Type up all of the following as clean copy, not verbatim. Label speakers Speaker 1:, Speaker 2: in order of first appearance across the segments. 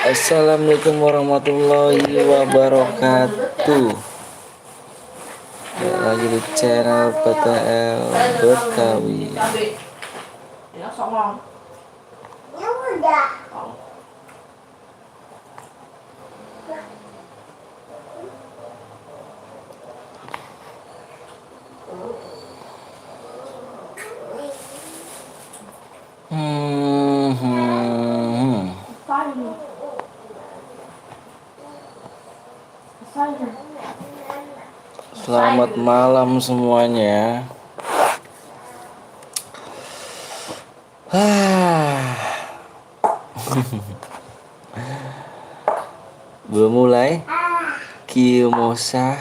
Speaker 1: Assalamualaikum warahmatullahi wabarakatuh. Lagi di channel PTL Betawi. Selamat malam semuanya. Belum mulai. Kiyomasa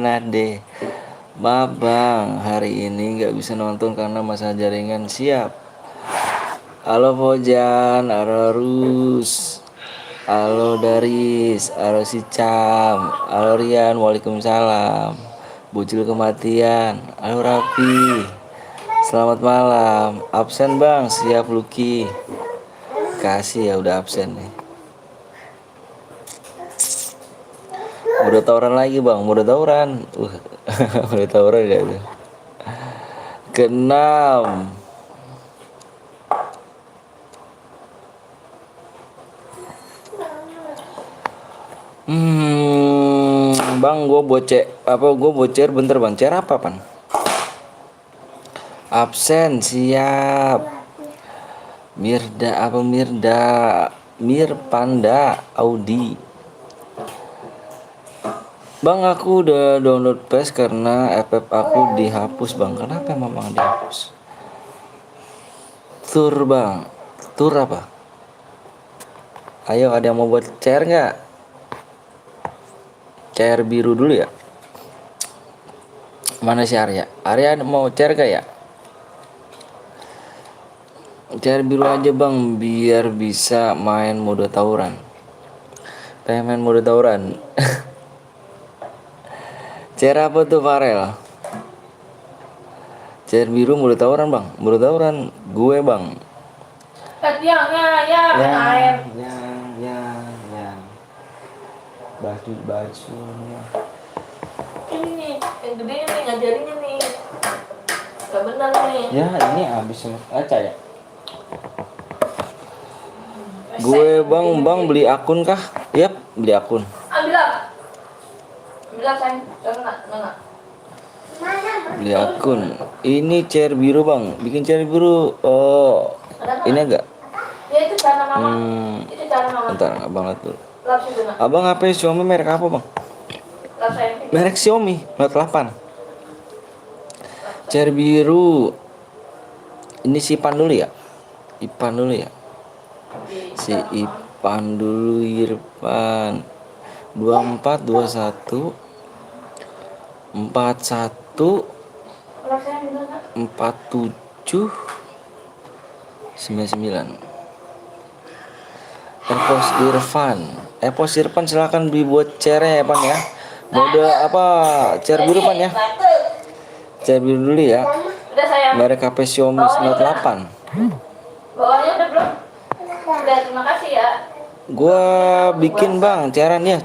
Speaker 1: nade. Maaf bang, hari ini nggak bisa nonton karena masalah jaringan. Siap. Halo Fojan, Ararus, halo Daris, halo Sicam, halo Rian, waalaikumsalam. Bocil kematian, halo Rapi, selamat malam. Absen bang, siap Lucky. Kasih ya udah absen nih. Udah tawuran lagi bang, udah tawuran. Udah tawuran gak tuh? Keenam. Bang, gue bocer bentar bang. Cer apa pan? Absen siap. Mirpanda Audi. Bang, aku udah download PES karena FF aku dihapus bang. Kenapa emang bang dihapus? Tur bang. Tur apa? Ayo, ada yang mau buat chair nggak? Chair biru dulu ya. Mana si Arya? Arya mau chair gak ya? Chair biru aja bang, biar bisa main mode tawuran. Pengen main mode tawuran. Chair apa tuh Farel? Chair biru mode tawuran bang. Mode tawuran gue bang. Yang bajunya.
Speaker 2: Ini nih, yang gede nih ngajarinnya nih. Gak benar nih.
Speaker 1: Ya ini habis aca ya. Gue bang beli akun kah? Yap, beli akun.
Speaker 2: Ambil sayang, enggak.
Speaker 1: Beli akun. Ini chair biru bang, bikin chair biru. Oh, ini agak.
Speaker 2: Ya itu cara mama. Itu cara mama.
Speaker 1: Bentar, abang lihat dulu. Abang HP Xiaomi merek apa bang? Merek Xiaomi Note 8. Chair biru. Ini si Ipan dulu ya? Ipan dulu ya? Si Ipan dulu, Irfan. 24 21 41 47 99. Epos Irfan silakan dibuat chairnya ya pan ya. Mode apa? Chair biru pan ya. Chair biru dulu ya. Merek HP Xiaomi Note 8.
Speaker 2: Bawahnya udah belum? Udah, terima kasih ya.
Speaker 1: Gua bikin bang chairan ya.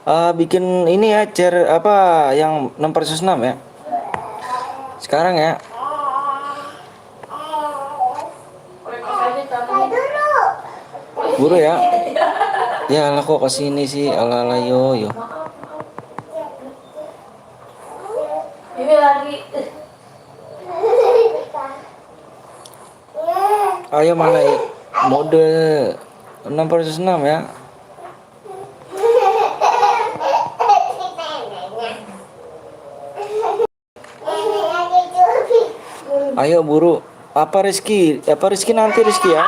Speaker 1: Bikin ini ya chair apa yang 6/6 ya. Sekarang ya. Buru ya. Ya lah kok kesini sih, ala yo.
Speaker 2: Ini lagi.
Speaker 1: Ayo mana ya? Mode 6/6 ya. Ayo buru. Apa Rizky nanti Rizky ya.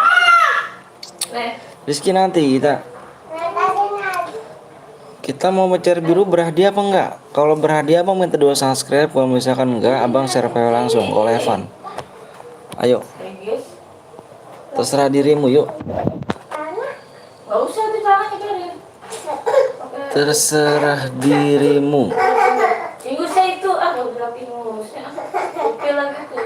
Speaker 1: Rizky nanti kita mau mencari biru berhadiah apa enggak? Kalau berhadiah abang minta 2 subscribe, kalau misalkan enggak abang share PW langsung kalau Evan. Ayo. Terserah dirimu yuk. Terserah dirimu.
Speaker 2: Ingusnya itu berapa ingusnya? Oke lagi tuh.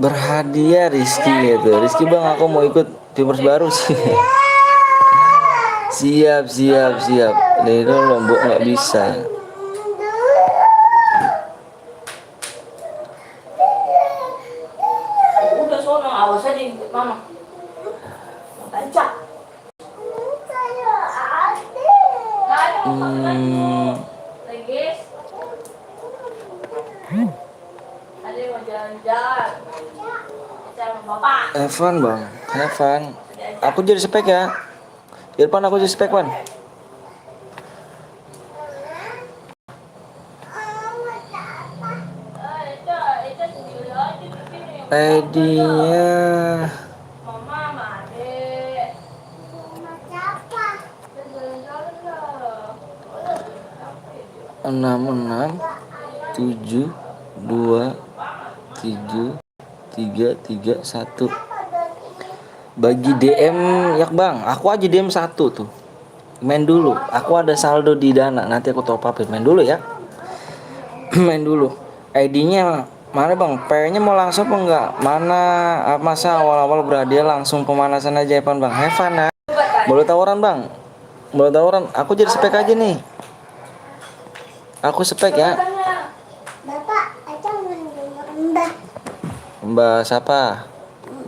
Speaker 1: berhadiah Rizky gitu. Rizky bang aku mau ikut viewers baru sih. Siap. Ini lombok nggak bisa.
Speaker 2: Udah sono, awas aja ikut mama. Baca. Lagi. Ada mau jalan-jalan. Sama bapak.
Speaker 1: Evan bang, Evan. Aku jadi spek ya. Irfan aku jadi spek Pan.
Speaker 2: Itu sendiri aja di sini.
Speaker 1: ID-nya
Speaker 2: Mama, Ade. Mama siapa? Jalan-jalan lah.
Speaker 1: 66727331. Bagi DM ya bang, aku aja DM 1 tuh. Main dulu. Aku ada saldo di Dana, nanti aku top upin. Main dulu ya. Main dulu. ID-nya mana bang? P-nya mau langsung apa enggak? Mana masa awal-awal berhadiah langsung pemanasan aja Evan bang? Evan ya. Boleh tawaran bang? Boleh tawaran? Aku jadi spek aja nih. Aku spek ya.
Speaker 3: Bapak, aja main rumah Mbak.
Speaker 1: Mbak siapa?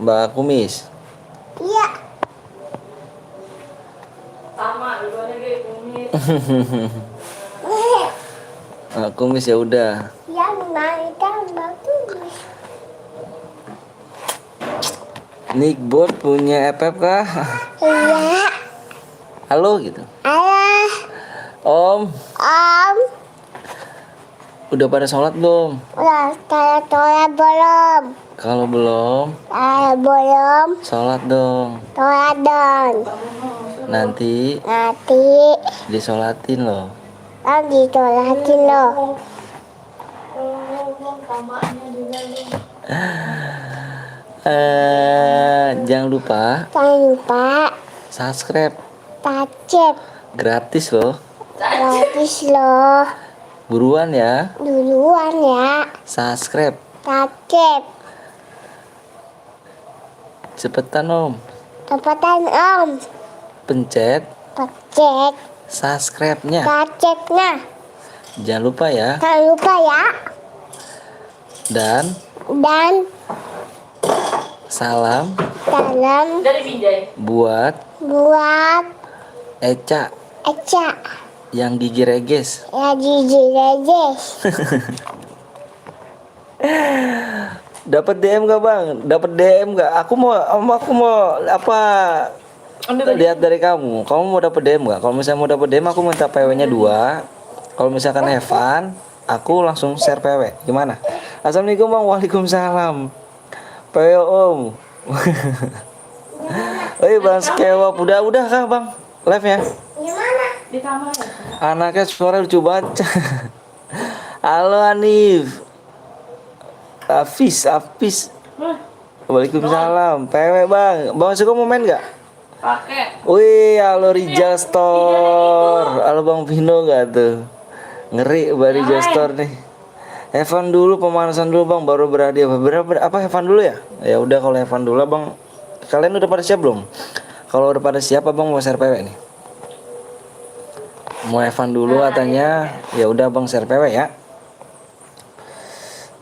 Speaker 1: Mbak Kumis.
Speaker 3: Iya.
Speaker 2: Sama, dua-duanya kayak kumis.
Speaker 1: Kumis ya udah.
Speaker 3: Yang main kan bagus.
Speaker 1: Nickbot punya FF kah?
Speaker 3: Iya.
Speaker 1: Halo gitu.
Speaker 3: Ayah,
Speaker 1: Om,
Speaker 3: Om.
Speaker 1: udah pada sholat belum?
Speaker 3: Udah toya belum?
Speaker 1: Kalau belum,
Speaker 3: Belum.
Speaker 1: sholat dong.
Speaker 3: Toya dong.
Speaker 1: Nanti
Speaker 3: Nanti
Speaker 1: disolatin loh.
Speaker 3: lagi tolakin loh.
Speaker 2: Tamanya juga nih.
Speaker 1: Jangan lupa
Speaker 3: Jangan lupa
Speaker 1: subscribe,
Speaker 3: tacep
Speaker 1: gratis loh.
Speaker 3: gratis loh.
Speaker 1: Buruan ya,
Speaker 3: Duluan ya.
Speaker 1: subscribe.
Speaker 3: Tacep.
Speaker 1: Cepetan Om,
Speaker 3: Cepetan Om.
Speaker 1: pencet
Speaker 3: Cek
Speaker 1: subscribe-nya.
Speaker 3: taceknya.
Speaker 1: Jangan lupa ya.
Speaker 3: Jangan lupa ya.
Speaker 1: Dan
Speaker 3: Dan
Speaker 1: salam
Speaker 2: Dari Binjai.
Speaker 1: buat
Speaker 3: buat
Speaker 1: Eca
Speaker 3: Eca
Speaker 1: yang gigi reges.
Speaker 3: ya Gigi Rejes.
Speaker 1: Dapat DM gak bang? Dapat DM gak? Aku mau apa? Lihat dari kamu. Kamu mau dapat DM gak? Kalau misalnya mau dapat DM, aku minta PW-nya 2. Kalau misalkan Evan, aku langsung share PW. Gimana? Assalamualaikum bang. Waalaikumsalam. PW om. Oi bang Skewap. Udah kah bang? Live ya?
Speaker 3: Gimana?
Speaker 2: Di kamar ya?
Speaker 1: Anaknya suara lucu banget. Halo Hanif. Afis. Waalaikumsalam. PW bang. Bang Suko mau main gak?
Speaker 2: Pakai.
Speaker 1: Wih, halo Rijal Store. Halo Bang Vino gak tuh? Ngeri Bang Rijal Store nih. Evan dulu, pemanasan dulu Bang, baru berhadiah. Apa Evan dulu ya? Ya udah kalau Evan dulu Bang. Kalian udah pada siap belum? Kalau udah pada siap Bang mau share PW nih. Mau Evan dulu katanya. Ya udah Bang share PW ya.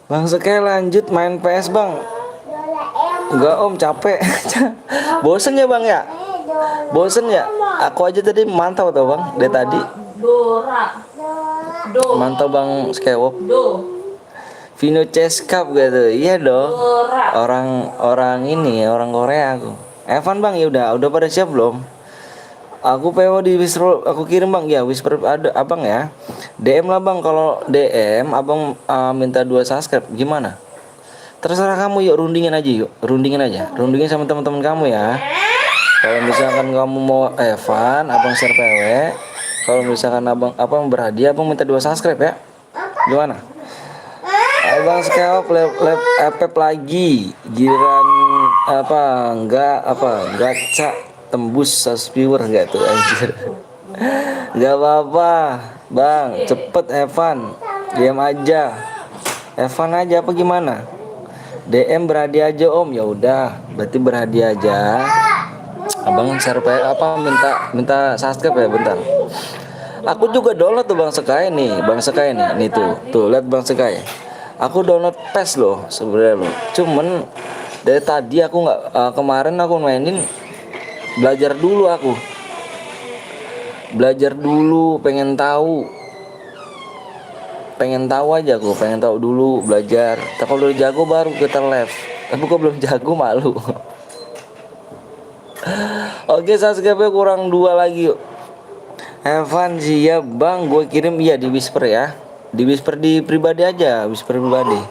Speaker 1: Bang Seke lanjut main PS Bang. Enggak Om, capek. Bosen ya Bang ya? Bosen ya? Aku aja tadi mantau tau Bang, dari tadi.
Speaker 2: Dora. Do.
Speaker 1: Mantau Bang Skewop.
Speaker 2: Do.
Speaker 1: Vino Chess Cup gitu. Iya dong.
Speaker 2: Dora.
Speaker 1: Orang ini, orang Korea aku. Evan Bang, ya udah pada siap belum? Aku PO di Whisper, aku kirim Bang ya, Whisper ada Abang ya. DM lah Bang, kalau DM Abang minta 2 subscribe gimana? Terserah kamu, yuk rundingin aja yuk. Rundingin sama teman-teman kamu ya. Kalau misalkan kamu mau Evan, Abang share PW. Kalau misalkan Abang berhadiah, Abang minta 2 subscribe ya. Gimana? Abang Skewap epep lagi. Giliran gacha tembus 100 viewer enggak tuh anjir. Enggak apa-apa, Bang. Cepet Evan. Diam aja. Evan aja apa gimana? DM berhadiah aja om. Ya udah, berarti berhadiah aja. Abang share apa minta subscribe ya bentar. Aku juga download tuh Bang Sekai nih, Nih tuh lihat Bang Sekai. Aku download PES loh sebenarnya loh. Cuman dari tadi aku nggak kemarin aku mainin belajar dulu aku. Belajar dulu, pengen tahu aja aku, pengen tahu dulu belajar. Tapi kalau udah jago baru kita live. Tapi kok belum jago malu. Oke, subscribe kurang 2 lagi yuk. Evan siap bang, gue kirim iya di whisper ya. Di whisper di pribadi aja, whisper pribadi.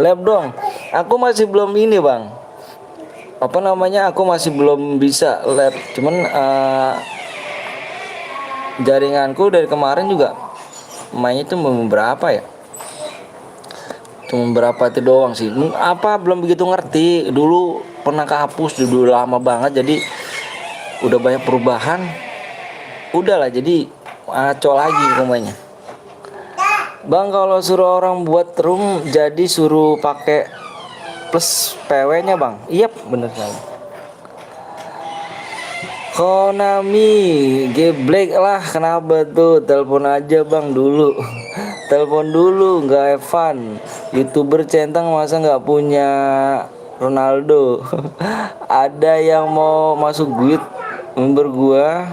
Speaker 1: Lab dong. Aku masih belum ini bang. Apa namanya? Aku masih belum bisa lab. Cuman jaringanku dari kemarin juga mainnya tuh beberapa ya. Cuma berapa itu doang sih. Apa belum begitu ngerti. Dulu pernah kehapus dulu lama banget jadi udah banyak perubahan. Udahlah jadi ngaco lagi rumahnya. Bang kalau suruh orang buat room jadi suruh pakai plus PW-nya bang. Iya bener sekali. Konami geblek lah kenapa tuh? Telepon aja bang dulu. Telepon dulu nggak Evan. YouTuber centang masa nggak punya Ronaldo. Ada yang mau masuk duit member gua.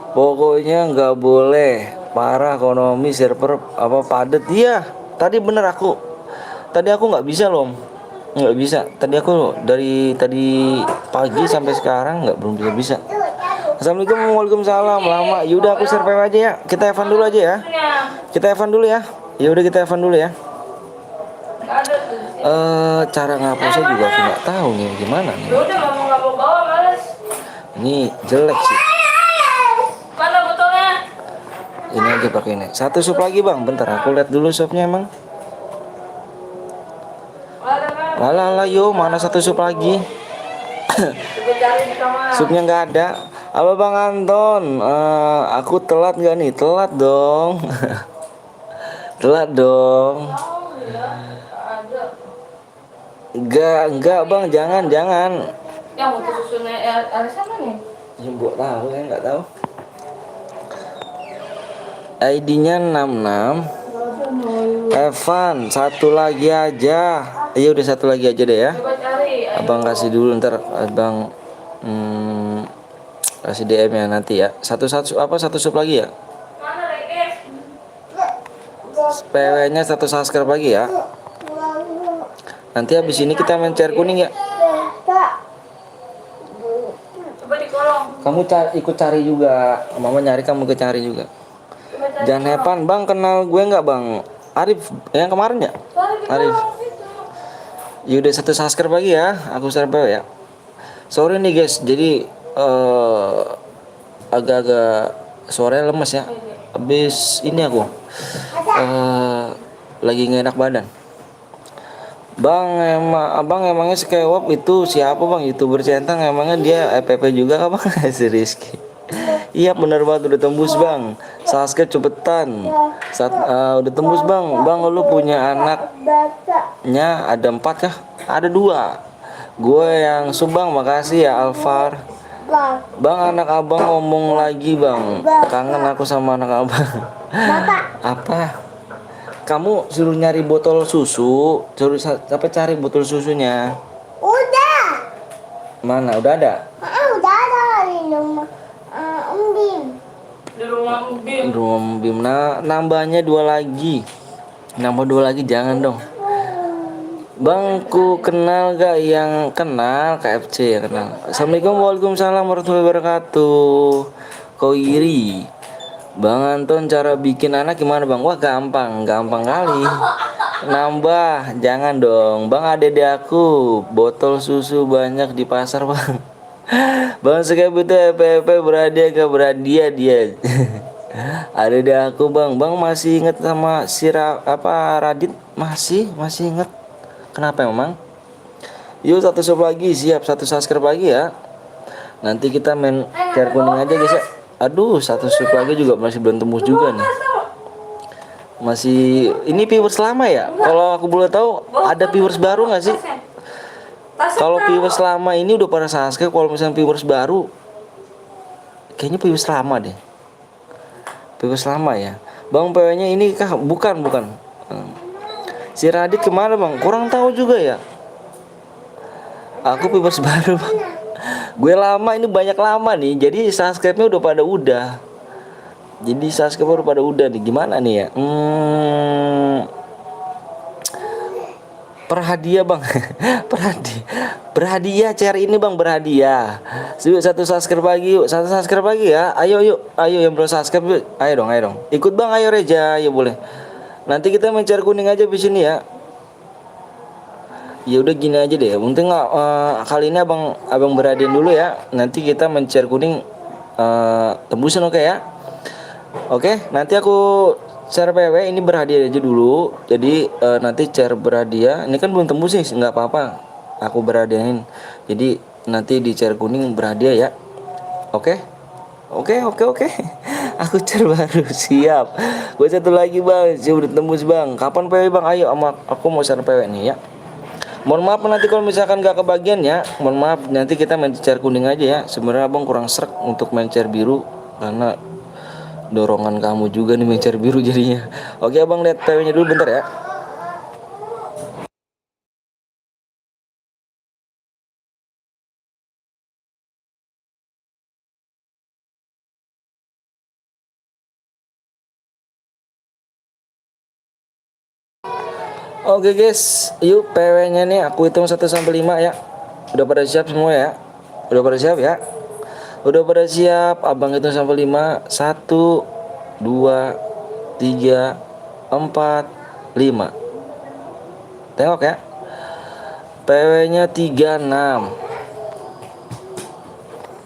Speaker 1: Pokoknya nggak boleh parah ekonomi server apa padet. Iya tadi bener aku nggak bisa loh, nggak bisa. Tadi aku dari tadi pagi sampai sekarang belum bisa. Assalamualaikum. Waalaikumsalam. Lama. Yaudah aku share PW aja ya. Kita Evan dulu aja ya. Kita Evan dulu ya. Yaudah kita Evan dulu ya. Cara ngapusnya juga aku nggak tahu nih gimana nih.
Speaker 2: Udah nggak mau bawa males.
Speaker 1: Ini jelek sih.
Speaker 2: Mana botolnya?
Speaker 1: Ini aja pakai ini. Satu sup lagi bang. Bentar aku lihat dulu supnya emang. Alah yo mana satu sup lagi? Supnya nggak ada. Halo bang Anton. Aku telat nggak nih? Telat dong. Telat dong. Enggak bang, jangan.
Speaker 2: Yang untuk susunya ada sama nih.
Speaker 1: Ya buat tahu ya nggak tahu. ID-nya 66. Evan, satu lagi aja. Iya udah satu lagi aja deh ya.
Speaker 2: Coba cari.
Speaker 1: Abang kasih dulu ntar abang kasih DM ya nanti ya. Satu sup lagi ya.
Speaker 2: Mana Reke?
Speaker 1: PW-nya satu subscribe lagi ya. Nanti habis ini kita main cair kuning ya.
Speaker 2: Coba di kolong.
Speaker 1: Kamu ikut cari juga. Mama nyari kamu ikut cari juga.
Speaker 2: Coba cari.
Speaker 1: Jangan Evan bang, kenal gue nggak bang? Arif yang kemarin ya?
Speaker 2: Cari di
Speaker 1: Arif.
Speaker 2: kolong itu.
Speaker 1: Yaudah satu subscribe lagi ya. Aku share ya. Sorry nih guys, jadi agak-agak suaranya lemes ya. Habis ini aku lagi nggak enak badan. Bang emangnya Skywap itu siapa bang? YouTuber centang emangnya dia EPP juga apa bang? Si Rizky. Iya bener banget udah tembus bang. Subscribe cepetan. Udah tembus bang. Bang lu punya anaknya ada 4 kah? Ada 2. Gue yang Subang makasih ya Alvar. Bang anak abang ngomong lagi bang. Kangen aku sama anak abang. Apa? Kamu suruh nyari botol susu. Suruh sampai cari botol susunya.
Speaker 3: Udah.
Speaker 1: Mana? Udah ada?
Speaker 3: Udah ada di rumah Bim.
Speaker 2: Di rumah Bim.
Speaker 1: Rumah Bim. Nah, nambahnya 2 lagi. Nambah 2 lagi jangan dong. Bangku kenal gak yang kenal KFC ya kenal. Assalamualaikum waalaikumsalam warahmatullahi wabarakatuh. Koiri. Bang Anton cara bikin anak gimana bang? Wah gampang kali. Nambah jangan dong. Bang adek aku botol susu banyak di pasar bang. Bang sekali itu EPP berhadiah gak berhadiah dia. Adek aku bang. Bang masih inget sama si Radit? Masih inget. Kenapa emang? Yuk satu sub lagi siap, satu subscribe lagi ya. Nanti kita main cair kuning aja guys ya. Aduh satu sub lagi juga masih belum tembus juga nih. Masih ini viewers lama ya? Kalau aku boleh tahu ada viewers baru nggak sih? Kalau viewers lama ini udah pada subscribe. Kalau misalnya viewers baru, kayaknya viewers lama deh. Viewers lama ya. Bang PW-nya ini kah? Bukan. Si Radit kemana bang? Kurang tahu juga ya. Aku viewers baru bang. Gue lama ini banyak lama nih. Jadi subscribe-nya udah. Jadi subscribe udah pada udah nih. Gimana nih ya? Berhadiah bang. Berhadiah share ini bang, berhadiah. Yuk satu subscribe lagi yuk. Satu subscribe lagi ya. Ayo yang belum subscribe yuk. Ayo dong. Ikut bang, ayo Reja. Ayo boleh. Nanti kita main share kuning aja di sini ya. Ya udah gini aja deh. Mungkin kali ini abang berhadiah dulu ya. Nanti kita main share kuning tembusan oke ya. Oke, nanti aku share PW ini berhadiah aja dulu. Jadi nanti share berhadiah. Ini kan belum tembus nih, nggak apa-apa. Aku berhadiahin. Jadi nanti di share kuning berhadiah ya. Oke. Aku share baru siap. Gue satu lagi bang, udah tembus bang. Kapan PW bang? Ayo sama aku mau share PW nih ya. Mohon maaf nanti kalau misalkan gak kebagian ya. Mohon maaf nanti kita main share kuning aja ya. Sebenarnya abang kurang srek untuk main share biru karena dorongan kamu juga nih main share biru jadinya. Oke abang lihat PW-nya dulu bentar ya. Oke guys, yuk PW-nya nih aku hitung 1 sampai 5 ya. Udah pada siap semua ya? Udah pada siap ya? Udah pada siap, abang hitung sampai 5. 1 2 3 4 5. Tengok ya. PW-nya 36.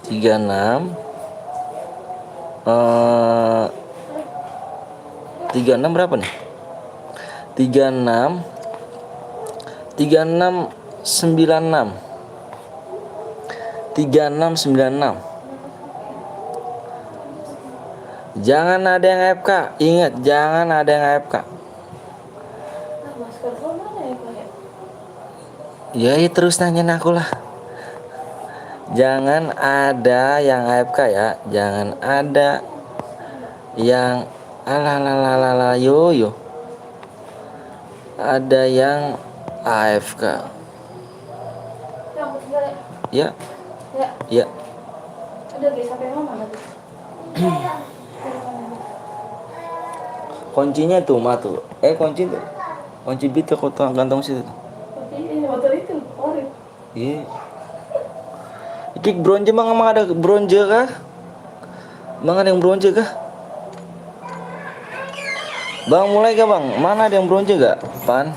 Speaker 1: 36 berapa nih? 36 96. 3696. Jangan ada yang AFK. Ingat, jangan ada yang AFK.
Speaker 2: Masker kau mana ya Pak
Speaker 1: Ya,
Speaker 2: ya?
Speaker 1: terus nanyain aku lah. Jangan ada yang AFK ya. Jangan ada yang ala yo. Ada yang AFK.
Speaker 2: Ya, aku tinggal
Speaker 1: Ya.
Speaker 2: ya.
Speaker 1: Ya.
Speaker 2: Udah guys, sampai mama lagi.
Speaker 1: Kuncinya tuh tuh. Kunci tuh. Kunci itu kau gantung situ.
Speaker 2: Ini motor itu, ori.
Speaker 1: Iya. Iki bronze bang, emang ada bronze kah? Bang ada yang bronze kah? Bang mulai kah bang? Mana ada yang bronze gak? Pan?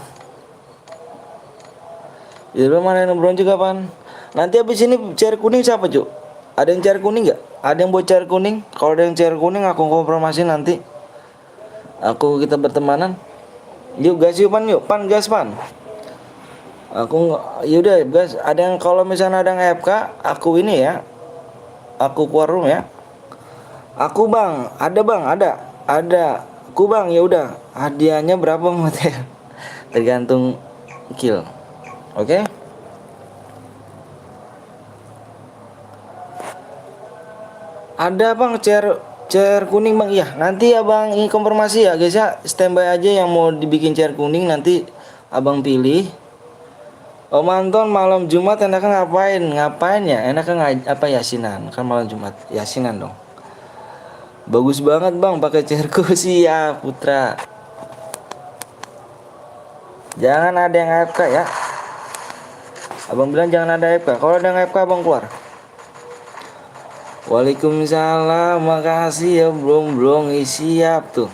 Speaker 1: Ya mana yang bronze gak pan? Nanti habis ini share kuning siapa cuk? Ada yang share kuning gak? Ada yang buat share kuning? Kalau ada yang share kuning aku konfirmasi nanti. Kita bertemanan. Yuk gas yuk pan gas pan. Yaudah guys, ada yang kalau misalnya ada yang AFK, aku ini ya. Aku keluar room ya. Aku bang, ada. Aku bang, ya udah. Hadiahnya berapa Mateo? Tergantung kill. Oke? Ada bang chair kuning bang. Iya, nanti abang ini konfirmasi ya guys ya. Standby aja yang mau dibikin chair kuning nanti abang pilih. Om Anton malam Jumat enaknya ngapain ya? Enaknya yasinan? Kan malam Jumat yasinan dong. Bagus banget bang pakai chairku sih ya Putra. Jangan ada yang AFK ya. Abang bilang jangan ada AFK. Kalau ada yang AFK abang keluar. Waalaikumsalam, makasih ya belum siap tuh.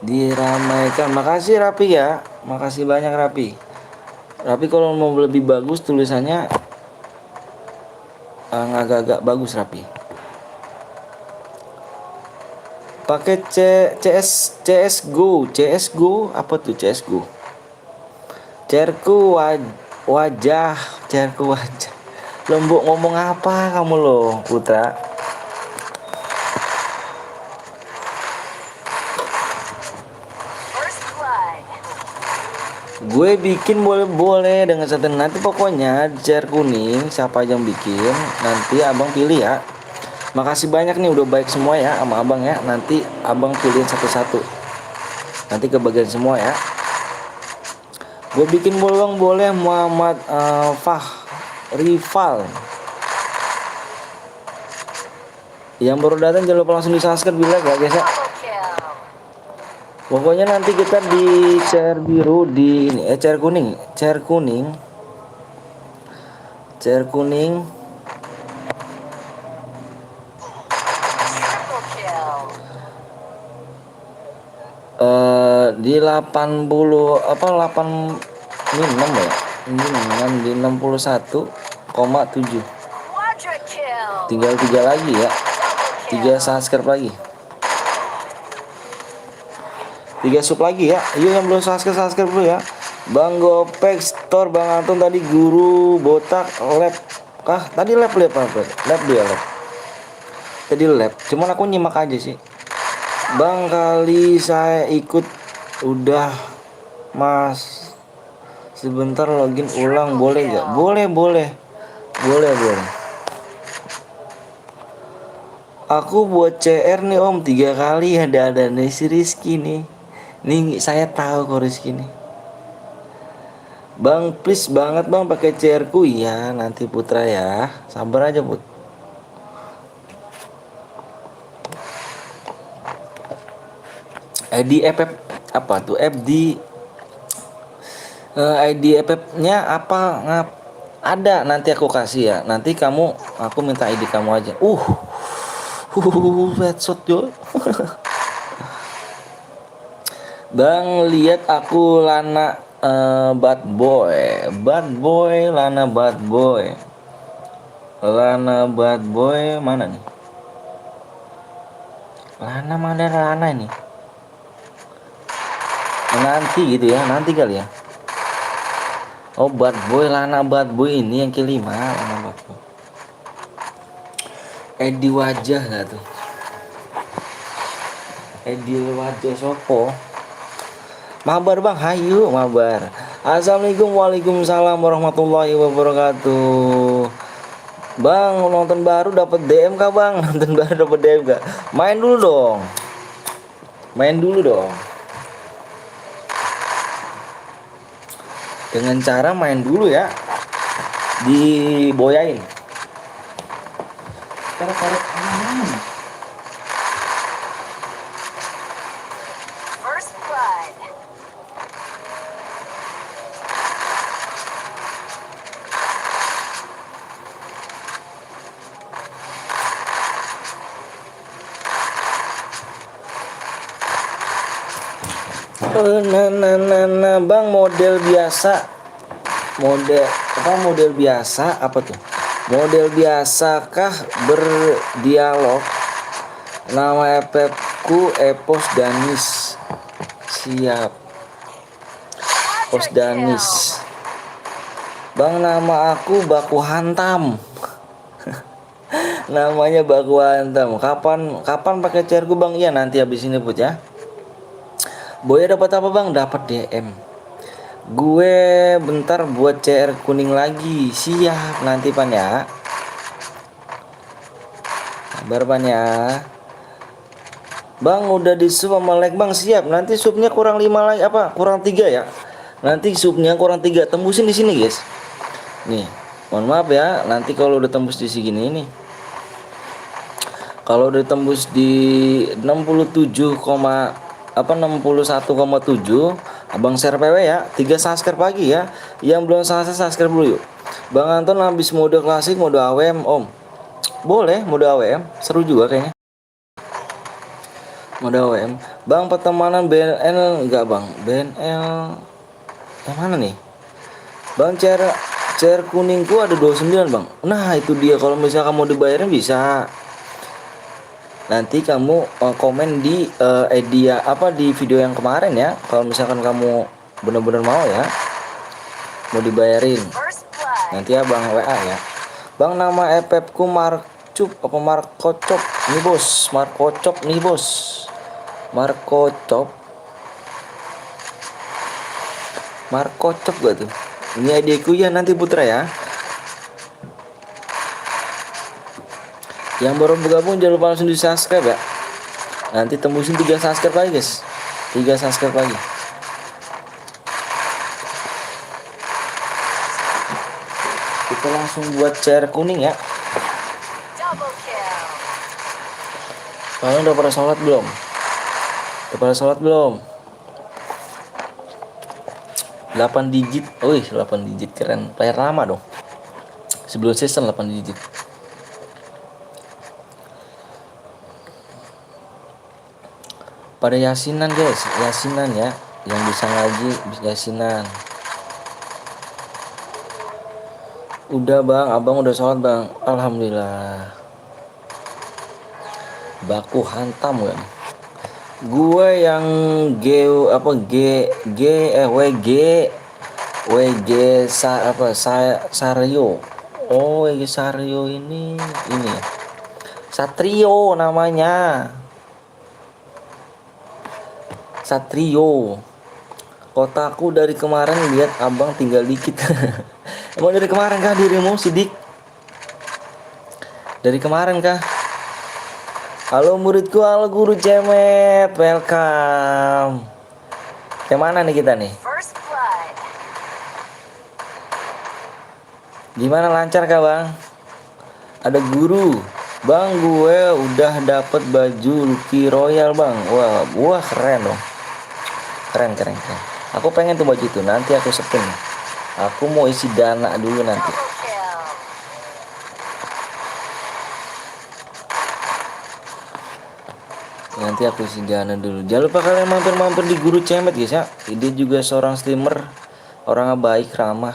Speaker 1: Diramaikan, makasih Rapi ya, makasih banyak Rapi. Rapi kalau mau lebih bagus tulisannya agak-agak bagus Rapi. Pakai CS:GO apa tuh CS:GO? Cerku wajah. Lembuk ngomong apa kamu loh Putra? Gue bikin boleh dengan setting nanti pokoknya share kuning siapa aja yang bikin nanti abang pilih ya. Makasih banyak nih udah baik semua ya sama abang ya. Nanti abang pilihin satu-satu. Nanti kebagian semua ya. Gue bikin bolong boleh Muhammad Rival. Yang baru datang jangan lupa langsung di subscribe bila gak guys ya. Pokoknya nanti kita di share biru di ini share kuning di 80 apa 86 ya. Ini 6 di 61,7. Tinggal 3 lagi ya. 3 subscribe lagi. 3 sub lagi ya. Yuk yang belum subscribe dulu ya. Bang Gopek Store, Bang Anton tadi guru botak lab kah? Tadi lab apa? Lab dia lab. Tadi lab. Cuman aku nyimak aja sih. Bang kali saya ikut udah Mas. Sebentar login ulang boleh gak? Boleh. Aku buat CR nih Om 3 kali ada nih si Rizky nih. Nih saya tahu kok Rizky nih. Bang please banget bang pakai CR ku ya nanti Putra ya. Sabar aja Put. ID FF apa tuh FD ID FF-nya apa ada nanti aku kasih ya. Nanti aku minta ID kamu aja. Headshot yo. Bang lihat aku Lana bad boy Lana bad boy mana nih? Lana ini. Nanti gitu ya, nanti kali ya. Oh bad boy Lana bad boy ini yang kelima Lana bad boy. Edi wajah gak tuh? Edi wajah sopo? Mabar bang, hayu mabar. Assalamualaikum, waalaikumsalam warahmatullahi wabarakatuh. Bang nonton baru dapat DM kah bang? Nonton baru dapat DM kah? Main dulu dong. Dengan cara main dulu ya. Diboyain. Tarik. Bang model biasa apa tuh? Model biasakah berdialog? Nama FF-ku Epos Danis. Siap. Epos Danis. Bang nama aku Baku Hantam. Namanya Baku Hantam. Kapan pakai CR-ku bang? Iya nanti habis ini Put ya. Boya dapat apa bang? Dapat DM. Gue bentar buat CR kuning lagi. Siap nanti pan ya. Sabar pan ya. Bang udah di sub sama like bang. Siap. Nanti subnya kurang 5 lagi kurang 3 ya. Nanti subnya kurang 3 tembusin di sini guys. Nih, mohon maaf ya. Nanti kalau udah tembus di sini nih. Kalau udah tembus di 61,7 abang share PW ya. 3 subscribe lagi ya. Yang belum subscribe dulu yuk. Bang Anton habis mode klasik mode AWM om. Boleh mode AWM seru juga kayaknya. Mode AWM. Bang pertemanan BNL enggak bang? BNL yang mana nih? Bang CR kuningku ada 29 bang. Nah itu dia kalau misalkan mau dibayarin bisa. Nanti kamu komen di di video yang kemarin ya. Kalau misalkan kamu bener-bener mau ya, mau dibayarin. Nanti ya bang WA ya. Bang nama FF-ku Markup apa Markocop nih bos. Markocop nih bos. Marco cop gak tuh? Ini adikku ya nanti Putra ya. Yang baru bergabung jangan lupa langsung di subscribe ya. Nanti tembusin 3 subscribe lagi guys. 3 subscribe lagi. Kita langsung buat chair kuning ya. Kalian udah pada sholat belum? Udah pada sholat belum? 8 digit. Wih 8 digit keren. Player lama dong. Sebelum season 8 digit. Pada yasinan guys, yasinan ya. Yang bisa ngaji yasinan. Udah bang, abang udah sholat bang. Alhamdulillah. Baku hantam kan. Gue yang WG Sario. Oh WG Sario ini Satrio namanya. Satrio. Kotaku dari kemarin lihat abang tinggal dikit. Emang dari kemarin kah dirimu Sidik? Dari kemarin kah? Halo muridku, halo guru Cemet, welcome. Yang mana nih kita nih? Gimana lancar kah bang? Ada guru. Bang gue udah dapet baju Lucky Royal bang. Wah keren dong. Keren. Aku pengen tuh baju itu, nanti aku sepin. Aku mau isi dana dulu nanti. Nanti aku isi dana dulu. Jangan lupa kalian mampir-mampir di guru Cemet guys ya. Dia juga seorang streamer, orangnya baik, ramah,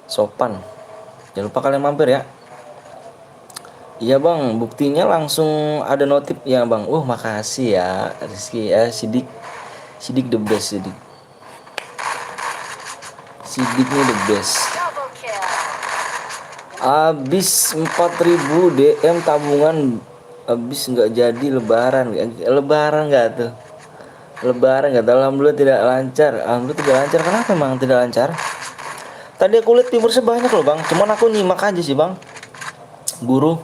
Speaker 1: sopan. Jangan lupa kalian mampir ya. Iya bang, buktinya langsung ada notif ya bang. Makasih ya Rizky ya. Sidik the best. Sidiknya the best. Abis 4000 DM tabungan. Abis nggak jadi lebaran nggak tuh? Lebaran nggak? Alhamdulillah tidak lancar. Kenapa emang tidak lancar? Tadi aku lihat viewersnya banyak loh bang. Cuman aku nyimak aja sih bang. Guru.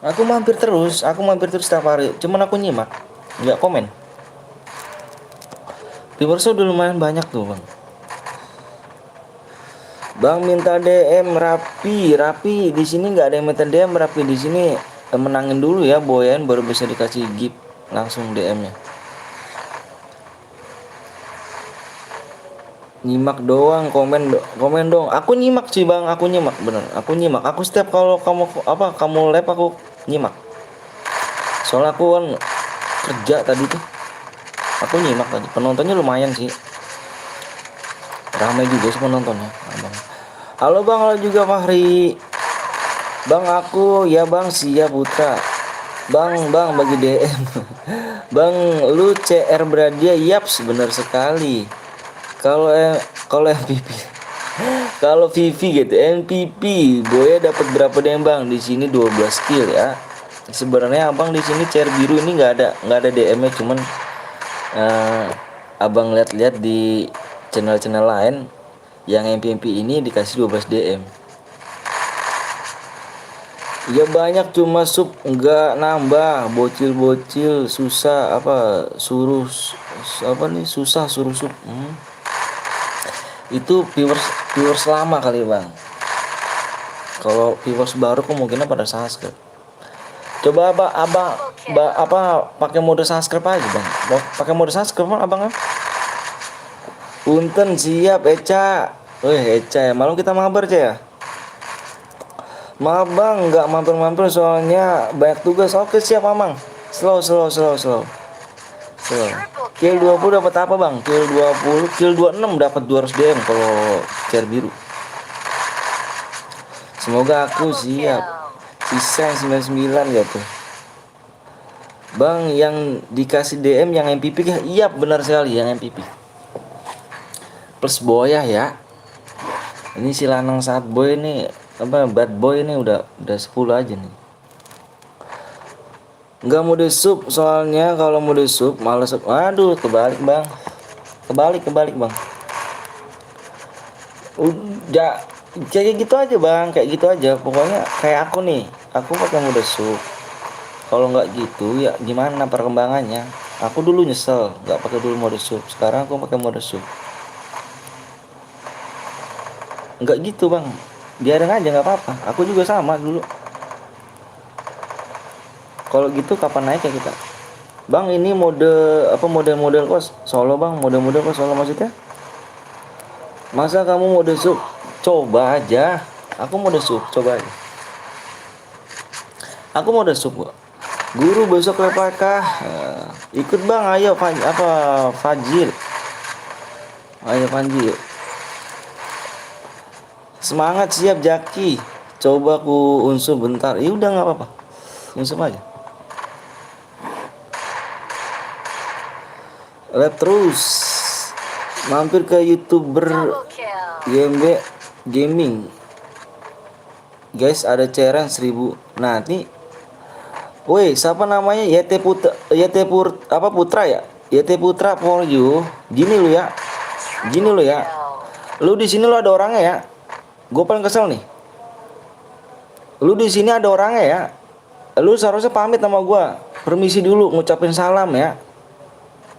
Speaker 1: Aku mampir terus setiap hari. Cuman aku nyimak, nggak komen. Viewersnya udah lumayan banyak tuh bang. Bang minta DM rapi. Di sini nggak ada yang minta DM rapi di sini. Menangin dulu ya Boyan baru bisa dikasih gift langsung DM-nya. Nyimak doang, komen dong. Aku nyimak sih bang, bener. Aku nyimak. Aku setiap kalau kamu live aku nyimak. Soalnya aku kan kerja tadi tuh. Aku nyimak tadi. Penontonnya lumayan sih. Ramai juga sih penontonnya. Halo bang, halo juga Fahri. Bang aku ya bang siap Putra. Bang bagi DM. Bang lu CR Bradia, yaps benar sekali. Kalau MVP kalau Vivi gitu MVP Boya dapat berapa DM bang? Di sini 12 kill ya. Sebenarnya abang di sini CR biru ini nggak ada DM-nya, cuman abang lihat di channel lain yang MVP ini dikasih 12 DM. Ya banyak cuma sub nggak nambah, bocil susah suruh sub. Itu viewers lama kali bang. Kalau viewers baru kemungkinan pada subscribe. Coba abang pakai mode subscribe aja bang. Pakai mode subscribe abang. Punten siap Eca. Eca ya, malam kita mabar Eca ya. Maaf bang nggak mampir soalnya banyak tugas. Oke siap amang. Slow. Kill 20 dapat apa bang? Kill 20, kill 26 dapat 200 DM kalau chair biru. Semoga aku siap. Sisa 99 gitu. Bang yang dikasih DM yang MVP kah? Iya benar sekali yang MVP. Plus Boya ya. Ini si lanang saat boy ini bad boy ini udah 10 aja nih. Nggak mau di sub soalnya kalau mau di sub males. Aduh kebalik bang. Kebalik bang. Udah kayak gitu aja bang, kayak gitu aja. Pokoknya kayak aku nih, aku pakai mode sub. Kalau nggak gitu ya gimana perkembangannya? Aku dulu nyesel nggak pakai dulu mode sub. Sekarang aku pakai mode sub. Nggak gitu bang, biarin aja nggak apa-apa. Aku juga sama dulu. Kalau gitu kapan naik ya kita? Bang ini mode apa, model kos solo bang, model kos solo maksudnya? Masa kamu mode sub? Coba aja. Aku mode sub, coba aja. Aku mode sub kok. Guru besok lepakah? Ikut bang, ayo Fajil. Ayo Panji yuk. Semangat, siap Jaki. Coba ku unsur bentar. Ya udah nggak apa-apa. Unsur aja. Lihat terus. Mampir ke YouTuber GMB Gaming. Guys, ada cairan 1000. Nah, ini woi, siapa namanya? Putra ya? YT Putra for you. Gini lu ya. Lu di sini lu ada orangnya ya. Gue paling kesel nih. Lu di sini ada orangnya ya. Lu seharusnya pamit sama gua. Permisi dulu, ngucapin salam ya.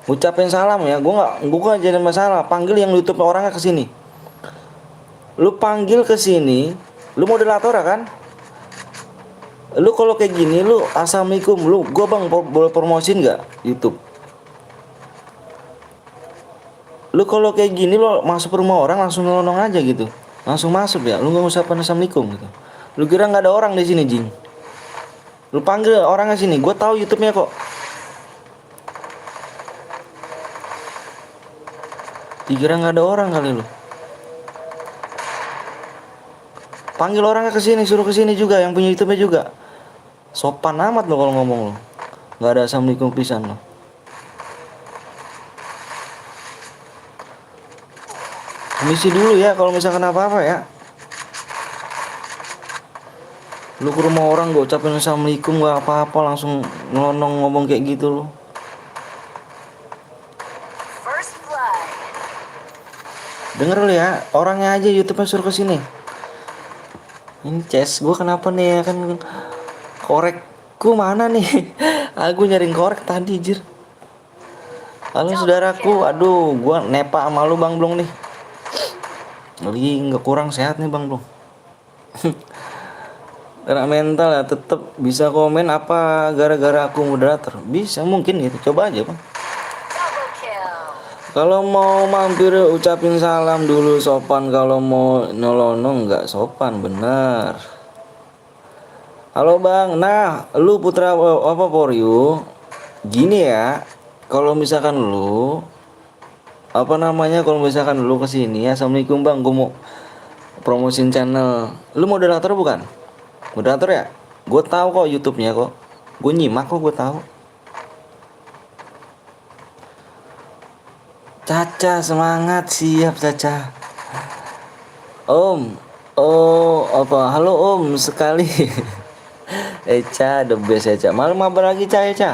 Speaker 1: Gua jadi masalah. Panggil yang YouTube orangnya ke sini. Lu panggil ke sini. Lu moderator kan? Lu kalau kayak gini lu assalamualaikum lu. Gua bang boleh promosiin nggak YouTube? Lu kalau kayak gini lu masuk ke rumah orang langsung nolong aja gitu. Langsung masuk ya. Lu nggak usah assalamualaikum gitu. Lu kira nggak ada orang di sini, Jing? Lu panggil orangnya sini. Gue tahu YouTube-nya kok. Dikira nggak ada orang kali lu. Panggil orangnya ke sini, suruh ke sini juga yang punya YouTube-nya juga. Sopan amat lo kalau ngomong lo. Nggak ada assalamualaikum pisan lo. Permisi dulu ya kalau misalkan apa-apa ya. Lu ke rumah orang gue ucapin assalamualaikum gak apa-apa, langsung ngelonong ngomong kayak gitu lu. Denger lu ya, orangnya aja YouTube-nya suruh kesini. Ini Ces, gue kenapa nih ya kan, korekku mana nih? Aku nyariin korek tadi jir. Halo saudaraku, aduh gue nepa sama lu bang Blong nih. Lagi gak kurang sehat nih bang Blong. Karena mental ya, tetap bisa komen apa gara-gara aku moderator? Bisa mungkin gitu, coba aja bang. Kalau mau mampir ucapin salam dulu sopan, kalau mau nolong nggak sopan bener. Halo bang, nah lu Putra apa for you? Gini ya, kalau misalkan lu apa namanya, kalau misalkan lu kesini ya, assalamualaikum bang, gue mau promosin channel. Lu moderator bukan? Moderator ya? Gue tahu kok YouTube-nya kok. Gue nyimak kok, gue tahu. Caca semangat, siap Caca. Om, oh apa? Halo Om sekali. Eca the best Eca. Malam apa lagi Eca?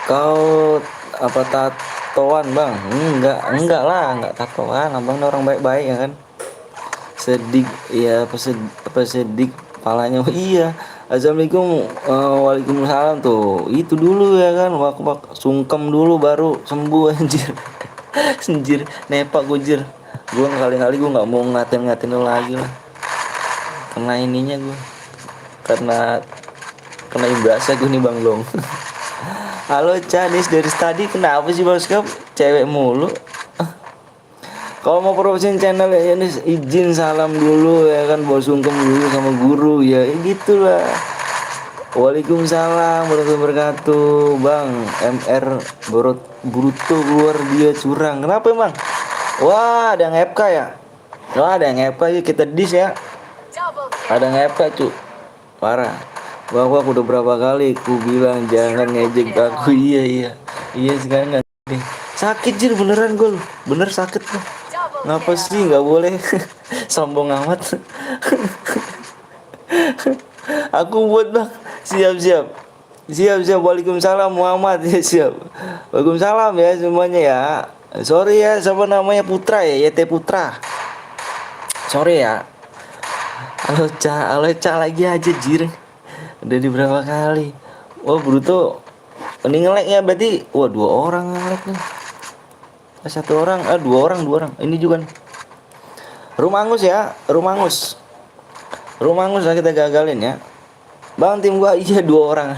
Speaker 1: Kau apa tatoan bang? Enggak lah, enggak tatoan. Abang orang baik-baik ya kan. Sedik ya, apa sedik palanya. Oh, iya. Assalamualaikum, waalaikumsalam tuh. Itu dulu ya kan, waktu sungkem dulu baru sembuh anjir. Anjir, nepak gujir. Gue kali-kali gue nggak mau ngatin lu lagi lah. Kena ininya gue. Kena imbasnya gue nih Bang Long. Halo Canis, dari tadi kenapa sih Bosku? Cewek mulu. Kalau mau promosiin channel ya ini izin salam dulu ya kan, bawa sungkem dulu sama guru ya, gitulah. Waalaikumsalam warahmatullahi wabarakatuh. Bang MR Bruto keluar dia curang. Kenapa emang? Wah ada yang FK ya? Wah ada yang FK ya, kita dis ya. Ada yang FK cu. Parah. Bahwa aku udah berapa kali ku bilang jangan ngejek aku. Iya sekarang nih. Sakit jir beneran gue, bener sakit tuh. Ngapa sih nggak boleh sombong amat. Aku buat bang, siap Siap siap. Waalaikumsalam Muhammad. Ya, siap. Waalaikumsalam ya semuanya ya. Sorry ya, siapa namanya Putra ya, YT Putra. Sorry ya. Halo Ca lagi aja jir. Udah di berapa kali? Oh Bruto, ini nge-lag ya berarti. Wah 2 orang nge-lag nih. Satu orang, dua orang. Ini juga nih. Rumah Angus ya, Rumah Angus. Rumah Angus lah kita gagalin ya. Bang tim gua iya 2 orang.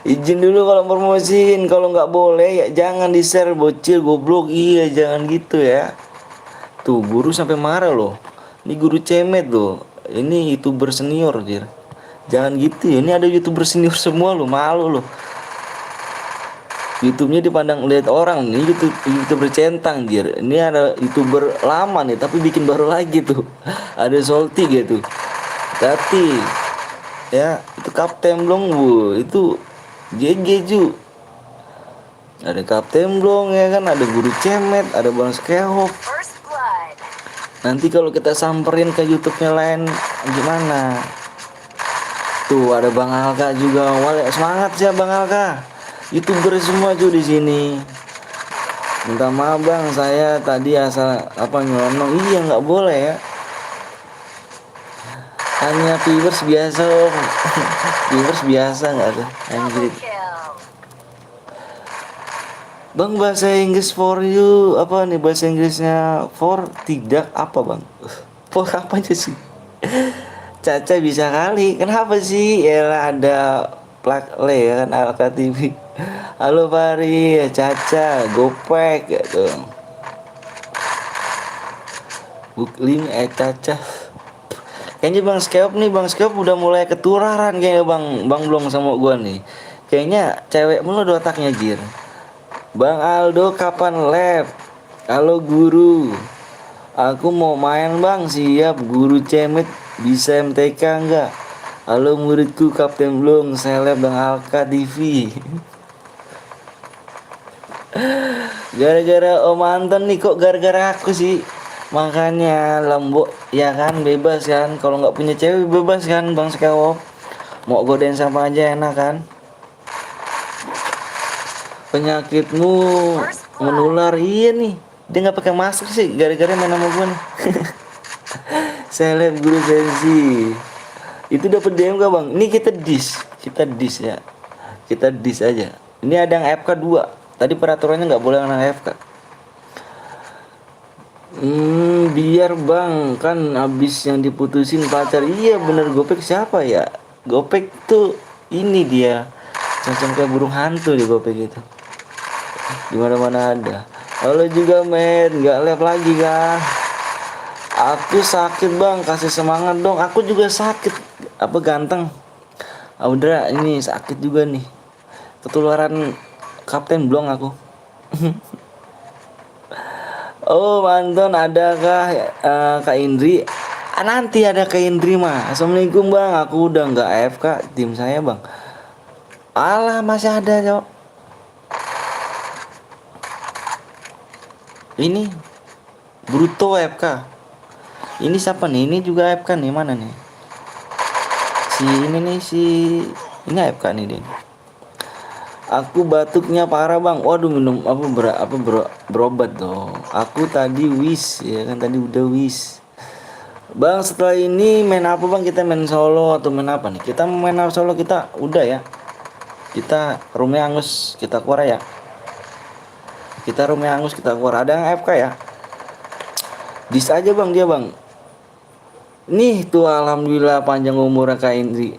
Speaker 1: Izin dulu kalau promosiin, kalau nggak boleh ya jangan di share bocil goblok. Iya jangan gitu ya. Tuh guru sampai marah loh. Ini guru cemet loh. Ini youtuber senior jir. Jangan gitu ya. Ini ada youtuber senior semua loh, malu loh. YouTube-nya dipandang lihat orang nih, youtuber centang jir. Ini ada youtuber lama nih tapi bikin baru lagi tuh. Ada Solti gitu. Hati ya, itu Kapten Blong bu, itu GG Ju. Ada Kapten Blong ya kan, ada guru cemet, ada Bang Skehop. Nanti kalau kita samperin ke YouTube-nya lain gimana? Tuh ada Bang Alka juga. Wale semangat ya Bang Alka. YouTuber semua cuy di sini. Minta maaf Bang, saya tadi asal nyelonong. Iya nggak boleh ya. Hanya viewers biasa om. Viewers biasa nggak tuh anjir. Bang bahasa Inggris for you apa nih bahasa Inggrisnya for tidak apa bang? For apa aja sih? Caca bisa kali. Kenapa sih? Yalah ada plak le ya kan Alka TV. Halo Fari, Caca, Gopek gitu. Buklim Caca. Kayaknya Bang Skep udah mulai ketularan kayaknya Bang Blong sama gua nih. Kayaknya cewek mulu ada otaknya jir. Bang Aldo kapan lab? Halo guru. Aku mau main bang, siap guru cemet bisa MTK enggak? Halo muridku Kapten Blong, seleb Bang Alka TV. Gara-gara Om Anton nih kok gara-gara aku sih. Makanya lembut ya kan, bebas kan. Kalau nggak punya cewek bebas kan Bang Skewop. Mau godain sama aja enak kan. Penyakitmu menular iya nih. Dia nggak pakai masker sih gara-gara main sama gue nih. Seleb guru sensi. Itu dapat DM gak bang? Ini kita dis ya. Kita dis aja. Ini ada yang FK 2. Tadi peraturannya nggak boleh anak FK. Biar bang kan abis yang diputusin pacar. Iya bener Gopek siapa ya? Gopek tuh ini dia macam kayak burung hantu di Gopek itu. Dimana-mana ada. Halo juga men, nggak live lagi kah? Aku sakit bang, kasih semangat dong. Aku juga sakit. Apa ganteng? Udah ini sakit juga nih. Ketularan Kapten Blong aku. Oh manton adakah Kak Indri? Nanti ada Kak Indri mah. Assalamualaikum bang, aku udah nggak AFK tim saya bang. Alah masih ada cok. Ini Bruto AFK. Ini siapa nih? Ini juga AFK nih, mana nih? Ini AFK nih dia. Aku batuknya parah bang. Waduh minum berobat dong. Aku tadi wis ya kan, tadi udah wis. Bang setelah ini main apa bang? Kita main solo atau main apa nih? Kita main solo kita udah ya. Kita Rumah Angus kita keluar ya. Kita Rumah Angus kita keluar. Ada yang AFK ya. Dis aja bang dia bang. Nih tuh alhamdulillah panjang umurnya Kak Indri.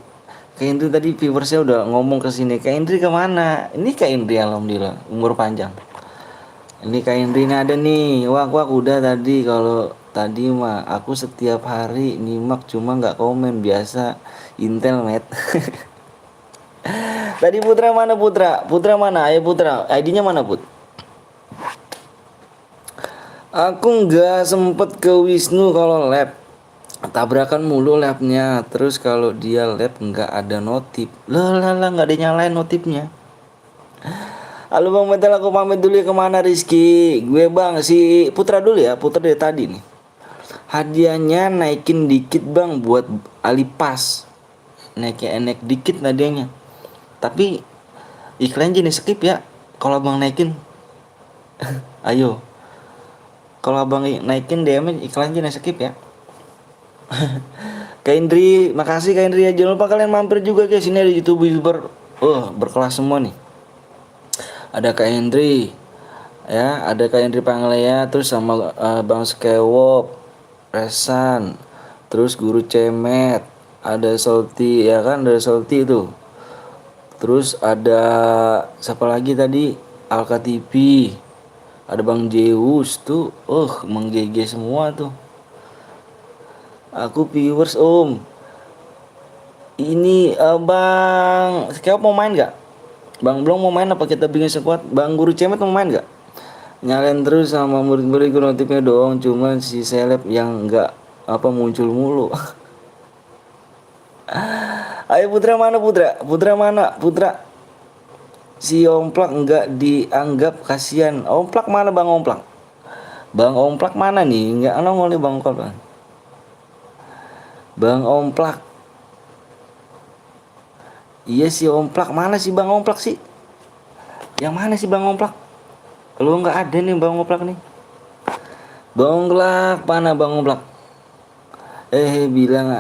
Speaker 1: Kak Indri tadi viewersnya udah ngomong ke sini. Kak Indri kemana? Ini Kak Indri alhamdulillah umur panjang. Ini Kak Indri nih ada nih. Wah udah tadi. Kalau tadi mah aku setiap hari nyimak cuma nggak komen biasa Intel met. Tadi Putra mana Putra? Putra mana? Ayo Putra. ID-nya mana Put? Aku nggak sempet ke Wisnu kalau lab. Tabrakan mulu labnya. Terus kalau dia lab nggak ada notif. Lah nggak ada nyalain notifnya. Halo Bang Metal, aku pamit dulu ya. Kemana Rizky? Gue bang si Putra dulu ya. Putra dari tadi nih. Hadiahnya naikin dikit bang buat Alipas. Naik dikit hadiahnya. Tapi iklan jenis skip ya. Kalau abang naikin, ayo. Kalau abang naikin DM iklan jenis skip ya. Kak Indri, makasih Kak Indri ya. Jangan lupa kalian mampir juga guys. Ini ada YouTuber berkelas semua nih. Ada Kak Indri, ya, ada Kak Indri Panglea, terus sama Bang Skewop, Resan, terus Guru Cemet, ada Solti, ya kan, ada Solti itu. Terus ada siapa lagi tadi? Alka TV, ada Bang Zeus tuh, Bang GG semua tuh. Aku viewers om. Ini Bang Skewop mau main gak? Bang Blong mau main apa kita bikin squad? Bang Guru Cemet mau main gak? Nyalain terus sama murid-murid ikut notifnya dong. Cuman si seleb yang nggak muncul mulu. Ayo Putra mana Putra? Putra mana Putra? Si Omplak nggak dianggap, kasihan. Omplak mana Bang Omplak? Bang Omplak mana nih? Nggak nongol nih Bang Omplak. Bang Omplak. Iya si Omplak, mana sih Bang Omplak sih? Yang mana sih Bang Omplak? Kalau nggak ada nih Bang Omplak nih. Bang Omplak, mana Bang Omplak? Bilang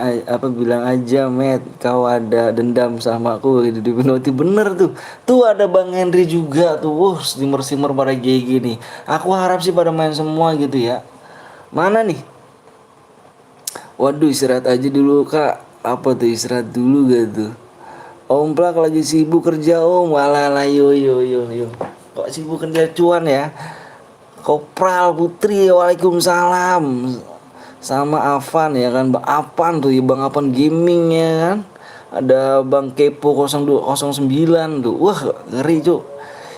Speaker 1: aja Met, kau ada dendam sama aku di Pinoti. Bener tuh. Tuh ada Bang Henry juga tuh. Steamer pada GG nih. Aku harap sih pada main semua gitu ya. Mana nih? Waduh, istirahat aja dulu Kak. Apa tuh istirahat dulu gitu. Omplak lagi sibuk kerja om. Walah yo. Kok sibuk kerja cuan ya? Kopral Putri, waalaikumsalam. Sama Avan ya kan, Bang Avan tuh ya, Bang Avan Gaming ya kan. Ada Bang Kepo 0209 tuh. Wah, ngeri Cuk.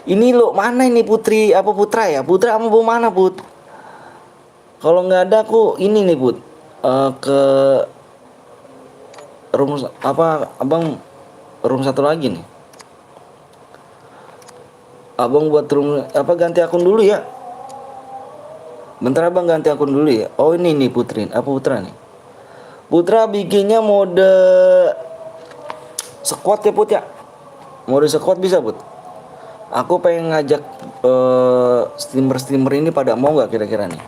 Speaker 1: Ini lo mana ini Putri apa Putra ya? Putra sama bawa mana Put? Kalau nggak ada aku ini nih Put. Ke room apa Abang, room satu lagi nih. Abang buat room ganti akun dulu ya. Bentar Abang ganti akun dulu ya. Oh ini nih Putri, apa Putra nih? Putra bikinnya mode squad ya Put ya. Mode squad bisa Put. Aku pengen ngajak streamer ini pada mau nggak kira-kira nih.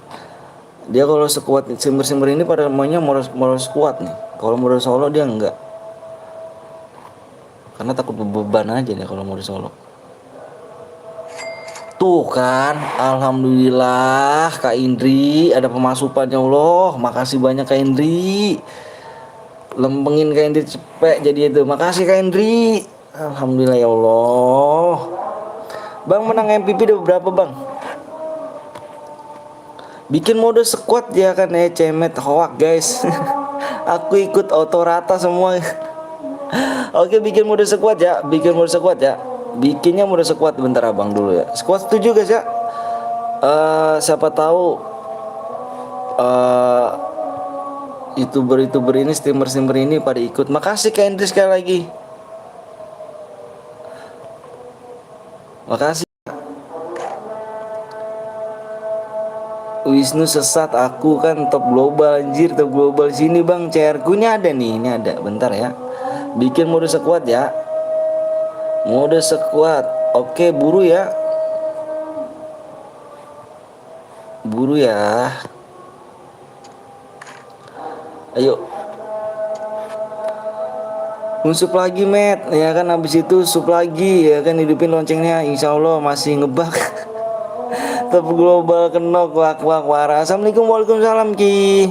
Speaker 1: Dia kalau squad streamer ini pada maunya mode squad nih. Kalau mode solo dia enggak. Karena takut beban aja deh kalau mode solo. Tuh kan, alhamdulillah Kak Indri ada pemasukan ya Allah. Makasih banyak Kak Indri. Lempengin Kak Indri cepet jadi itu. Makasih Kak Indri. Alhamdulillah ya Allah. Bang menang MVP udah berapa Bang? Bikin mode squad ya kan ya, cemet hoak guys. Aku ikut auto rata semua. Oke bikin mode squad ya. Bikinnya mode squad bentar Abang dulu ya. Squad setuju guys ya. Siapa tahu YouTuber ini, streamer ini pada ikut. Makasih Kak Indri sekali lagi. Makasih. Wisnu sesat, aku kan top global anjir, top global sini Bang. CR ku ini ada nih, ini ada. Bentar ya. Bikin mode squad ya. Mode squad. Oke, buru ya. Buru ya. Ayo. Sup lagi Met. Ya kan habis itu sup lagi ya kan, hidupin loncengnya. Insya Allah masih ngebak. Top global kenok wak warah. Assalamualaikum, waalaikumsalam Ki.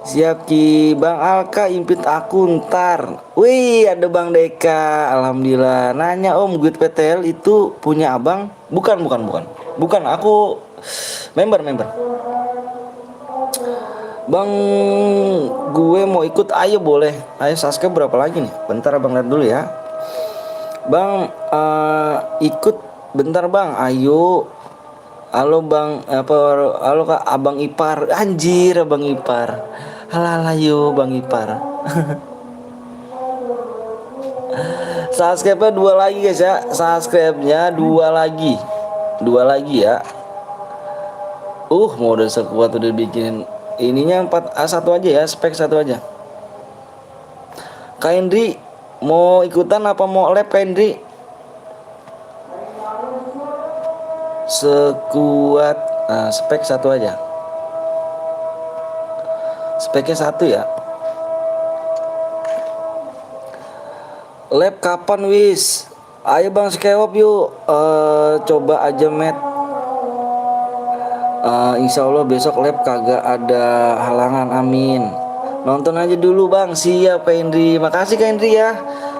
Speaker 1: Siap Ki. Bang Alka impit aku ntar. Wih ada Bang Deka. Alhamdulillah. Nanya Om, Guide PTL itu punya Abang? Bukan. Aku member. Bang gue mau ikut, ayo boleh. Ayo subscribe berapa lagi nih? Bentar Abang lihat dulu ya. Bang ikut bentar Bang. Ayo. Halo Bang, halo Kak, Abang Ipar. Anjir Abang Ipar. Halayo Bang Ipar. Subscribe-nya 2 lagi guys ya. Subscribe-nya 2 lagi. 2 lagi ya. Mode sekuat udah bikin. Ininya 1 aja ya, spek 1 aja. Kak Indri Mau ikutan apa mau lab Kak Indri? Sekuat spek satu aja. Speknya satu ya. Lab kapan wis? Ayo Bang Skewop yuk. Coba aja Met. Insya Allah besok lab kagak ada halangan, amin. Nonton aja dulu Bang. Siap Kak Indri. Makasih Kak Indri ya.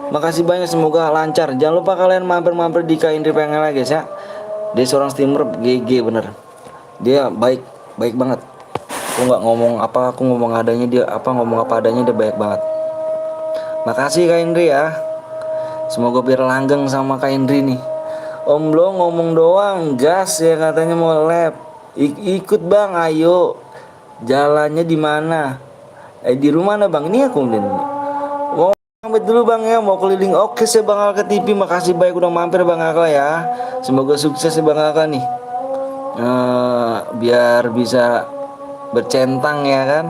Speaker 1: Makasih banyak, semoga lancar. Jangan lupa kalian mampir-mampir di Kak Indri pengen lagi guys ya. Dia seorang streamer GG bener. Dia baik banget. Aku nggak ngomong apa, aku ngomong adanya, dia apa ngomong apa adanya, dia baik banget. Makasih Kak Indri ya. Semoga biar langgeng sama Kak Indri nih. Om Blong ngomong doang, gas ya katanya mau lab. Ikut Bang, ayo. Jalannya di mana? Di rumah mana Bang? Ini aku nih. Mau mampir dulu Bang ya, mau keliling. Oke sih Bang Alka TV, makasih banyak udah mampir Bang Alka ya. Semoga sukses ya Bang Alka nih. Biar bisa bercentang ya kan.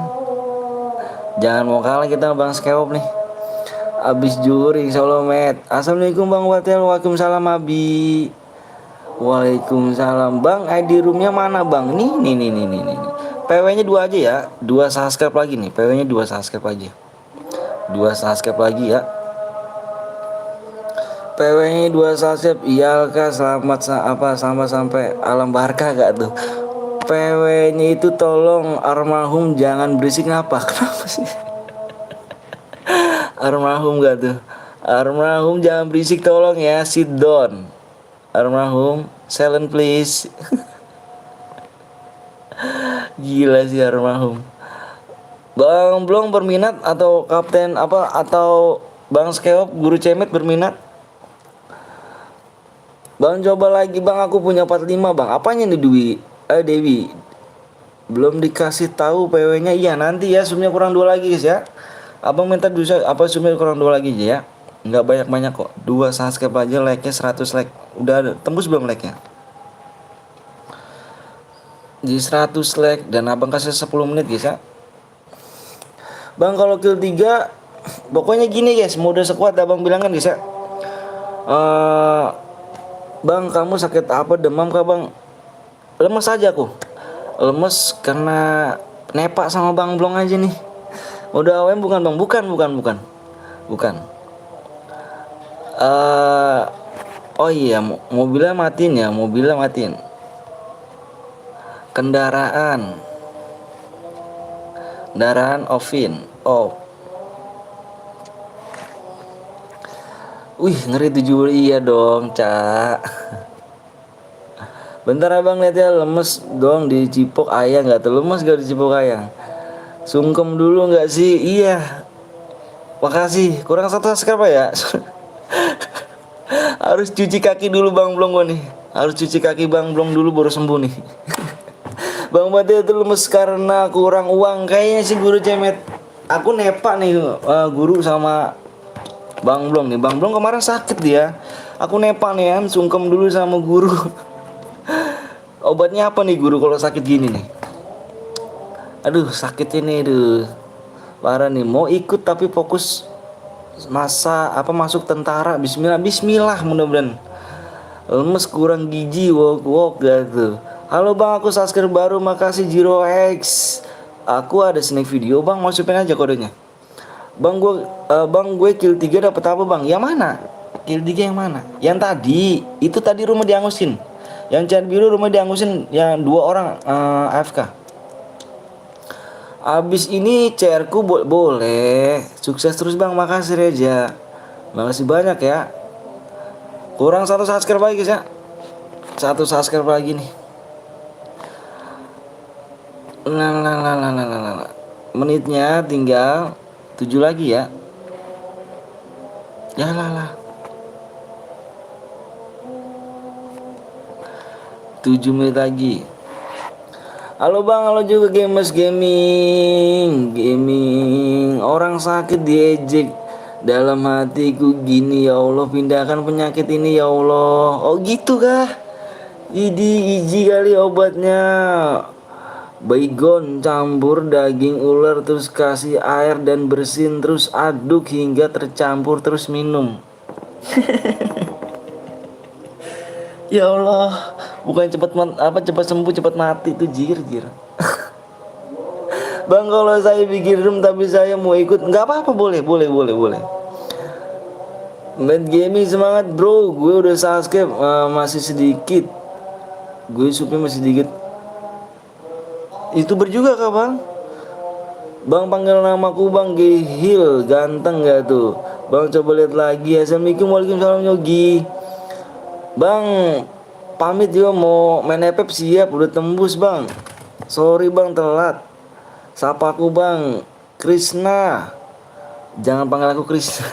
Speaker 1: Jangan mau kalah kita Bang Skewop nih. Abis juri Solo Met. Assalamualaikum Bang Watel. Waalaikumsalam Abi. Waalaikumsalam Bang. ID roomnya mana Bang? Nih. PW-nya 2 aja ya. 2 subscribe lagi nih. PW-nya 2 subscribe aja. 2 subscribe lagi ya. PW-nya 2 subscribe. Iya Kak, selamat sampai alam barkah gak tuh? PW-nya itu tolong almarhum jangan berisik ngapa? Kenapa sih? Almarhum gak tuh? Almarhum jangan berisik tolong ya, sit down. Almarhum silent please. Gila sih almarhum. Bang Blong berminat atau kapten apa atau Bang Skeop guru cemet berminat? Bang coba lagi Bang, aku punya 45 Bang. Apanya nih Dewi? Belum dikasih tahu PW-nya. Iya nanti ya, sumnya kurang 2 lagi guys ya. Abang minta dusa apa sumir kurang 2 lagi aja ya. Enggak banyak kok. 2 subscribe aja, like-nya 100 like. Udah ada, tembus belum like-nya? Di 100 like dan abang kasih 10 menit guys ya. Bang kalau kill 3 pokoknya gini guys, mode sekuat abang bilang kan guys ya. Bang kamu sakit apa, demam kah Bang? Lemes aja aku. Lemes karena nepak sama Bang Blong aja nih. Udah AWM bukan Bang? Bukan. Oh iya, mobilnya matiin. Kendaraan off. Wih, ngeri 7 iya dong, Cak. Bentar abang lihat ya, lemes dong di Cipok Ayah, nggak tuh lemes gak di Cipok Ayah? Sungkem dulu nggak sih? Iya. Makasih. Kurang 1 subscribe ya. Harus cuci kaki dulu Bang Blong gua nih. Harus cuci kaki Bang Blong dulu baru sembuh nih. Bang Mate itu lemes karena kurang uang kayaknya sih guru cemet. Aku nepak nih guru sama Bang Blong nih. Bang Blong kemarin sakit dia. Aku nepak nih kan, sungkem dulu sama guru. Obatnya apa nih guru kalau sakit gini nih? Aduh sakit ini parah nih. Mau ikut tapi fokus masuk tentara. Bismillah mudah-mudahan. Lemes kurang gizi walk gitu. Halo Bang, aku subscribe baru, makasih Jiro X. Aku ada snack video Bang, masukin aja kodenya. Bang gue kill 3 dapat apa Bang? Yang mana? Kill 3 yang mana? Yang tadi, itu tadi rumah diangusin. Yang cat biru rumah diangusin, yang 2 orang AFK. Abis ini CR ku boleh. Sukses terus Bang, makasih Reja. Makasih banyak ya. Kurang 1 subscribe lagi guys ya. 1 subscribe lagi nih. Menitnya tinggal 7 lagi ya. Ya lah. 7 menit lagi. Halo Bang, halo juga Gamers Gaming. Orang sakit diejek dalam hatiku gini, ya Allah pindahkan penyakit ini ya Allah. Oh gitu kah? Iji kali obatnya. Baygon campur daging ular terus kasih air dan bersin terus aduk hingga tercampur terus minum. Ya Allah, bukan cepat sembuh cepat mati tuh jir. Bang kalau saya bikin room tapi saya mau ikut nggak apa-apa, boleh. Main gaming semangat bro, gue udah subscribe masih sedikit, gue supnya masih sedikit. Youtuber juga kah bang? Bang panggil namaku Bang Gehil, ganteng gak tuh? Bang coba lihat lagi. Assalamualaikum, waalaikumsalam Yogi. Bang pamit yo, mau main FF siap, udah tembus bang. Sorry bang telat. Sapa aku bang Krisna. Jangan panggil aku Krisna.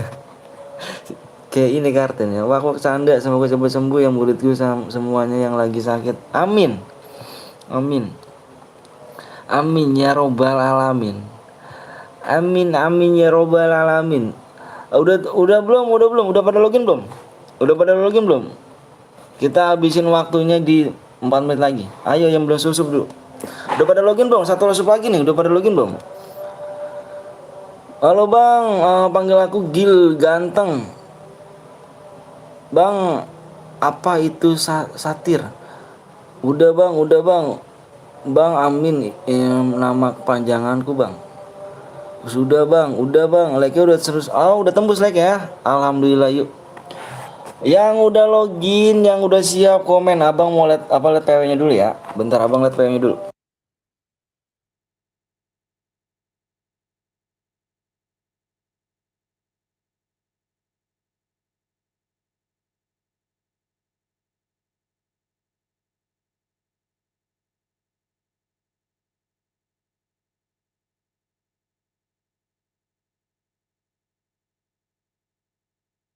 Speaker 1: Kayak ini kartunya. Wah aku canda, semoga cepat sembuh yang muridku semuanya yang lagi sakit. Amin. Amin ya robbal alamin. Amin ya robbal alamin. Udah belum? Udah pada login belum? Kita habisin waktunya di 4 menit lagi. Ayo yang belum susup dulu. Udah pada login belum? Satu susup lagi nih. Udah pada login belum? Halo bang, panggil aku Gil ganteng. Bang, apa itu satir? Udah bang. Bang Amin, nama kepanjanganku bang. Udah bang, like-nya udah terus. Udah tembus like ya. Alhamdulillah yuk. Yang udah login, yang udah siap komen. Abang mau lihat PW-nya dulu ya. Bentar abang lihat PW-nya dulu.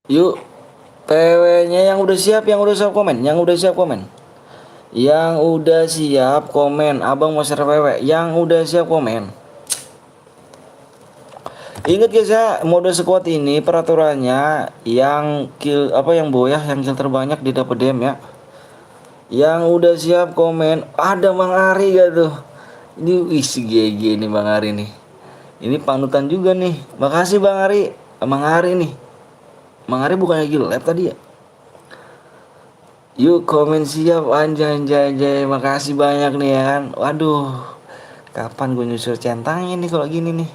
Speaker 1: Yuk, PW-nya yang udah siap komen. Yang udah siap komen. Abang mau share PW. Yang udah siap komen. Ingat guys ya, mode squad ini peraturannya yang kill terbanyak didapat DM ya. Yang udah siap komen. Ada Bang Ari gak tuh? Ini isi GG nih Bang Ari nih. Ini panutan juga nih. Makasih Bang Ari. Bang Ari nih. Bang Ari bukannya gila lab tadi ya? Yuk komen siap anjay. Makasih banyak nih ya kan. Waduh. Kapan gue nyusul centangnya nih kalau gini nih.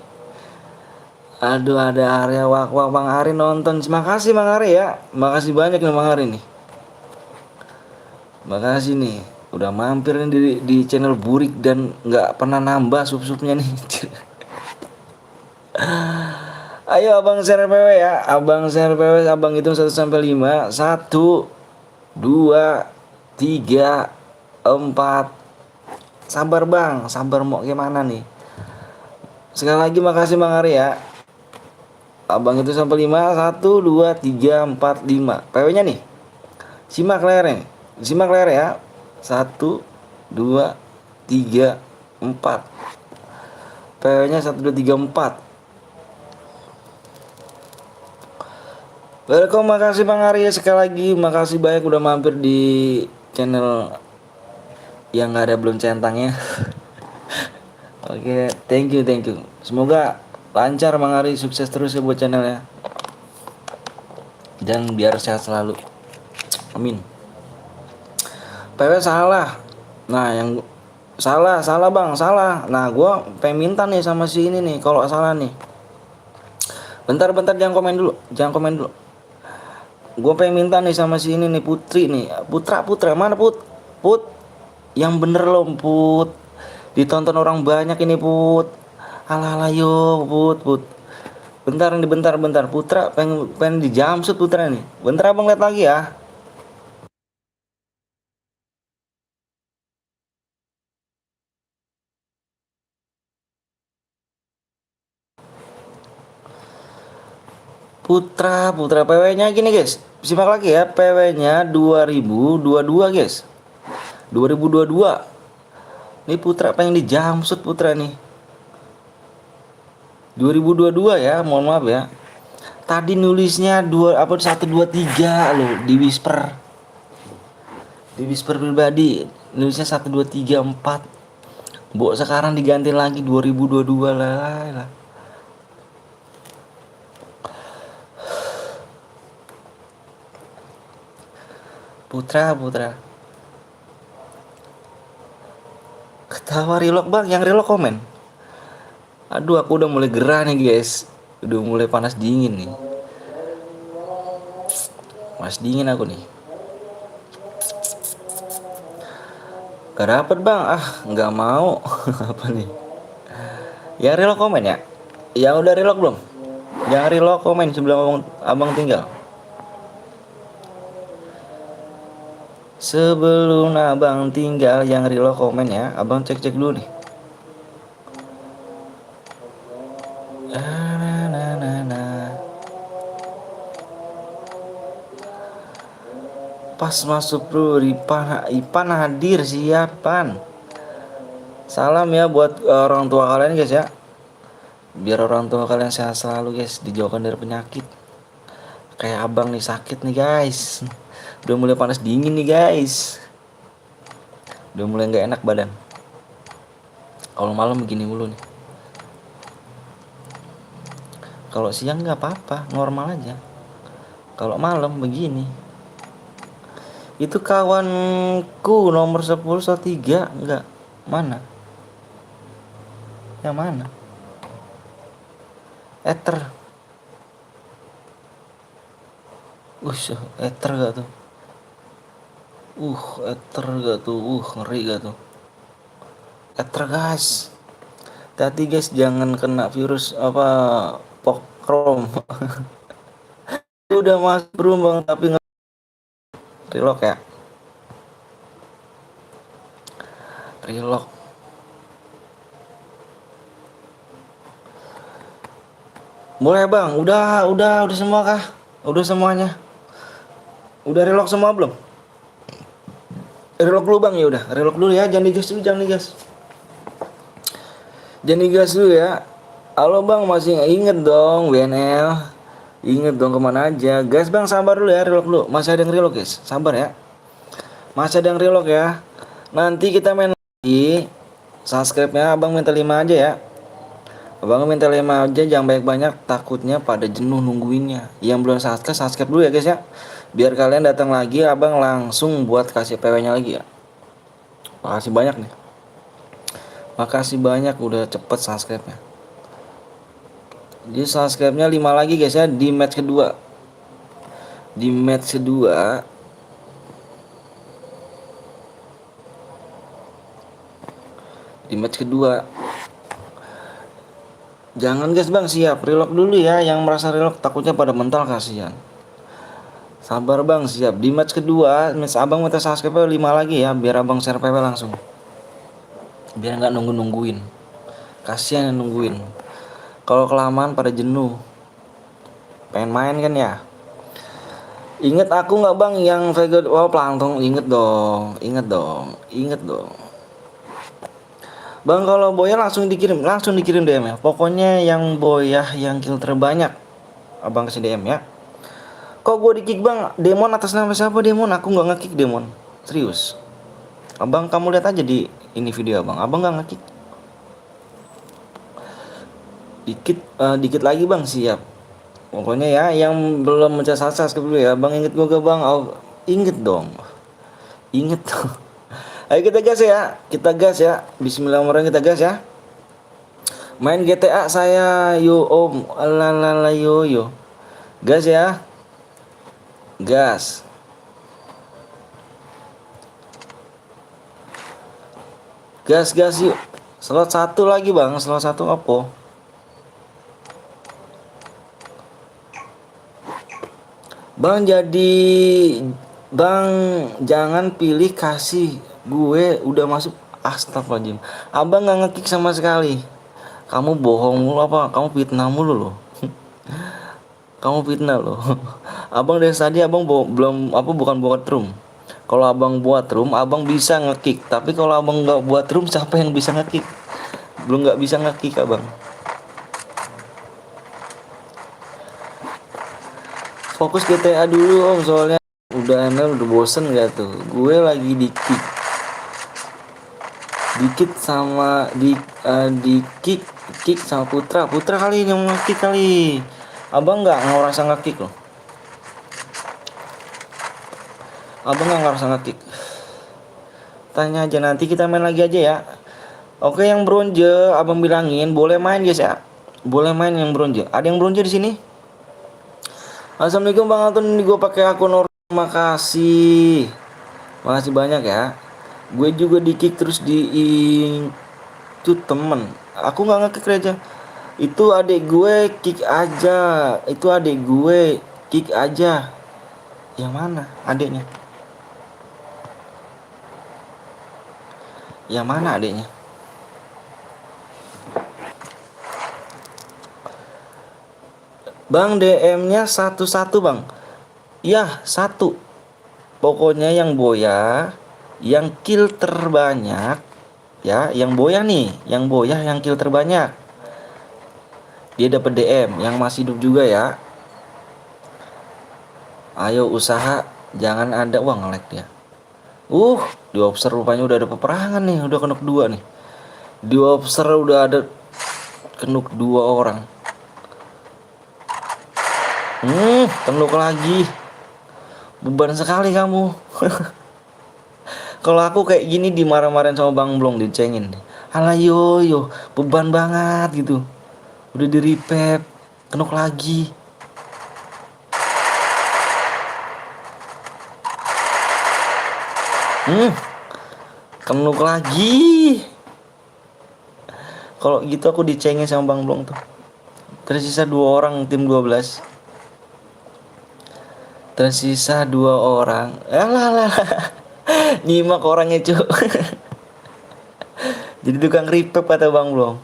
Speaker 1: Aduh ada area wak Bang Ari nonton. Makasih Bang Ari ya. Makasih banyak nih Bang Ari nih. Makasih nih. Udah mampir nih di channel Burik dan nggak pernah nambah sub-subnya nih. Ayo abang share PW ya. Abang share PW, abang hitung 1 sampai 5. 1 2 3 4. Sabar bang, sabar mau gimana nih. Sekali lagi makasih Bang Ari ya. Abang itu sampai 5. 1 2 3 4 5. PW-nya nih. Simak layar ya. 1 2 3 4. PW-nya 1 2 3 4. Welcome, makasih Bang Ari ya sekali lagi. Makasih banyak udah mampir di channel yang nggak ada belum centangnya. Oke, thank you. Semoga lancar Bang Ari, sukses terus ya buat channelnya. Dan biar sehat selalu. Amin. PW salah. Nah, yang salah Bang, salah. Nah, gua pengen minta nih sama si ini nih kalau salah nih. Bentar jangan komen dulu. Gue pengen minta nih sama si ini nih Putri nih. Putra mana Put? Yang bener loh Put. Ditonton orang banyak ini Put. Alah yo Put. Bentar. Putra pengen di jamsut Putra nih. Bentar abang lihat lagi ya. Putra PW-nya gini guys. Simak lagi ya, PW-nya 2022 guys. 2022. Nih Putra pengen di jamsut Putra nih. 2022 ya, mohon maaf ya. Tadi nulisnya 123 loh di whisper. Di whisper pribadi nulisnya 1234. Bu sekarang diganti lagi 2022 lah. Putra. Ketawa relock bang, yang relock komen. Aduh, aku udah mulai gerah nih guys. Udah mulai panas dingin nih. Panas dingin aku nih. Gak dapet bang, nggak mau. Apa nih? Ya relock komen ya. Yang udah relock belum? Jangan relock komen sebelum abang tinggal. Sebelum abang tinggal yang relock komen ya. Abang cek dulu nih. Pas masuk bro, Ipan hadir siapan. Salam ya buat orang tua kalian guys ya. Biar orang tua kalian sehat selalu guys, dijauhkan dari penyakit. Kayak abang nih sakit nih guys. Udah mulai panas dingin nih guys. Udah mulai nggak enak badan. Kalau malam begini mulu nih. Kalau siang nggak apa-apa, normal aja. Kalau malam begini. Itu kawanku nomor 10 3 enggak. Mana? Yang mana? Ether. Ether gak tuh? Ether gak tuh? Ngeri gak tuh? Ether guys. Hati guys, jangan kena virus apa pokrom. Udah masuk bro bang, tapi nggak relock ya. Relock. Boleh bang, udah semua kah? Udah semuanya. Udah relock semua belum? Relock dulu bang, ya udah. Relock dulu ya, jangan digas dulu, jangan digas. Jangan digas dulu ya. Halo bang, masih inget dong WNL. Inget dong kemana aja. Guys bang, sabar dulu ya, relock dulu. Masih ada yang relock guys, sabar ya. Masih ada yang relock ya. Nanti kita main lagi. Subscribe-nya abang minta 5 aja ya. Abang minta 5 aja, jangan banyak-banyak. Takutnya pada jenuh nungguinnya. Yang belum subscribe dulu ya guys ya. Biar kalian datang lagi, abang langsung buat kasih PW-nya lagi ya. Makasih banyak nih. Makasih banyak udah cepet subscribe-nya. Jadi subscribe-nya 5 lagi guys ya di match kedua. Di match kedua jangan guys bang, siap relock dulu ya. Yang merasa relock takutnya pada mental, kasihan. Sabar bang, siap. Di match kedua match abang minta subscribe 5 lagi ya, biar abang share PW langsung. Biar nggak nungguin. Kasihan yang nungguin. Kalau kelamaan pada jenuh. Pengen main kan ya. Ingat aku nggak bang yang Vega Plankton? Inget dong. Bang, kalau boya langsung dikirim DM ya. Pokoknya yang boya yang kill terbanyak abang kasih DM ya. Kok gue di-kick bang? Demon atas nama siapa Demon? Aku nggak nge-kick Demon. Serius. Abang kamu lihat aja di ini video abang. Abang nggak nge-kick. Dikit lagi bang, siap. Pokoknya ya yang belum mencet subscribe dulu ya. Bang inget gue bang. Inget dong. Ayo kita gas ya. Bismillahirrahmanirrahim, kita gas ya. Main GTA saya yo om. Lalala yo. Gas ya. Gas. Gas yuk. Slot 1 lagi bang. Slot 1 apa? Bang jangan pilih kasih. Gue udah masuk. Astagfirullahaladzim. Abang gak nge-kick sama sekali. Kamu bohong mulu apa? Kamu fitnah mulu loh. Kamu fitnah loh. Abang dari tadi bukan buat room. Kalau abang buat room, abang bisa nge-kick. Tapi kalau abang nggak buat room, siapa yang bisa nge-kick? Belum nggak bisa nge-kick abang. Fokus GTA dulu om, soalnya udah bosen gak tuh. Gue lagi di kick. Dikit sama di kick sama Putra kali yang nge-kick kali. Abang nggak ngerasa nge-kick loh. Abang nggak ngerasa nge-kick. Tanya aja, nanti kita main lagi aja ya. Oke, yang bronze abang bilangin boleh main guys ya. Boleh main yang bronze. Ada yang bronze di sini? Assalamualaikum Bang Anton, ini gue pakai akun makasih. Makasih banyak ya. Gue juga di kick terus itu temen. Aku nggak nge-kick aja. Itu adik gue kick aja. Itu adik gue kick aja. Yang mana adiknya? Yang mana adiknya? Bang, DM-nya satu-satu bang. Iya, satu. Pokoknya yang boya, yang kill terbanyak, ya, yang boya nih, yang boya yang kill terbanyak, dia dapat DM. Yang masih hidup juga ya. Ayo usaha, jangan ada uang nge-lag dia. Di obser rupanya udah ada peperangan nih, udah kenuk 2 nih. Di obser udah ada kenuk 2 orang. Kenuk lagi. Beban sekali kamu. Kalau aku kayak gini dimarah-marahin sama Bang Blong, dicengin. Alah yo, beban banget gitu. Udah di repep, kenuk lagi. Kenuk lagi. Kalau gitu aku dicengin sama Bang Blong tuh. Tersisa 2 orang tim 12. Tersisa 2 orang. Alah. Nyimak orangnya cu. Jadi tukang repep kata Bang Blong.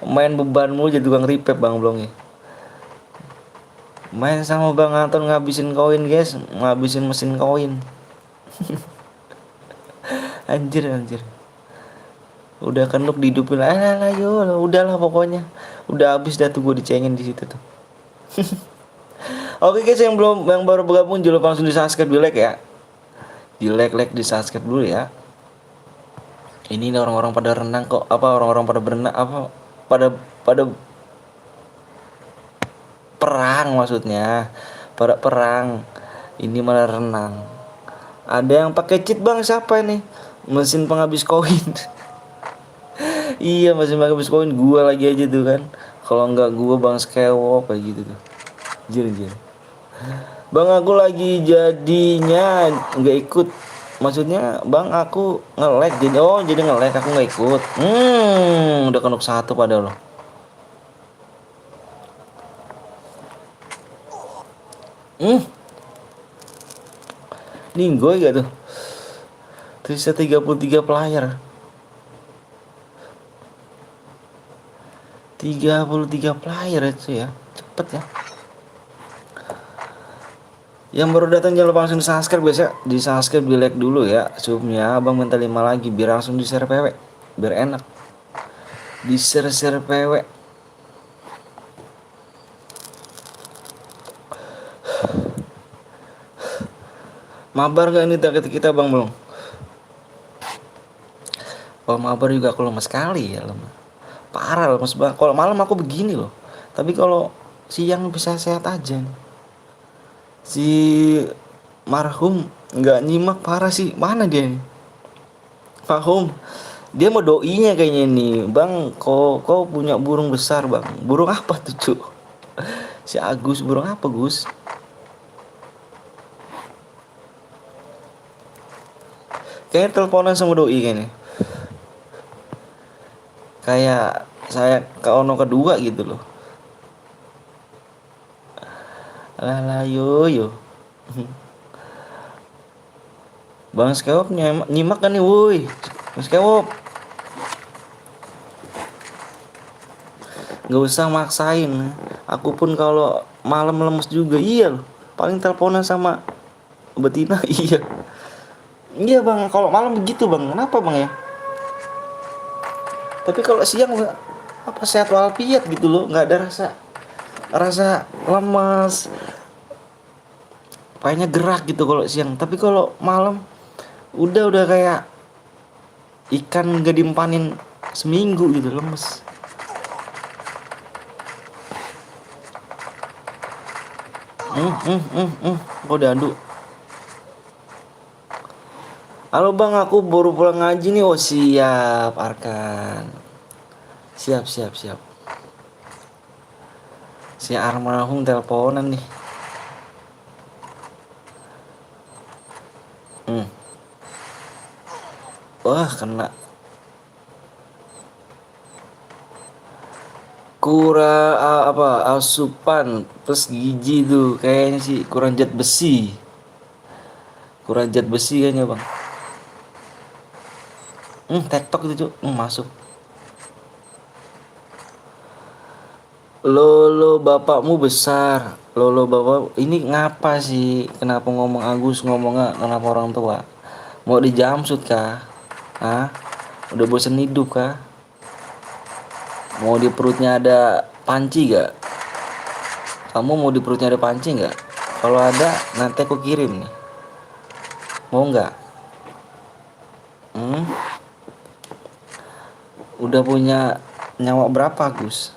Speaker 1: Main bebanmu jadi tukang repep Bang Blong ya. Main sama Bang Anton ngabisin koin guys. Ngabisin mesin koin. Anjir. Udah kenuk dihidupin. Alah yo, udahlah pokoknya. Udah habis dah tuh gue dicengin di situ tuh. Oke guys, yang baru bergabung jangan lupa langsung di subscribe, di like ya. Di like di subscribe dulu ya. Ini orang-orang pada renang kok, orang-orang pada berenang pada perang maksudnya. Pada perang. Ini malah renang. Ada yang pakai cheat bang, siapa ini? Mesin penghabis koin. Iya, mesin penghabis koin gua lagi aja tuh kan. Kalau enggak gua Bang Skewop kayak gitu tuh. Jir. Bang aku lagi jadinya nggak ikut. Maksudnya bang aku nge-lag jadi nge-lag aku nggak ikut. Udah kenuk 1 padahal loh. Ninggoy gak tuh? Tersisa 33 player. 33 player itu ya. Cepet ya. Yang baru datang jangan lupa langsung di subscribe guys ya. Di subscribe, di like dulu ya. Subnya abang minta 5 lagi biar langsung di share PW. Biar enak. Di share PW. Mabar gak ini target kita bang belum? Kalau mabar juga aku lemas sekali ya, lemas. Parah lemas banget. Kalau malam aku begini loh. Tapi kalau siang bisa sehat aja nih. Si marhum nggak nyimak parah sih. Mana dia nih? Marhum. Dia mau doinya kayaknya nih. Bang, kau punya burung besar bang. Burung apa tuh cu? Si Agus, burung apa Gus? Kayaknya teleponan sama doi kayaknya. Kayak saya ke ono kedua gitu loh. Lah yo. Bang Skewop nyimak kan nih woi. Bang Skewop. Gak usah maksain. Aku pun kalau malam lemes juga. Iya loh. Paling teleponan sama betina. Iya bang, kalau malam begitu bang. Kenapa bang ya? Tapi kalau siang sehat walafiat gitu loh, nggak ada rasa lemas, kayaknya gerak gitu kalau siang. Tapi kalau malam udah kayak Ikan gak dimpanin seminggu gitu, lemes. Kok diaduk. Halo bang, aku baru pulang ngaji nih. Oh siap Arkan. Siap siap siap. Si almarhum teleponan nih. Wah kena. Kurang asupan plus gizi tuh kayaknya sih, kurang zat besi. Kurang zat besi kayaknya bang. TikTok itu Cuk. Masuk. Lolo bapakmu besar. Lolo bapak ini ngapa sih? Kenapa ngomong Agus, ngomongnya kenapa orang tua? Mau dijamsut kah? Hah? Udah bosen hidup kah? Mau di perutnya ada panci gak? Kamu mau di perutnya ada panci gak? Kalau ada nanti aku kirim nih. Mau nggak? Udah punya nyawa berapa Gus?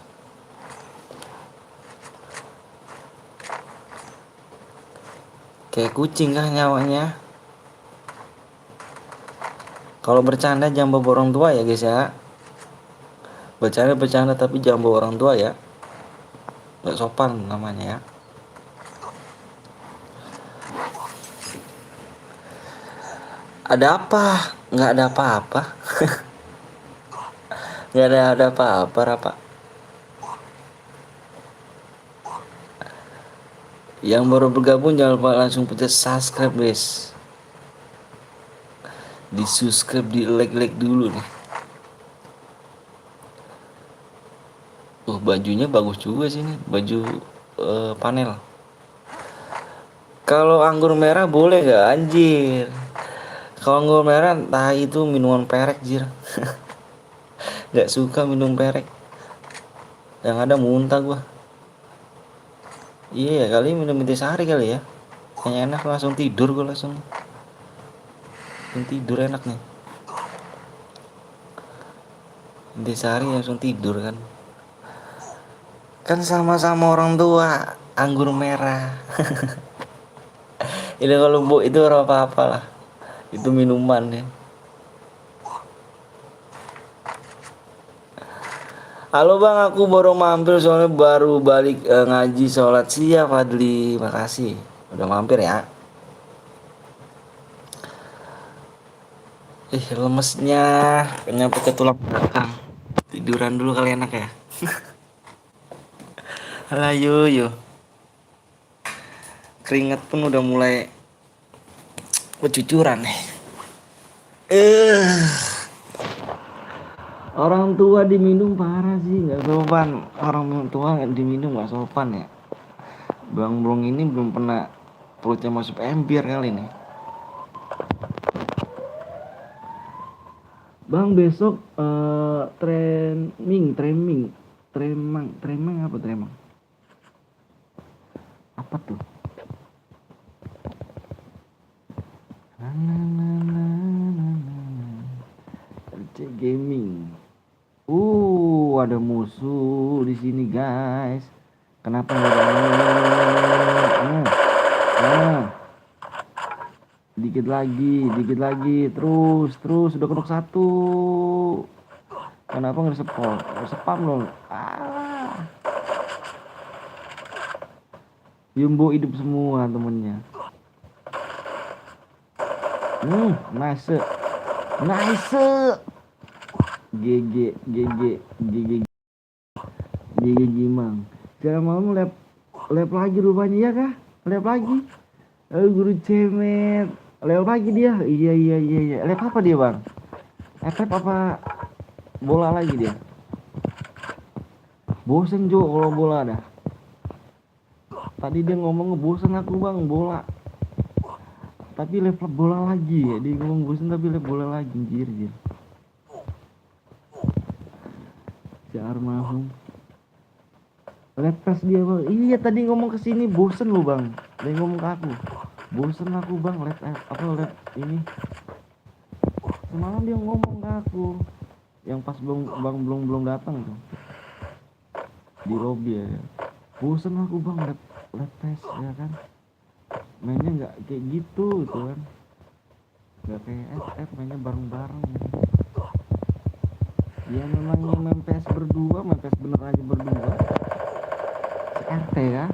Speaker 1: Kayak kucing kah nyawanya? Kalau bercanda jangan bawa orang tua ya guys ya. Bercanda tapi jangan bawa orang tua ya. Nggak sopan namanya ya. Ada apa? Nggak ada apa-apa. Nggak ada apa-apa Rafa. Yang baru bergabung jangan lupa langsung pencet subscribe guys. Di subscribe, di like dulu nih. Bajunya bagus juga sih nih, baju panel. Kalau anggur merah boleh gak anjir? Kalau anggur merah entah itu minuman perek jir. Gak suka minum perek. Yang ada muntah gua. Iya kali minum intisari kali ya. Kayaknya enak, langsung tidur gua langsung tidur enak nih. Intisari langsung tidur kan. Kan sama-sama orang tua anggur merah. Ini kalau bu itu apa-apa lah. Itu minuman ya. Halo bang, aku baru mampir soalnya baru balik ngaji sholat. Siap Fadli, makasih udah mampir ya. Lemesnya nyampe ke tulang belakang. Tiduran dulu kali enak ya. Alah yo. Keringat pun udah mulai bercucuran nih. Orang tua diminum parah sih, nggak sopan. Orang tua diminum nggak sopan ya. Bang Brong ini belum pernah perutnya masuk ember kali nih. Bang besok treming apa tremang? Apa tuh? RC Gaming. Ada musuh di sini guys. Kenapa nggak ada? Dikit lagi, terus udah kedok satu. Kenapa nggak spam dong? Jumbo hidup semua temennya. Nice. GG Gimang. Jangan malam lab lagi rupanya ya kah? Lab lagi. Guru cemet. Lab lagi dia. Iya. Lab apa dia bang? Lab apa bola lagi dia? Bosen Jo kalau bola dah. Tadi dia ngomong bosen aku bang bola. Tapi lab bola lagi ya. Dia ngomong bosen tapi lab bola lagi jir. Si almarhum. Lepes dia bang. Iya tadi ngomong kesini bosen lu bang. Dia ngomong ke aku. Bosen aku bang lab ini. Semalam dia ngomong ke aku, yang pas belum datang tuh di lobby ya. Bosen aku bang liat PES ya kan. Mainnya nggak kayak gitu kan. Nggak kayak FF mainnya bareng-bareng ya. Ya memangnya main PES berdua, main PES bener aja berdua. RT ya.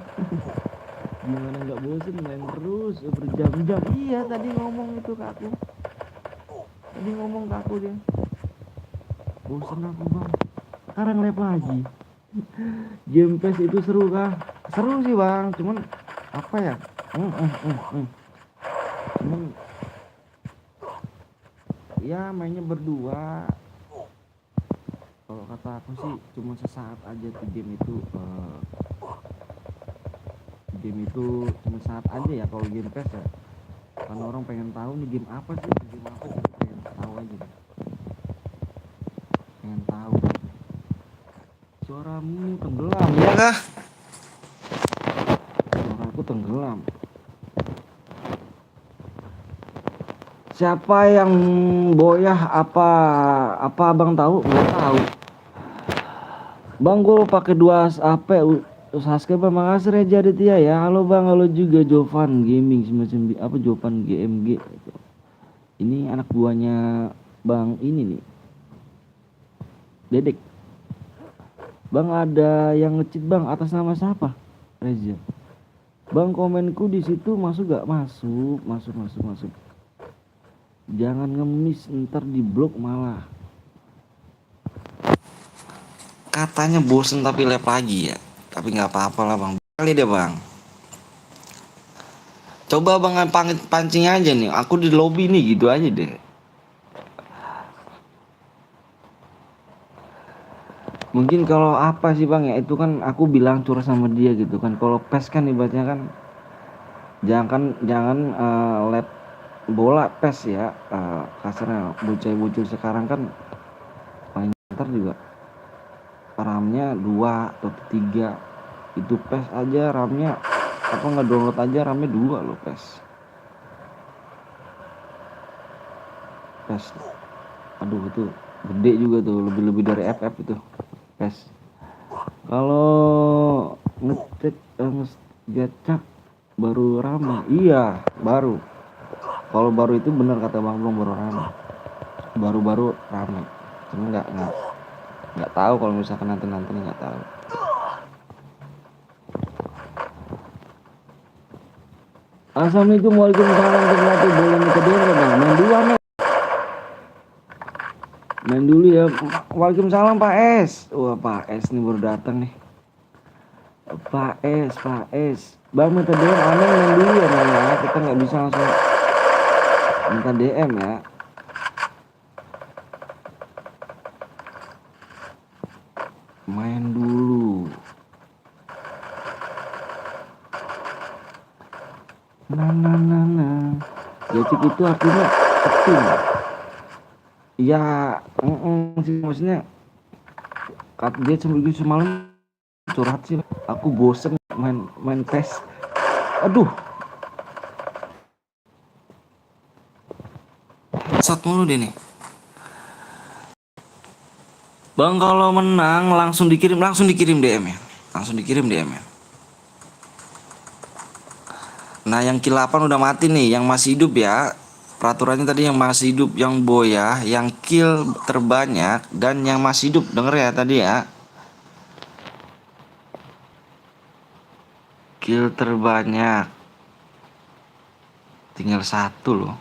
Speaker 1: Gimana nggak bosen main terus berjam-jam. Iya tadi ngomong itu ke aku. Tadi ngomong ke aku dia. Bosen aku bang. Sekarang live lagi. Game PES itu seru kah? Seru sih bang, cuman apa ya? Cuman ya mainnya berdua. Kalau kata aku sih cuma sesaat aja tuh game itu cuma saat aja ya kalau game PES ya. Karena orang pengen tahu nih game apa sih pengen tahu aja deh. Pengen tahu. Suaramu tenggelam ya kah? Suaraku tenggelam. Siapa yang boyah apa abang tahu? Nggak tahu. Bang gue pakai 2 HP Sasuke bang, makasih Reja Aditya ya. Halo bang, halo juga Jovan Gaming semacam apa Jovan GMG. Ini anak buahnya bang ini nih. Dedek. Bang ada yang ngecit bang atas nama siapa? Reza. Bang komenku di situ masuk gak? Masuk. Jangan ngemis ntar di blok malah. Katanya bosen tapi live lagi ya. Tapi nggak apa-apa lah bang. Kali deh bang. Coba bang pancing aja nih. Aku di lobby nih gitu aja deh. Mungkin kalau apa sih bang ya itu kan aku bilang curhat sama dia gitu kan. Kalau PES kan ibaratnya kan jangan lab bola PES ya, kasarnya bocah-bocah sekarang kan paling ntar juga RAM-nya 2 atau 3. Itu PES aja RAM-nya apa nggak download aja RAM-nya 2 loh PES. Aduh itu gede juga tuh, lebih dari FF itu PES. Kalau ngecek ngecek baru rame, iya baru. Kalau baru itu benar kata Bang Blong baru rame, baru rame. Cuma nggak tahu kalau misalkan nanti nggak tahu. Assalamualaikum waalaikumsalam warahmatullahi boleh minta demo bang, main dulu anak. Main dulu ya. Waalaikumsalam Pak S. Wah Pak S nih baru datang nih. Pak S. Bang minta DM aneh main dulu ya Nana. Kita nggak bisa langsung minta DM ya. Main dulu. Nah. Gacik itu artinya ketum. Ya, sih maksudnya dia semalam curhat sih. Aku bosen main PES. Aduh. Sat mulu deh nih. Bang kalau menang langsung dikirim DM ya. Langsung dikirim DM ya. Nah yang kill 8 udah mati nih, yang masih hidup ya. Peraturannya tadi yang masih hidup, yang boya, yang kill terbanyak, dan yang masih hidup. Denger ya tadi ya. Kill terbanyak tinggal 1 loh.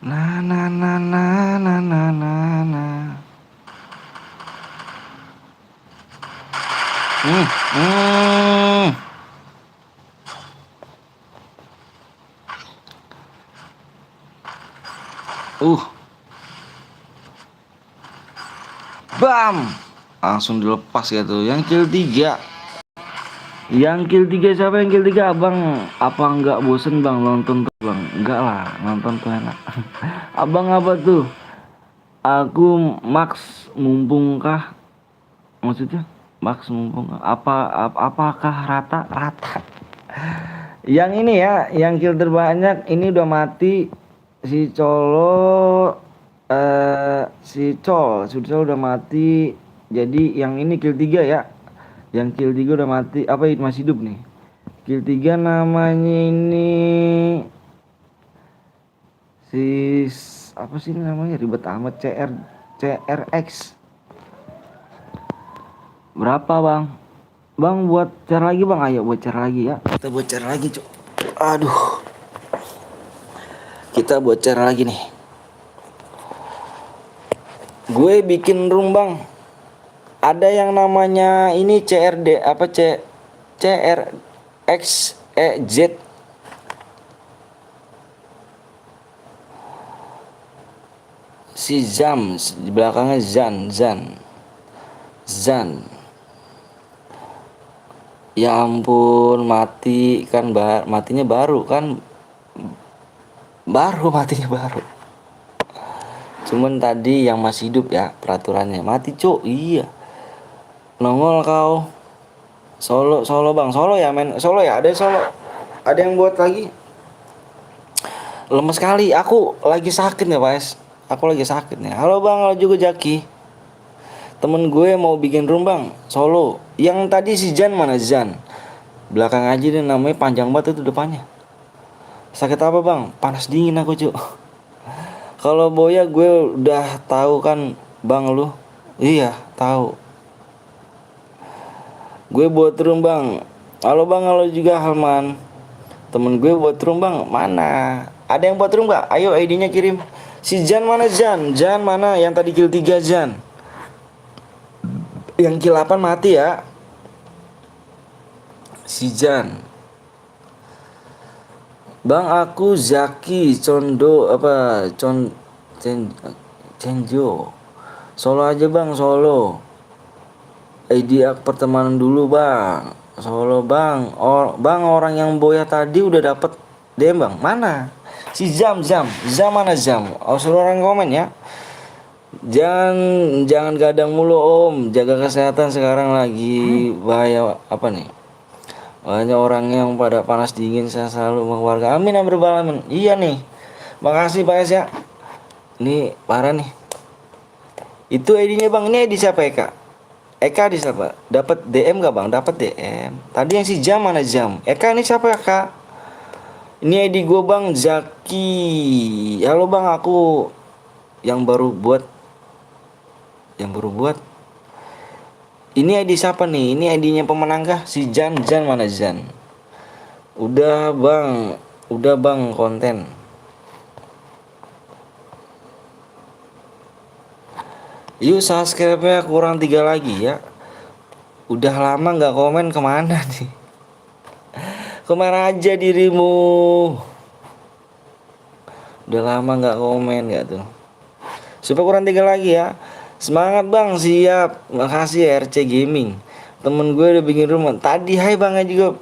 Speaker 1: Nah. Bam. Langsung dilepas gitu. Yang kill 3. Siapa yang kill 3? Abang apa enggak bosen bang nonton tuh bang? Enggak lah, nonton tuh enak. Abang apa tuh? Aku Max mumpung kah? Maksudnya Max mumpung apakah rata? Yang ini ya, yang kill terbanyak ini udah mati si Colo, si Col udah mati. Jadi yang ini kill 3 ya. Yang kill 3 udah mati. Apa itu masih hidup nih? Kill 3 namanya ini si apa sih namanya, ribet amat, CRX. Berapa bang? Bang buat cara lagi bang, ayo buat cara lagi ya. Kita buat cara lagi cuk. Aduh, kita buat cara lagi nih. Gue bikin room bang. Ada yang namanya ini CRD apa CRXEZ. Si Zam di belakangnya Zan. Ya ampun, mati kan, matinya baru kan, matinya baru. Cuman tadi yang masih hidup ya, peraturannya mati cuk. Iya, nongol kau. Solo bang, solo ya men, solo ya, ada yang buat lagi. Lemes sekali, aku lagi sakit nih guys, aku lagi sakit nih. Halo bang, halo juga Jaki. Temen gue mau bikin room bang, solo. Yang tadi si Jan mana Zan? Belakang aja deh, namanya panjang banget itu depannya. Sakit apa bang? Panas dingin aku cuk. Kalau Boya gue udah tahu kan bang lu. Iya tahu. Gue buat room bang. Halo bang, halo juga Halman. Temen gue buat room bang. Mana? Ada yang buat room gak? Ayo ID-nya kirim. Si Jan mana Jan? Jan mana? Yang tadi kill 3 Jan. Yang kill 8 mati ya. Si Jan. Bang aku Zaki Condo apa Cenjo. Solo aja bang, solo. ID pertemanan dulu bang. Solo bang. Bang orang yang Boya tadi udah dapet DM bang. Mana? Si Zam mana Zam? Oh suruh orang komen ya. Jangan gadang mulu om. Jaga kesehatan sekarang lagi bahaya apa nih? Banyak orang yang pada panas dingin, saya selalu mengeluarga. Amin amin beralamin. Iya nih. Makasih Pak Es ya. Ini parah nih. Itu ID-nya bang. Ini ID siapa Eka? Eka di siapa? Dapat DM gak bang? Dapat DM. Tadi yang si Jam mana Jam? Eka ini siapa Eka? Ini ID gue bang Zaki. Halo bang, aku yang baru buat. Ini ID siapa nih? Ini ID-nya pemenang kah? Si Jan mana Jan? Udah bang konten. Yuk subscribe-nya kurang 3 lagi ya. Udah lama nggak komen, kemana nih? Kemana aja dirimu? Udah lama nggak komen nggak tuh? Supaya kurang 3 lagi ya. Semangat bang, siap. Makasih ya RC Gaming. Temen gue udah bikin rumah. Tadi hai bang juga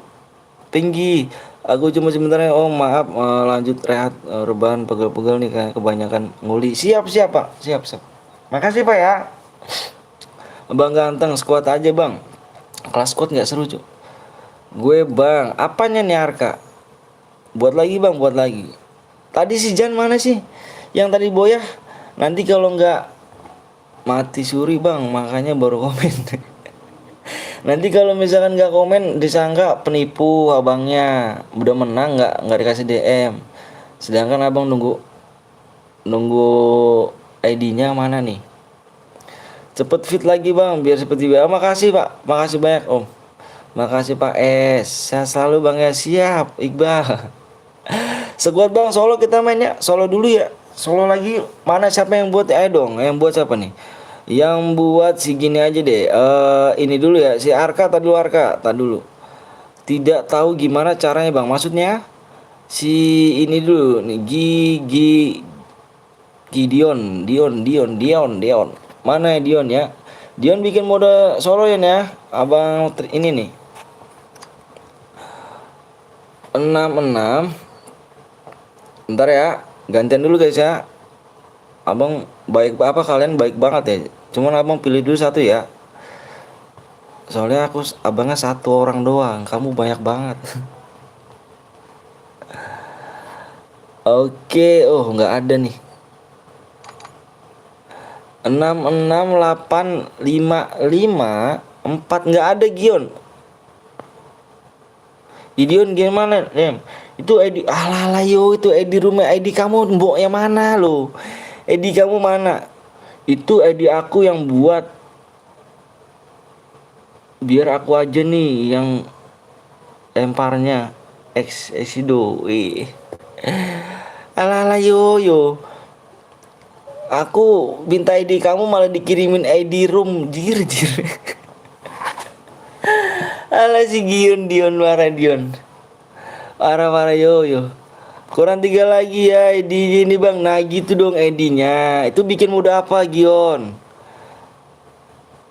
Speaker 1: tinggi. Aku cuma sebentar ya. Oh maaf, lanjut rehat, rebahan pegel-pegel nih kayak kebanyakan nguli. Siap pak. Siap. Makasih pak ya. Bang ganteng, squad aja bang. Kelas squad nggak seru cuy. Gue bang, apanya nih Arka? Buat lagi. Tadi si Jan mana sih? Yang tadi Boya. Nanti kalau nggak mati suri bang, makanya baru komen. Nanti kalau misalkan nggak komen disangka penipu abangnya. Udah menang nggak dikasih DM. Sedangkan abang nunggu ID-nya mana nih? Cepet fit lagi bang, biar seperti biasa. Makasih pak, makasih banyak om. Makasih Pak Es. Saya selalu bang ya. Siap Iqbal. Sekuat bang, solo kita main ya. Solo dulu ya. Solo lagi. Mana siapa yang buat? Ayo dong. Yang buat siapa nih? Yang buat si gini aja deh. Ini dulu ya. Si Arka tak dulu. Tidak tahu gimana caranya bang. Maksudnya si ini dulu nih. Dion. Mana ya Dion ya? Dion bikin mode solo ya. Abang ini nih. 66. Bentar ya. Gantian dulu guys ya. Abang baik apa, kalian baik banget ya. Cuman abang pilih dulu satu ya. Soalnya abangnya satu orang doang. Kamu banyak banget. Oke, oh nggak ada nih. 66855 4 nggak ada Gion. Gideon gimana Dem? Itu ID alah yo, itu ID rumah, ID kamu mbok yang mana lo? ID kamu mana? Itu ID aku yang buat, biar aku aja nih yang lemparnya. Exido. Alah yo. Aku minta ID kamu malah dikirimin ID room. Jir. Alah si Dion marah Dion. Parah yo. Kurang 3 lagi ya ID ini bang. Nah gitu dong ID-nya. Itu bikin mudah apa Gion?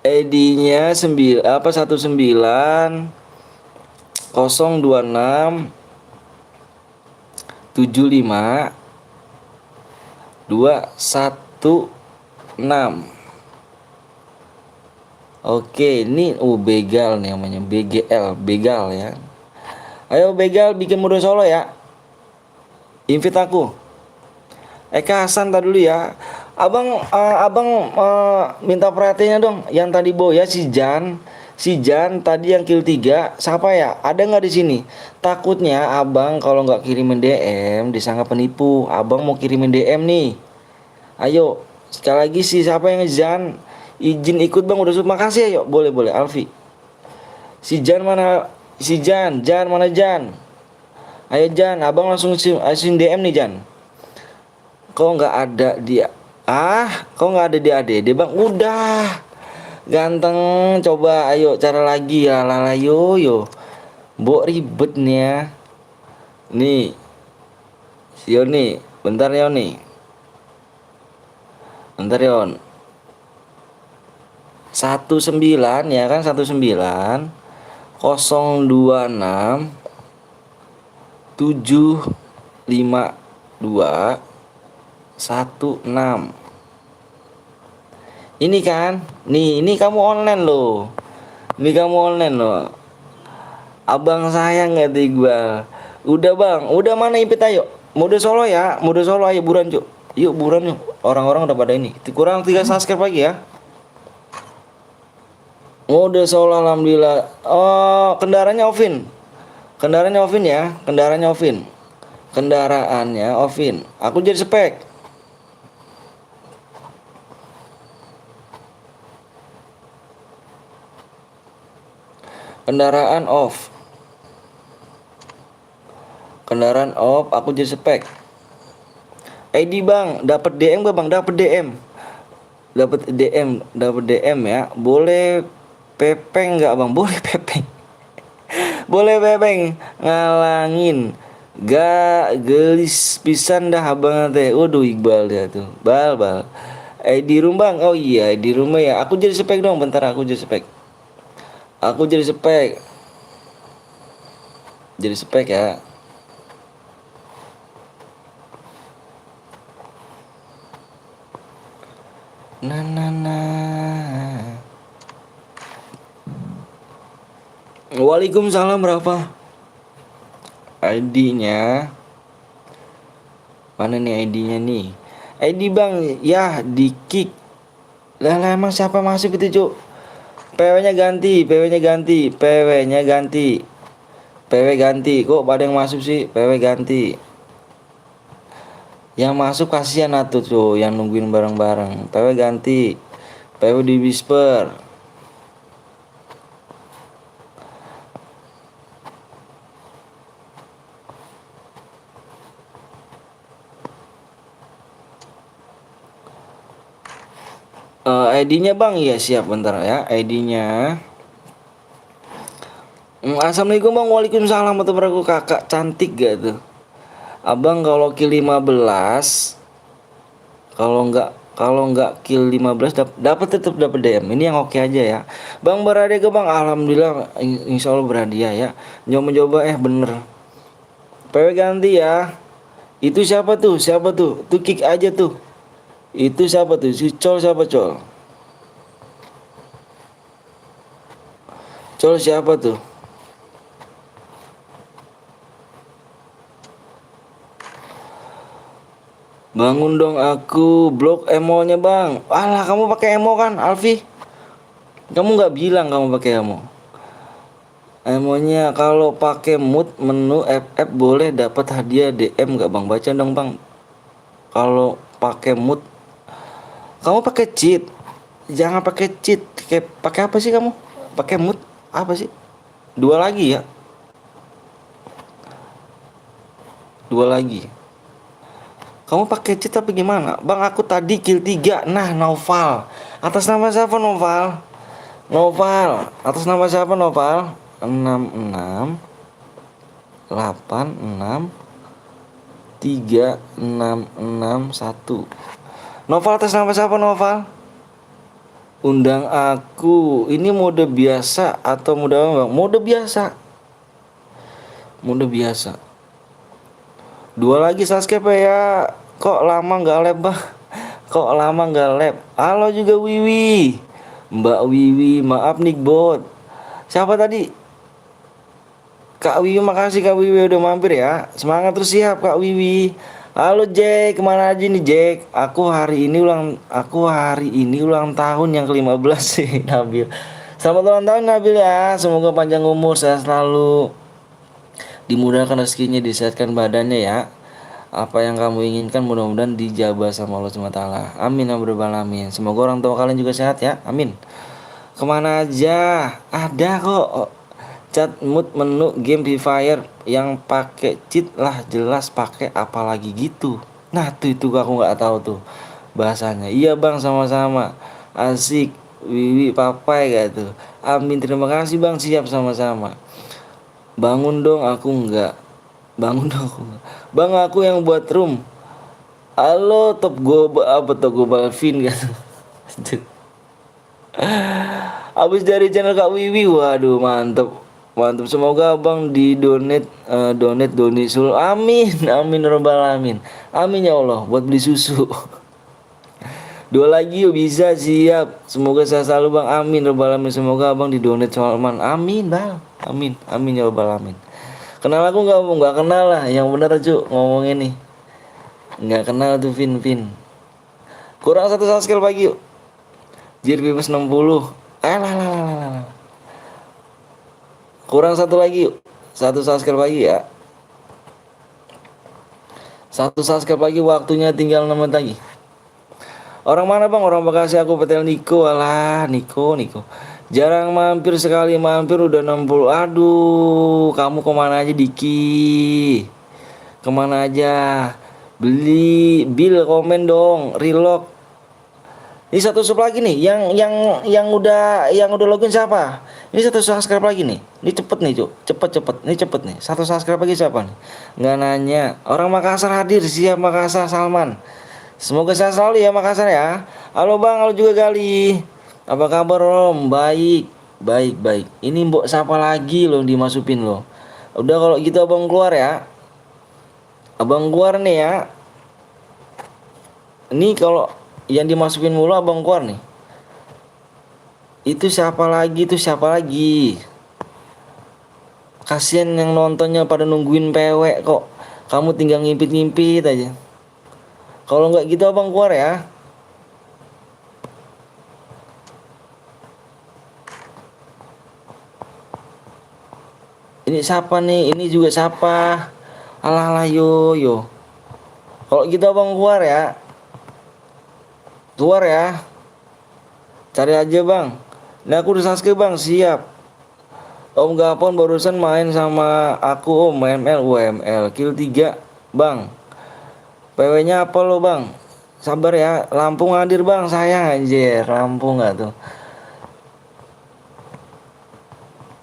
Speaker 1: ID-nya 19 026 75 216. Oke, ini begal nih namanya, begal ya. Ayo begal bikin mode solo ya. Invite aku. Eka Hasan tadi dulu ya. Abang minta perhatiannya dong. Yang tadi ya si Jan tadi yang kill 3 siapa ya? Ada nggak di sini? Takutnya abang kalau nggak kirimin DM disangka penipu. Abang mau kirimin DM nih. Ayo sekali lagi sih siapa yang Jan? Izin ikut bang udah makasih ya. Yuk boleh Alfi. Si Jan mana? Si Jan mana Jan? Ayo Jan, abang langsung DM nih Jan. Kok nggak ada dia? Kok nggak ada di ADD bang? Udah ganteng, coba ayo cara lagi ya lala yo. Mbok ribet nih ya. Nih, si Yoni, bentar Yoni. Bentar Yon. 19 ya kan 19 026 752 16. Ini kan, ini kamu online loh. Ini kamu online loh. Abang sayang nggak Iqbal? Udah bang, udah mana invite ayo. Mode solo ya, mode solo ayo buruan cuk. Yuk buruan yuk. Orang-orang udah pada ini. Kurang 3 subscribe lagi ya. Mode solo alhamdulillah. Oh, kendaraannya offin. Kendaraannya offin ya, kendaraannya offin. Kendaraannya offin. Aku jadi spek. Kendaraan off. Kendaraan off, aku jadi spek. ID bang, dapat DM gak bang? Dapat DM. Dapat DM ya. Boleh pepeng nggak bang? Boleh pepeng. Boleh pepeng ngalangin. Gak gelis pisan dah abang teh. Waduh Iqbal dia tuh. Bal. ID room bang. Oh iya ID room ya. Aku jadi spek dong. Bentar aku jadi spek. Jadi spek ya. Nah. Waalaikumsalam berapa? ID-nya. Mana nih ID-nya nih? ID bang, ya di kick. Lah emang siapa masuk itu cuk? PW-nya ganti. PW ganti. Kok pada yang masuk sih? PW ganti. Yang masuk kasihan atuh tuh yang nungguin bareng-bareng. PW ganti. PW di whisper. ID-nya bang, ya siap bentar ya ID-nya. Assalamualaikum bang, waalaikumsalam warahmatullahi wabarakatuh. Kakak cantik gak tuh? Abang kalau kill 15, kalau nggak kill 15 tetap dapat DM. Ini yang oke aja ya. Bang berhadiah ke bang, alhamdulillah insya Allah berhadiah ya. Coba bener. PW ganti ya. Itu siapa tuh? Tuh kick aja tuh. Itu siapa tuh? Si Col siapa Col? Col siapa tuh? Bangun dong aku, blok emonya bang. Alah kamu pakai emo kan Alfi? Kamu nggak bilang kamu pakai emo. Emonya kalau pakai mood menu FF boleh dapat hadiah DM nggak bang? Baca dong bang. Kalau pakai mood, kamu pakai cheat. Jangan pakai cheat. Kayak pakai apa sih kamu? Pakai mood apa sih? Dua lagi ya? Dua lagi. Kamu pakai cheat apa gimana? Bang aku tadi kill 3. Nah Noval. Atas nama siapa Noval? Noval. Atas nama siapa Noval? 66 86 3661. Noval atas nama siapa Noval? Undang aku. Ini mode biasa atau mode apa bang? Mode biasa. Mode biasa. Dua lagi subscribe ya. Kok lama nggak lab bang? Kok lama nggak lab? Halo juga Wiwi. Mbak Wiwi, maaf nih bot. Siapa tadi? Kak Wiwi, makasih Kak Wiwi udah mampir ya. Semangat terus siap Kak Wiwi. Halo Jack, kemana aja nih Jack? Aku hari ini ulang tahun yang ke-15 sih Nabil. Selamat ulang tahun Nabil ya. Semoga panjang umur, sehat selalu. Dimudahkan rezekinya, disehatkan badannya ya. Apa yang kamu inginkan mudah-mudahan dijabah sama Allah SWT. Amin ya rabbal alamin. Semoga orang tua kalian juga sehat ya. Amin. Kemana aja? Ada kok. Chat mood menu game Free Fire yang pakai cheat lah, jelas pakai apalagi gitu. Nah tuh itu aku nggak tahu tuh bahasanya. Iya bang, sama-sama. Asik. Wiwi papai gak tuh. Amin, terima kasih bang, siap sama-sama. Bangun dong aku nggak. Bangun dong aku nggak. Bang aku yang buat room. Halo top global apa top global Vin kan. Habis dari channel Kak Wiwi, waduh mantep. Mantap, semoga abang di donate donisul. Amin, amin robbal alamin. Amin ya Allah, buat beli susu. Dua lagi yuk, bisa, siap. Semoga saya selalu bang, amin robbal alamin. Semoga abang di donate Salman. Amin bang, amin, amin ya robbal alamin. Kenal aku nggak kenal lah, yang bener cu ngomong ini. Nggak kenal tuh Vin. Kurang satu subscribe lagi yuk. Jir bebas 60. Lah. Kurang satu lagi yuk. Satu subscribe lagi ya. Satu subscribe lagi, waktunya tinggal 6 menit lagi. Orang mana bang? Orang Bekasi, aku Petel Niko. Alah Niko. Jarang mampir, sekali mampir udah 60. Aduh, kamu kemana aja Diki? Kemana aja? Beli bil komen dong, relock. Ini satu sub lagi nih, yang udah login siapa? Ini satu subscribe lagi nih. Ini cepet nih, Cuk. Cepet. Ini cepet nih. Satu subscribe lagi siapa nih? Nggak nanya. Orang Makassar hadir, siap Makassar Salman. Semoga sehat selalu ya Makassar ya. Halo Bang, halo juga Gali. Apa kabar Om? Baik. Ini mbok siapa lagi loh dimasukin loh. Udah kalau gitu Abang keluar ya. Abang keluar nih ya. Ini kalau yang dimasukin mulu abang keluar nih. Itu siapa lagi? Kasian yang nontonnya pada nungguin pewek kok. Kamu tinggal ngimpit aja. Kalau nggak gitu abang keluar ya. Ini siapa nih? Ini juga siapa? Alah yo. Kalau gitu abang keluar ya. Keluar ya. Cari aja bang. Nah aku udah subscribe bang, siap. Om Gapon barusan main sama aku om, ML UML kill 3 bang. PW nya apa lo bang? Sabar ya. Lampung hadir bang, sayang anjir. Lampung gak tuh?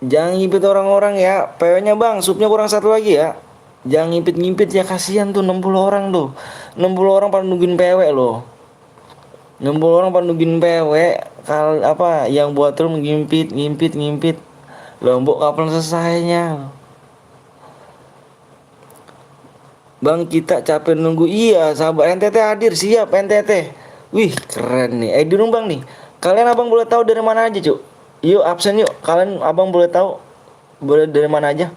Speaker 1: Jangan ngipit orang-orang ya. PW nya bang, subnya kurang satu lagi ya. Jangan ngipit ya, kasihan tuh 60 orang tuh. 60 orang pada nungguin PW loh. 60 orang pada nungguin PW. Apa yang buat room ngimpit. Lombok kapan selesainya? Bang kita capek nunggu. Iya sahabat, NTT hadir, siap NTT. Wih keren nih. Di dong bang nih. Kalian abang boleh tahu dari mana aja cuk? Yuk absen yuk. Kalian abang boleh tahu boleh dari mana aja?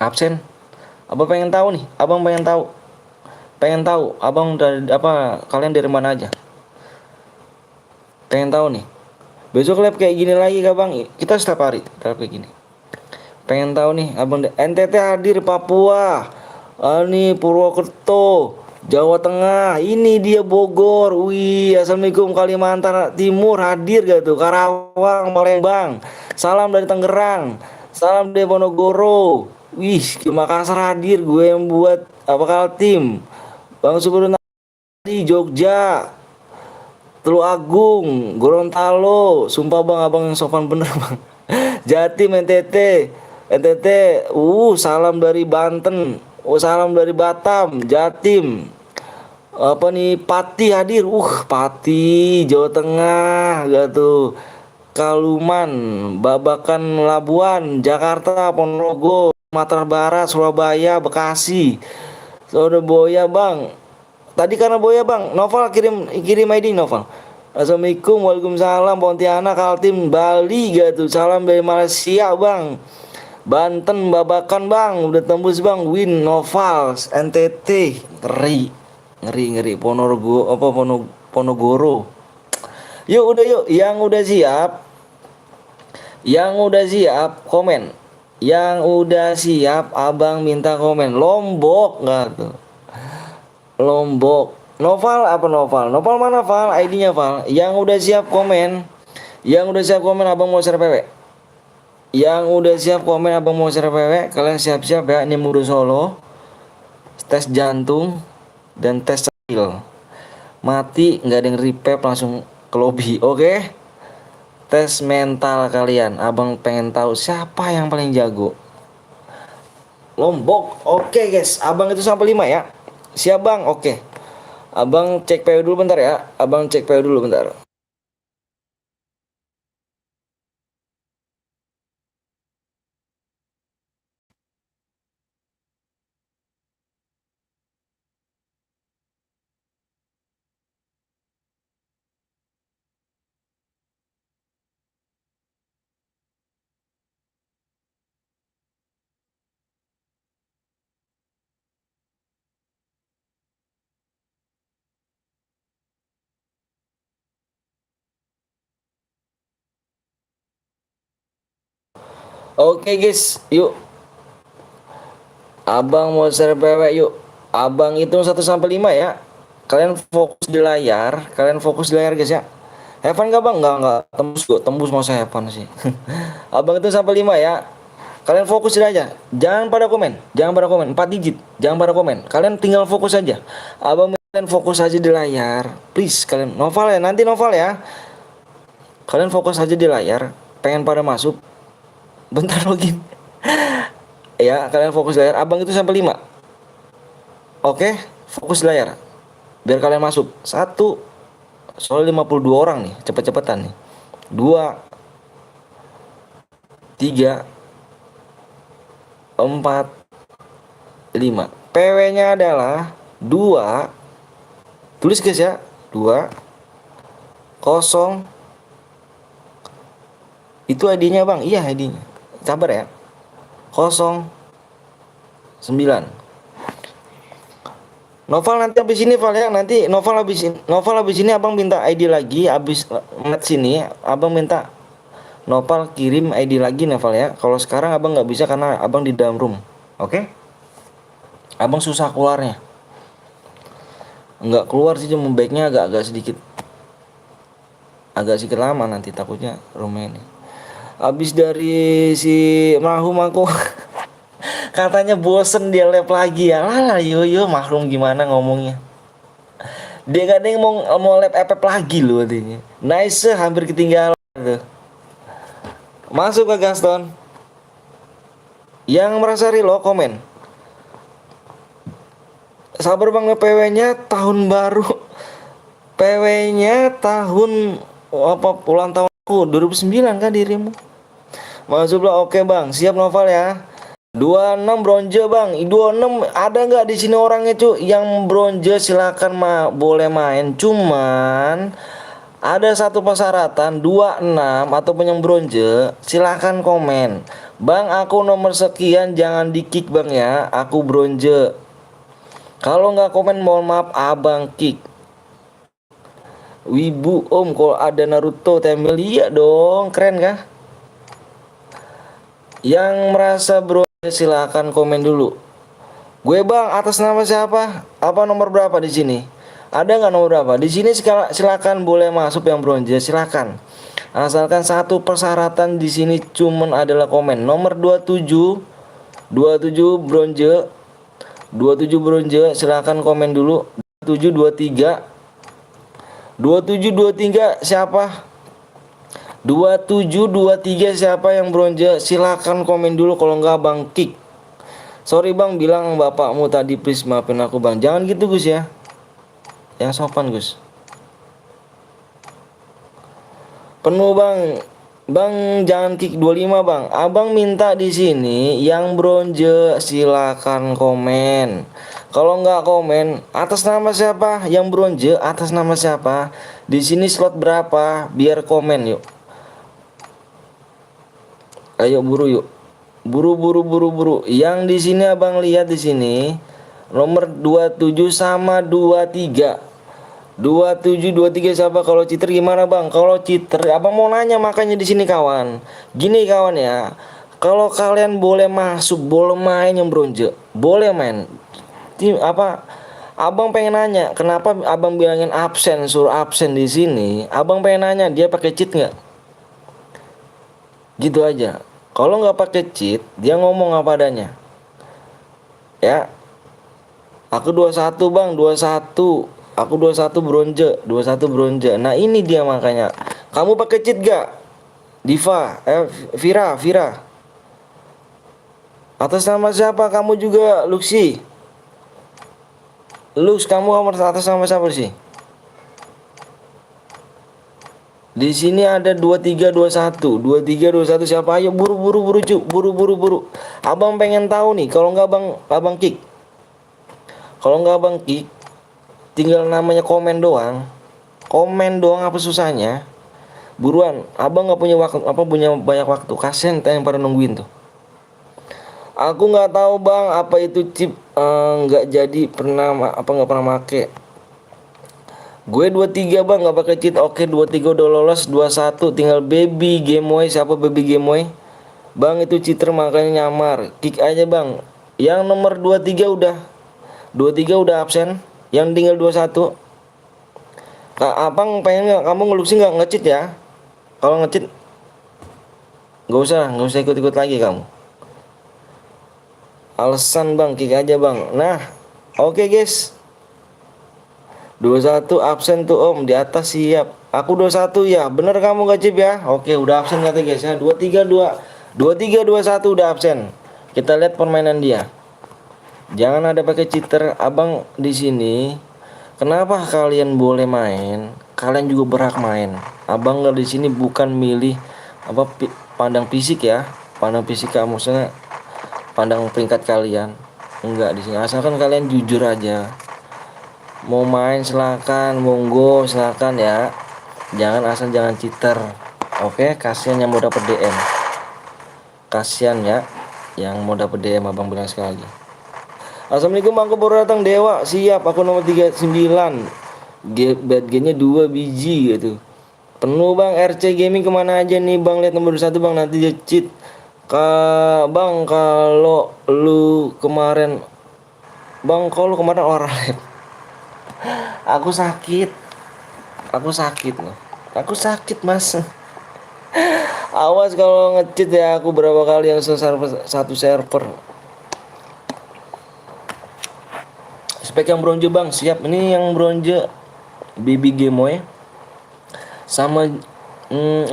Speaker 1: Absen. Abang pengen tahu nih. Pengen tahu abang dari apa, kalian dari mana aja? Pengen tahu nih. Besok live kayak gini lagi kah bang? Kita setiap hari live kayak gini. Pengen tahu nih abang NTT hadir Papua. Ini Purwokerto, Jawa Tengah, ini dia Bogor. Wih, assalamualaikum Kalimantan Timur hadir gak tuh? Karawang, Palembang. Salam dari Tangerang. Salam dari Ponorogo. Wih, Makassar hadir. Gue yang buat apa Kaltim. Bang Subur di Jogja. Teluk Agung, Gorontalo, sumpah bang abang yang sopan bener bang. Jatim NTT, salam dari Banten, salam dari Batam, Jatim. Apa nih Pati hadir, Pati, Jawa Tengah, gak tuh. Kaluman, Babakan, Labuan, Jakarta, Ponorogo, Sumatera Barat, Surabaya, Bekasi. Surabaya bang. Tadi karena Boya bang, Noval kirim ID Noval. Assalamualaikum, waalaikumsalam, Pontianak, Kaltim, Bali gitu. Salam dari Malaysia bang. Banten, Babakan bang, udah tembus bang. Win, Noval, NTT, ngeri. Ponorogo. Yuk udah yuk, yang udah siap komen. Yang udah siap, abang minta komen. Lombok nggak tuh? Lombok. Noval apa Noval? Noval mana Val? ID-nya Val. Yang udah siap komen. Abang mau share PW. Yang udah siap komen abang mau share PW. Kalian siap-siap ya. Ini Mudo Solo. Tes jantung dan tes skill. Mati nggak ada yang repep langsung ke lobby. Oke? Tes mental kalian. Abang pengen tahu siapa yang paling jago. Lombok. Oke guys, abang itu sampai 5 ya. Siap bang, oke. Abang cek PW dulu bentar ya. Oke guys, yuk. Abang mau share PW yuk. Abang hitung 1 sampai 5 ya. Kalian fokus di layar guys ya. Evan gak bang? Enggak tembus masa Evan sih. Abang itu sampai 5 ya. Kalian fokus aja. Jangan pada komen. 4 digit. Jangan pada komen. Kalian tinggal fokus aja. Abang kalian fokus aja di layar. Please kalian Noval ya. Nanti Noval ya. Kalian fokus aja di layar. Pengen pada masuk. Bentar login. Ya, kalian fokus layar. Abang itu sampai 5. Oke, fokus layar. Biar kalian masuk. 1. Soalnya 52 orang nih, cepet-cepetan nih. 2 3 4 5. PW-nya adalah 2. Tulis guys ya. 2 0. Itu ID-nya bang. Iya ID-nya. Sabar ya. 0 9. Noval nanti habis ini Val ya. Nanti Noval habis ini abang minta ID lagi. Habis net sini abang minta Noval kirim ID lagi Noval ya. Kalau sekarang abang nggak bisa karena abang di dalam room. Oke? Abang susah keluarnya. Nggak keluar sih, cuma baiknya agak sedikit lama nanti takutnya roomnya ini. Habis dari si Mahrum aku katanya bosen dia live lagi ya. Lah yo Mahrum gimana ngomongnya. Dia gak ada yang mau live FF lagi loh artinya. Nice, hampir ketinggalan tuh. Masuk ke Gaston. Yang merasa reload komen. Sabar bang, PW-nya tahun baru. PW-nya tahun ulang tahun aku 2009 kan dirimu. Masuklah, oke bang. Siap Noval ya. 26 bronze bang. 26 ada nggak di sini orangnya cu? Yang bronze silakan boleh main. Cuman ada satu persyaratan 26 ataupun yang bronze silakan komen. Bang aku nomor sekian jangan di kick bang ya. Aku bronze. Kalau nggak komen mohon maaf abang kick. Wibu om kalau ada Naruto Temel, iya dong, keren kah? Yang merasa bro silakan komen dulu. Gue bang, atas nama siapa? Apa nomor berapa di sini? Ada nggak nomor berapa? Di sini silakan boleh masuk yang bronze, silakan. Asalkan satu persyaratan di sini cuman adalah komen. Nomor 27 bronze. 27 bronze, silakan komen dulu. 27 23 siapa? 27 23 siapa yang bronze? Silakan komen dulu, kalau nggak bang kick. Sorry bang, bilang bapakmu tadi, please maafin aku bang. Jangan gitu Gus ya. Yang sopan Gus. Penuh bang. Bang jangan kick 25 bang. Abang minta di sini yang bronze silakan komen. Kalau nggak komen, atas nama siapa? Yang bronze atas nama siapa? Di sini slot berapa? Biar komen yuk. Ayo buru yuk. Buru. Yang di sini abang lihat di sini nomor 27 sama 23. 27 23 siapa? Kalau cheater gimana bang? Kalau cheater abang mau nanya, makanya di sini kawan. Gini kawan ya. Kalau kalian boleh masuk, boleh main yang bronze, boleh main. Tim apa? Abang pengen nanya, kenapa abang bilangin absen, suruh absen di sini? Abang pengen nanya dia pakai cheat nggak? Gitu aja. Kalau nggak pakai cheat, dia ngomong apa adanya. Ya. Aku 21 bang, 21. Aku 21 bronze, 21 bronze. Nah ini dia makanya. Kamu pakai cheat gak? Diva, Vira. Atas nama siapa? Kamu juga Luxi. Lux, kamu atas nama siapa sih? Di sini ada 23 21. 23 21 siapa? Ayo buru cu. Buru. Abang pengen tahu nih. Kalau nggak abang kick. Kalau nggak abang kick, tinggal namanya komen doang. Komen doang, apa susahnya? Buruan. Abang nggak punya waktu, punya banyak waktu. Kasian yang pada nungguin tuh. Aku nggak tahu bang apa itu chip, nggak jadi nggak pernah make. Gue 23 bang, nggak pakai cheat. Oke 23 udah lolos. 21 tinggal baby gameway. Siapa baby gameway? Bang itu cheater makanya nyamar. Kick aja bang. Yang nomor 23 udah. 23 udah absen. Yang tinggal 21. Kak abang pengen nggak kamu ngeluksi nggak nge-cheat ya? Kalau nge-cheat nggak usah ikut lagi kamu. Alasan bang, kick aja bang. Nah, oke guys. 21 absen tuh om, di atas siap. Aku 21 ya, bener kamu gak chip ya? Oke, udah absen kata guys ya. 23 21 udah absen. Kita lihat permainan dia. Jangan ada pakai cheater, abang di sini. Kenapa kalian boleh main? Kalian juga berhak main. Abang nggak di sini bukan milih pandang fisik ya, pandang fisik kamu sana. Pandang peringkat kalian, enggak di sini. Asalkan kalian jujur aja. Mau main silakan, monggo silakan ya. Jangan cheater. Oke, kasihan yang mau dapet DM. Kasihan ya yang mau dapet DM, abang bilang sekali lagi. Assalamualaikum, aku baru datang Dewa. Siap, aku nomor 39. Bad G-nya 2 biji gitu. Penuh bang. RC Gaming kemana aja nih bang? Lihat nomor 1 bang, nanti dia cheat. Bang kalau lu kemarin orang live. Aku sakit loh. Aku sakit mas. Awas kalau nge-cheat ya, aku berapa kali yang satu server. Spek yang bronze bang, siap. Ini yang bronze BB Gameway sama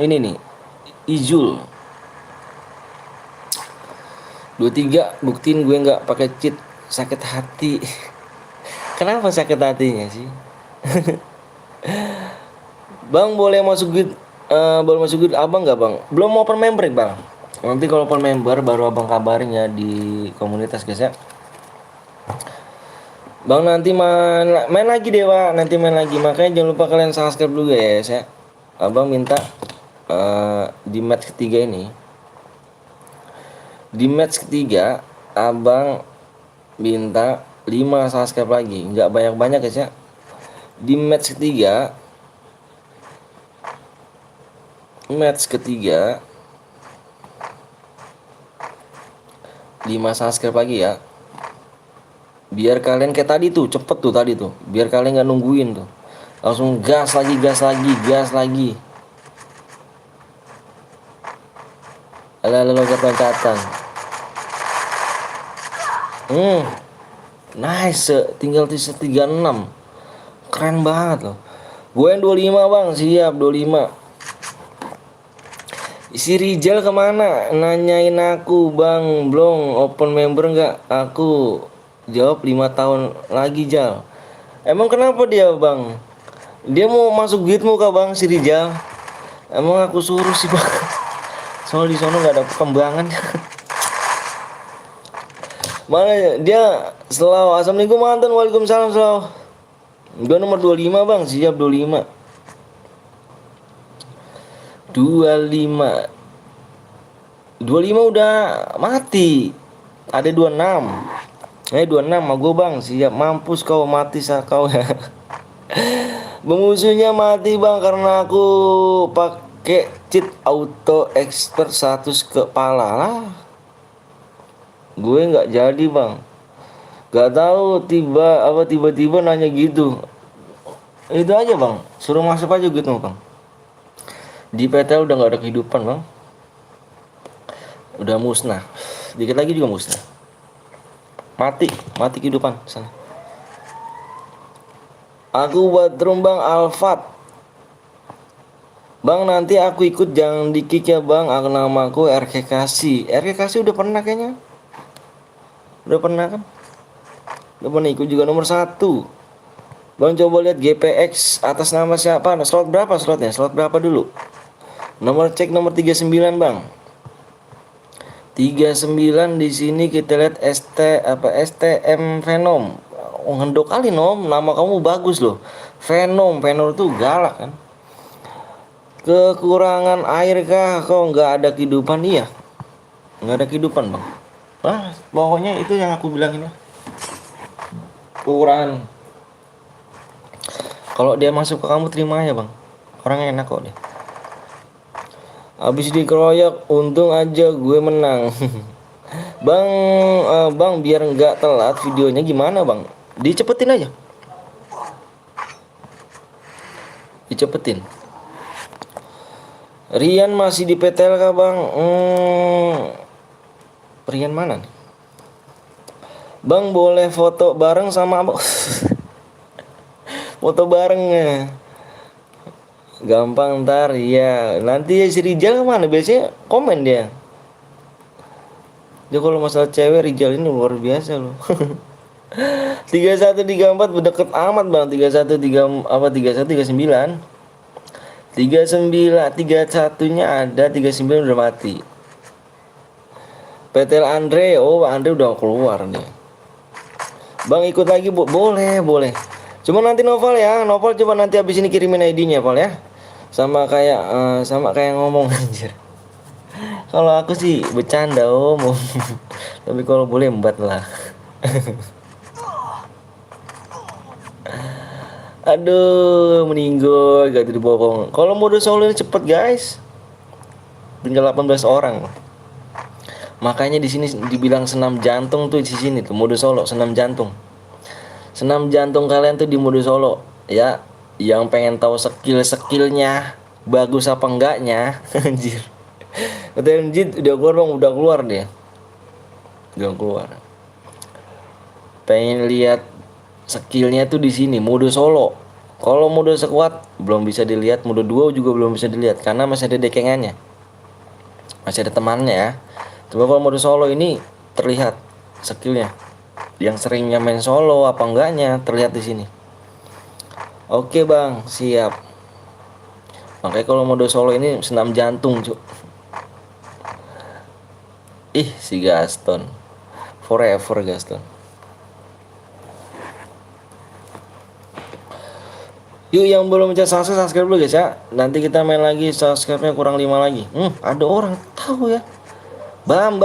Speaker 1: ini nih Izul. 23 buktiin gue nggak pakai cheat. Sakit hati. Kenapa sakit hatinya sih? Bang boleh masuk guild, abang nggak bang? Belum mau open member bang. Nanti kalau open member baru abang kabarin ya di komunitas guys ya. Bang nanti main lagi Dewa, nanti main lagi. Makanya jangan lupa kalian subscribe dulu guys ya. Abang minta di match ketiga ini. Di match ketiga abang minta 5 subscribe lagi, nggak banyak-banyak guys ya. Di match ketiga 5 subscribe lagi ya. Biar kalian kayak tadi tuh, cepet tuh tadi tuh. Biar kalian nggak nungguin tuh. Langsung gas lagi, gas lagi, gas lagi. Lalu loncatan. Nice, tinggal 36. Keren banget loh. Gue yang 25 bang, siap 25. Si Rijal kemana? Nanyain aku bang, belum open member nggak? Aku jawab 5 tahun lagi Jal. Emang kenapa dia bang? Dia mau masuk gitmu kah bang si Rijal? Emang aku suruh sih bang. Soal di sono nggak ada perkembangan. Mana ya? Dia selalu assalamualaikum mantan, waalaikumsalam selalu. Gue nomor 25 bang, siap 25. 25 udah mati. Ada 26. 26 sama gue bang, siap. Mampus kau, mati sah kau ya. Musuhnya mati bang karena aku pakai cheat auto expert 100 kepala lah. Gue nggak jadi bang. Gak tahu tiba-tiba nanya gitu. Itu aja bang, suruh masuk aja gitu bang. Di PTL udah nggak ada kehidupan bang. Udah musnah. Dikit lagi juga musnah. Mati kehidupan sana. Aku buat drum bang Alfat. Bang nanti aku ikut, jangan di-kick ya bang. Aku namaku RK Kasih. RK Kasih udah pernah kayaknya. Udah pernah kan? Udah pernah ikut juga nomor 1. Bang coba lihat GPX atas nama siapa? Nah, slot berapa slotnya? Slot berapa dulu? Nomor cek nomor 39 bang. 39 di sini kita lihat STM Venom. Oh, ngendok kali nom, nama kamu bagus loh. Venom tuh galak kan. Kekurangan air kah? Kok nggak ada kehidupan? Iya, nggak ada kehidupan bang. Wah, pokoknya itu yang aku bilangin lah. Kekurangan. Kalau dia masuk ke kamu terima aja bang. Orangnya enak kok dia. Habis dikeroyok, untung aja gue menang. Bang, biar nggak telat videonya gimana bang? Dicepetin aja. Dicepetin. Rian masih di PTL kah bang? Rian mana nih? Bang boleh foto bareng sama abang? Foto barengnya gampang ntar ya. Nanti si Rijal kemana? Biasanya komen dia. Dia kalau masalah cewek Rijal ini luar biasa loh. 31 34 deket amat bang. 31 39. 31 nya ada, 39 udah mati. PTL Andre, oh Andre udah keluar nih. Bang ikut lagi bu, boleh. Cuma nanti Novel ya, Novel coba nanti habis ini kirimin ID-nya Val ya. Sama kayak ngomong anjir. Kalau aku sih bercanda om. Tapi kalau boleh embat lah. Aduh, meninggal gak dibohong. Kalau mode solo ini cepet guys. Tinggal 18 orang. Makanya di sini dibilang senam jantung tuh di sini tuh mode solo, senam jantung. Senam jantung kalian tuh di mode solo ya. Yang pengen tahu skillnya bagus apa enggaknya, anjir. Anjir udah keluar bang, udah keluar dia. Udah keluar. Pengen lihat skillnya tuh di sini mode solo. Kalau mode squad belum bisa dilihat, mode duo juga belum bisa dilihat karena masih ada dekengannya. Masih ada temannya ya. Coba kalau mode solo ini terlihat skillnya. Yang seringnya main solo apa enggaknya terlihat di sini. Oke bang, siap. Makanya kalau mode solo ini senam jantung cuk. Ih si Gaston, forever Gaston. Yuk yang belum mencet subscribe dulu guys ya. Nanti kita main lagi, subscribe-nya kurang 5 lagi. Ada orang tahu ya. Bam.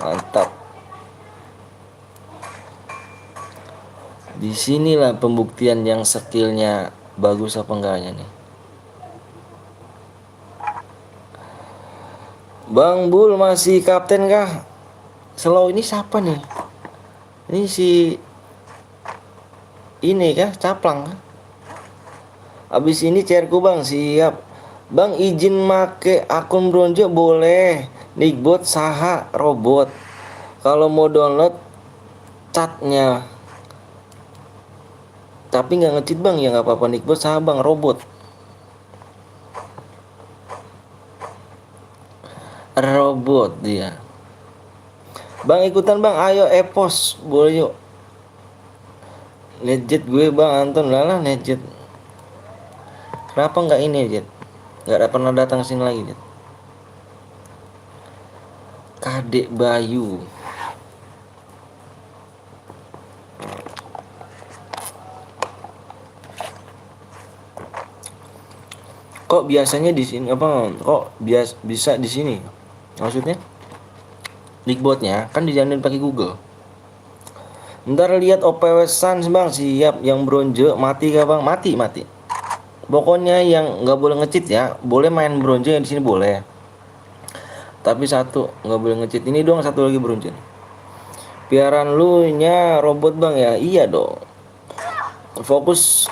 Speaker 1: Mantap. Disinilah pembuktian yang skillnya bagus apa enggaknya nih. Bang Bul masih kapten kah? Slow ini siapa nih? Ini si ini kah? Caplang kah? Abis ini chairku bang, siap. Bang izin make akun bronze boleh. Nickbot saha robot. Kalau mau download catnya. Tapi nggak ngecheat bang, ya nggak apa-apa. Nickbot saha bang robot. Robot dia. Bang ikutan bang, ayo epos boleh yuk. Legit gue bang Anton lah legit. Kenapa nggak ini Jet? Nggak pernah datang sini lagi Jet. Kadek Bayu. Kok biasanya di sini apa? Kok bisa di sini? Maksudnya? Nickbotnya kan dijamin pakai Google. Ntar lihat OPW Sans bang, siap. Yang bronze mati gak bang? Mati. Pokoknya yang nggak boleh ngecheat ya, boleh main bronze yang di sini boleh. Tapi satu nggak boleh ngecheat. Ini doang satu lagi bronze. Piaran lu nya robot bang ya? Iya dong. Fokus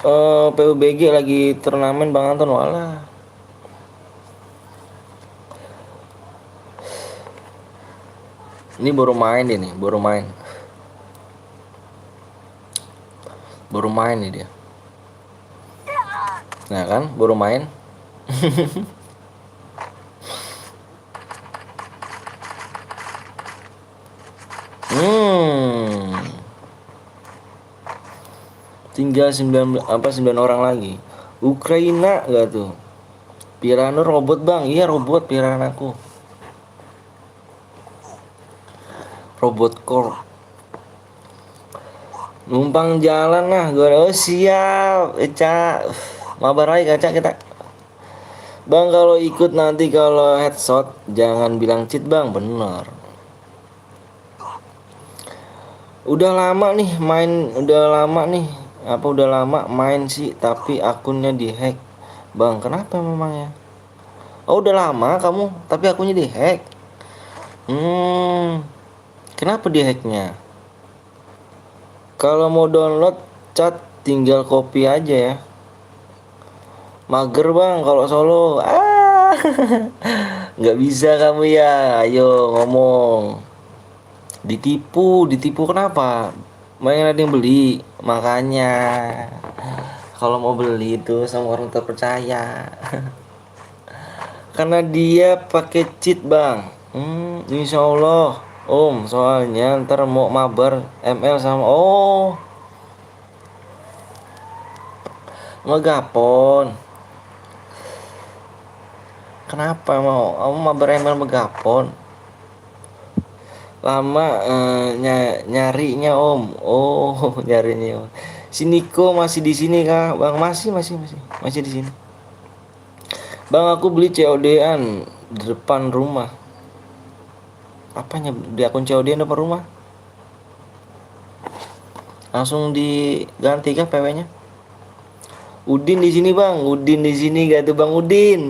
Speaker 1: PUBG lagi turnamen bang Anton wala. Ini baru main ini, baru main nih dia. Nah kan, baru main. Tinggal 9 orang lagi. Ukraina gak tuh? Pirano robot bang, iya robot Pirano aku. Robot core. Numpang jalan lah, gue siap, Eca. Mabar aja kaca kita. Bang kalau ikut nanti kalau headshot jangan bilang cheat bang, bener. Udah lama nih main sih, tapi akunnya dihack. Bang, kenapa memangnya? Oh, udah lama kamu, tapi akunnya dihack. Kenapa dihacknya? Kalau mau download chat tinggal copy aja ya. Mager bang kalau solo. Nggak bisa kamu ya. Ayo ngomong. Ditipu kenapa? Main ada yang beli, makanya kalau mau beli itu sama orang terpercaya. Karena dia pakai cheat bang. Insya Allah Om, soalnya ntar mau mabar ML sama Megapon. Kenapa mau kamu mabar ML Megapon? Lama nyarinya Om. Nyarinya Om. Si Niko masih di sini kah bang? Masih di sini. Bang aku beli COD-an di depan rumah. Apanya di akun COD-an depan rumah? Langsung diganti kah PW-nya? Udin di sini bang. Udin di sini gak tuh bang Udin?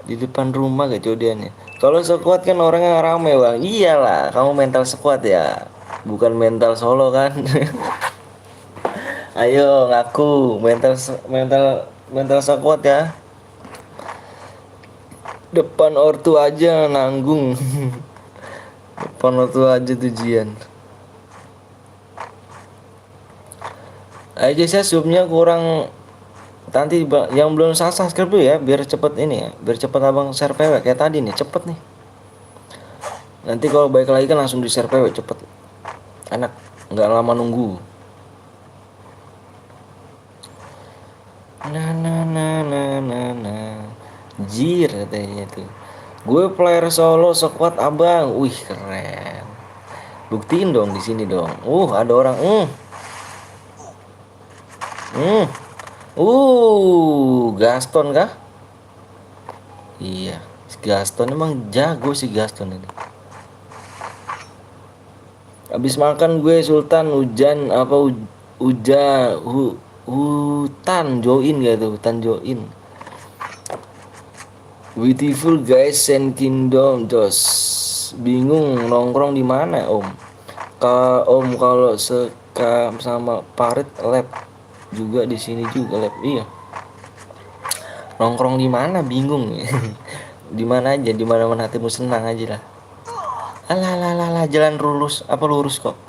Speaker 1: Di depan rumah gak COD-annya? Kalau squad kan orangnya rame bang. Iyalah, kamu mental squad ya, bukan mental solo kan? Ayo ngaku mental squad ya. Depan ortu aja nanggung. Depan ortu aja tujian. Aja saya subnya kurang. Nanti yang belum subscribe dulu ya, biar cepet ini ya, biar cepet abang share PW kayak tadi nih, cepet nih. Nanti kalau baik lagi kan langsung di share PW cepet, enak, nggak lama nunggu. Jir katanya tuh. Gue player solo squad abang, wih keren. Buktiin dong di sini dong. Ada orang. Gaston kah? Iya, Gaston emang jago sih Gaston ini. Habis makan gue Sultan hujan apa hutan join gak tuh, hutan join. Beautiful guys and kingdom jos. Bingung nongkrong di mana om? Om kalau sama Parit lab juga di sini juga lab. Iya. Nongkrong di mana bingung. Di mana aja, di mana hatimu senang aja lah. Alah, jalan lurus kok.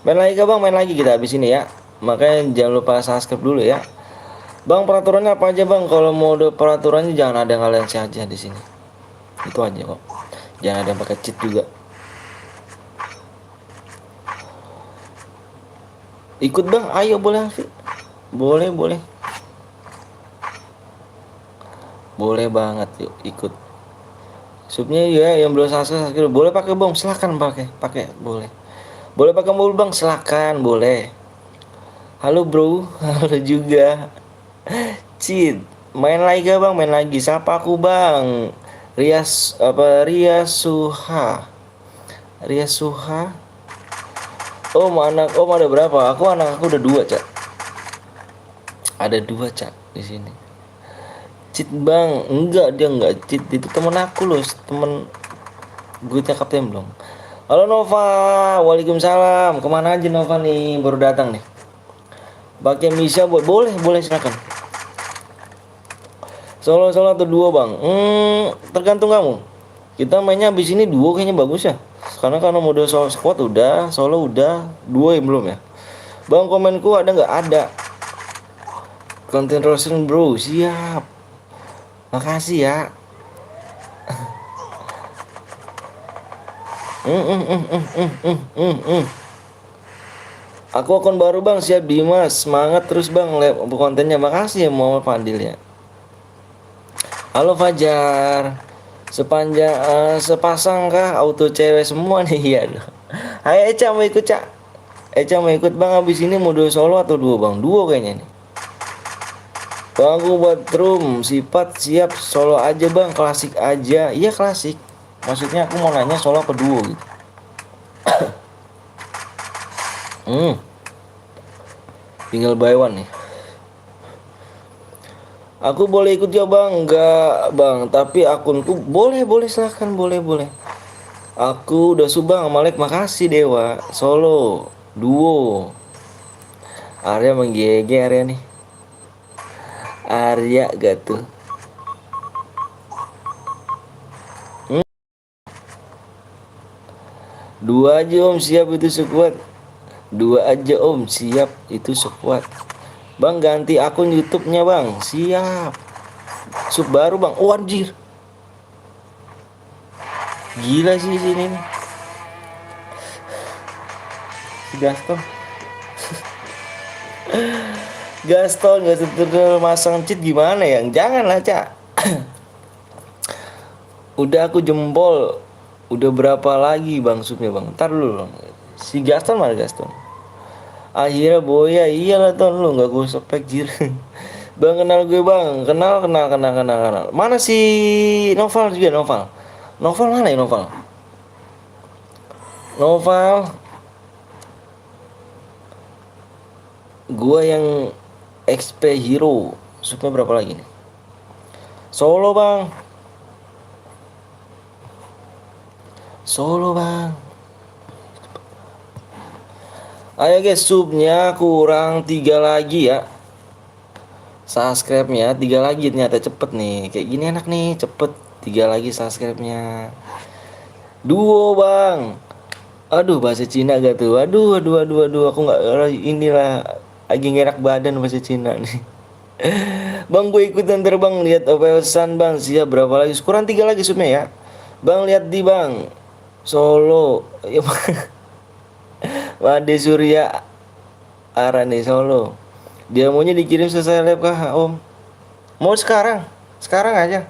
Speaker 1: Main lagi Bang, main lagi kita habis ini ya. Makanya jangan lupa subscribe dulu ya. Bang, peraturannya apa aja Bang? Kalau mode peraturannya jangan ada yang kalian aja di sini. Itu aja kok. Jangan ada yang pakai cheat juga. Ikut Bang, ayo boleh. Boleh. Boleh banget yuk ikut. Subnya ya yang belum subscribe boleh pakai Bang, silakan pakai boleh. Boleh pakai mobil Bang, silakan boleh. Halo bro, halo juga. Cid, main lagi gak Bang? Main lagi. Siapa aku Bang? Rias Suha. Om ada berapa? Anak aku udah 2 Cak. Ada 2 Cak di sini. Cid Bang, dia enggak Cid, itu temen aku loh, temen gue cakap belum. Halo Nova, waalaikumsalam. Kemana aja Nova nih? Baru datang nih. Pakai Misha boleh silakan. Solo atau duo Bang? Tergantung kamu. Kita mainnya abis ini duo kayaknya bagus ya. Karena mode solo squad udah, solo udah, duo yang belum ya. Bang, komenku ada nggak? Ada. Konten roasting bro, siap. Makasih ya. Aku akun baru Bang, siap Dimas. Semangat terus Bang kontennya. Makasih ya Muhammad Fadil ya. Halo Fajar. Sepasang kah auto cewek semua nih ya. Hai Eca mau ikut Cak. Eca mau ikut Bang, habis ini mode solo atau duo Bang? Duo kayaknya nih. Bang, aku buat room sifat siap solo aja Bang, klasik aja. Iya klasik. Maksudnya aku mau nanya solo apa duo gitu. Tinggal buy one nih. Aku boleh ikut ya Bang? Enggak Bang, tapi akunku boleh silahkan boleh. Aku udah subang Malek, makasih Dewa. Solo, duo. Arya menggege Arya nih. Arya gak tuh? Dua aja Om, siap itu sekuat. 2 aja Om, siap itu sekuat. Bang, ganti akun YouTube-nya Bang. Siap. Sub baru Bang. Oh anjir. Gila sih sini nih. Si Gaston gak setel masang cheat gimana ya? Janganlah Cak. Udah aku jempol. Udah berapa lagi Bang subnya Bang? Ntar dulu Bang. Si Gaston mana Gaston? Akhirnya Boya, iyalah Ton, lu gak gue spek jir. Bang, kenal gue Bang. Kenal. Mana si Noval juga Noval? Noval mana ya Noval? Gua yang XP Hero. Subnya berapa lagi nih? Solo Bang. Ayo guys, subnya kurang 3 lagi ya. Subscribe-nya 3 lagi, ternyata cepet nih. Kayak gini enak nih, cepet. 3 lagi subscribe-nya. Duo Bang. Aduh, bahasa Cina gak tuh? Aduh, aku gak, inilah lagi ngerak badan bahasa Cina nih. Bang, gue ikutan terbang lihat pesan Bang. Siap, berapa lagi? Kurang 3 lagi subnya ya. Bang, lihat di Bang. Solo. Wade Surya Arane Solo. Dia maunya dikirim selesai live kah Om? Mau sekarang aja.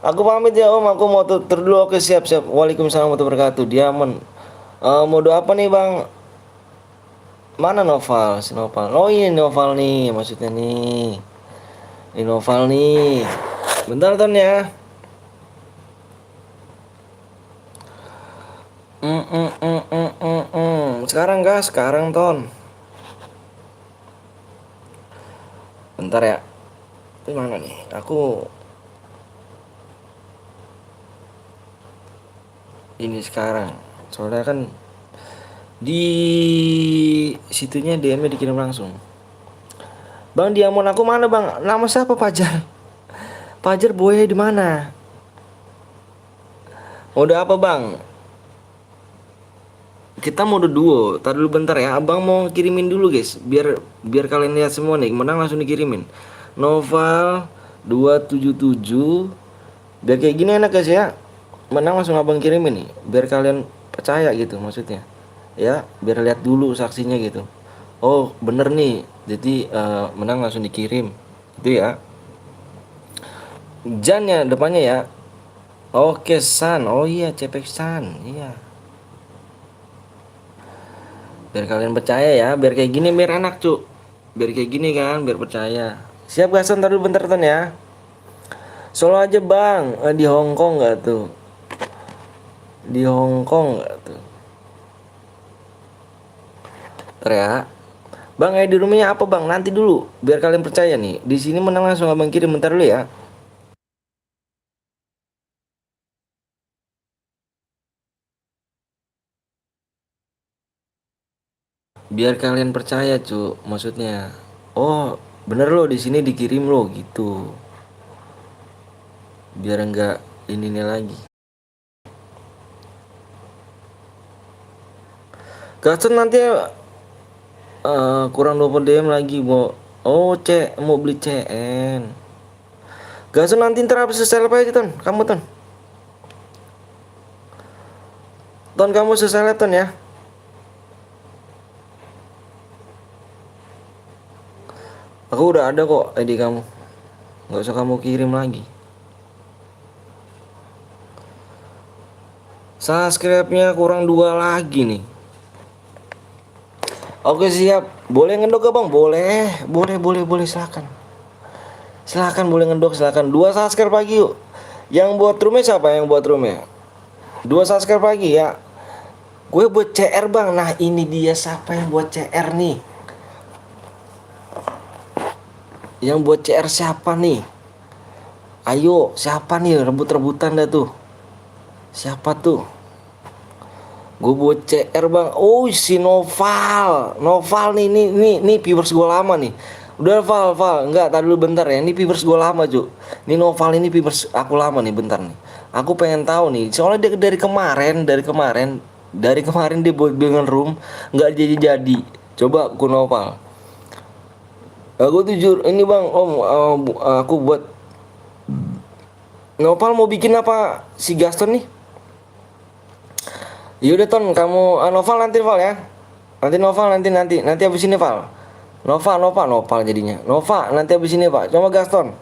Speaker 1: Aku pamit ya Om, aku mau tutur dulu. Oke, siap. Waalaikumsalam warahmatullahi wabarakatuh. Diamond. Mode apa nih Bang? Mana Noval? Si Noval. Oh ini Noval nih, maksudnya nih. Ini Noval nih. Bentar Ton ya. sekarang gas, sekarang Ton. Bentar ya. Ini mana nih? Aku ini sekarang. Soalnya kan di situnya DM-nya dikirim langsung. Bang, diamond aku mana, Bang? Nama siapa, Pajar? Pajar boy di mana? Mode apa, Bang? Kita mode duo. Tar dulu bentar ya. Abang mau kirimin dulu, guys. Biar kalian lihat semua nih. Menang langsung dikirimin. Noval 277. Biar kayak gini enak, guys ya. Menang langsung abang kirimin nih. Biar kalian percaya gitu maksudnya. Ya, biar lihat dulu saksinya gitu. Oh, bener nih. Jadi menang langsung dikirim. Itu ya. Jan ya depannya ya. Oke, San. Oh iya, Cepek San. Iya. Biar kalian percaya ya, biar kayak gini biar enak, Cuk. Biar kayak gini kan, biar percaya. Siap gak, San? Ntar dulu bentar, Ton ya. Solo aja, Bang. Di Hong Kong nggak tuh? Di Hong Kong nggak tuh? Ntar ya. Bang, di rumahnya apa, Bang? Nanti dulu, biar kalian percaya nih. Di sini menang langsung abang kirim, bentar dulu ya. Biar kalian percaya, Cuk. Maksudnya, oh, bener loh di sini dikirim loh gitu. Biar enggak ini lagi. Gasen nanti kurang 20 DM lagi mau. Oh, mau beli CN. Gasen nanti ntar habis selesai apa aja, Ton? Kamu, Ton. Ton, kamu selesai, Ton ya. Aku udah ada kok ID kamu. Nggak usah kamu kirim lagi. Subscribe-nya kurang 2 lagi nih. Oke, siap. Boleh ngedok gak, Bang? Boleh. Boleh, silakan. Silakan boleh ngedok, silakan. 2 subscribe pagi yuk. Yang buat roomnya siapa yang buat roomnya? 2 subscribe pagi ya. Gue buat CR, Bang. Nah, ini dia siapa yang buat CR nih? Yang buat CR siapa nih? Ayo, siapa nih? Rebut-rebutan dah tuh. Siapa tuh? Gue buat CR, Bang. Oh, si Noval. Noval nih, nih viewers gue lama nih. Udah, Val. Enggak, tadi dulu bentar ya. Ini viewers gue lama, Cuk. Ini Noval ini viewers aku lama nih, bentar nih. Aku pengen tahu nih. Soalnya dia dari kemarin dia buat bilangan room nggak jadi. Coba aku Noval. Aku jujur ini, Bang. Om, aku buat Noval mau bikin apa si Gaston nih? Yaudah, Ton, kamu Noval nanti, Val ya. Nanti habis ini, Val. Noval jadinya. Nova nanti habis ini, Pak. Coba Gaston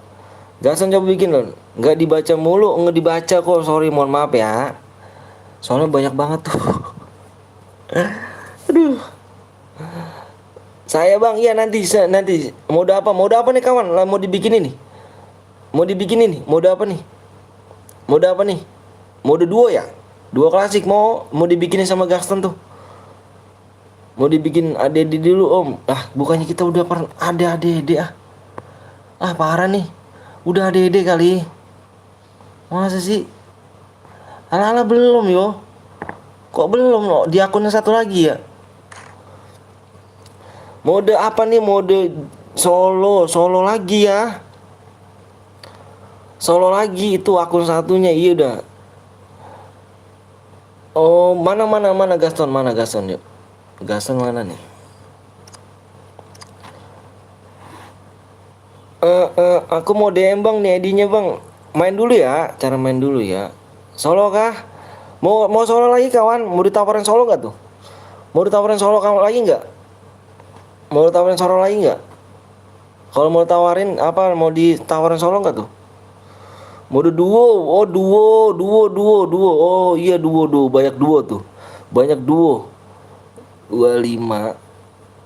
Speaker 1: coba bikin loh. Nggak dibaca mulu, nggak dibaca kok. Sorry, mohon maaf ya. Soalnya banyak banget tuh. Aduh. Saya, Bang, iya nanti mode apa nih, kawan? Lah mau dibikin ini. Mode apa nih? Mode duo ya? Duo klasik mau dibikinin sama Gaston tuh. Mau dibikin ADD dulu, Om. Bukannya kita udah pernah ada ADD ah. Parah nih. Udah ADD kali. Masa sih? Ala belum yo. Kok belum loh? Di akunnya satu lagi ya. Mode apa nih? Mode solo lagi ya. Solo lagi itu akun satunya. Iya udah. Oh, mana Gaston? Yuk. Gaston mana nih? Aku mau DM, Bang, nih ID-nya, Bang. Main dulu ya, cara main dulu ya. Solo kah? Mau solo lagi, kawan? Mau ditawarin solo nggak tuh? Mau ditawarin solo kamu lagi nggak? Kalau mau tawarin apa? Mau ditawarin solo nggak tuh? Mode duo. Oh, duo. Oh iya, duo. Banyak duo tuh. 25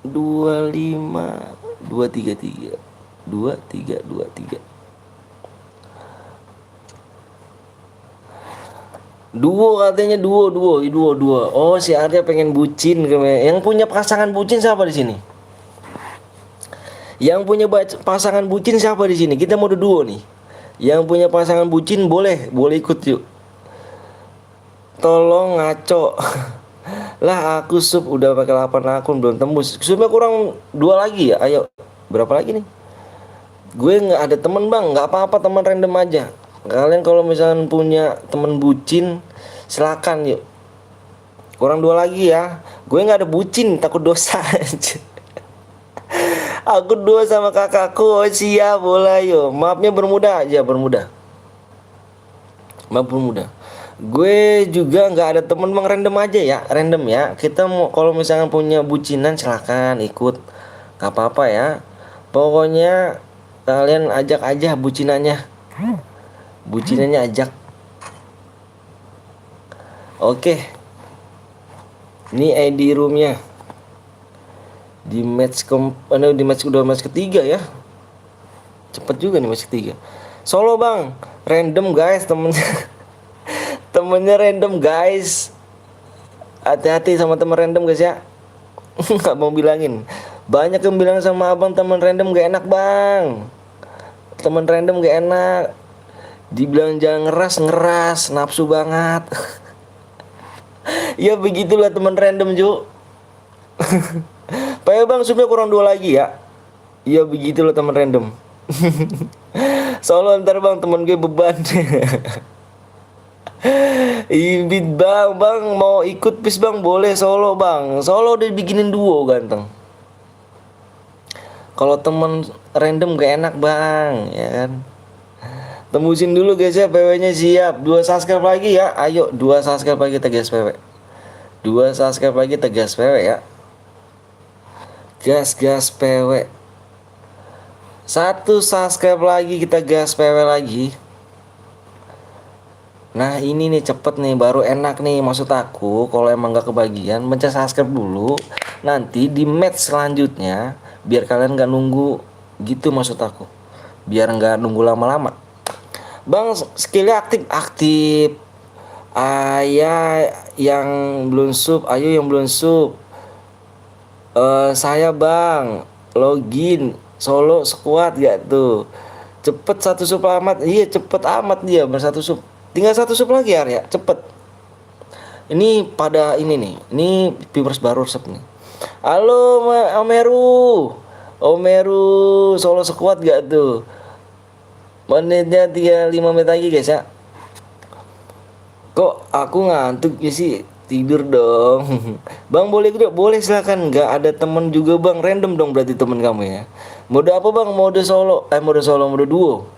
Speaker 1: 233 23. Duo katanya duo. Oh, si Arya pengen bucin. Yang punya pasangan bucin siapa di sini? Yang punya pasangan bucin siapa di sini? Kita mau duo nih. Yang punya pasangan bucin boleh ikut yuk. Tolong ngaco. Lah aku sub udah pakai 8 akun belum tembus. Subnya kurang 2 lagi ya. Ayo. Berapa lagi nih? Gue nggak ada temen bang, nggak apa-apa, teman random aja. Kalian kalau misalnya punya temen bucin, silakan yuk. Kurang 2 lagi ya. Gue nggak ada bucin, takut dosa aja. Aku dua sama kakakku, oh, siap boleh yuk. Maafnya bermudah aja, bermudah. Maaf bermudah. Gue juga nggak ada temen bang, random aja ya, random ya. Kita mau kalau misalnya punya bucinan silakan ikut, nggak apa-apa ya. Pokoknya kalian ajak aja bucinannya, ajak. Oke, ini ID roomnya di match ketiga ya. Cepet juga nih match ketiga. Solo bang, random guys temennya. Temennya random guys. Hati-hati sama temen random guys ya. Nggak mau bilangin. Banyak yang bilang sama abang temen random gak enak bang. Temen random gak enak. Dibilang jangan ngeras nafsu banget. Ya begitulah temen random Ju. Pak bang subnya kurang 2 lagi ya. Iya begitulah temen random. Solo ntar bang, temen gue beban. Ibit bang mau ikut pis bang boleh solo bang. Solo udah bikinin duo ganteng. Kalau temen random gak enak bang, ya kan. Tembusin dulu guys ya, PW-nya siap. 2 subscribe lagi ya, ayo 2 subscribe lagi tegas PW. 2 subscribe lagi tegas PW ya. Gas PW. 1 subscribe lagi, kita gas PW lagi. Nah ini nih cepet nih, baru enak nih. Maksud aku kalau emang gak kebagian, mencet subscribe dulu. Nanti di match selanjutnya biar kalian gak nunggu gitu, maksud aku. Biar gak nunggu lama-lama. Bang skillnya aktif. Ayah yang belum sub, ayo yang belum sub. Saya bang login solo squad gak tuh. Cepet 1 sub amat. Iya cepet amat dia bersatu sub. Tinggal 1 sub lagi ya, cepet. Ini pada ini nih. Ini viewers baru sub nih. Halo Omeru solo squad gak tuh? Menitnya 35 menit lagi guys ya. Kok aku ngantuk ya sih? Tidur dong. Bang boleh silakan. Nggak ada temen juga bang, random dong berarti temen kamu ya. Mode apa bang? Mode mode duo.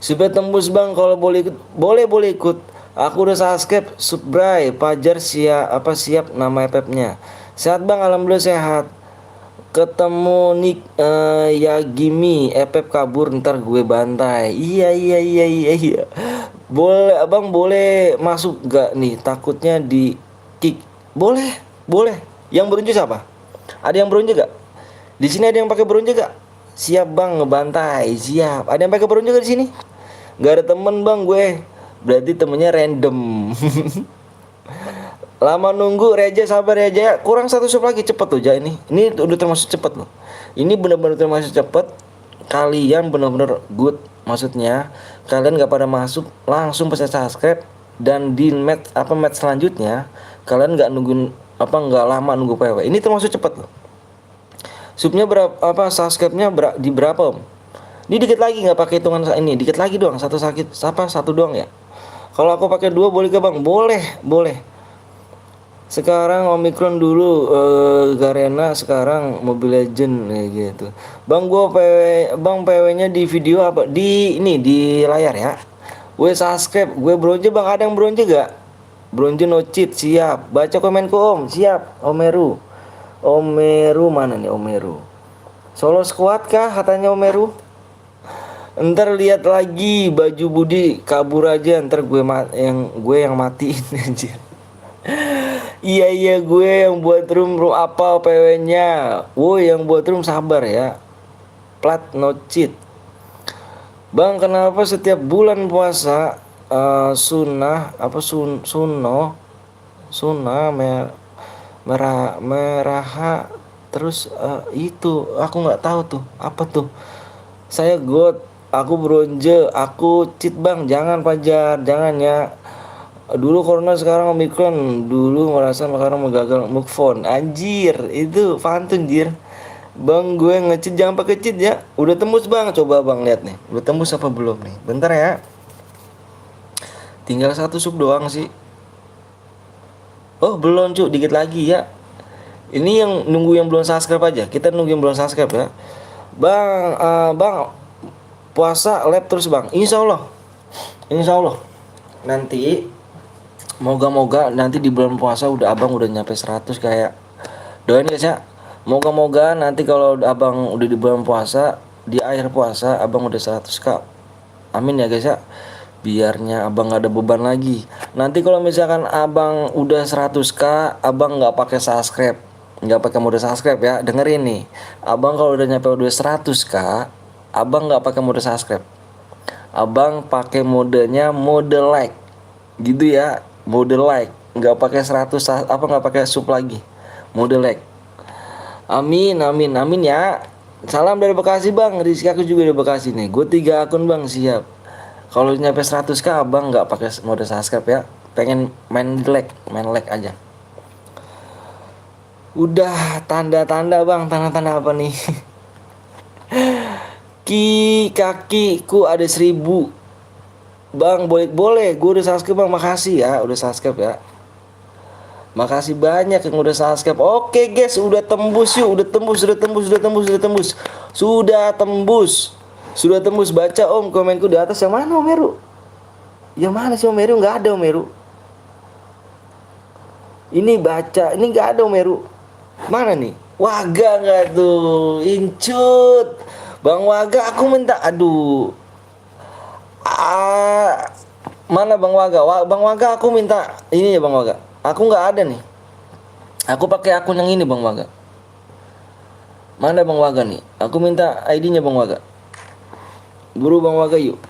Speaker 1: Supaya tembus bang, kalau boleh ikut, boleh ikut. Aku udah subscribe, subscribe, Pajar siap nama FF-nya. Sehat bang, alhamdulillah sehat. Ketemu Nick Yagimi, FF kabur ntar gue bantai. Iya. Boleh abang, boleh masuk gak nih? Takutnya di kick. Boleh. Yang berunjuk siapa? Ada yang berunjuk gak? Di sini ada yang pakai berunjuk gak? Siap bang, ngebantai. Siap. Ada yang pakai berunjuk gak di sini? Gak ada temen bang gue. Berarti temennya random. Lama nunggu Reja, sabar Reja. Kurang 1 sub lagi, cepet tuh ja ini. Ini udah termasuk cepet loh. Ini benar-benar termasuk cepet. Kalian benar-benar good. Maksudnya kalian gak pada masuk langsung pesan subscribe, dan di match selanjutnya kalian gak nggak lama nunggu PW. Ini termasuk cepet loh. Subnya berapa, subscribe-nya di berapa om? Ini dikit lagi, nggak pakai hitungan ini, dikit lagi doang, satu doang ya. Kalau aku pakai 2 boleh gak bang? Boleh. Sekarang Omicron dulu Garena, sekarang Mobile Legend kayak gitu. Bang gua PW-nya di video apa? Di layar ya. Gue subscribe, gue bronze bang, ada yang bronze gak? Bronze no cheat, siap. Baca komenku om, siap. Omeru mana nih Omeru? Solo squad kah katanya Omeru? Ntar lihat lagi baju Budi kabur aja, ntar gue yang matiin aja. Iya gue yang buat room apa PW-nya. Woi yang buat room sabar ya. Plat no cheat. Bang kenapa setiap bulan puasa Sunnah apa Sunnah meraha terus itu aku nggak tahu tuh apa tuh. Saya God, aku bronze, aku cheat bang, jangan Pajar, jangan ya. Dulu corona sekarang omikron, dulu merasa sekarang menggagal move on. Anjir, itu pantun jir. Bang gue nge-cheat jangan pakai cheat ya. Udah tembus bang, coba bang lihat nih. Udah tembus apa belum nih? Bentar ya. Tinggal satu sub doang sih. Oh belum cu, dikit lagi ya. Ini yang nunggu yang belum subscribe aja. Kita nunggu yang belum subscribe ya. Bang, bang puasa lab terus bang. Insya Allah. Nanti moga-moga nanti di bulan puasa abang udah nyampe 100 kayak doain guys ya. Moga-moga nanti kalau abang udah di bulan puasa, di akhir puasa abang udah 100k. Amin ya guys ya. Biarnya abang gak ada beban lagi. Nanti kalau misalkan abang udah 100k, abang nggak pakai subscribe, nggak pakai mode subscribe ya. Dengerin nih, abang kalau udah nyampe udah 100k, abang nggak pakai mode subscribe, abang pakai modenya mode like, gitu ya, mode like, nggak pakai 100 apa nggak pakai sub lagi, mode like. Amin amin amin ya. Salam dari Bekasi bang. Rizky aku juga dari Bekasi nih. Gue 3 akun bang, siap. Kalau nyampe 100k abang nggak pakai mode subscribe ya. Pengen main like aja. Udah tanda-tanda bang, tanda-tanda apa nih? Kakiku ada 1000. Bang boleh, gue udah subscribe bang, makasih ya, udah subscribe ya. Makasih banyak yang udah subscribe. Oke guys, udah tembus yuk, udah tembus. Baca om komenku di atas. Yang mana Om Heru? Yang mana sih Om Heru? Nggak ada Om Heru. Ini baca, ini nggak ada Om Heru. Mana nih? Waga nggak tuh? Incut, Bang Waga, aku minta. Aduh. Mana Bang Waga? Bang Waga, aku minta ini ya Bang Waga. Aku nggak ada nih. Aku pakai akun yang ini Bang Waga. Mana Bang Waga nih? Aku minta ID-nya Bang Waga. Buru Bang Waga yuk.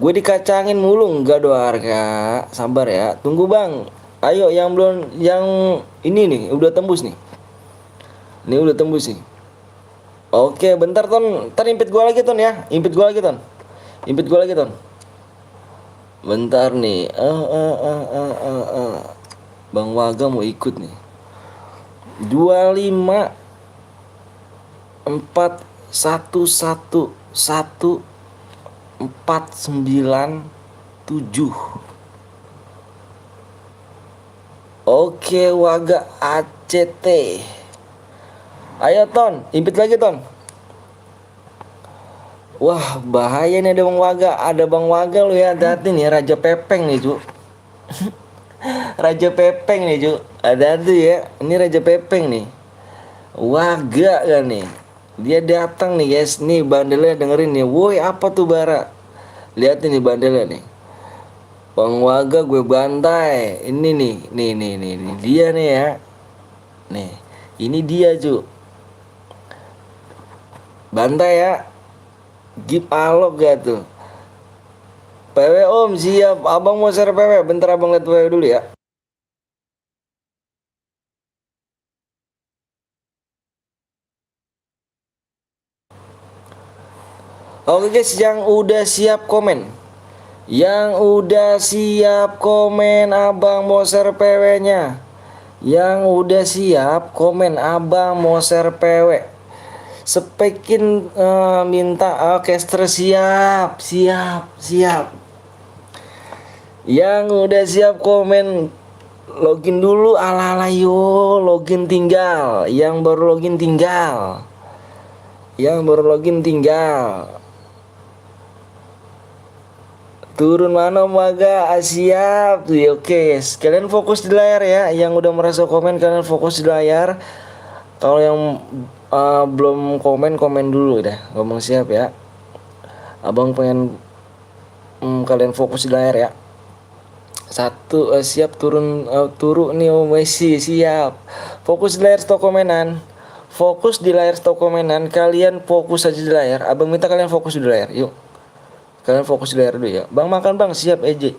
Speaker 1: Gue dikacangin mulu enggak doa harga. Sabar ya. Tunggu Bang. Ayo yang belum, yang ini nih udah tembus nih. Ini udah tembus nih. Oke, bentar Ton. Ntar impit gue lagi Ton ya. Impit gue lagi Ton. Bentar nih. Bang Waga mau ikut nih. 25 4 1 1 1 4 9 7. Oke, Waga ACT. Ayo Ton, impit lagi Ton. Wah, bahaya nih ada Bang Waga. Ada Bang Waga lu ya, hati-hati nih, Raja Pepeng nih, Cuk. Raja Pepeng nih, Cuk. Hati-hati ya. Ini Raja Pepeng nih. Waga kan nih. Dia datang nih, guys. Nih bandelnya dengerin nih. Woi, apa tuh Bara? Lihat nih bandelnya nih. Bang Waga gue bantai. Ini nih. Nih. Dia nih ya. Nih. Ini dia, Cuk. Bantai ya. Gip alok gak tuh? PW om siap. Abang mau share PW. Bentar abang lihat PW dulu ya. Oke guys, yang udah siap komen. Abang mau share PW-nya. Yang udah siap komen abang mau share PW. Spekin minta orkestra siap. Yang udah siap komen login dulu ala-ala yo, login tinggal. Yang baru login tinggal. Turun mana Waga? Siap. Oke, kalian fokus di layar ya. Yang udah merasa komen kalian fokus di layar. Kalau yang belum komen dulu dah. Ngomong siap ya. Abang pengen kalian fokus di layar ya. Satu siap turun nih Messi siap. Fokus di layar stok komenan. Kalian fokus aja di layar. Abang minta kalian fokus di layar. Yuk. Kalian fokus di layar dulu ya. Bang makan bang siap EJ.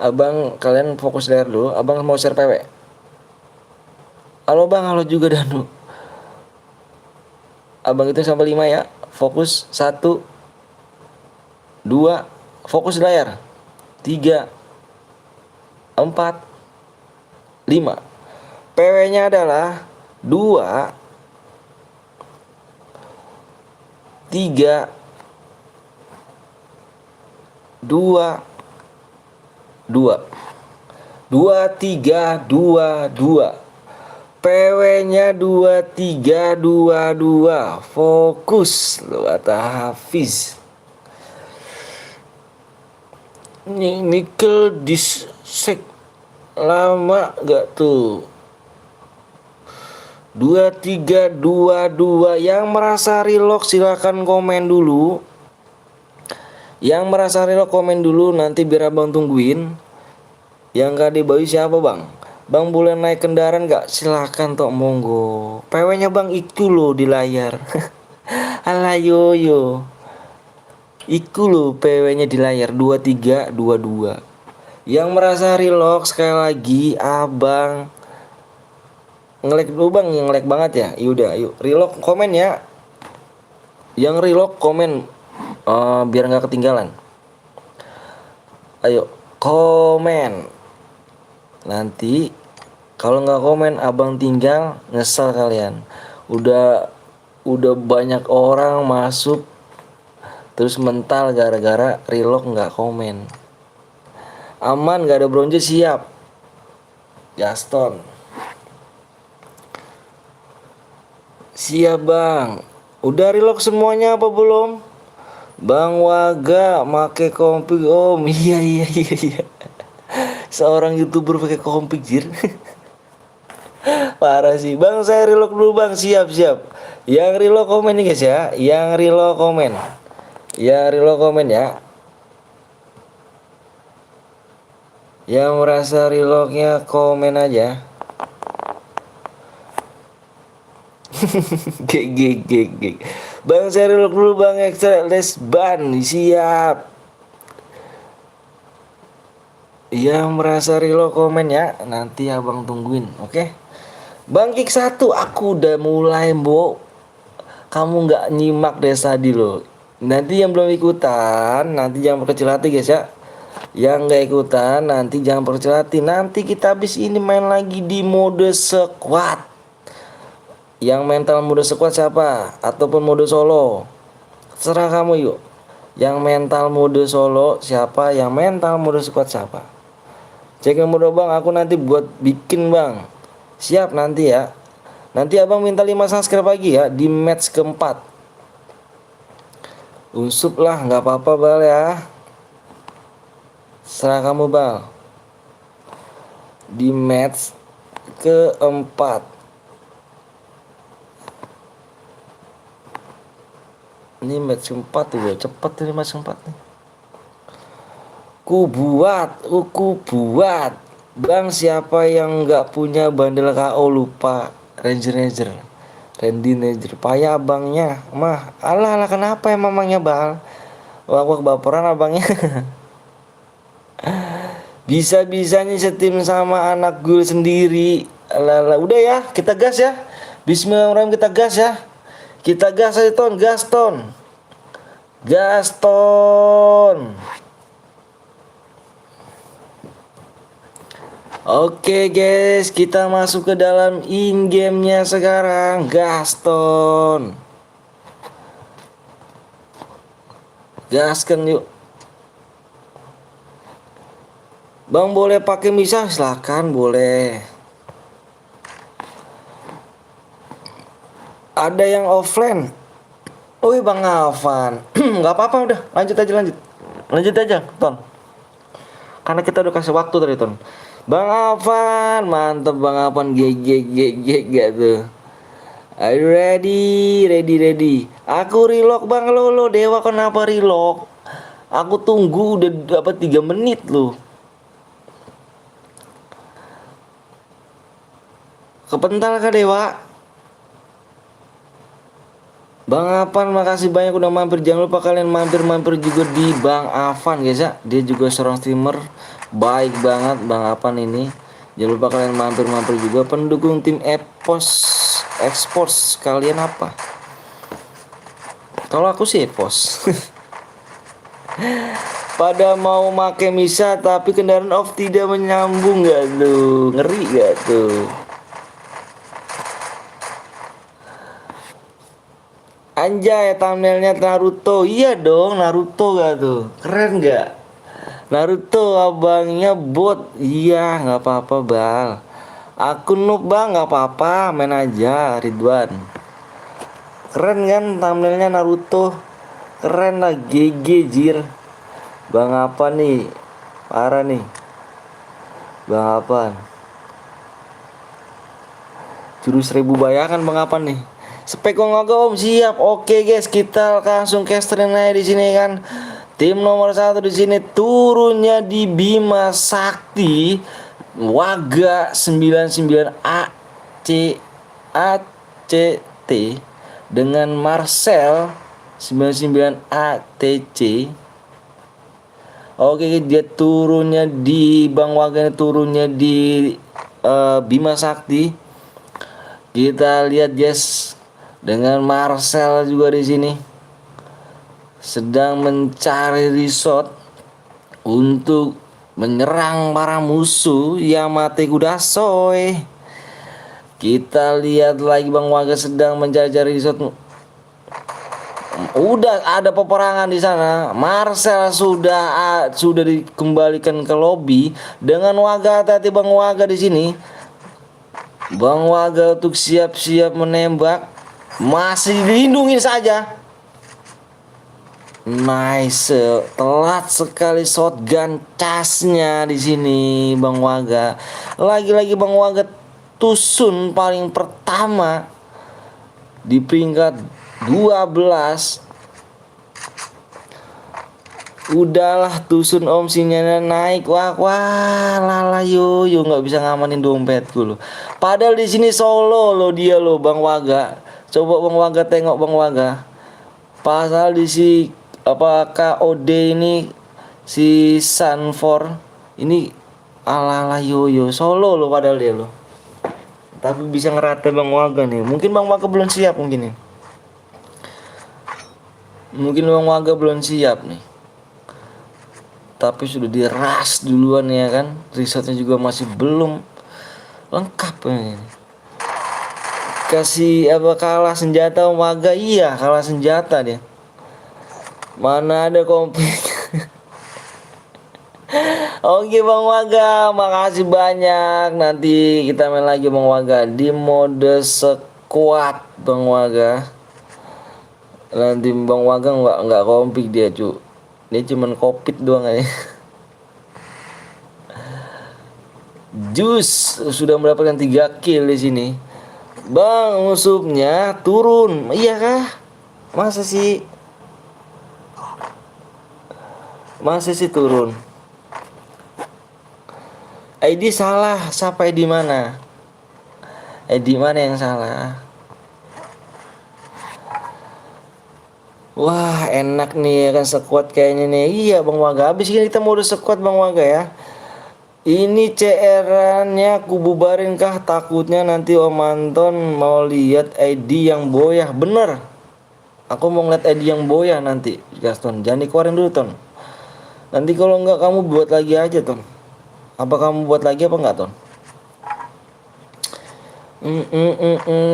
Speaker 1: Abang, kalian fokus layar dulu. Abang mau share PW. Halo bang, halo juga Danu. Abang itu sampai 5 ya. Fokus 1, 2, fokus layar. 3, 4, 5. PW-nya adalah 2, 3, 2, 2. 2, 3, 2, 2. PW-nya 2, 3, 2, 2. Fokus lu kata Hafiz. Nickel disek lama gak tuh? 2, 3, 2, 2. Yang merasa relock silakan komen dulu. Yang merasa relock komen dulu, nanti biar abang tungguin. Yang gak dibayu siapa bang? Bang boleh naik kendaraan gak? Silahkan tok monggo. PW nya bang itu loh di layar. Alah yo. Iku loh PW nya di layar 2, 3, 2, 2. Yang merasa relock sekali lagi abang ngelek dulu bang, yang ngelek banget ya. Yaudah yuk relock komen ya. Yang relock komen biar nggak ketinggalan. Ayo komen. Nanti kalau nggak komen abang tinggal nyesel kalian. Udah banyak orang masuk terus mental gara-gara relock nggak komen. Aman nggak ada bronze siap. Gaston. Siap bang. Udah relock semuanya apa belum? Bang Waga make kompik om. Iya. Seorang youtuber pakai kompik jir. Parah sih. Bang saya relock dulu bang. Siap. Yang relock komen nih guys ya. Yang relock komen. Yang relock komen ya. Yang merasa relocknya komen aja. Gek. Bang saya relock dulu bang, extra les ban. Siap. Yang merasa relock komen ya. Nanti abang tungguin. Oke. Bang Kick 1 aku udah mulai mbok. Kamu nggak nyimak deh tadi loh. Nanti yang belum ikutan nanti jangan berkecil hati guys ya. Yang nggak ikutan nanti jangan berkecil hati. Nanti kita habis ini main lagi di mode squad. Yang mental mode squad siapa? Ataupun mode solo, serah kamu yuk. Yang mental mode solo siapa? Yang mental mode squad siapa? Cek mode bang, aku nanti buat bikin bang. Siap nanti ya. Nanti abang minta 5 subscribe lagi ya di match keempat. Usup lah nggak apa-apa bal ya. Serah kamu bal. Di match keempat. Ini match keempat tuh ya, cepet tuh match keempat nih. Ku buat. Bang siapa yang nggak punya bandel KO lupa Ranger. Randy Ranger. Payah abangnya. Mah, alah kenapa ya mamangnya bal? Wak baperan abangnya. Bisa-bisanya setim sama anak gue sendiri. Alah, udah ya, kita gas ya. Bismillahirrahmanirrahim, kita gas ya. Kita gas aja Gaston. Oke guys, kita masuk ke dalam in-game-nya sekarang. Gaston. Gaskan yuk. Bang boleh pakai misah? Silahkan boleh. Ada yang offline. Wih Bang Alvan. Nggak apa-apa udah, lanjut aja Ton. Karena kita udah kasih waktu tadi Ton. Bang Alvan, mantep Bang Alvan, gak tuh. Are you ready? Aku relock Bang, lo Dewa kenapa relock? Aku tunggu udah dapat 3 menit loh. Kepental kah Dewa? Bang Avan, makasih banyak udah mampir. Jangan lupa kalian mampir-mampir juga di Bang Avan guys ya. Dia juga seorang streamer baik banget Bang Avan ini. Jangan lupa kalian mampir-mampir juga. Pendukung tim Exports kalian apa? Kalau aku sih Epos. Pada mau make misa tapi kendaraan off tidak menyambung gak tuh? Ngeri gak tuh? Anjay, thumbnailnya Naruto. Iya dong, Naruto gak tuh? Keren gak? Naruto abangnya bot. Iya, nggak apa-apa bal. Aku noob bang, nggak apa-apa, main aja Ridwan. Keren kan thumbnailnya Naruto? Keren lah, GG jir. Bang apa nih? Parah nih. Bang apa? Jurus 1000 bayangan bang apa nih? Spekong om siap. Oke guys, kita langsung casterin aja di sini kan. Tim nomor 1 di sini turunnya di Bima Sakti Waga 99 ACT dengan Marcel 99 ATC. Oke, dia turunnya di Bang Waga, turunnya di Bima Sakti. Kita lihat guys, dengan Marcel juga di sini sedang mencari resort untuk menyerang para musuh Yamate Kudasoy. Kita lihat lagi Bang Waga sedang mencari resort. Udah ada peperangan di sana. Marcel sudah dikembalikan ke lobby dengan Waga. Hati-hati Bang Waga di sini. Bang Waga untuk siap-siap menembak. Masih dilindungi saja. Nice, telat sekali shotgun casnya di sini Bang Waga. Lagi-lagi Bang Waga tusun paling pertama di peringkat 12. Udahlah tusun om sinyalnya naik. Wah lala yo nggak bisa ngamanin dompetku loh. Padahal di sini solo lo dia lo Bang Waga. Coba Bang Waga tengok Bang Waga. Pasal di si KOD ini si Sanfor ini ala yo solo lo padahal dia lo. Tapi bisa ngerata Bang Waga nih. Mungkin Bang Waga belum siap mungkin nih. Mungkin Bang Waga belum siap nih. Tapi sudah diras duluan ya kan. Risetnya juga masih belum lengkap ini. Kasih kalah senjata Bang Waga. Iya, kalah senjata dia. Mana ada komplit. Oke Bang Waga, makasih banyak. Nanti kita main lagi Bang Waga di mode squad Bang Waga. Nanti Bang Waga nggak komplit dia cu. Dia cuman kopit doang aja. Jus sudah mendapatkan 3 kill di sini. Bang musuhnya turun. Iya kah? Masa sih turun? ID salah. Siapa ID mana? ID mana yang salah? Wah enak nih ya kan squad kayaknya nih. Iya Bang Waga. Habis ini kita mode squad Bang Waga ya. Ini CR-nya aku bubarin kah? Takutnya nanti Om Anton mau lihat ID yang boyah. Bener. Aku mau ngeliat ID yang boyah nanti Gaston. Jangan dikeluarin dulu Ton. Nanti kalau enggak kamu buat lagi aja Ton. Apa kamu buat lagi apa enggak Ton?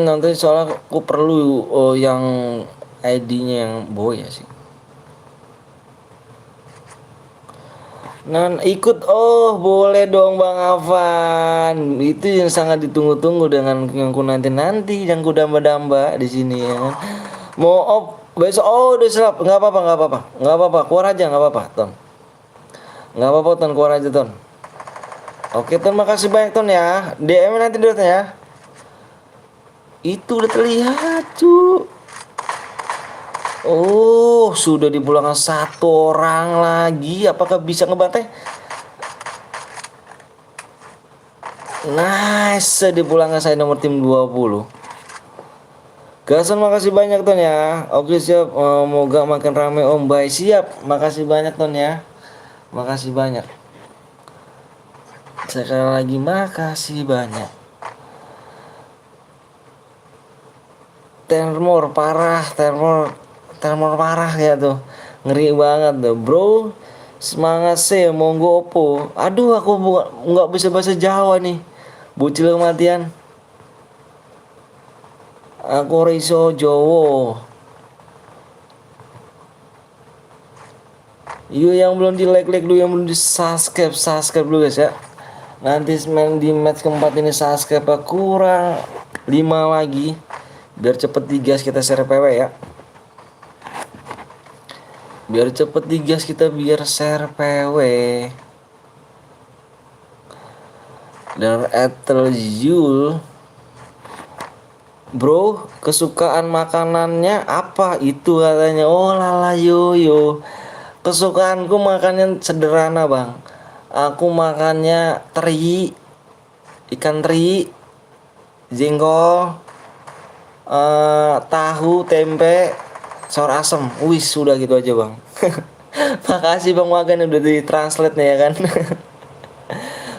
Speaker 1: Nanti soalnya aku perlu yang ID-nya yang boya sih. Nah ikut boleh dong Bang Avan. Itu yang sangat ditunggu-tunggu dengan yang ku nanti yang ku damba-damba di sini ya kan. Mau besok udah siap. Nggak apa-apa keluar aja nggak apa-apa Ton. Nggak apa-apa Ton, keluar aja Ton. Oke Ton, makasih banyak Ton ya. DM nanti dulu ya. Itu udah terlihat cu. Oh, sudah dipulangkan 1 orang lagi. Apakah bisa ngebantai? Nice, dipulangkan saya nomor tim 20. Gasan makasih banyak Ton ya. Oke siap. Moga makin rame Om. Bye siap. Makasih banyak Ton ya. Makasih banyak. Sekali lagi makasih banyak. Termor parah, termor parah ya tuh. Ngeri banget tuh, Bro. Semangat sih, monggo opo. Aduh, aku nggak bisa bahasa Jawa nih. Bocil kematian. Aku ora iso Jawa. Yuk yang belum di like dulu, yang belum di subscribe dulu guys ya. Nanti main di match keempat ini subscribe kurang 5 lagi. Biar cepet digas kita share PW ya. Biar cepet digas kita biar share PW. Dan Ethel Yul, Bro, kesukaan makanannya apa itu katanya? Oh lala yoyo. Kesukaanku makannya sederhana bang. Aku makannya teri, ikan teri, jengkol, tahu, tempe, sayur asem. Wih sudah gitu aja bang. Makasih bang Wagan udah ditranslate nih ya kan.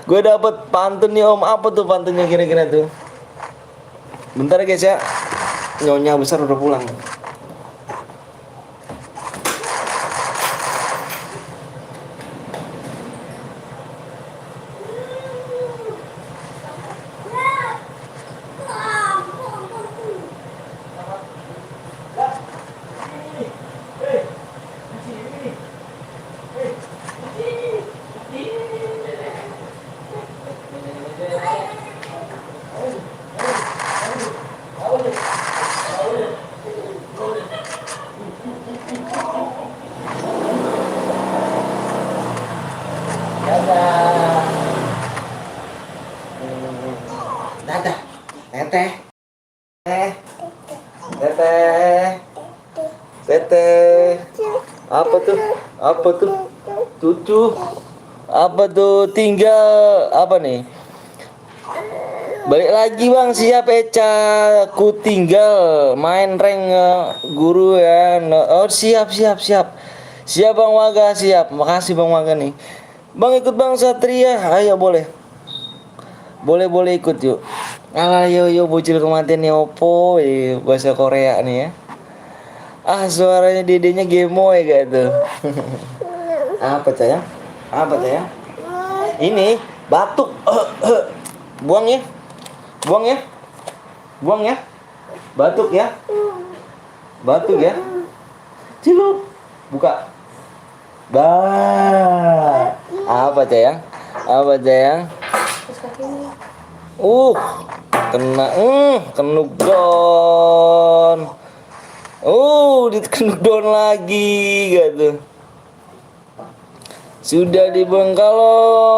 Speaker 1: Gue dapet pantun nih om. Apa tuh pantunnya kira-kira tuh? Bentar guys ya. Nyonya besar udah pulang. Dadah. Teteh. Teteh. Teteh. Apa tuh? Apa tuh? Cucu. Apa tuh? Tinggal apa nih? Balik lagi bang, siap Eca. Ku tinggal main rank guru ya. Oh siap. Siap bang Waga, siap. Makasih bang Waga nih. Bang ikut bang Satria. Ayo boleh. Boleh ikut yuk. Alah yo bocil kematian nih opo bahasa Korea nih ya. Ah suaranya dedenya gemoy gak tuh. Apa sayang? Apa sayang? Ini batuk. Buang ya. Buang ya. Batuk ya. Batuk ya. Cilup. Buka. Bah. Apa sayang? Apa sayang? Kena kenuk down. Dikenuk down lagi gitu. Sudah dibuang kalau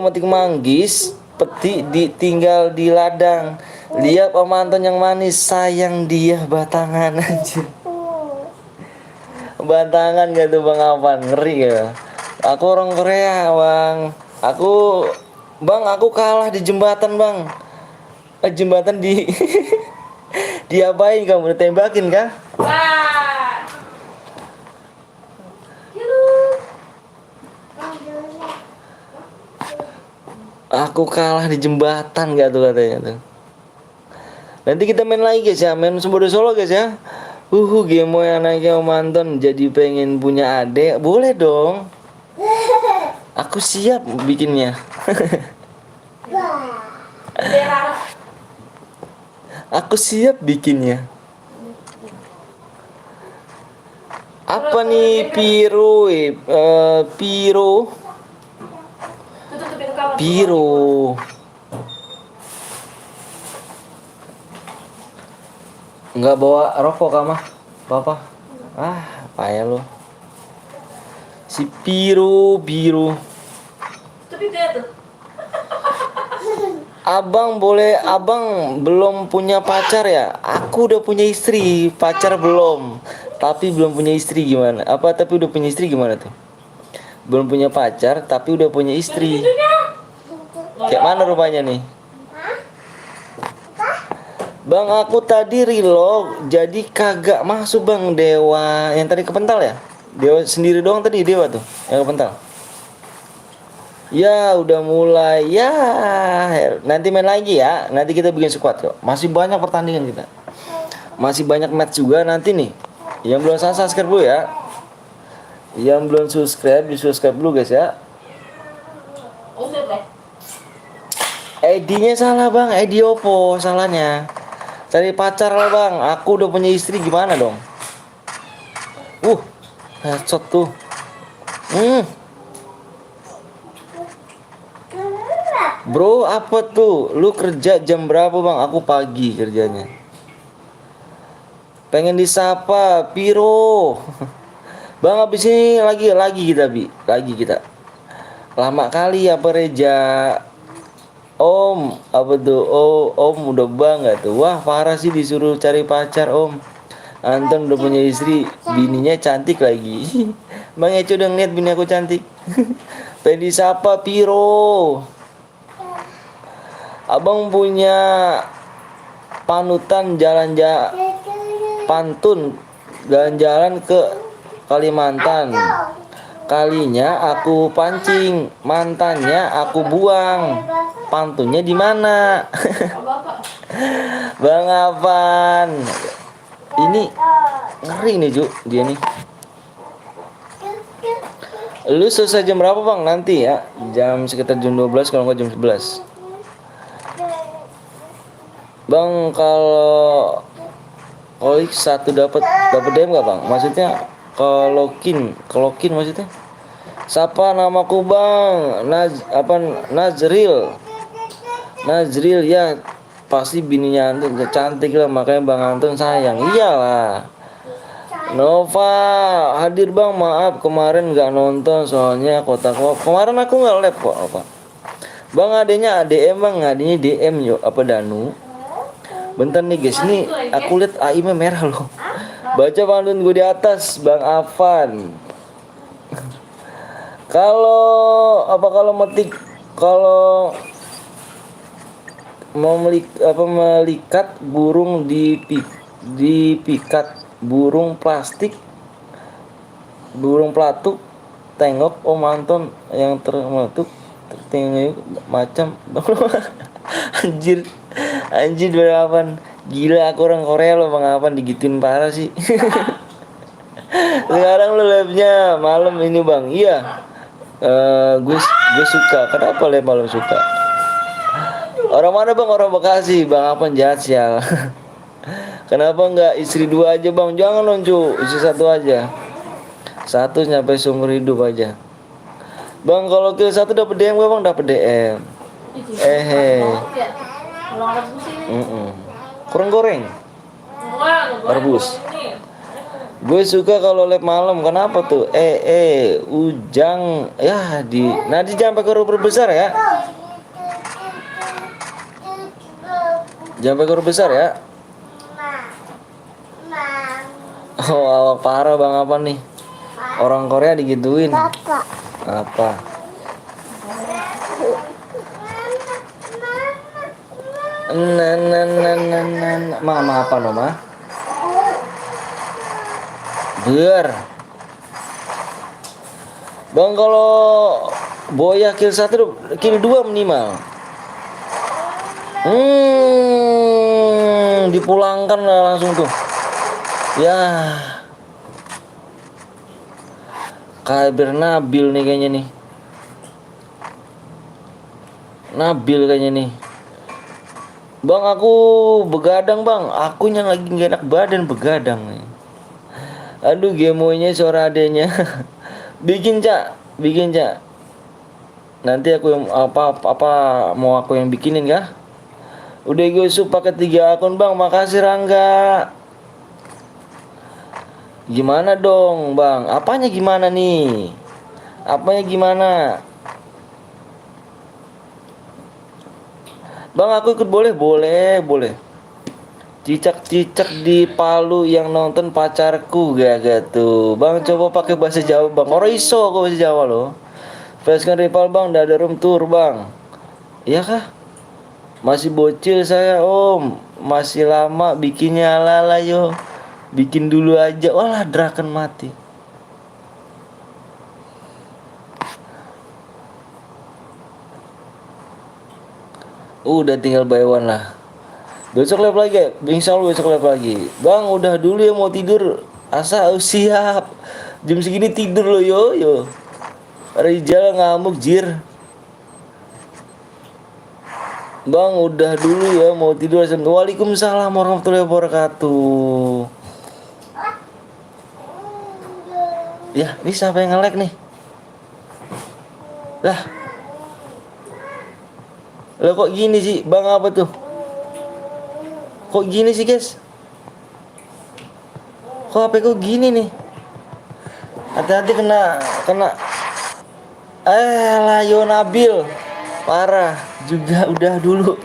Speaker 1: metik manggis, peti ditinggal di ladang. Lihat pemantan yang manis, sayang dia batangan aja. Batangan gak tuh bang Avan, ngeri ya. Aku orang Korea bang. Aku kalah di jembatan bang. Jembatan di diapain kamu ditembakin kan?
Speaker 2: Wah.
Speaker 1: Aku kalah di jembatan gak tuh katanya tuh. Nanti kita main lagi guys ya, main Sumber Solo guys ya. Game yang anaknya Om Anton jadi pengen punya adik, boleh dong. Aku siap bikinnya. Aku siap bikinnya. Apa nih Piro? Piro. Enggak bawa rokok kama, Papa. Payah lo. Si Piro.
Speaker 2: Tapi dia tuh.
Speaker 1: Abang belum punya pacar ya? Aku udah punya istri, pacar belum. Tapi belum punya istri gimana? Tapi udah punya istri gimana tuh? Belum punya pacar tapi udah punya istri. Kayak mana rupanya nih? Bang, aku tadi reload jadi kagak masuk bang. Dewa yang tadi kepental ya? Dewa sendiri doang tadi, dewa tuh yang kepental. Ya udah mulai ya. Nanti main lagi ya. Nanti kita bikin squad kok. Masih banyak pertandingan kita. Masih banyak match juga nanti nih. Yang belum subscribe dulu ya. Yang belum subscribe di subscribe dulu guys ya.
Speaker 2: Udah deh.
Speaker 1: ID-nya salah bang. ID Oppo salahnya. Cari pacar lah bang. Aku udah punya istri gimana dong? Headshot tuh. Bro, apa tuh? Lu kerja jam berapa bang? Aku pagi kerjanya. Pengen disapa, Piro. Bang, habis ini lagi kita bi, lagi kita. Lama kali apa Reja? Om, apa tuh? Oh, Om udah bangga tuh. Wah, parah sih disuruh cari pacar Om. Anton udah punya istri, bininya cantik lagi. Bang Eco udah ngeliat bini aku cantik. Pengen disapa, Piro. Abang punya panutan pantun jalan-jalan ke Kalimantan. Kalinya aku pancing, mantannya aku buang. Pantunnya di mana?
Speaker 2: Bapak.
Speaker 1: Bang Avan. Ini ngeri nih, Ju, dia nih. Lu selesai jam berapa, Bang? Nanti ya. Jam sekitar jam 12 kalau nggak jam 11. Bang, kalau satu dapat DM nggak bang? Maksudnya kalau maksudnya? Siapa namaku bang? Nazril. Nazril ya, pasti bininya Antun cantik lah, makanya bang Antun sayang. Iyalah. Nova hadir bang, maaf kemarin nggak nonton soalnya kemarin aku nggak live kok apa. Bang adanya ADM bang, adanya DM yuk apa Danu. Bentar nih guys, ini aku lihat AI-nya merah loh. Baca pantun gue di atas, Bang Avan. Kalau mau melikat burung dipikat burung pelatuk, tengok Om Anton yang termetuk tengok macam anjir Bang. Gila, aku orang Korea loh Bang Avan, digituin parah sih. Sekarang lo live-nya malam ini Bang. Iya. Gue suka. Kenapa live malam suka? Orang mana Bang? Orang Bekasi. Bang Avan jahat sial. Kenapa nggak istri dua aja Bang? Jangan dong cu, istri satu aja. Satu nyampe seumur hidup aja. Bang, kalau kill satu dapat DM gak Bang? Dapat DM.
Speaker 2: Kurang rebus ini.
Speaker 1: Kurang goreng. Rebus. Gue suka kalau live malam. Kenapa tuh? Ujang ya nanti jangan pakai huruf besar ya. Jangan pakai huruf besar ya. Oh, awak parah Bang apa nih? Orang Korea digituin.
Speaker 3: Bapak.
Speaker 1: Apa? Mama apa Noma? Biar Bang, kalau Boya kill 1 kill 2 minimal. Dipulangkan lah langsung tuh. Ya. Kayak Nabil nih kayaknya nih. Nabil kayaknya nih. Bang, aku begadang Bang. Akunya lagi gak enak badan begadang nih. Aduh, gemoynya suara adenya. bikin cak. Nanti aku yang apa mau aku yang bikinin kah? Udah gue pakai 3 akun Bang. Makasih Rangga. Gimana dong Bang? Apanya gimana nih? Bang, aku ikut boleh. Cicak di Palu yang nonton pacarku gak tuh. Bang, coba pakai bahasa Jawa Bang. Orang iso aku bahasa Jawa loh. Facecam rival Bang, udah ada room tour Bang. Iya kah? Masih bocil saya om, masih lama bikinnya, ala yo. Bikin dulu aja. Walah, draken mati. Udah tinggal buy one lah. Besok live lagi ya? Insya Allah besok live lagi. Bang udah dulu ya, mau tidur. Asa siap. Jam segini tidur lo yo. Rizal ngamuk jir. Bang udah dulu ya, mau tidur. Waalaikumsalam warahmatullahi wabarakatuh. Ya, ini siapa yang nge-lag nih? Lah. Lah kok gini sih? Bang apa tuh? Kok gini sih, guys? Kok HP kok gini nih? Hati-hati kena lah yo Nabil. Parah. Juga udah dulu.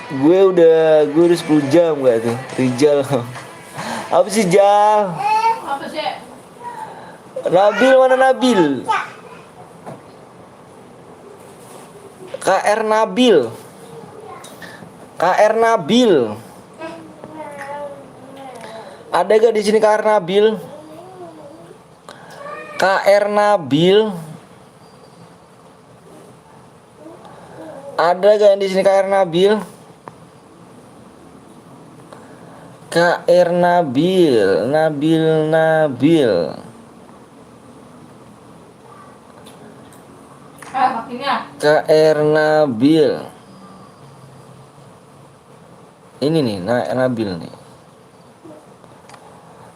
Speaker 1: Gue udah 10 jam gak tuh? Rijal. Apa sih Jal?
Speaker 2: Apa sih?
Speaker 1: Nabil mana Nabil? KR Nabil. KR Nabil. Ada gak di sini KR Nabil? KR Nabil. Ada gak yang di sini KR Nabil? KR Nabil.
Speaker 2: Makinnya.
Speaker 1: KR Nabil. Ini nih, Nabil nih.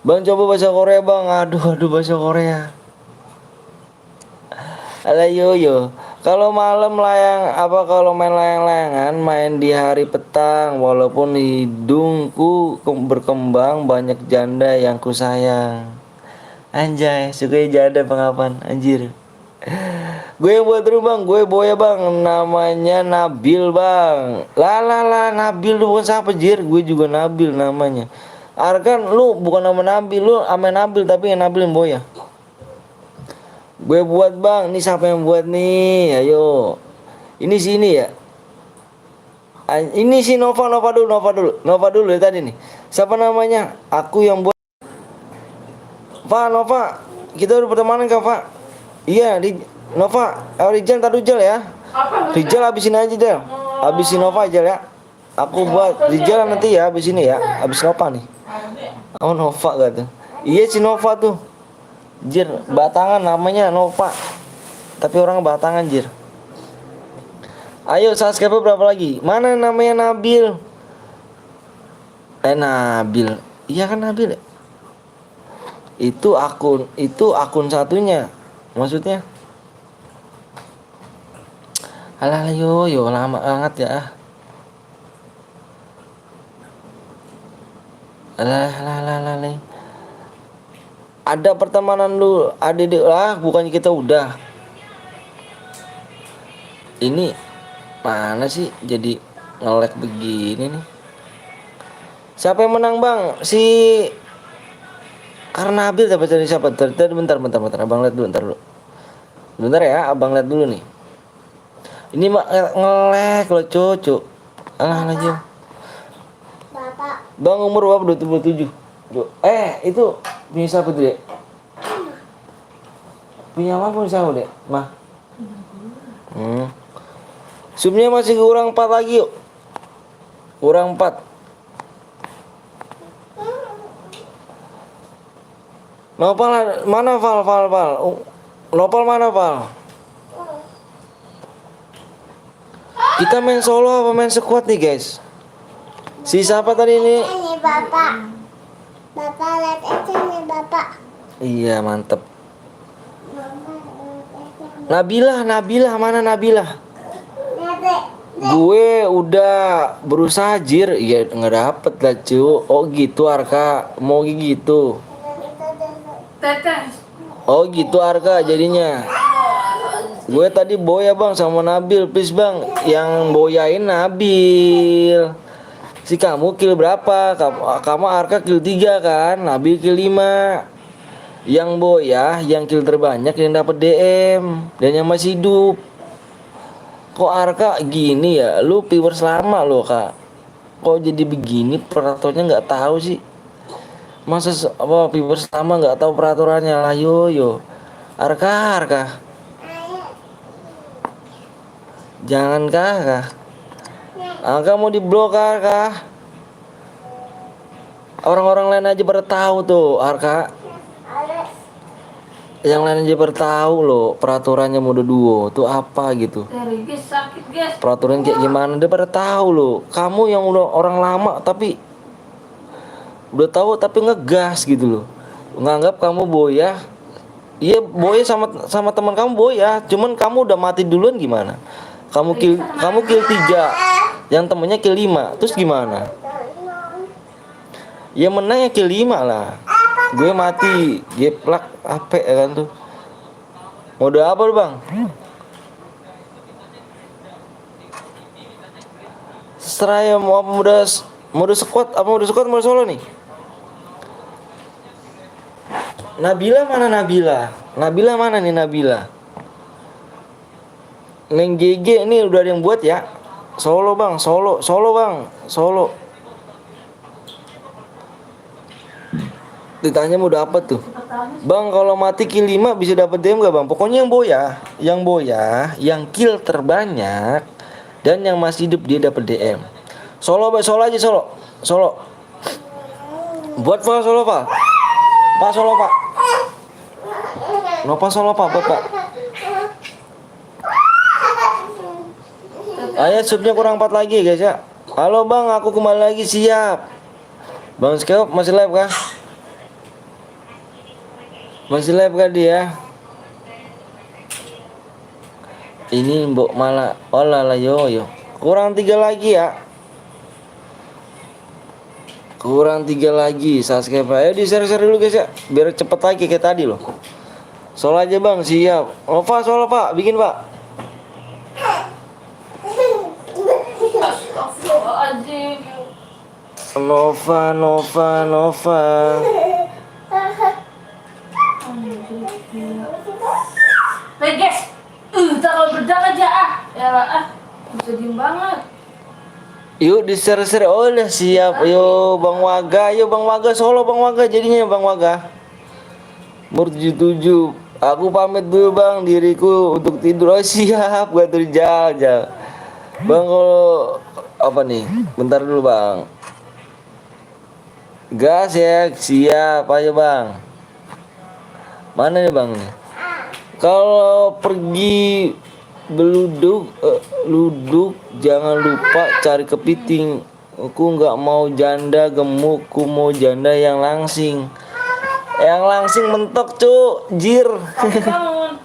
Speaker 1: Bang coba bahasa Korea bang. Aduh bahasa Korea. Ala yo. Kalau malam kalau main layang-layangan, main di hari petang, walaupun hidungku berkembang banyak janda yang ku sayang. Anjay, suka janda pengapan, anjir. Gue buat rumah, gue boya bang, namanya Nabil bang. Lah Nabil lu bukan siapa jir, gue juga Nabil namanya. Arkan lu bukan nama Nabil, lu sama Nabil tapi yang Nabil yang boya. Gue buat bang, ini siapa yang buat nih? Ayo. Ini sini ya. Ini si Nova dulu ya tadi nih. Siapa namanya? Aku yang buat. Pak Nova, kita udah pertemanan kah Pak? Iya, Nova, Rijal tadi Rijal ya. Rijal habisin aja deh. Habisin Nova aja ya. Aku buat Rijal nanti ya, habis ini ya. Habis Nova nih. Oh Nova gak tuh? Iya si Nova tuh. Jir, Batangan namanya Nova. Tapi orang Batangan jir. Ayo subscribe berapa lagi? Mana namanya Nabil? Nabil. Iya kan Nabil ya? Itu akun satunya. Maksudnya? Alah yo lama banget ya. Alah. Ada pertemanan lu, adik lah, bukannya kita udah. Ini mana sih jadi nge-lag begini nih? Siapa yang menang bang? Si karena Nabil dapat dari siapa? Bentar, abang lihat dulu, bentar ya, abang lihat dulu nih. Ini mah nge-lag loh cucu. Alah yo.
Speaker 3: Bapak.
Speaker 1: Bang umur berapa? 27. Itu punya siapa tuh dek? Punya apa punya siapa dek? Mah. Subnya masih kurang 4 lagi yuk. Kurang 4. Nopal mana Val? Nopal mana Val? Kita main solo apa main squad nih guys? Si siapa tadi ini?
Speaker 3: Ini Bapak. Bapak lihat aja nih Bapak.
Speaker 1: Iya mantep. Nabilah mana Nabilah? Gue udah berusaha jir, ya nggak dapet lah cu. Oh gitu Arka, mau gitu.
Speaker 2: Tetes.
Speaker 1: Oh gitu Arka jadinya. Gue tadi boya bang sama Nabil, please bang. Yang boyain Nabil. Si kamu kill berapa? Kamu Arka kill 3 kan? Nabil kill 5. Yang boya, yang kill terbanyak yang dapat DM dan yang masih hidup. Kok Arka gini ya? Lu viewers lama lo kak. Kok jadi begini peraturannya nggak tahu sih? Masa apa viewers lama nggak tahu peraturannya lah yo. Arka. Jangan kak. Arka mau diblok Arka. Orang-orang lain aja pada tahu tuh Arka. Yang lain aja pada tahu loh peraturannya mode duo tuh apa gitu.
Speaker 2: Dari guys sakit guys.
Speaker 1: Peraturan kayak gimana dia pada tahu loh. Kamu yang udah orang lama tapi udah tahu tapi ngegas gitu loh. Nganggap kamu boya. Iya boya sama teman kamu boya. Cuman kamu udah mati duluan gimana? Kamu kill 3. Yang temennya kill 5. Terus gimana? Ya menang ya kill 5 lah. Gue mati, geplak apa ya kan tuh. Mode apa lu bang? Seraya mau apa mode squad apa mode solo nih? Nabila mana Nabila? Nabila mana nih Nabila? Neng GG ini udah ada yang buat ya. Solo bang, solo bang, solo. Ditanya mau dapat tuh. Bang kalau mati kill 5 bisa dapat DM gak bang? Pokoknya yang boya, yang kill terbanyak dan yang masih hidup dia dapat DM. Solo aja solo. Buat Pak solo Pak. Pak solo Pak. Nova solo Pak buat Pak. Ayo subnya kurang 4 lagi guys ya. Halo bang aku kembali lagi siap. Bang Skep masih live kah? Masih live kan dia? Ini mbok malah olah yo. Kurang 3 lagi ya. Kurang 3 lagi subscribe. Ayo di share dulu guys ya. Biar cepet lagi kayak tadi loh. Solo aja bang siap. Nova solo pak. Bikin pak.
Speaker 2: Astagfirullahaladzim.
Speaker 1: Nova.
Speaker 2: Baik guys, kalau berdang aja ya lah bisa diem banget.
Speaker 1: Yuk di share. Oh udah siap. Yo Bang Waga solo Bang Waga jadinya Bang Waga. Umur 77. Aku pamit dulu bang diriku untuk tidur. Oh siap gua tuh jauh. Bang kalau apa nih? Bentar dulu bang. Gas ya siap ayo bang. Mana nih bang nih? Kalau pergi luduk jangan lupa cari kepiting. Aku nggak mau janda gemuk, ku mau janda yang langsing. Yang langsing mentok cu, jir.
Speaker 2: Bangun.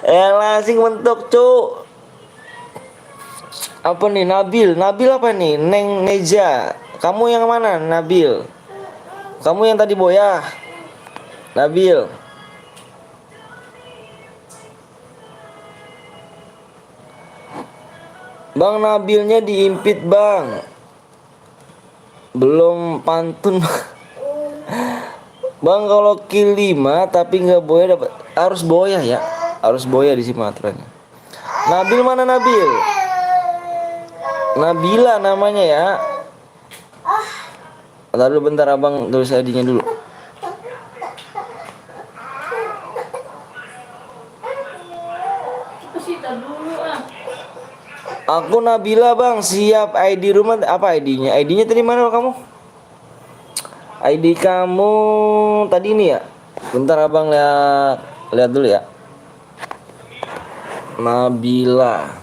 Speaker 1: Yang langsing mentok cu. Apa nih Nabil apa nih? Neng Neja. Kamu yang mana Nabil? Kamu yang tadi boya? Nabil. Bang Nabilnya diimpit bang. Belum pantun. Bang kalau kill 5 tapi nggak boya dapat harus boya ya. Harus boya di sini aturannya. Nabil mana Nabil? Nabila namanya ya. Bentar abang tulis ID-nya dulu. Aku Nabila bang, siap. ID rumah apa ID-nya? ID-nya tadi mana kamu? ID kamu tadi ini ya? Bentar abang lihat dulu ya. Nabila.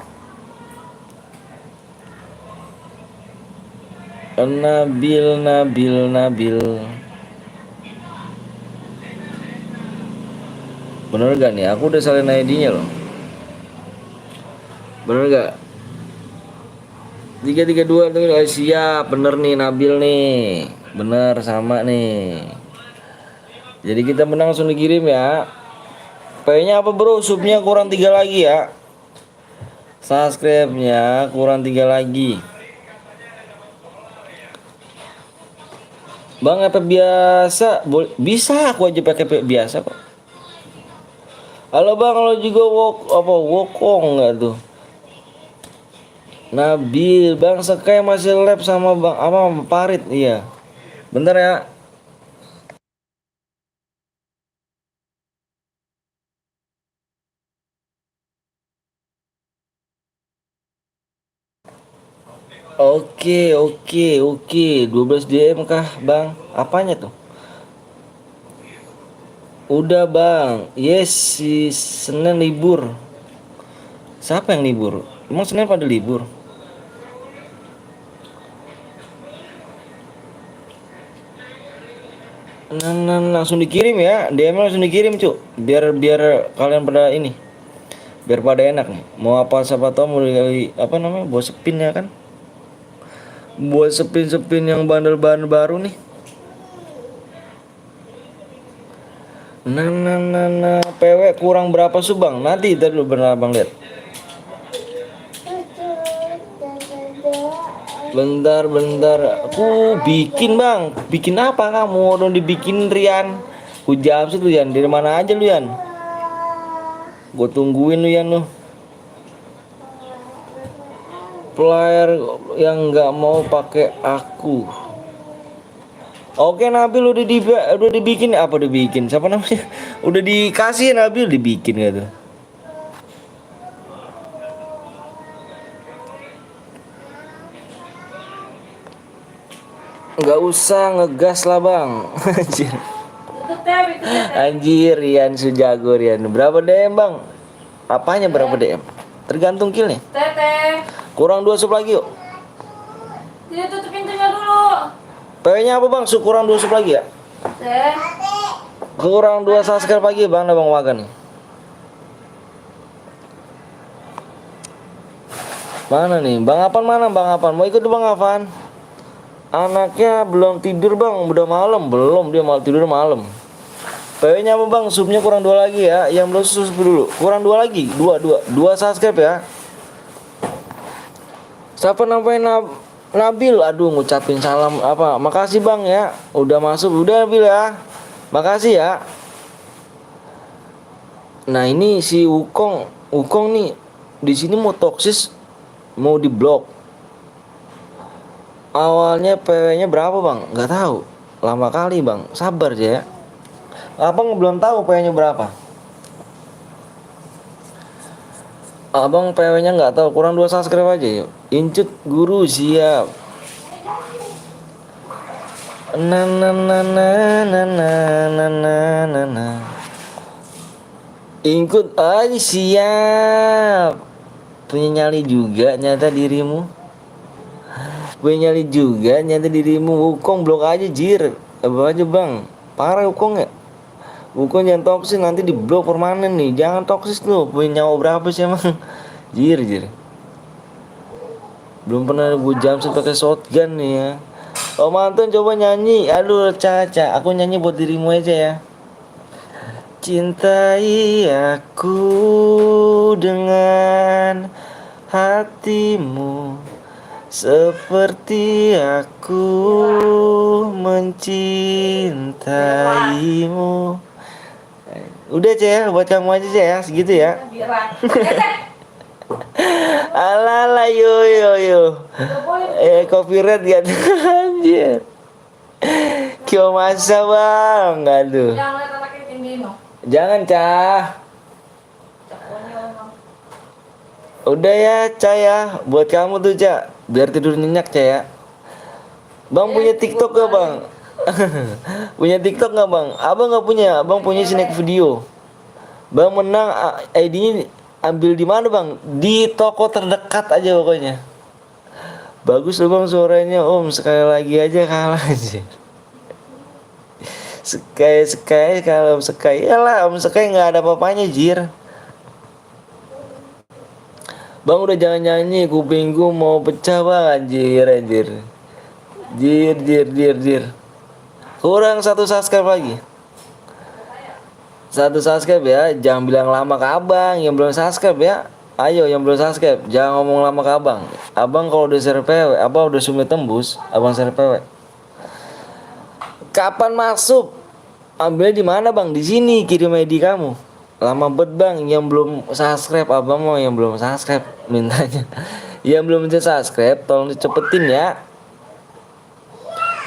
Speaker 1: Nabil. Bener gak nih? Aku udah salin ID-nya loh. Bener gak? 332 tuh siap, bener nih Nabil nih. Bener sama nih. Jadi kita menang langsung dikirim ya. P-nya apa bro? Subnya kurang 3 lagi ya. Subscribe-nya kurang 3 lagi. Bang apa biasa? Bisa aku aja pakai biasa kok. Halo bang, kalau juga wokong nggak tuh? Nabil, Bang Sekay masih lab sama Bang apa Parit, iya. Bentar ya. Oke. 12 DM kah, Bang? Apanya tuh? Udah, Bang. Yes, si Senin libur. Siapa yang libur? Emang Senin pada libur? Nah, langsung dikirim ya. DM langsung dikirim, Cuk. Biar kalian pada ini. Biar pada enak nih. Mau apa siapa tahu mau kali apa namanya? Buat sepin ya kan? Buat sepin-sepin yang bandel-bandel baru nih. Nah, PW kurang berapa subang? Nanti tadi dulu bener Bang lihat. Bentar. Aku bikin Bang. Bikin apa kamu? Udah dibikin Rian. Ku jawab sih lu Yan. Dari mana aja lu Yan? Gue tungguin lu Yan lu. Player yang nggak mau pakai aku. Oke Nabil udah dibikin apa dibikin? Siapa namanya? Udah dikasih Nabil dibikin gitu. Nggak usah ngegas lah Bang. Anjir. Anjir Rian Sujago Rian. Berapa DM Bang? Apanya berapa DM? Tergantung killnya.
Speaker 2: Teteh.
Speaker 1: Kurang 2 sub lagi yuk.
Speaker 2: Tidak tutup pintunya dulu.
Speaker 1: PW-nya apa Bang? Kurang 2 sub lagi ya?
Speaker 2: Teh.
Speaker 1: Kurang 2 subscribe lagi Bang, Bang makan nih. Mana nih? Bang Apan mana? Bang Apan mau ikut Bang Apan? Anaknya belum tidur Bang, udah malam. Belum, dia mau tidur malam. PW-nya apa Bang? Subnya kurang 2 lagi ya. Yang belum sub dulu. Kurang 2 lagi. 2 subscribe ya. Siapa namanya Nabil? Aduh ngucapin salam apa? Makasih Bang ya. Udah masuk. Udah Nabil ya. Makasih ya. Nah, ini si Ukong nih di sini mau toksis, mau diblok. Awalnya PW-nya berapa Bang? Nggak tahu. Lama kali Bang. Sabar aja ya. Abang belum tahu PW-nya berapa. Abang PW-nya nggak tahu, kurang 2 subscribe aja yuk. Incut guru siap. Na. Ikut aja siap. Punya nyali juga nyata dirimu. Punya nyali juga nyata dirimu. Ukong blok aja jir. Apa aja Bang? Parah Ukong ya. Ukong jangan toksis nanti di blok permanen nih. Jangan toksis lu. Punya nyawa berapa sih emang? Jir. Belum pernah gue jam pakai shotgun nih ya. Om Anton coba nyanyi. Aduh Caca, aku nyanyi buat dirimu aja ya. Cintai aku dengan hatimu seperti aku mencintaimu. Udah Cek ya, buat kamu aja Cek ya, segitu ya. Alala yo. Copyright kan. Anjir. Kyo masa Bang, aduh.
Speaker 2: Jangan lihat anaknya Cindino.
Speaker 1: Jangan Cah. Udah ya Cah ya, buat kamu tuh Cah. Biar tidur nyenyak Cah ya. Bang punya TikTok gak Bang? Punya TikTok gak Bang? Abang gak punya, Abang punya snack video. Bang menang ID-nya ambil di mana Bang? Di toko terdekat aja pokoknya. Bagus loh Bang suaranya Om, sekali lagi aja kalah aja. Sekali kalau sekali lah Om sekali nggak ada apa-apanya jir. Bang udah jangan nyanyi, kupingku mau pecah Bang anjir. Jir. Kurang 1 subscribe lagi. 1 subscribe ya, jangan bilang lama ke Abang yang belum subscribe ya. Ayo yang belum subscribe, jangan ngomong lama ke Abang. Abang kalau udah share PW, Abang udah sumit tembus, Abang share PW. Kapan masuk? Ambilnya di mana Bang? Di sini kirim ID kamu. Lama bet Bang, yang belum subscribe Abang mau yang belum subscribe mintanya. Yang belum bisa subscribe tolong dicepetin ya.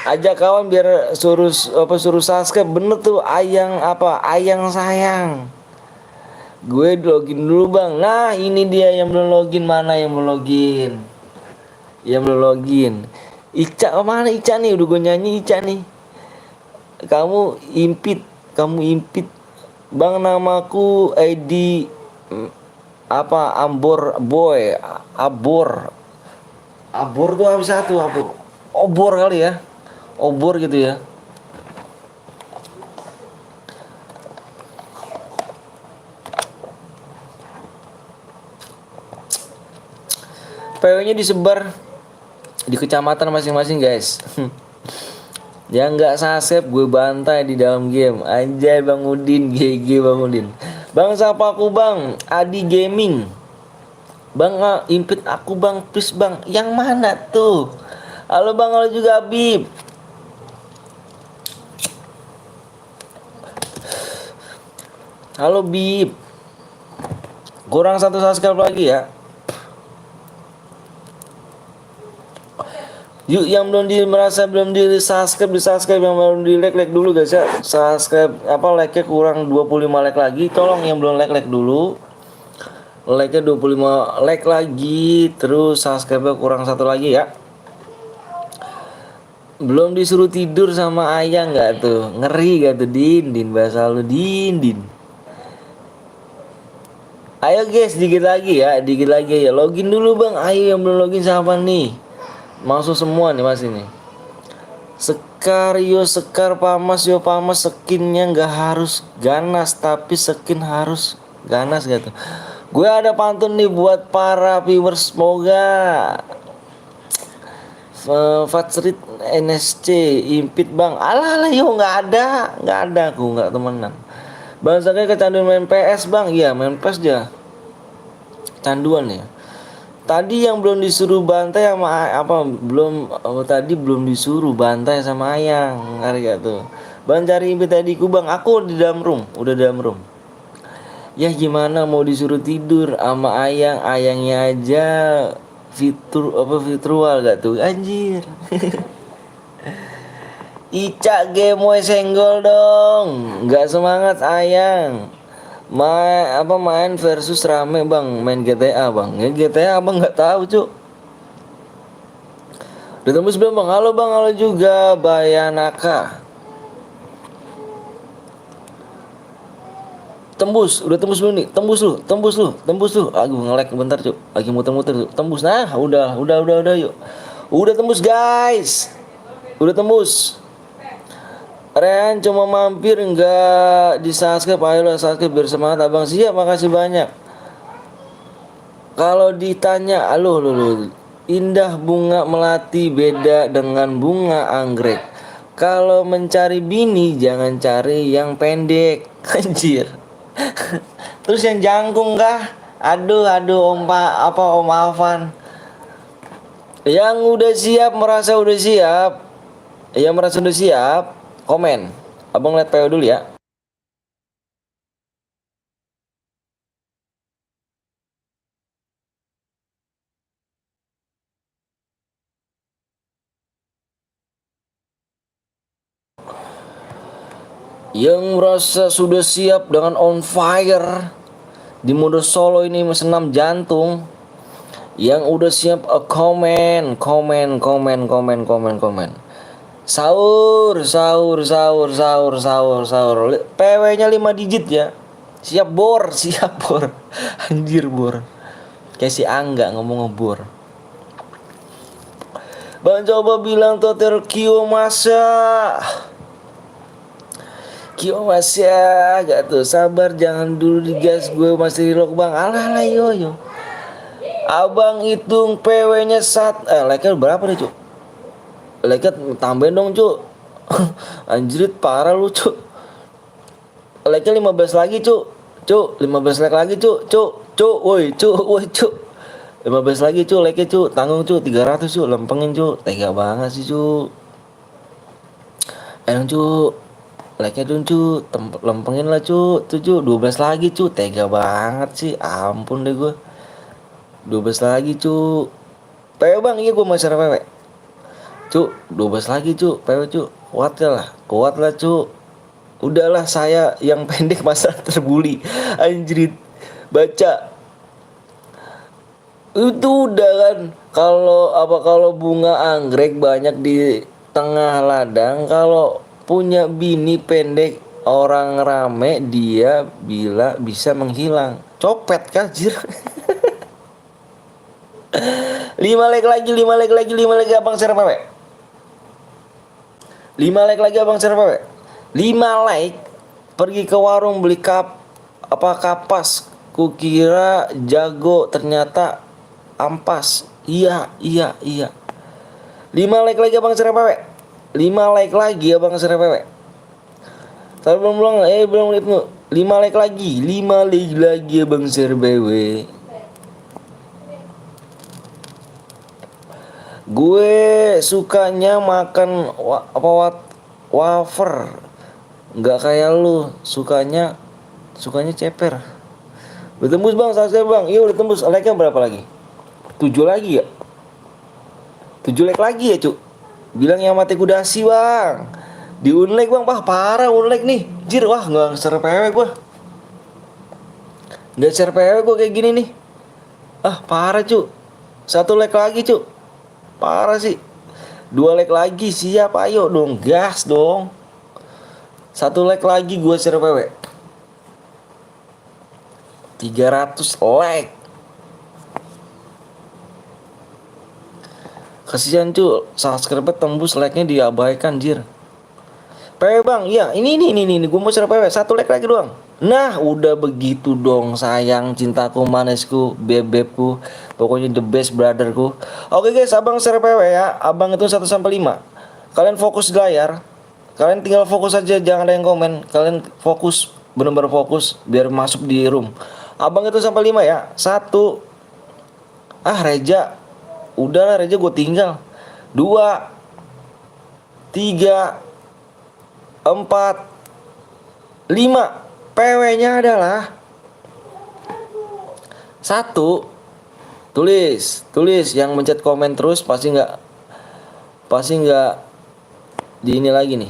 Speaker 1: Ajak kawan biar suruh subscribe. Bener tuh ayang sayang. Gue login dulu bang. Nah ini dia yang belum login. Mana yang belum login? Yang belum login. Ica mana Ica nih? Udah gue nyanyi Ica nih. Kamu impit bang. Namaku ID Ambor Boy. Abor tuh habis satu apa? Obor kali ya. Obor gitu ya. PO-nya disebar di kecamatan masing-masing guys. Yang nggak subscribe gue bantai di dalam game. Anjay Bang Udin, GG Bang Udin. Bang siapa aku bang? Adi Gaming. Bang impit aku bang, please bang. Yang mana tuh? Halo bang, halo juga Habib. Halo Bib. Kurang satu subscribe lagi ya. Yuk yang belum di subscribe, yang belum di like dulu guys ya. Subscribe like-nya kurang 25 like lagi. Tolong yang belum like dulu. Like-nya 25 like lagi, terus subscribe-nya kurang satu lagi ya. Belum disuruh tidur sama ayah nggak tuh? Ngeri gak tuh Din bahasa lu Din. Ayo guys, dikit lagi ya. Login dulu bang. Ayo yang belum login siapa nih? Masuk semua nih mas ini. Sekar pamas skinnya nggak harus ganas tapi skin harus ganas gitu. Gue ada pantun nih buat para viewers, semoga Fatrit NSC impit bang. Alah yo nggak ada aku nggak temenan. Bang saya kecanduan main PS bang. Iya main PS aja. Canduan ya. Tadi yang belum disuruh bantai sama tadi belum disuruh bantai sama ayang. Ngerti gak tuh? Bang cari impit tadiku bang. Aku di dalam room, udah dalam room. Ya gimana mau disuruh tidur sama ayangnya aja virtual gak tuh anjir. Ica gemoy senggol dong. Nggak semangat ayang. Main versus rame bang, main GTA bang. Ya GTA abang nggak tahu cuk. Udah tembus belum bang? Halo bang, halo juga Bayanaka. Udah tembus belum nih? Tembus lu. Aku nge-lag bentar cuk. Lagi muter-muter cuk. Tembus nah, udah yuk. Udah tembus guys. Udah tembus. Rehan cuma mampir nggak di subscribe, ayolah subscribe biar semangat abang. Siap, makasih banyak. Kalau ditanya, halo, indah bunga melati beda dengan bunga anggrek. Kalau mencari bini jangan cari yang pendek, anjir. Terus yang jangkung kah? Aduh Om Alvan. Yang udah siap merasa udah siap. Komen. Abang lihat PO dulu ya. Yang merasa sudah siap dengan on fire di mode solo ini senam jantung. Yang udah siap komen. Sahur. PW-nya 5 digit ya. Siap bor. Anjir bor. Kayak si Angga ngomong ngebor. Bang coba bilang total Kyo masa gak tuh. Sabar jangan dulu digas, gue masih reload bang. Alah yo. Abang hitung PW-nya like-nya berapa nih cuk? Like-nya tambahin dong cuk. Anjrit parah lu cuk. Like-nya 15 lagi cuk. 15 like lagi cuk. Woi cuk. 15 lagi cuk like-nya cuk. Tanggung cuk 300 cuk. Lempengin cuk. Tega banget sih cuk. Ayo cuk. Like-nya dong cuk. Lempengin lah cuk. Tuh cuk 12 lagi cuk. Tega banget sih. Ampun deh gue. 12 lagi cuk. PW bang, iya gue mau share PW. Cuk, 12 lagi cuk, PW cuk. Kuat lah cuk. Udahlah saya yang pendek masa terbuli. Anjrit. Baca. Itu udah kan. Kalau bunga anggrek banyak di tengah ladang, kalau punya bini pendek orang rame dia bisa menghilang. Copet kajir. 5 like lagi abang share PW. 5 like lagi abang share PW. 5 like pergi ke warung beli kapas. Kukira jago ternyata ampas. Iya. 5 like lagi abang share PW. 5 like lagi abang share PW. Tapi belum Ibnu. 5 like lagi abang share PW. Gue sukanya makan wafer. Nggak kayak lu, sukanya ceper. Udah tembus bang, subscribe bang. Iya udah tembus. Like-nya berapa lagi? 7 lagi ya? 7 like lagi ya cuk. Bilang yang mati kudasi bang. Di unlike bang, parah unlike nih. Jir, wah nggak share PW gue. Nggak share PW gue kayak gini nih. Parah cuk. 1 like lagi cuk. Parah sih. 2 like lagi, siap, ayo dong, gas dong. 1 like lagi gue share PW. 300 like. Kasihan cu, subscribe tembus, like-nya diabaikan jir. PW bang, iya ini gue mau share PW. 1 like lagi doang. Nah udah begitu dong sayang, cintaku, manisku, bebekku, pokoknya the best brotherku. Oke guys, abang share PW ya. Abang itu 1 sampai 5. Kalian fokus di layar. Kalian tinggal fokus aja, jangan ada yang komen. Kalian fokus, bener-bener fokus biar masuk di room. Abang itu sampai 5 ya. 1. Reja. Udahlah Reja gue tinggal. 2 3 4 5. PW-nya adalah 1. Tulis yang mencet komen terus pasti nggak di ini lagi nih.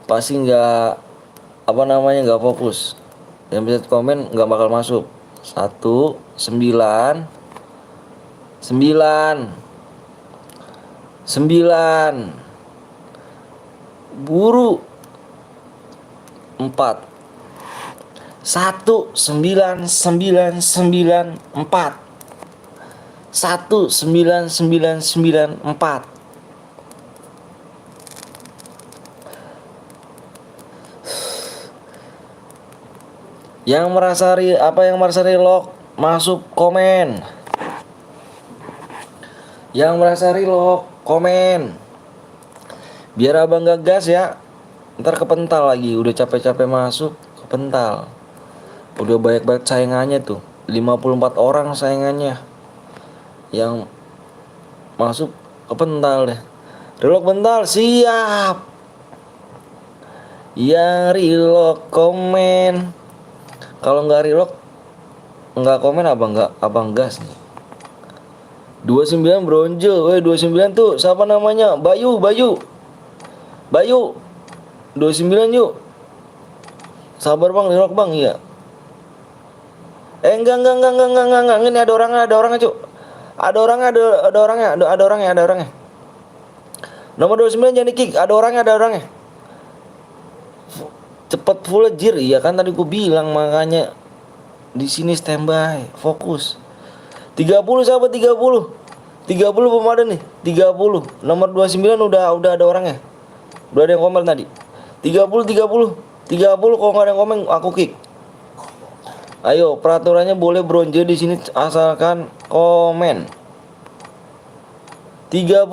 Speaker 1: Pasti nggak nggak fokus. Yang mencet komen nggak bakal masuk. 1 9 buru 4 1994 19994. Yang merasa relock masuk komen. Yang merasa relock komen. Biar abang gak gas ya. Ntar kepental lagi. Udah capek-capek masuk kepental. Udah banyak saingannya tuh. 54 orang saingannya. Yang masuk kepental deh. Relock bentar, siap. Yang relock komen. Kalau nggak relock nggak komen abang gas nih. 29 bronze. 29 tuh siapa namanya? Bayu 29 yuk. Sabar bang, relock bang, iya. Enggak. Ini ada orangnya cuk. Ada orangnya. Nomor 29 jangan di-kick. Ada orangnya. Cepet full jir. Iya kan tadi gue bilang, makanya di sini standby, fokus. 30 sahabat, 30 pemadam nih. 30. Nomor 29 udah ada orangnya. Udah ada yang komen tadi. 30 kalau nggak ada yang komen aku kick. Ayo, peraturannya boleh bronze di sini asalkan komen. 30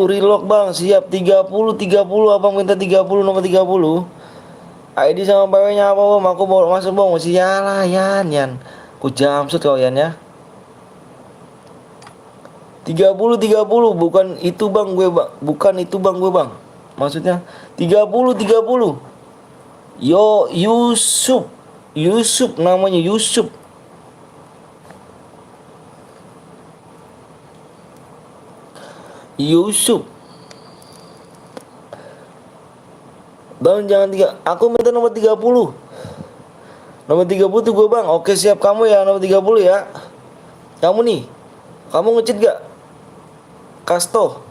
Speaker 1: relock bang, siap. 30 abang minta 30, nomor 30. ID sama PW-nya apa bang? Aku bawa masuk bang. Sialah Yan. Ku jamsut kau Yan ya. 30 bukan itu bang gue bang. Maksudnya 30. Yo Yusuf namanya Yusuf. Yusuf. Bang jangan aku minta nomor 30. Nomor 30 tuh gue bang. Oke siap kamu ya nomor 30 ya. Kamu nih. Kamu nge-cheat gak? Kasto.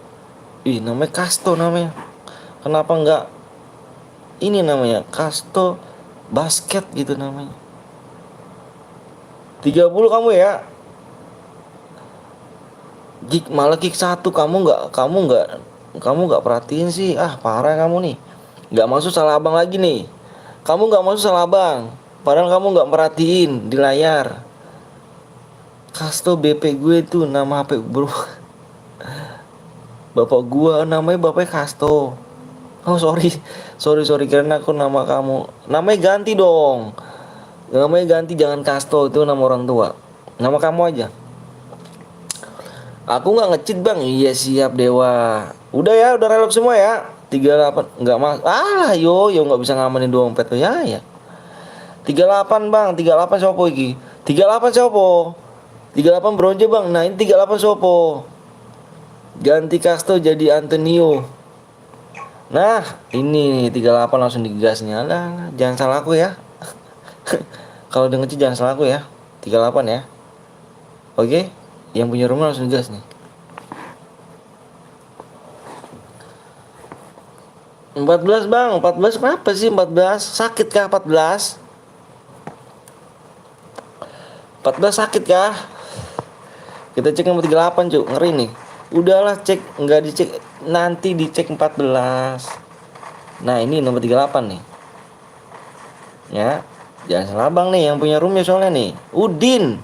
Speaker 1: Ih namanya Kasto namanya. Kenapa enggak ini namanya Kasto basket gitu namanya. 30 kamu ya. Malah kick 1 kamu nggak perhatiin sih. Ah parah kamu nih. Nggak masuk salah abang lagi nih. Kamu nggak masuk salah abang. Padahal kamu nggak merhatiin di layar. Kasto BP gue tuh nama HP bro. Bapak gua namanya bapaknya Kasto. Oh sorry karena aku nama kamu. Namanya ganti dong. Namanya ganti jangan Kasto itu nama orang tua. Nama kamu aja. Aku nggak nge-cheat bang. Iya siap dewa. Udah ya udah relok semua ya. 38 nggak mas. Yo nggak bisa ngamanin dompet tuh ya. 38 bang. 38 sopo iki. 38 sopo. 38 bronze bang. Nah ini 38 sopo. Ganti Kasto jadi Antonio. Nah ini 38 langsung digasnya lah. Jangan salah aku ya. Kalau udah nge-cheat jangan salah aku ya. 38 ya. Oke. Yang punya rumah langsung gas nih. 14 bang. 14 kenapa sih 14? Sakit kah 14? 14 sakit kah? Kita cek nomor 38 cuk. Ngeri nih. Udahlah cek. Nggak dicek. Nanti dicek 14. Nah ini nomor 38 nih. Ya. Jangan salah bang nih yang punya roomnya soalnya nih. Udin.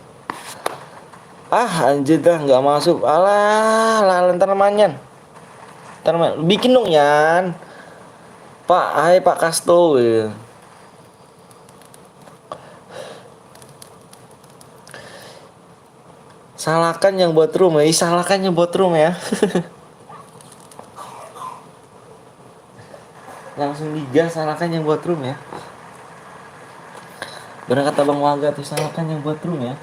Speaker 1: Anjir dah nggak masuk. Alah ntar manyan. Bikin dong Yan. Pak, hai Pak Kasto. Ya. Salahkan yang buat room ya. Salahkan yang buat room ya. Langsung digas salahkan yang buat room ya. Benar kata Bang Waga tuh salahkan yang buat room ya.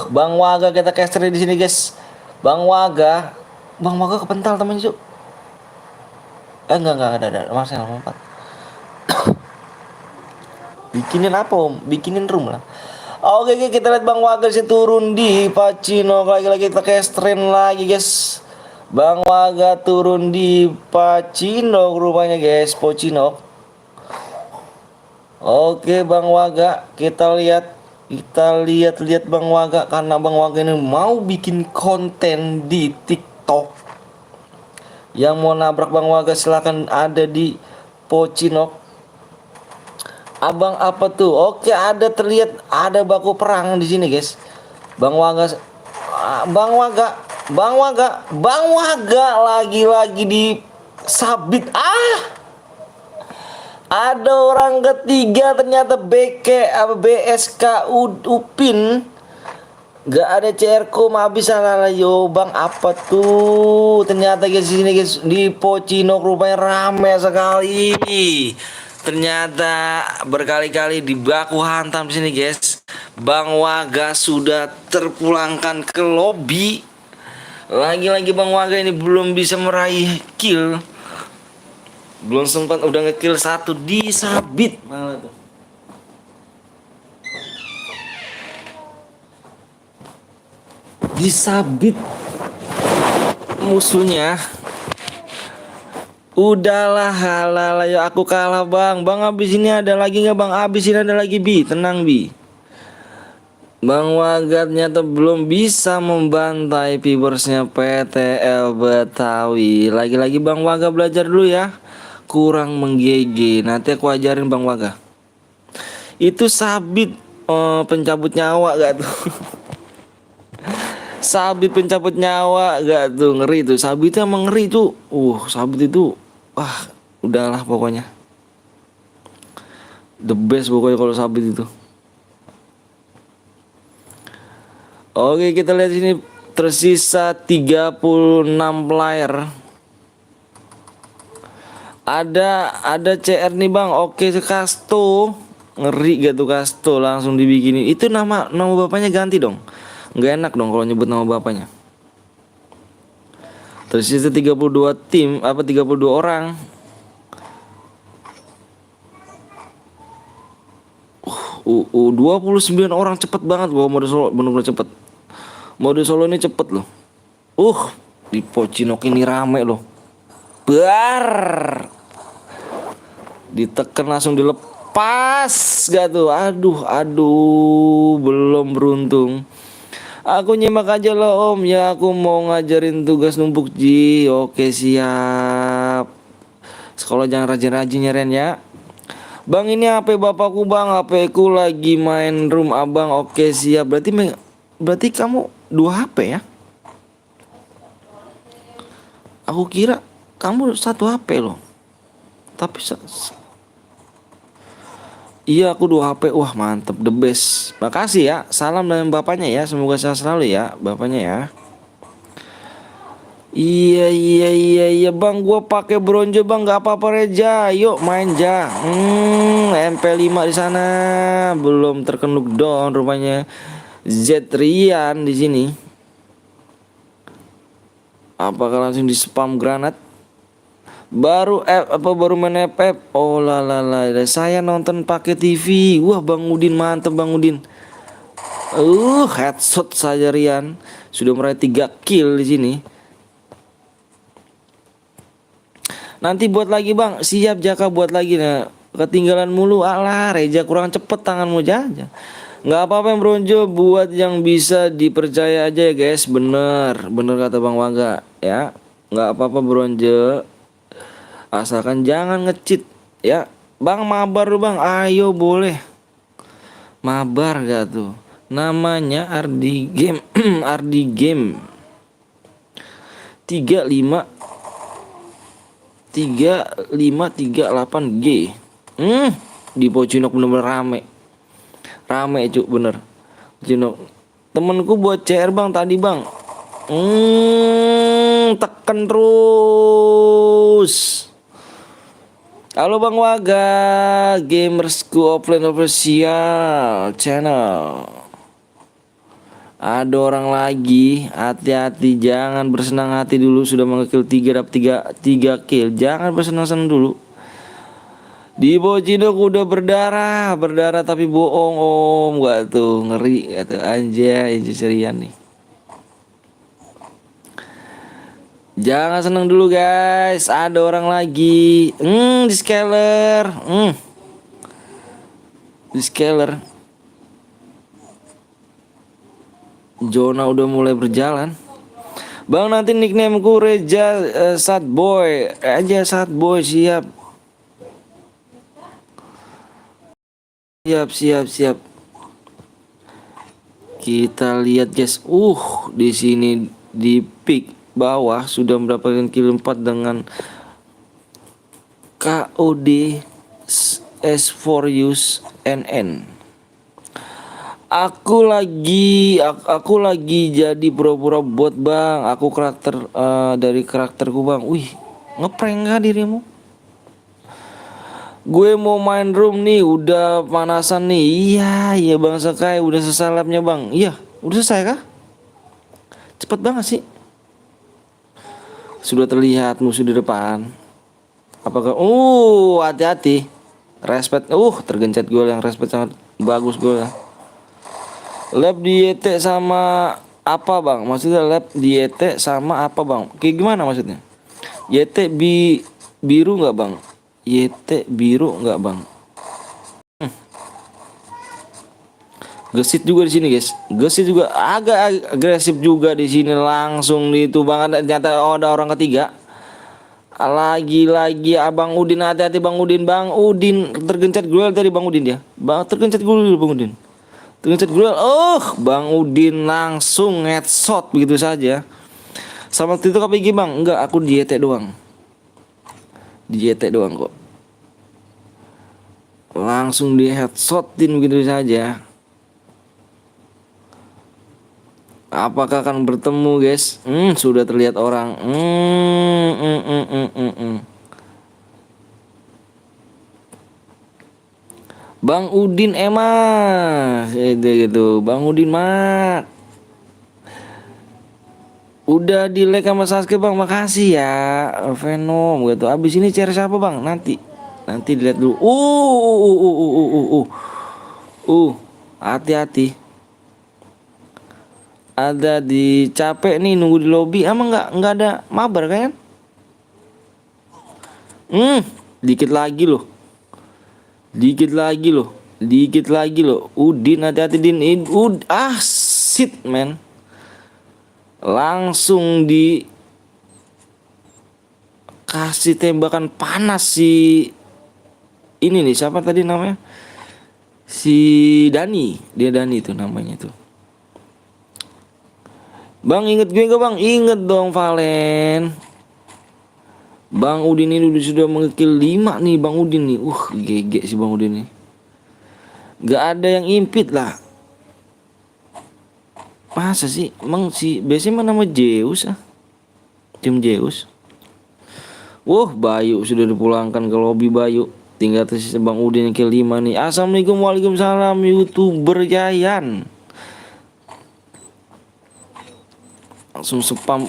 Speaker 1: Bang Waga kita caster di sini guys. Bang Waga kepental temen Cuk. Enggak ada Marcel lompat. Bikinin apa Om? Bikinin room lah. Oke kita lihat Bang Waga sih turun di Pacino lagi kita casterin lagi guys. Bang Waga turun di Pacino rupanya guys, Pocino. Oke Bang Waga, kita lihat Bang Waga karena Bang Waga ini mau bikin konten di TikTok. Yang mau nabrak Bang Waga silahkan ada di Pocinok. Abang apa tuh? Oke terlihat ada baku perang di sini guys. Bang Waga lagi-lagi di sabit. Ada orang ketiga ternyata BSK Upin. Gak ada CR-ko habis salah yo bang apa tuh? Ternyata guys di sini guys di Pocino rupanya rame sekali. Ternyata berkali-kali dibaku hantam di sini guys. Bang Waga sudah terpulangkan ke lobby. Lagi-lagi Bang Waga ini belum bisa meraih kill. Belum sempat udah ngekill 1 disabit malah tuh. Disabit musuhnya. Udahlah halal ya aku kalah bang. Bang abis ini ada lagi nggak bang? Abis ini ada lagi Bi. Tenang Bi. Bang Waga ternyata belum bisa membantai viewersnya PTL Betawi. Lagi-lagi Bang Waga belajar dulu ya. Kurang menggege. Nanti aku ajarin Bang Waga. Itu sabit pencabut nyawa gak tuh? Sabit pencabut nyawa gak tuh? Ngeri tuh. Sabit itu emang ngeri tuh. Sabit itu udahlah pokoknya. The best pokoknya kalau sabit itu. Oke, kita lihat sini tersisa 36 player. Ada CR nih bang. Oke Kasto. Ngeri gak tuh Kasto langsung dibikinin. Itu nama bapaknya ganti dong. Nggak enak dong kalau nyebut nama bapaknya. Tersisa 32 tim, 32 orang. 29 orang, cepet banget gua mode solo, bener-bener cepet. Mode solo ini cepet loh. Di Pocinok ini rame loh. Bar. Ditekan langsung dilepas gak tuh. Aduh, belum beruntung. Aku nyimak aja loh om. Ya aku mau ngajarin tugas numpuk Ji. Oke siap. Sekolah jangan rajin-rajin ya Ren ya. Bang ini HP bapakku bang. HP ku lagi main room abang. Oke siap. Berarti kamu 2 HP ya? Aku kira kamu 1 HP loh. Tapi iya aku 2 HP. Wah mantep, the best. Makasih ya. Salam dari bapaknya ya. Semoga sehat selalu ya bapaknya ya. Iya bang, gua pakai bronze bang, nggak apa-apa Reja. Yuk main ja. MP5 di sana belum terkenuk down rupanya. Zetrian di sini. Apakah langsung di spam granat? Baru main FF. Oh lah, saya nonton pakai TV. Wah Bang Udin mantep Bang Udin. Headshot saja Rian. Sudah meraih 3 kill di sini. Nanti buat lagi Bang. Siap Jaka buat lagi nah. Ketinggalan mulu. Alah Reja kurang cepet tanganmu Jaja. Nggak apa-apa yang bronjo, buat yang bisa dipercaya aja ya guys. Bener kata Bang Waga ya. Nggak apa-apa bronjo, asalkan jangan nge-cheat ya. Bang mabar lu Bang, ayo boleh. Mabar gak tuh? Namanya Ardi Game. Ardi Game 3538G. Di Pocinok bener-bener rame cuk, bener. Pocinok temenku buat CR Bang tadi Bang. Tekan terus. Halo Bang Waga, Gamersku Offline Official Channel. Ada orang lagi, hati-hati, jangan bersenang hati dulu sudah mengekill 3 dapat 3 kill. Jangan bersenang-senang dulu. Di Pocinok udah berdarah tapi bohong om. Gak tuh, ngeri kata anjay serian nih. Jangan seneng dulu guys, ada orang lagi. Di scaler. Di scaler. Zona udah mulai berjalan. Bang nanti nicknameku Reja Satboy. Aja Satboy siap. Siap. Kita lihat guys. Di sini di pick bawah sudah mendapatkan kill 4 dengan KOD S4Use NN. Aku lagi jadi pura-pura bot Bang. Aku karakter dari karakterku Bang. Wih, ngeprank gak dirimu? Gue mau main room nih, udah panasan nih. Iya Bang Sakai, udah selesai labnya Bang. Iya, udah selesai kah? Cepet banget sih. Sudah terlihat musuh di depan. Apakah hati-hati. Respect. Tergencet gue yang respect sangat bagus gue. Lab di YT sama apa Bang? Maksudnya lab di YT sama apa Bang? Kayak gimana maksudnya? YT biru nggak Bang? YT biru nggak Bang? Gesit juga di sini guys. Gesit juga agak agresif juga di sini, langsung di itu Bang. Ternyata ada orang ketiga. Lagi-lagi Abang Udin, hati-hati Bang Udin. Bang Udin tergencet gruel dari Bang Udin dia. Tergencet gruel Bang Udin. Tergencet gruel. Bang Udin langsung headshot begitu saja. Sama itu KPG Bang. Enggak, aku di YT doang. Di YT doang kok. Langsung di headshotin begitu saja. Apakah akan bertemu guys? Sudah terlihat orang. Bang Udin emak gitu. Bang Udin mak. Udah di like sama subscribe bang, makasih ya Venom gitu. Abis ini share siapa bang? Nanti dilihat dulu. Hati-hati. Ada di capek nih nunggu di lobby. Emang nggak ada mabar kan? Dikit lagi loh. Dikit lagi loh. Udin, hati-hati Din. Shit man. Langsung dikasih tembakan panas si ini nih, siapa tadi namanya? Si Dani. Dia Dani tuh namanya tuh. Bang inget gue gak bang? Inget dong Valen. Bang Udin ini sudah mengekill 5 nih Bang Udin nih. GG si Bang Udin nih. Gak ada yang impit lah. Masa sih? Emang si biasanya nama Zeus ah. Tim Zeus. Bayu sudah dipulangkan ke lobby Bayu. Tinggal tersisa Bang Udin yang kill 5 nih. Assalamualaikum, waalaikumsalam YouTuber Yayan. Langsung spam.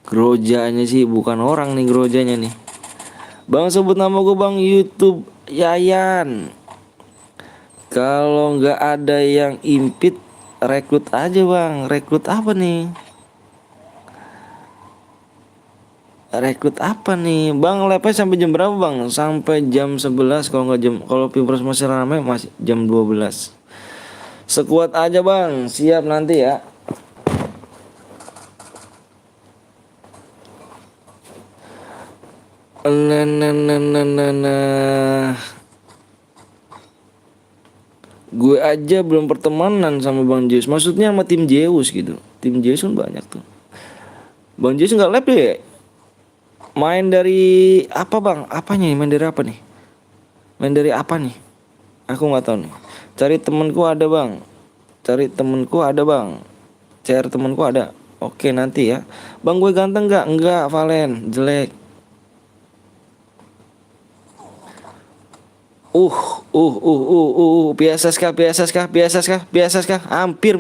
Speaker 1: Grojanya sih bukan orang nih, grojanya nih. Bang sebut nama gue Bang, YouTube Yayan. Kalau nggak ada yang impit, rekrut aja Bang. Rekrut apa nih? Bang? Live sampai jam berapa Bang? Sampai jam 11. Kalau Pilpres masih ramai masih jam 12. Sekuat aja Bang, siap nanti ya. Gue aja belum pertemanan sama Bang Zeus. Maksudnya sama tim Zeus gitu. Tim Zeus kan banyak tuh. Bang Zeus nggak live deh. Main dari apa Bang? Apanya nih? Main dari apa nih? Main dari apa nih? Aku nggak tahu nih. Cari temenku ada Bang. Share temenku ada. Oke nanti ya. Bang gue ganteng nggak? Enggak Valen, jelek. Biasa kah? Hampir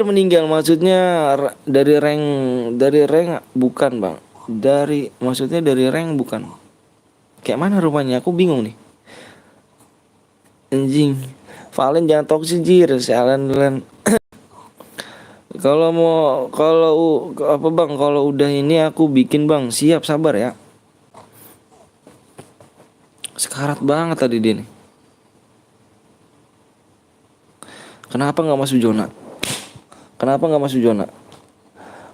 Speaker 1: meninggal. Maksudnya dari rank bukan Bang. Maksudnya dari rank bukan. Kayak mana rumahnya? Aku bingung nih. Anjing. Valen jangan toksik jir, Valen. Kalau Bang, kalau udah ini aku bikin Bang. Siap, sabar ya. Sekarat banget tadi dia nih. Kenapa nggak masuk zona?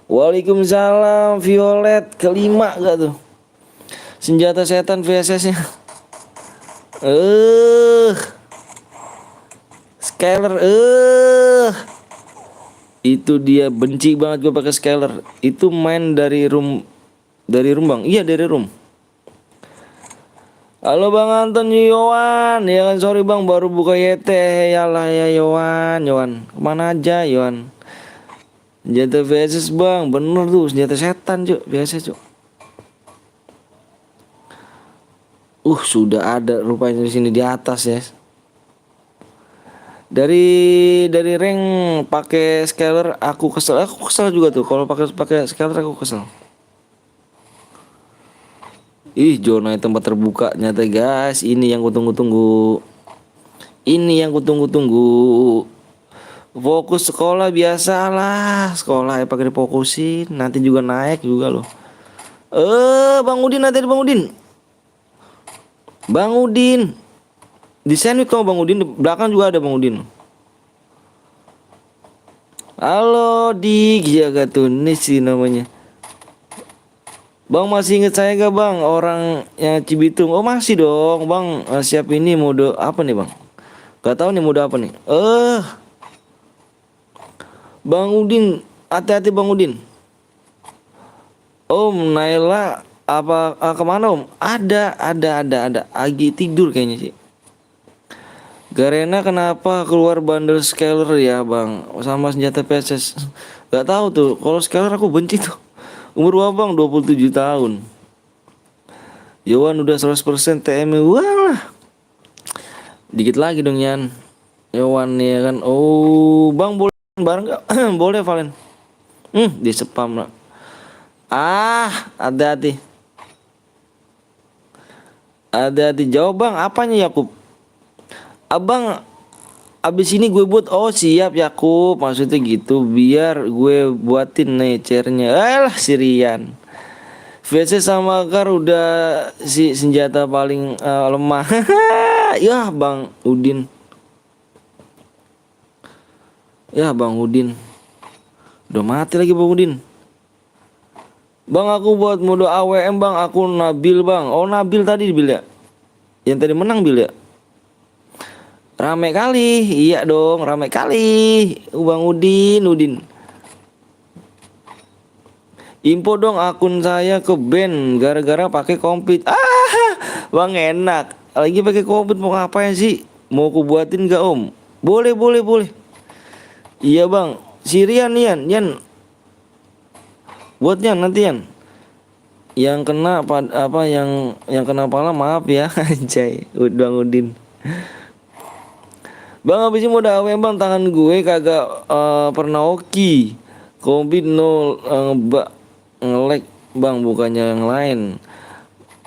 Speaker 1: Waalaikumsalam Violet, kelima gak tuh? Senjata setan VSS-nya. Scaler. Itu dia, benci banget gue pakai scaler. Itu main dari room Bang. Iya dari room. Halo Bang Anton Yowan. Ya kan sorry Bang baru buka YT. Yalah ya Yowan. Kemana aja Yowan? Senjata VSS Bang. Bener tuh senjata setan Cuk. VSS Cuk. Sudah ada rupanya di sini di atas ya. Dari rank pakai scaler aku kesel juga tuh kalau pakai scaler aku kesel. Zona tempat terbuka nyata guys, ini yang kutunggu-tunggu. Fokus sekolah biasalah, sekolah ya pakai difokusin, nanti juga naik juga loh. Bang Udin, nanti ada Bang Udin. Di sandwich kamu Bang Udin, di belakang juga ada Bang Udin. Halo Dik, ya gak tuh ini sih namanya. Bang masih inget saya gak Bang, orang yang Cibitung? Masih dong Bang. Siap ini mode apa nih Bang? Gak tahu nih mode apa nih. Bang Udin, hati-hati Bang Udin. Om Naila apa kemana Om? Ada. Agi tidur kayaknya sih. Garena kenapa keluar bundle scaler ya Bang sama senjata PSS? Gak tahu tuh. Kalau scaler aku benci tuh. Umur berapa Bang? 27 tahun. Yowan udah 100% TM. Walah. Dikit lagi dong Yan. Yowan ya kan. Oh, Bang boleh bareng nggak? Boleh Valen. Di spam lah. Hati-hati. Hati-hati jawab Bang, apanya Yakub? Abang abis ini gue buat. Oh siap Yakub, maksudnya gitu. Biar gue buatin nih chairnya. Alah si Rian. VC sama Kar udah si senjata paling lemah. Ya Bang Udin. Ya Bang Udin. Udah mati lagi Bang Udin. Bang aku buat mode AWM Bang, aku Nabil Bang. Oh Nabil tadi Bil ya. Yang tadi menang Bil ya. Rame kali, iya dong, rame kali. Bang Udin. Info dong akun saya ke band gara-gara pakai komplit. Bang enak. Lagi pakai komplit mau ngapain sih? Mau ku buatin gak Om? Boleh. Iya Bang. Sirian Yan. Buatnya nanti Yan. Yang kena apa yang kena pala maaf ya. Anjay, Bang Udin. Bang habis ini mau AWM Bang, tangan gue kagak pernah oki. Komplit no nge-lag Bang, bukannya yang lain.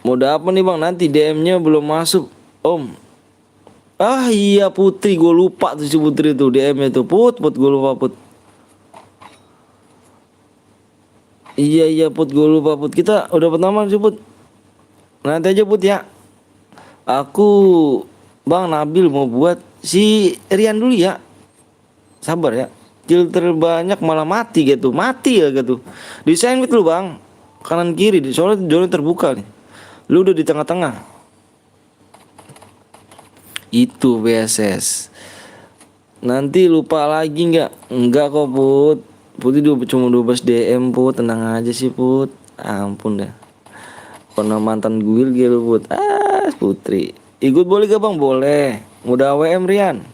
Speaker 1: Mode apa nih Bang? Nanti DM-nya belum masuk Om. Iya Putri, gue lupa tuh si Putri tuh DM-nya tuh. Put gue lupa Put. Iya Put, gue lupa Put. Kita udah pertama sih Put. Nanti aja Put ya. Aku Bang Nabil mau buat si Rian dulu ya. Sabar ya. Kill terbanyak malah mati gitu. Mati ya gitu. Desain gitu lu Bang. Kanan kiri soalnya zona terbuka nih. Lu udah di tengah-tengah. Itu BSS. Nanti lupa lagi nggak? Enggak kok Put. Putih cuma 12 DM Put. Tenang aja sih Put. Ampun dah. Pernah mantan guil gitu Put. Putri. Ikut boleh gak Bang? Boleh. Mudah AWM Rian.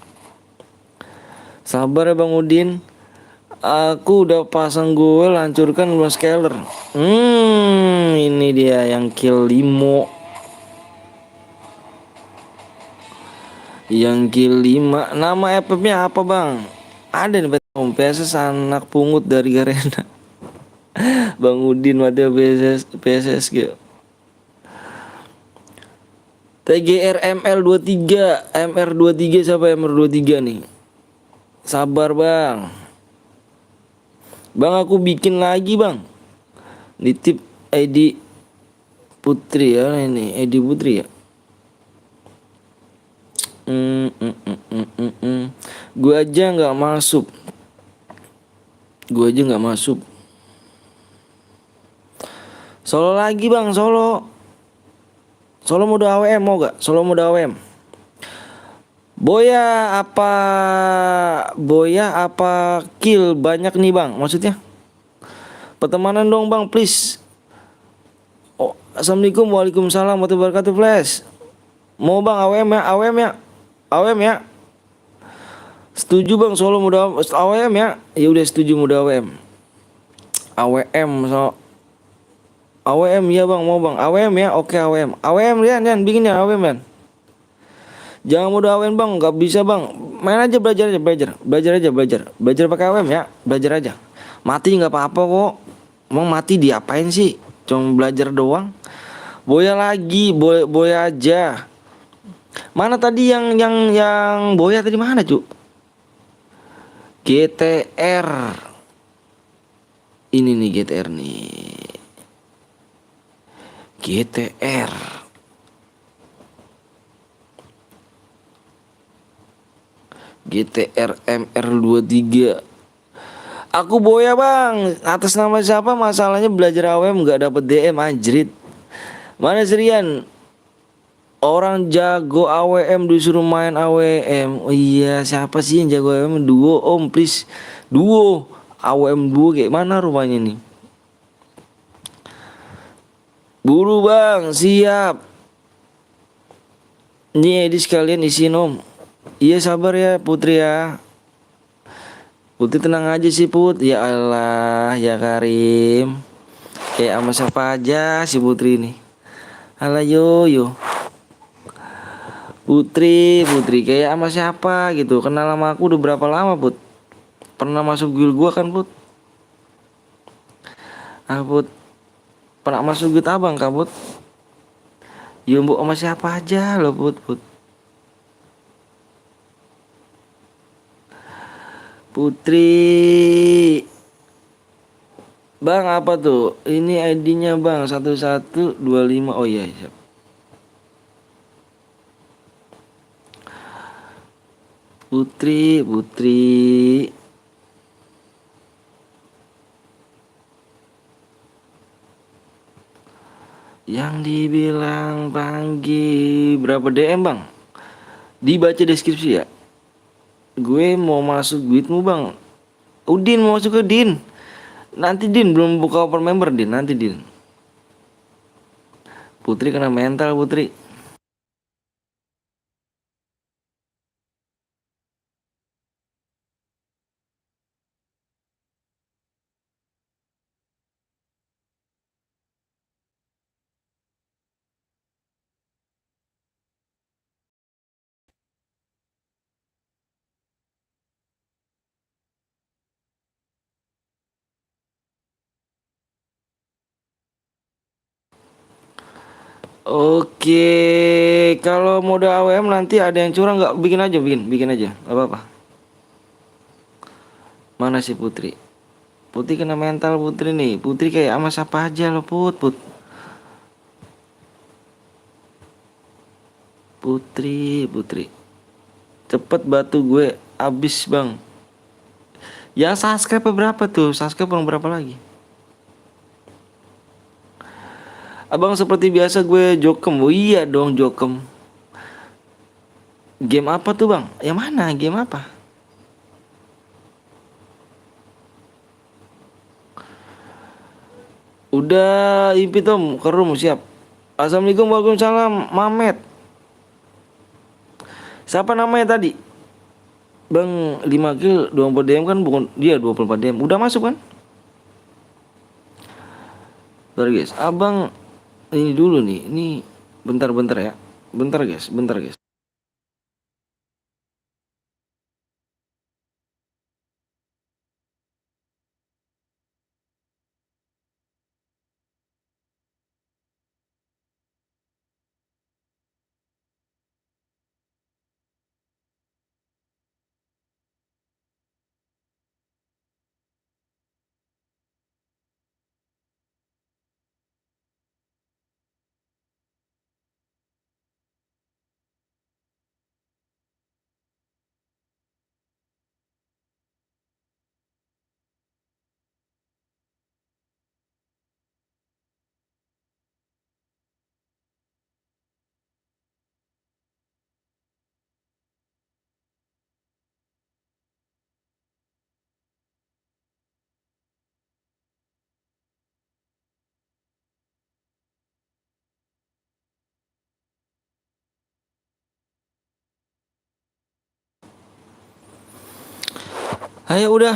Speaker 1: Sabar ya Bang Udin. Aku udah pasang gue hancurkan dua scaler. Ini dia yang kill Limo. Yang kill 5. Nama FF-nya apa Bang? Ada nih Om PSS anak pungut dari Garena. Bang Udin mati PSS gitu. TGR ML23. MR23 siapa MR23 nih? Sabar Bang. Bang aku bikin lagi Bang. Nitip ID Putri ya ini. ID Putri ya. Gue aja nggak masuk. Solo lagi Bang, solo mode AWM mau gak? Solo mode AWM. Boya apa kill banyak nih Bang? Maksudnya pertemanan dong Bang please. Oh, Assalamualaikum. Waalaikumsalam warahmatullahi wabarakatuh Flash. Mau Bang AWM ya. Setuju Bang solo mode AWM ya. Ya udah setuju mode AWM. AWM ya Bang, mau Bang. AWM ya. Oke AWM. AWM Rian bikin ya AWM Rian. Jangan mode AWM Bang, nggak bisa Bang. Main aja belajar pakai AWM ya. Belajar aja. Mati nggak apa-apa kok. Emang mati diapain sih? Cuma belajar doang. Boya lagi, boya aja. Mana tadi yang boya tadi mana cu? GTR. Ini nih GTR nih. GTR. GTR MR23. Aku boya Bang. Atas nama siapa? Masalahnya belajar AWM nggak dapet DM anjrit. Mana Serian? Orang jago AWM disuruh main AWM. Oh iya, siapa sih yang jago AWM? Duo Om please. Duo AWM duo kayak mana rumahnya nih? Buru Bang, siap. Ini edit sekalian isiin Om. Iya sabar ya Putri ya. Putri tenang aja sih Put. Ya Allah ya Karim. Kayak sama siapa aja si Putri ini. Alah yo. Putri kayak sama siapa gitu. Kenal sama aku udah berapa lama, Put? Pernah masuk guild gua kan, Put? Ah, Put. Pernah masuk guild abang, Kak, Put? Yumbu sama siapa aja lo, Put. Putri. Bang, apa tuh? Ini ID-nya, Bang. 1125. Oh iya, siap. Putri. Yang dibilang pagi berapa DM, Bang? Dibaca deskripsi ya. Gue mau masuk duitmu, Bang. Udin mau masuk ke Din. Nanti Din belum buka open member, Din. Nanti Din. Putri kena mental, Putri. Oke, kalau mode AWM nanti ada yang curang nggak? Bikin aja, bikin aja, nggak apa-apa. Mana si Putri? Putri kena mental, Putri nih. Putri kayak sama siapa aja lo, Put. Putri. Cepet batu gue abis, Bang. Ya subscribe berapa tuh? Subscribe berapa lagi? Abang seperti biasa gue jokem. Oh iya dong jokem. Game apa tuh, Bang? Yang mana? Game apa? Udah impit Om, ke room siap. Assalamualaikum, waalaikumsalam, Mamet. Siapa namanya tadi? Bang 5 kill 24 DM kan bukan dia 24 DM. Udah masuk kan? Bentar guys, abang ini dulu nih. Ini bentar ya. Bentar guys. Ayo udah.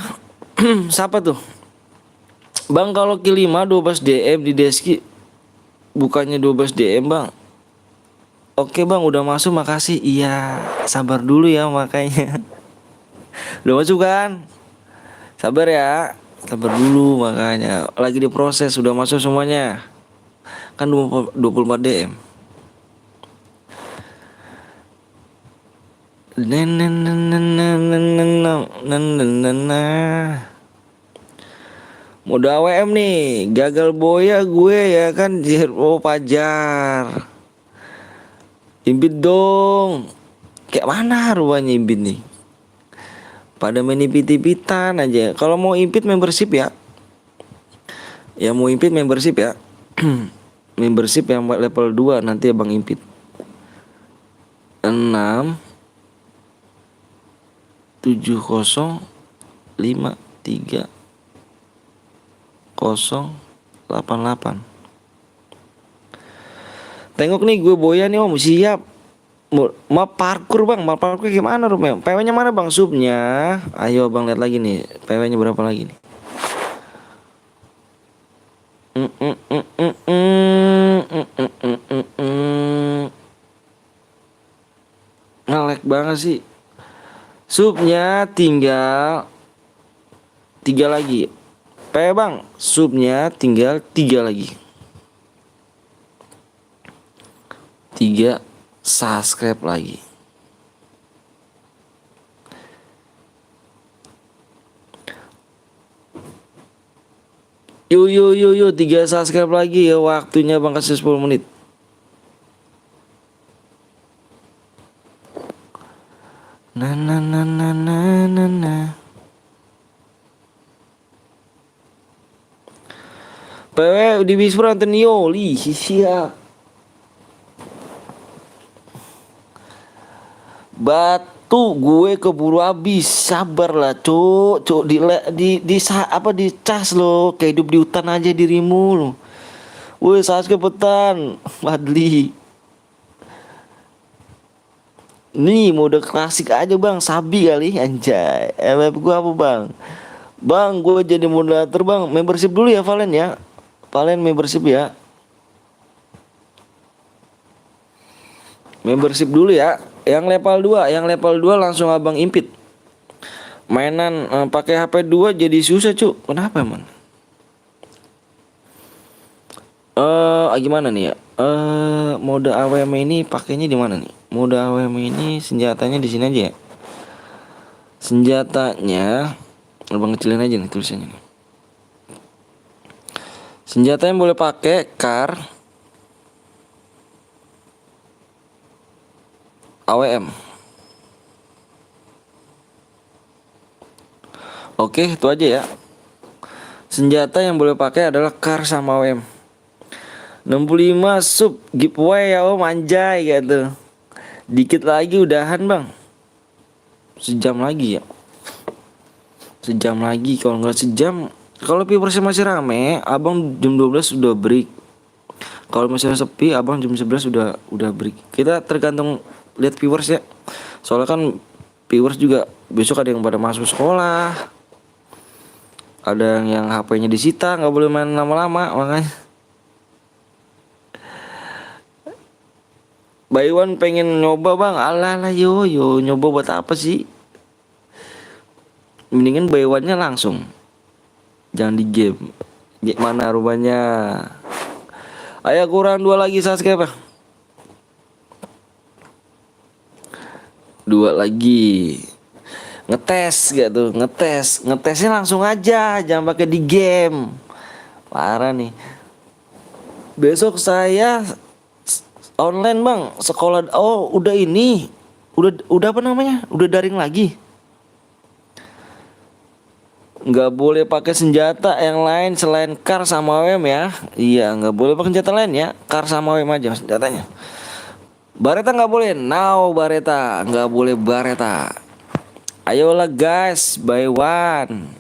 Speaker 1: Siapa tuh? Bang kalau kill 5 12 DM di deski bukannya 12 DM, Bang. Oke, Bang, udah masuk, makasih. Iya, sabar dulu ya makanya. Udah masuk kan? Sabar ya. Sabar dulu makanya. Lagi diproses, sudah masuk semuanya. Kan 24 DM. Mode AWM nih, gagal boya gue ya kan. Oh Pajar, Imbit dong. Kayak mana rupanya Imbit nih? Pada main impit-impitan aja. Kalau mau impit membership ya. Ya mau impit membership ya. Membership yang level 2 nanti abang impit. 6 70 53 088. Tengok nih gue boya nih Om, siap. Mau parkur Bang, mau parkur gimana Rum? PW-nya mana Bang? Subnya. Ayo Bang lihat lagi nih, PW-nya berapa lagi nih? Ngelek banget sih. Subnya tinggal 3 lagi. Bang, subnya tinggal 3 lagi. 3 subscribe lagi. Yuk 3 subscribe lagi ya. Waktunya Bang kasih 10 menit. Na. PW di Bispur Antonio li siap. Batu gue keburu habis, sabar lah cuk di cas lo, kayak hidup di hutan aja dirimu lo. Woi saat kepetan Madli. Nih mode klasik aja bang, sabi kali anjay. MF gue apa bang? Bang gue jadi moderator bang, membership dulu ya Valen ya. Valen membership ya. Membership dulu ya. Yang level 2 langsung abang impit. Mainan pakai HP 2 jadi susah cuk. Kenapa emang? Gimana nih ya? Mode AWM ini pakainya di mana nih? Mode AWM ini senjatanya di sini aja ya. Senjatanya abang kecilin aja nih tulisannya nih. Senjata yang boleh pakai kar AWM. Oke, itu aja ya. Senjata yang boleh pakai adalah kar sama AWM. 65 sub giveaway ya om, anjay gitu. Dikit lagi udahan bang. Sejam lagi ya. Sejam lagi, kalau nggak sejam. Kalau viewersnya masih rame, abang jam 12 udah break. Kalau misalnya sepi, abang jam 11 udah break. Kita tergantung lihat viewers ya. Soalnya kan viewers juga besok ada yang pada masuk sekolah. Ada yang HP-nya disita, nggak boleh main lama-lama makanya. Baywan pengen nyoba bang, alah yo nyoba buat apa sih? Mendingan Baywannya langsung, jangan di game. Mana rupanya? Ayo kurang 2 lagi subscribe. 2 lagi. Ngetes gitu, ngetesnya langsung aja, jangan pakai di game. Parah nih. Besok saya online bang, sekolah. Oh udah ini, udah apa namanya? Udah daring lagi. Nggak boleh pakai senjata yang lain selain kar sama AWM ya. Iya nggak boleh pakai senjata lain ya, kar sama AWM aja senjatanya. Bareta nggak boleh, Bareta nggak boleh Bareta. Ayolah guys, buy one.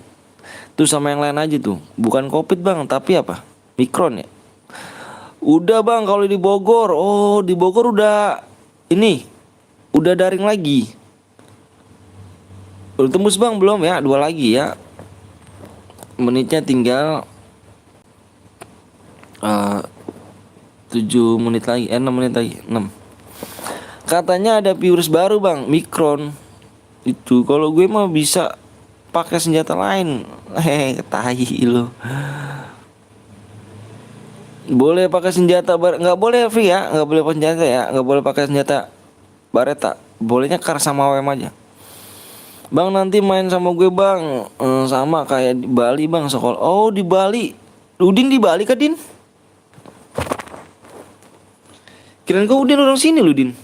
Speaker 1: Tuh sama yang lain aja tuh. Bukan Covid bang, tapi apa? Mikron ya. Udah bang kalau di Bogor. Oh di Bogor udah ini. Udah daring lagi. Udah tembus bang belum ya? 2 lagi ya. Menitnya tinggal 7 menit lagi. 6 menit lagi. 6. Katanya ada virus baru bang, Mikron. Itu kalau gue mah bisa pakai senjata lain. Tai lo. Boleh pakai senjata nggak boleh V ya, nggak boleh pakai senjata ya, nggak boleh pakai senjata Bareta. Bolehnya kar sama AWM aja. Bang nanti main sama gue bang, sama kayak di Bali bang sekolah. Oh di Bali, Udin di Bali kah Din? Kirain kau Udin orang sini lu Din.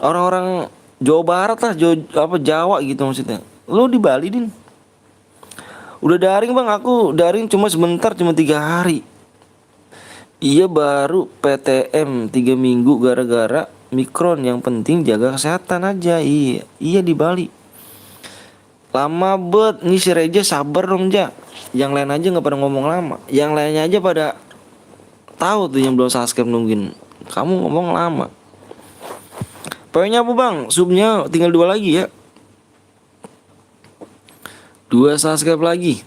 Speaker 1: Orang-orang Jawa Barat lah, Jawa gitu maksudnya. Lu di Bali Din? Udah daring bang, aku daring cuma sebentar, cuma 3 hari. Iya baru PTM 3 minggu gara-gara Mikron. Yang penting jaga kesehatan aja. Iya di Bali. Lama bet, nih si Reja sabar dong Ja. Yang lain aja nggak pada ngomong lama. Yang lainnya aja pada tahu tuh yang belum subscribe nungguin. Kamu ngomong lama. Pokoknya apa bang? Subnya tinggal 2 lagi ya. 2 subscribe lagi.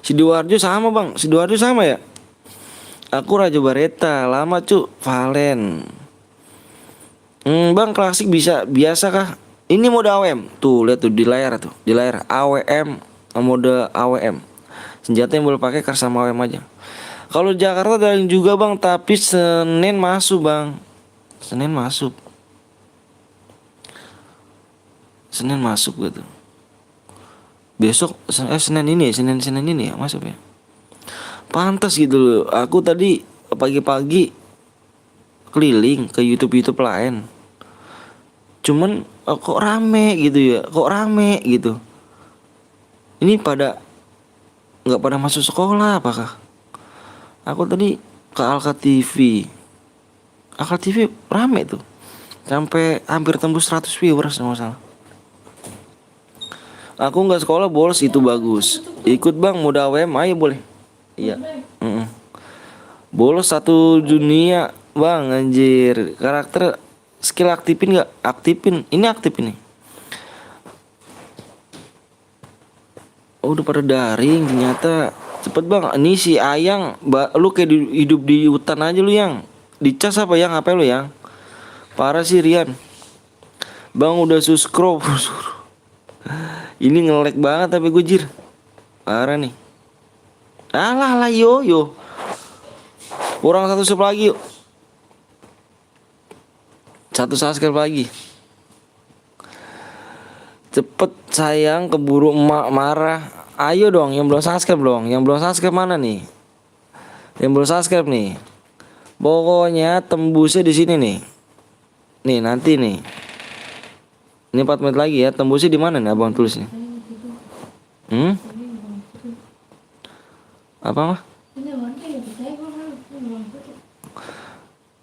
Speaker 1: Sidoarjo sama bang. Sidoarjo sama ya. Aku Raja Bareta. Lama cu. Valen. Bang klasik bisa biasa kah? Ini mode AWM. Tuh lihat tuh di layar tuh, di layar AWM, mode AWM. Senjata yang boleh pakai kar sama AWM aja. Kalau Jakarta ada yang juga bang, tapi Senin masuk bang. Senin masuk. Senin masuk gitu. Besok Senin ini ya, Senin ini ya masuk ya. Pantas gitu loh. Aku tadi pagi-pagi keliling ke YouTube lain. Cuman kok rame gitu ya, kok rame gitu. Ini pada nggak pada masuk sekolah apakah? Aku tadi ke Alka TV. Alka TV rame tuh. Sampai hampir tembus 100 viewers sama salah. Aku nggak sekolah bolos itu bagus. Ikut bang mode AWM ayo boleh. Iya. Bolos satu dunia bang anjir. Karakter skill aktifin nggak? Aktifin. Ini aktif ini. Oh, udah pada daring ternyata. Cepet bang. Ini si Ayang. Lu kayak hidup di hutan aja lu yang. Dicas apa yang? Apa lu yang? Parah sih Rian. Bang udah subscribe. Ini nge-lag banget tapi gue jir. Parah nih. Alah yo. Kurang satu sub lagi yuk. Satu subscribe lagi. Cepet sayang keburu emak marah. Ayo dong yang belum subscribe dong. Yang belum subscribe mana nih? Yang belum subscribe nih. Pokoknya tembusnya di sini nih. Nih nanti nih. Ini 4 menit lagi ya. Tembusnya di mana nih abang tulisnya? Apa mah?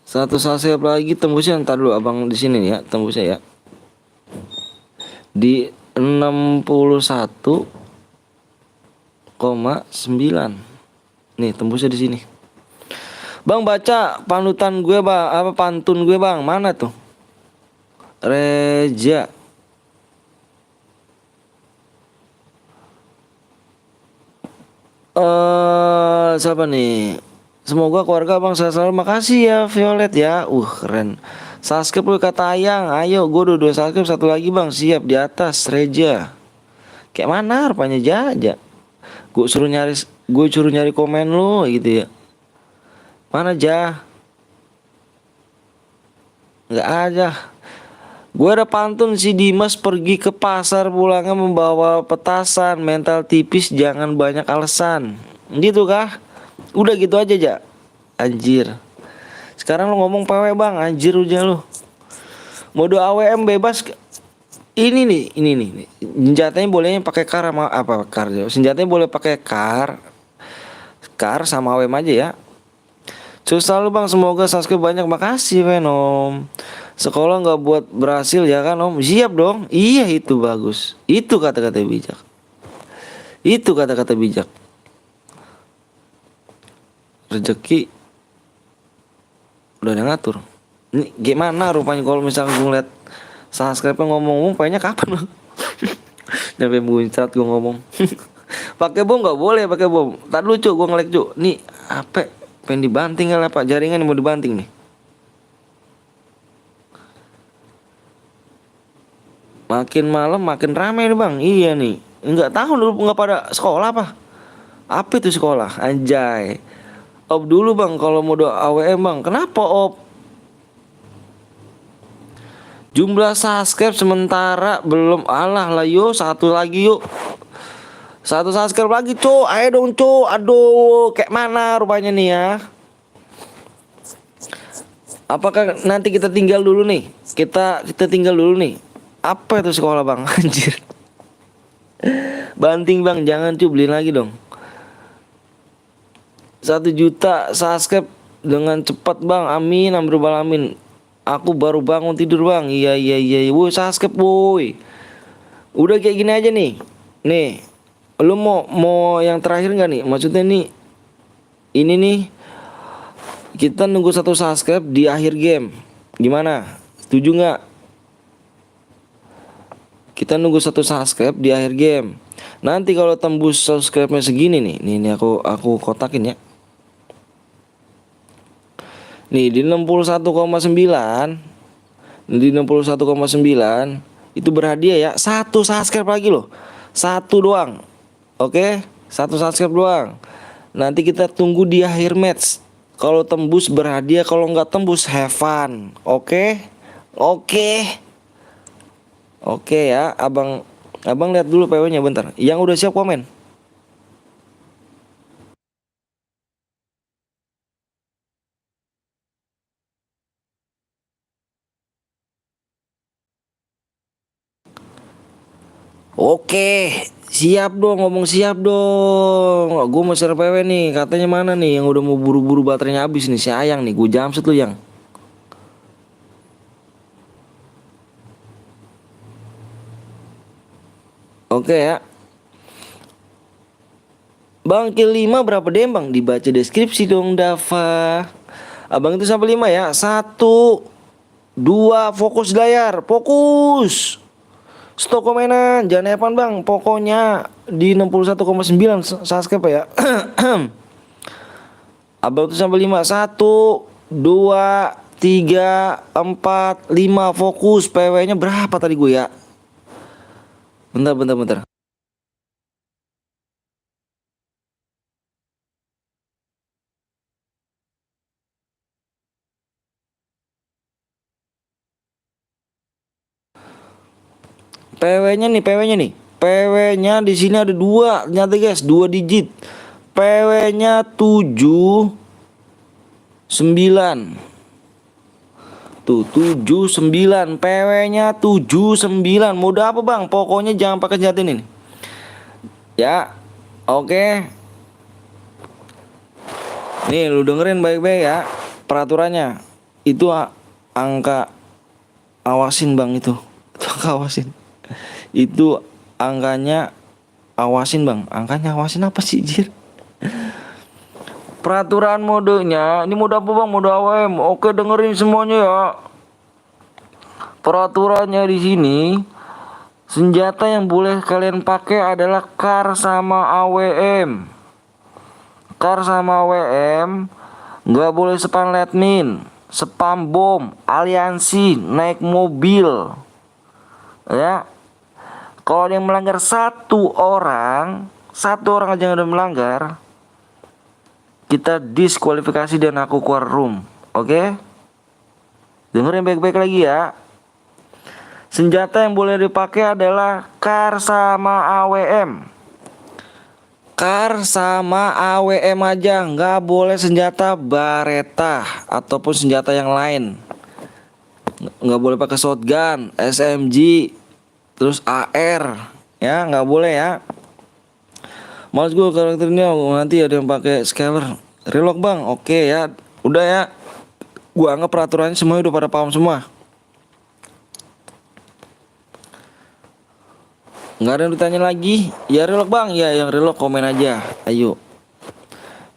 Speaker 1: Satu subscribe lagi tembusnya ntar dulu abang di sini ya tembusnya ya. Di 61,9. Nih tembusnya di sini. Bang baca panutan gue bang, apa pantun gue bang, mana tuh? Reja. Siapa nih? Semoga keluarga bang sehat selalu. Makasih ya Violet ya. Keren. Subscribe lu kata Ayang. Ayo gue udah 2 subscribe, satu lagi bang. Siap di atas Reja. Kayak mana rupanya Jaja. Gue suruh nyari komen lu gitu ya. Mana Ja? Nggak ada. Gue ada pantun si Dimas pergi ke pasar pulangnya membawa petasan. Mental tipis jangan banyak alasan. Gitu kah? Udah gitu aja Ja. Anjir. Sekarang lu ngomong PW bang. Anjir udah lu. Mode AWM bebas. Ini nih. Senjatanya bolehnya pakai kar sama apa kar? Senjatanya boleh pakai kar sama AWM aja ya. Susah lu bang. Semoga subscribe banyak. Makasih Venom. Sekolah nggak buat berhasil ya kan om? Siap dong. Iya itu bagus. Itu kata-kata bijak. Rezeki udah ada ngatur. Ini gimana rupanya kalau misalnya gue ngeliat subscribe ngomong kayaknya kapan bang? Sampai muncrat gue ngomong. Pakai bom nggak boleh pakai bom. Tak lucu gue ngelek cu. Nih apa? Pengen dibanting kali apa? Jaringan mau dibanting nih. Makin malam makin ramai nih bang. Iya nih. Nggak tahu dulu nggak pada sekolah apa? Apa itu sekolah? Anjay. Op dulu bang kalau mode AWM bang. Kenapa op? Jumlah subscribe sementara belum. Alah lah yuk. Satu lagi yuk. Satu subscribe lagi cu. Ayo dong cu. Aduh kayak mana rupanya nih ya. Apakah nanti kita tinggal dulu nih? Kita tinggal dulu nih. Apa itu sekolah bang? Anjir. Banting bang. Jangan cu. Beliin lagi dong. 1 juta subscribe dengan cepat bang. Amin amin. Aku baru bangun tidur bang. Iya. Woi subscribe woi. Udah kayak gini aja nih. Nih. Lu mau yang terakhir nggak nih? Maksudnya nih. Ini nih. Kita nunggu 1 subscribe di akhir game. Gimana? Setuju nggak? Kita nunggu 1 subscribe di akhir game. Nanti kalau tembus subscribe-nya segini nih. Nih aku kotakin ya. Nih di 61,9. di 61,9 itu berhadiah ya. Satu subscribe lagi loh. Satu doang. Oke, satu subscribe doang. Nanti kita tunggu di akhir match. Kalau tembus berhadiah, kalau nggak tembus have fun. Oke? Oke. Oke ya, abang lihat dulu PW-nya bentar. Yang udah siap komen. Oke, siap dong, ngomong siap dong. Gue mau share PW nih, katanya mana nih yang udah mau buru-buru baterainya habis nih, si Ayang nih, gue jamset lu yang. Oke ya. Bang kill 5 berapa dem bang? Dibaca deskripsi dong Dava. Abang itu sampai 5 ya. 1 2 fokus layar, fokus. Stop komenan, jangan evan bang. Pokoknya di 61,9 subscribe ya. Abang itu sampai 5. 1 2 3 4 5 fokus. PW-nya berapa tadi gue ya? Bentar. PW-nya di sini ada 2, ternyata guys, 2 digit. PW-nya 79. Tuh 79, PW-nya 79. Mode apa bang? Pokoknya jangan pakai senjata ini. Ya. Oke. Nih lu dengerin baik-baik ya peraturannya. Itu angka, awasin bang itu. Itu angka awasin. Itu angkanya awasin bang. Angkanya awasin apa sih jir? Peraturan modenya, ini mode apa bang? Mode AWM. Oke, dengerin semuanya ya. Peraturannya di sini, senjata yang boleh kalian pakai adalah kar sama AWM. Kar sama AWM nggak boleh spam admin, spam bom, aliansi, naik mobil. Ya. Kalau ada yang melanggar satu orang aja yang udah melanggar, kita diskualifikasi dan aku keluar room. Oke? Dengerin baik-baik lagi ya. Senjata yang boleh dipakai adalah kar sama AWM. Kar sama AWM aja, nggak boleh senjata Baretta ataupun senjata yang lain. Nggak boleh pakai shotgun, SMG, terus AR, ya nggak boleh ya. Males gue karakternya nanti ada yang pakai scaler. Relock bang, oke ya, udah ya. Gue anggap peraturannya semua udah pada paham semua. Nggak ada yang ditanya lagi. Ya relock bang, ya yang relock komen aja. Ayo.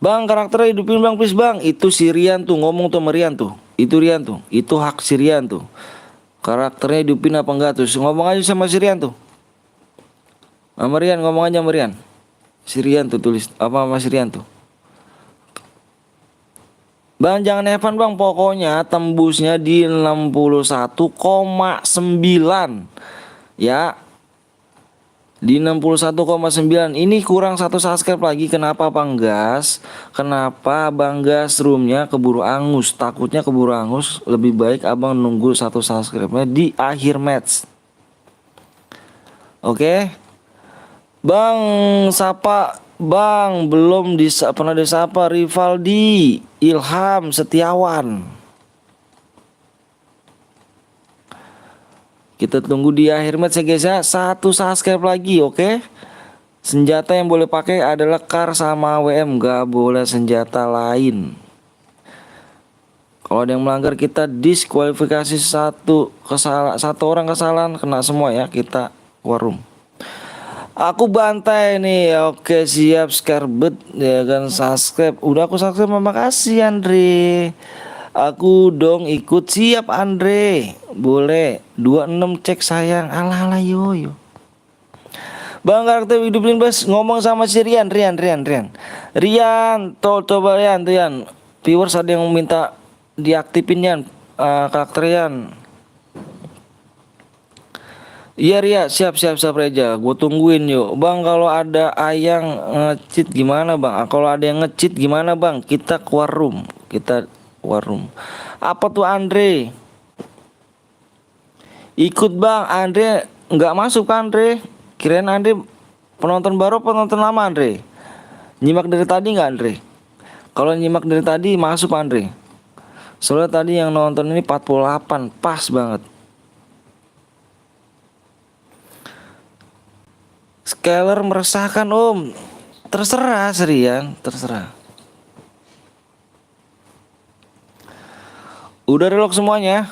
Speaker 1: Bang karakternya hidupin bang please bang. Itu si Rian tuh ngomong tuh sama Rian tuh. Itu Rian tuh, itu hak si Rian tuh. Karakternya hidupin apa enggak tuh? Ngomong aja sama si Rian tuh. Sama Rian, ngomong aja sama Rian. Si Rian tuh tulis apa sama si Rian tuh. Bang jangan evan bang, pokoknya tembusnya di 61,9. Ya. Di 61,9. Ini kurang 1 subscribe lagi. Kenapa Bang Gas? Kenapa Bang Gas roomnya keburu angus? Takutnya keburu angus. Lebih baik abang nunggu 1 subscribe-nya di akhir match. Oke. Bang sapa bang, belum pernah disapa Rivaldi Ilham Setiawan. Kita tunggu di akhir match ya guys ya. 1 subscribe lagi, oke? Senjata yang boleh pakai adalah kar sama AWM, gak boleh senjata lain. Kalau ada yang melanggar kita diskualifikasi satu orang kesalahan, kena semua ya, kita warung. Aku bantai nih, oke siap Skarbet ya kan subscribe. Udah aku subscribe, makasih Andre. Aku dong ikut, siap Andre. Boleh 26 cek sayang. Alah yo. Bang karakter hidupin bos, ngomong sama si Rian, coba Rian tuh Rian. Viewers ada yang minta diaktifin Yan, karakter Rian. Iya Ria, siap siap siap Reja. Gue tungguin yuk. Bang kalau ada ayang nge-cheat gimana bang? Kalau ada yang nge-cheat gimana bang? Kita keluar room. Kita keluar room. Apa tuh Andre? Ikut bang, Andre nggak masuk kan Andre? Kirain Andre penonton baru penonton lama Andre. Nyimak dari tadi nggak Andre? Kalau nyimak dari tadi masuk Andre. Soalnya tadi yang nonton ini 48, pas banget. Scaler meresahkan om. Terserah Serian, terserah. Udah relok semuanya.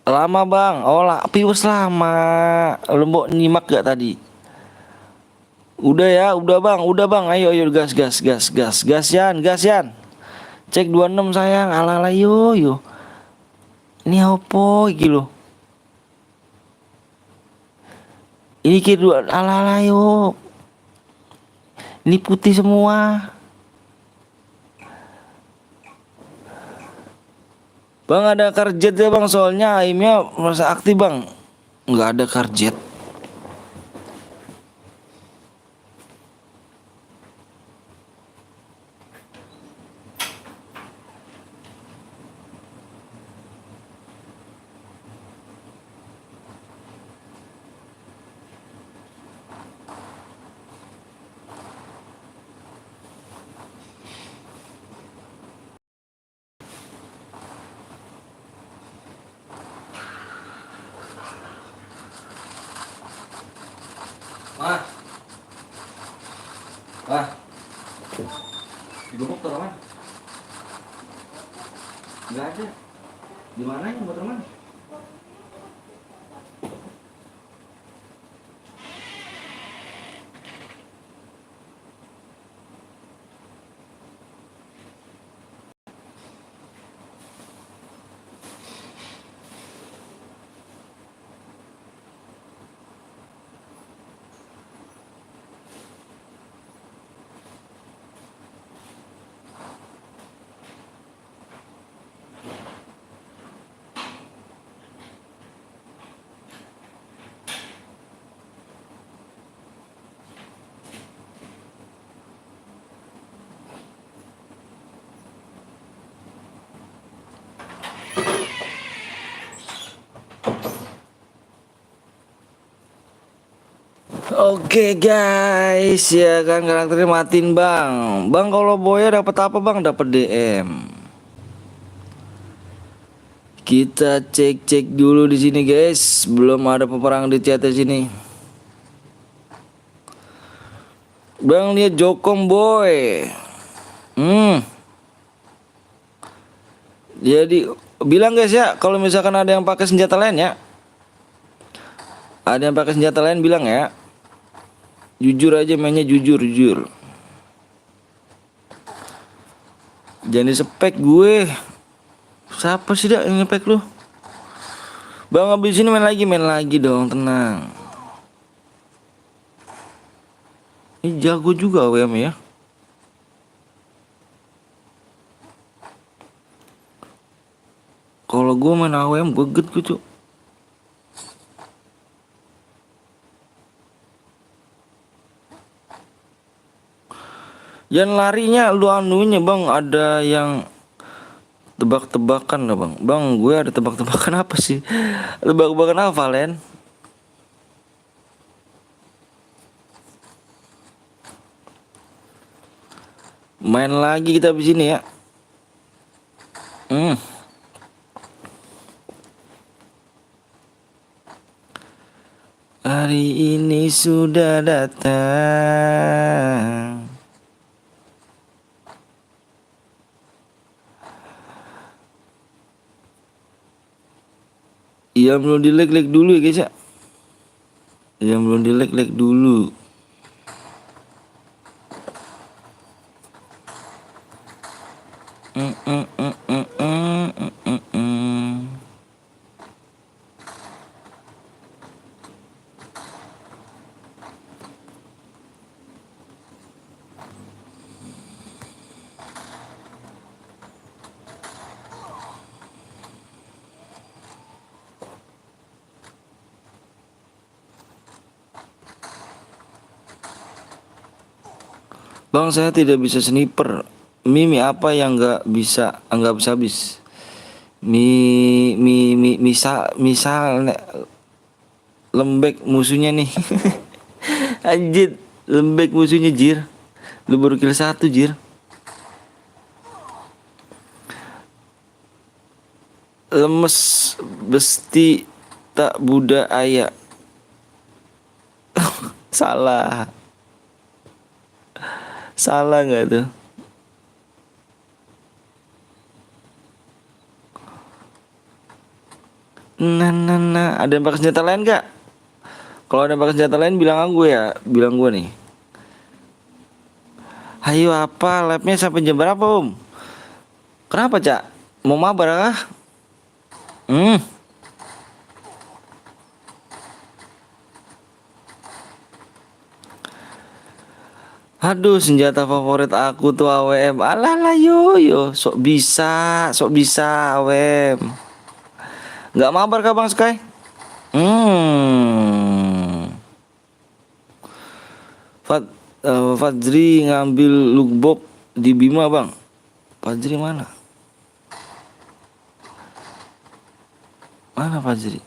Speaker 1: Lama bang, oh lah, pius lama. Lembok nyimak gak tadi? Udah ya, udah bang, ayo ayo gas gas gas gas gas Yan. Cek 26 sayang, ala yo yo. Ini apa iki lho? Ini kira ala yo. Ini putih semua. Bang ada karjet ya bang, soalnya aimnya merasa aktif bang. Nggak ada karjet. Mah, mah, digubuk taruh mana? Nggak ada. Di mana ya motor mana? Oke guys, ya kan karakternya matiin bang. Bang kalau boya dapat apa bang? Dapat DM. Kita cek dulu di sini guys. Belum ada peperang di chat sini. Bang lihat Jokom boy. Jadi bilang guys ya, kalau misalkan ada yang pakai senjata lain ya. Ada yang pakai senjata lain bilang ya. Jujur aja mainnya jujur. Jangan spek gue. Siapa sih dah yang ngepek lu? Bang abis ini main lagi dong, tenang. Ini jago juga WM ya. Kalau gue main AWM beget gue tuh. Jangan larinya lu anunya bang, ada yang tebak-tebakan lah bang. Bang gue ada tebak-tebakan apa sih? Tebak-tebakan apa Valen? Main lagi kita di sini ya. Hari ini sudah datang. Yang belum di like dulu ya guys ya. Yang belum di like dulu. Bang, saya tidak bisa sniper. Mie apa yang nggak bisa habis? Misal lembek musuhnya nih. Anjir, lembek musuhnya jir. Lu baru kill 1 jir. Lemes besti tak budaya. Salah. Salah nggak tuh? Nah, ada yang pakai senjata lain gak? Kalau ada yang pakai senjata lain bilang aku ya, bilang gue nih. Ayo apa, labnya sampai jam berapa om? Kenapa cak? Mau mabar kah? Aduh, senjata favorit aku tuh AWM. Alah yo, sok bisa AWM. Nggak mabar kah Bang Sky? Fat, Fadri ngambil lookbox di Bima Bang. Fadri mana? Mana Fadri?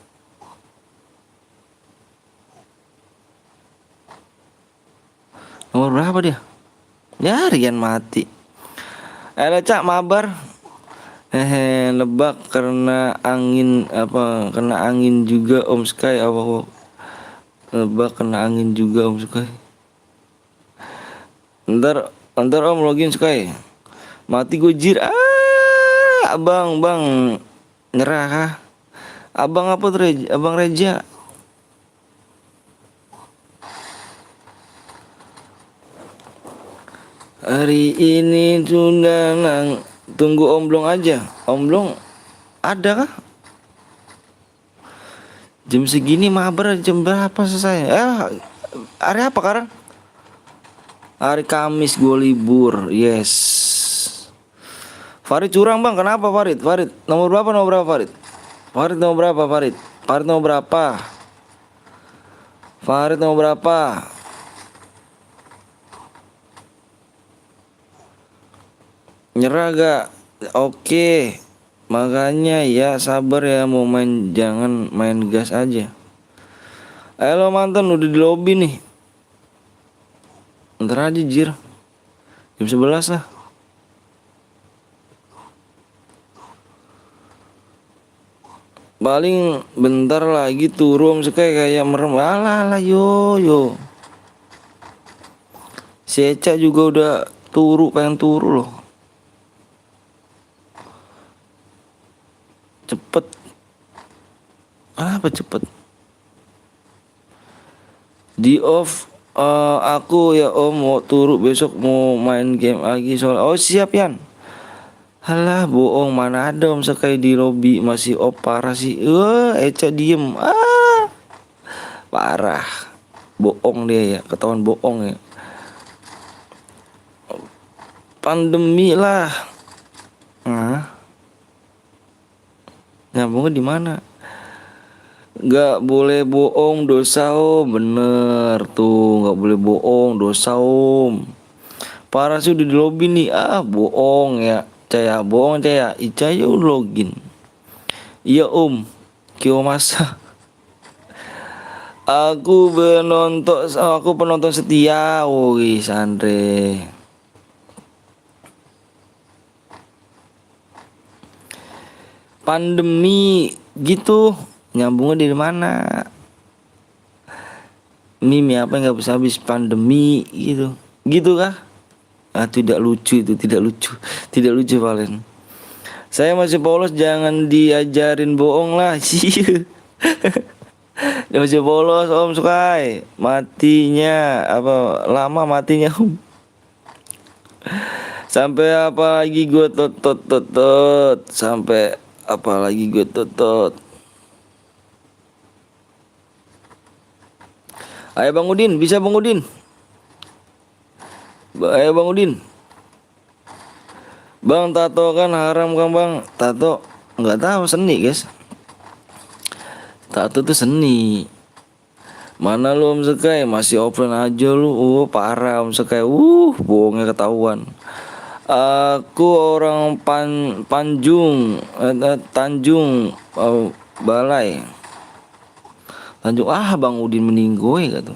Speaker 1: Nomor berapa dia? Ya Rian mati. Cak mabar. Lebak karena angin apa? Kena angin juga Om Sky apa? Lebak kena angin juga Om Sky. Ntar Om login Sky. Mati gue jir. Abang nyerah kah? Abang apa tuh Abang Reja? Hari ini sudah tunggu omblong aja. Omblong ada kah? Jam segini mabar jam berapa selesai? Hari apa sekarang? Hari Kamis gue libur. Yes. Farid curang bang. Kenapa Farid? Farid nomor berapa Farid? Farid nomor berapa Farid? Farid nomor berapa? Farid nomor berapa? Nyerah gak? Oke. Makanya ya sabar ya, mau main jangan main gas aja. Halo mantan udah di lobby nih. Ntar aja jir. Jam 11 lah. Paling bentar lagi turun kayak merem. Alah yo. Si Eca juga udah pengen turu loh. Cepet. Apa cepet? Di off aku ya om mau turu besok mau main game lagi soal. Oh siap Yan. Halah bohong, mana ada om Sekali di lobby masih parah sih. Eca diem. Parah. Bohong dia ya, ketahuan bohong ya. Pandemi lah. Nyambungnya di mana? Gak boleh bohong dosa om. Bener tuh, gak boleh bohong dosa om. Parah sih udah di lobby nih. Bohong ya. Bohong Caya. Ica yuk login. Iya om. Kyo masa. Aku penonton setia. Woi Sandre. Pandemi gitu. Nyambungnya dari mana? Mimi apa yang nggak bisa habis pandemi gitu. Gitu kah? Tidak lucu itu, tidak lucu Valen. Saya masih polos, jangan diajarin bohong lah. Dia masih polos om Sukai. Matinya apa lama matinya om. Sampai apa lagi gue tot. Sampai apa lagi gue tot. Ayo Bang Udin, bisa Bang Udin. Ayo Bang Udin. Bang tato kan haram kan bang? Tato nggak tahu, seni guys. Tato tuh seni. Mana lu Om Sekai, masih offline aja lu. Parah Om Sekai. Bohongnya ketahuan. Aku orang Tanjung Balai. Tanjung Bang Udin meninggoy gitu.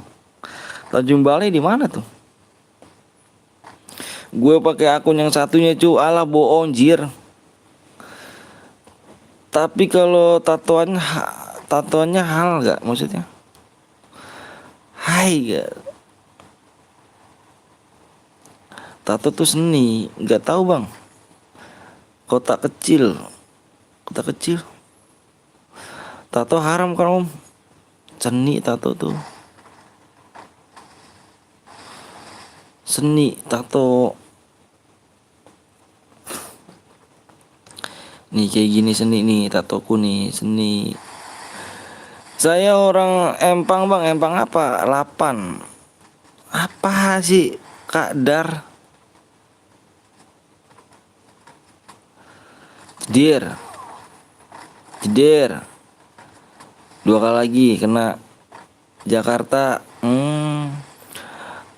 Speaker 1: Tanjung Balai di mana tuh? Gue pakai akun yang satunya cu, alah bohong jir. Tapi kalau tatoannya hal gak maksudnya? Hai gak? Tato tuh seni, gak tahu bang. Kotak kecil. Tato haram kan om? Seni tato tuh. Seni tato. Nih kayak gini seni nih, tatoku nih seni. Saya orang Empang bang. Empang apa? 8. Apa sih Kak Dar? Jeder 2 kali lagi kena Jakarta.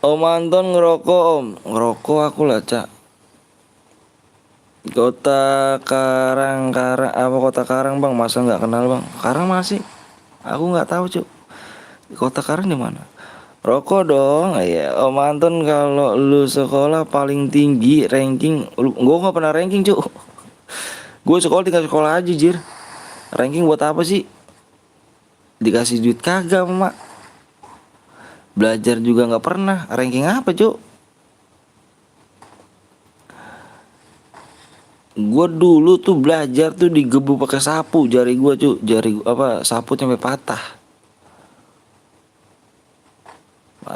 Speaker 1: Om Anton ngerokok om. Ngerokok aku lah cak. Kota Karang apa Kota Karang bang? Masa nggak kenal bang? Karang masih? Aku nggak tahu cuk. Kota Karang di mana? Rokok dong. Ya Om Anton, kalau lu sekolah paling tinggi ranking, gue nggak pernah ranking cuk. Gue sekolah tinggal sekolah aja jir. Ranking buat apa sih? Dikasih duit kagak mak. Belajar juga nggak pernah. Ranking apa cuk? Gue dulu tuh belajar tuh digebu pakai sapu jari gue cu, sapu sampai patah.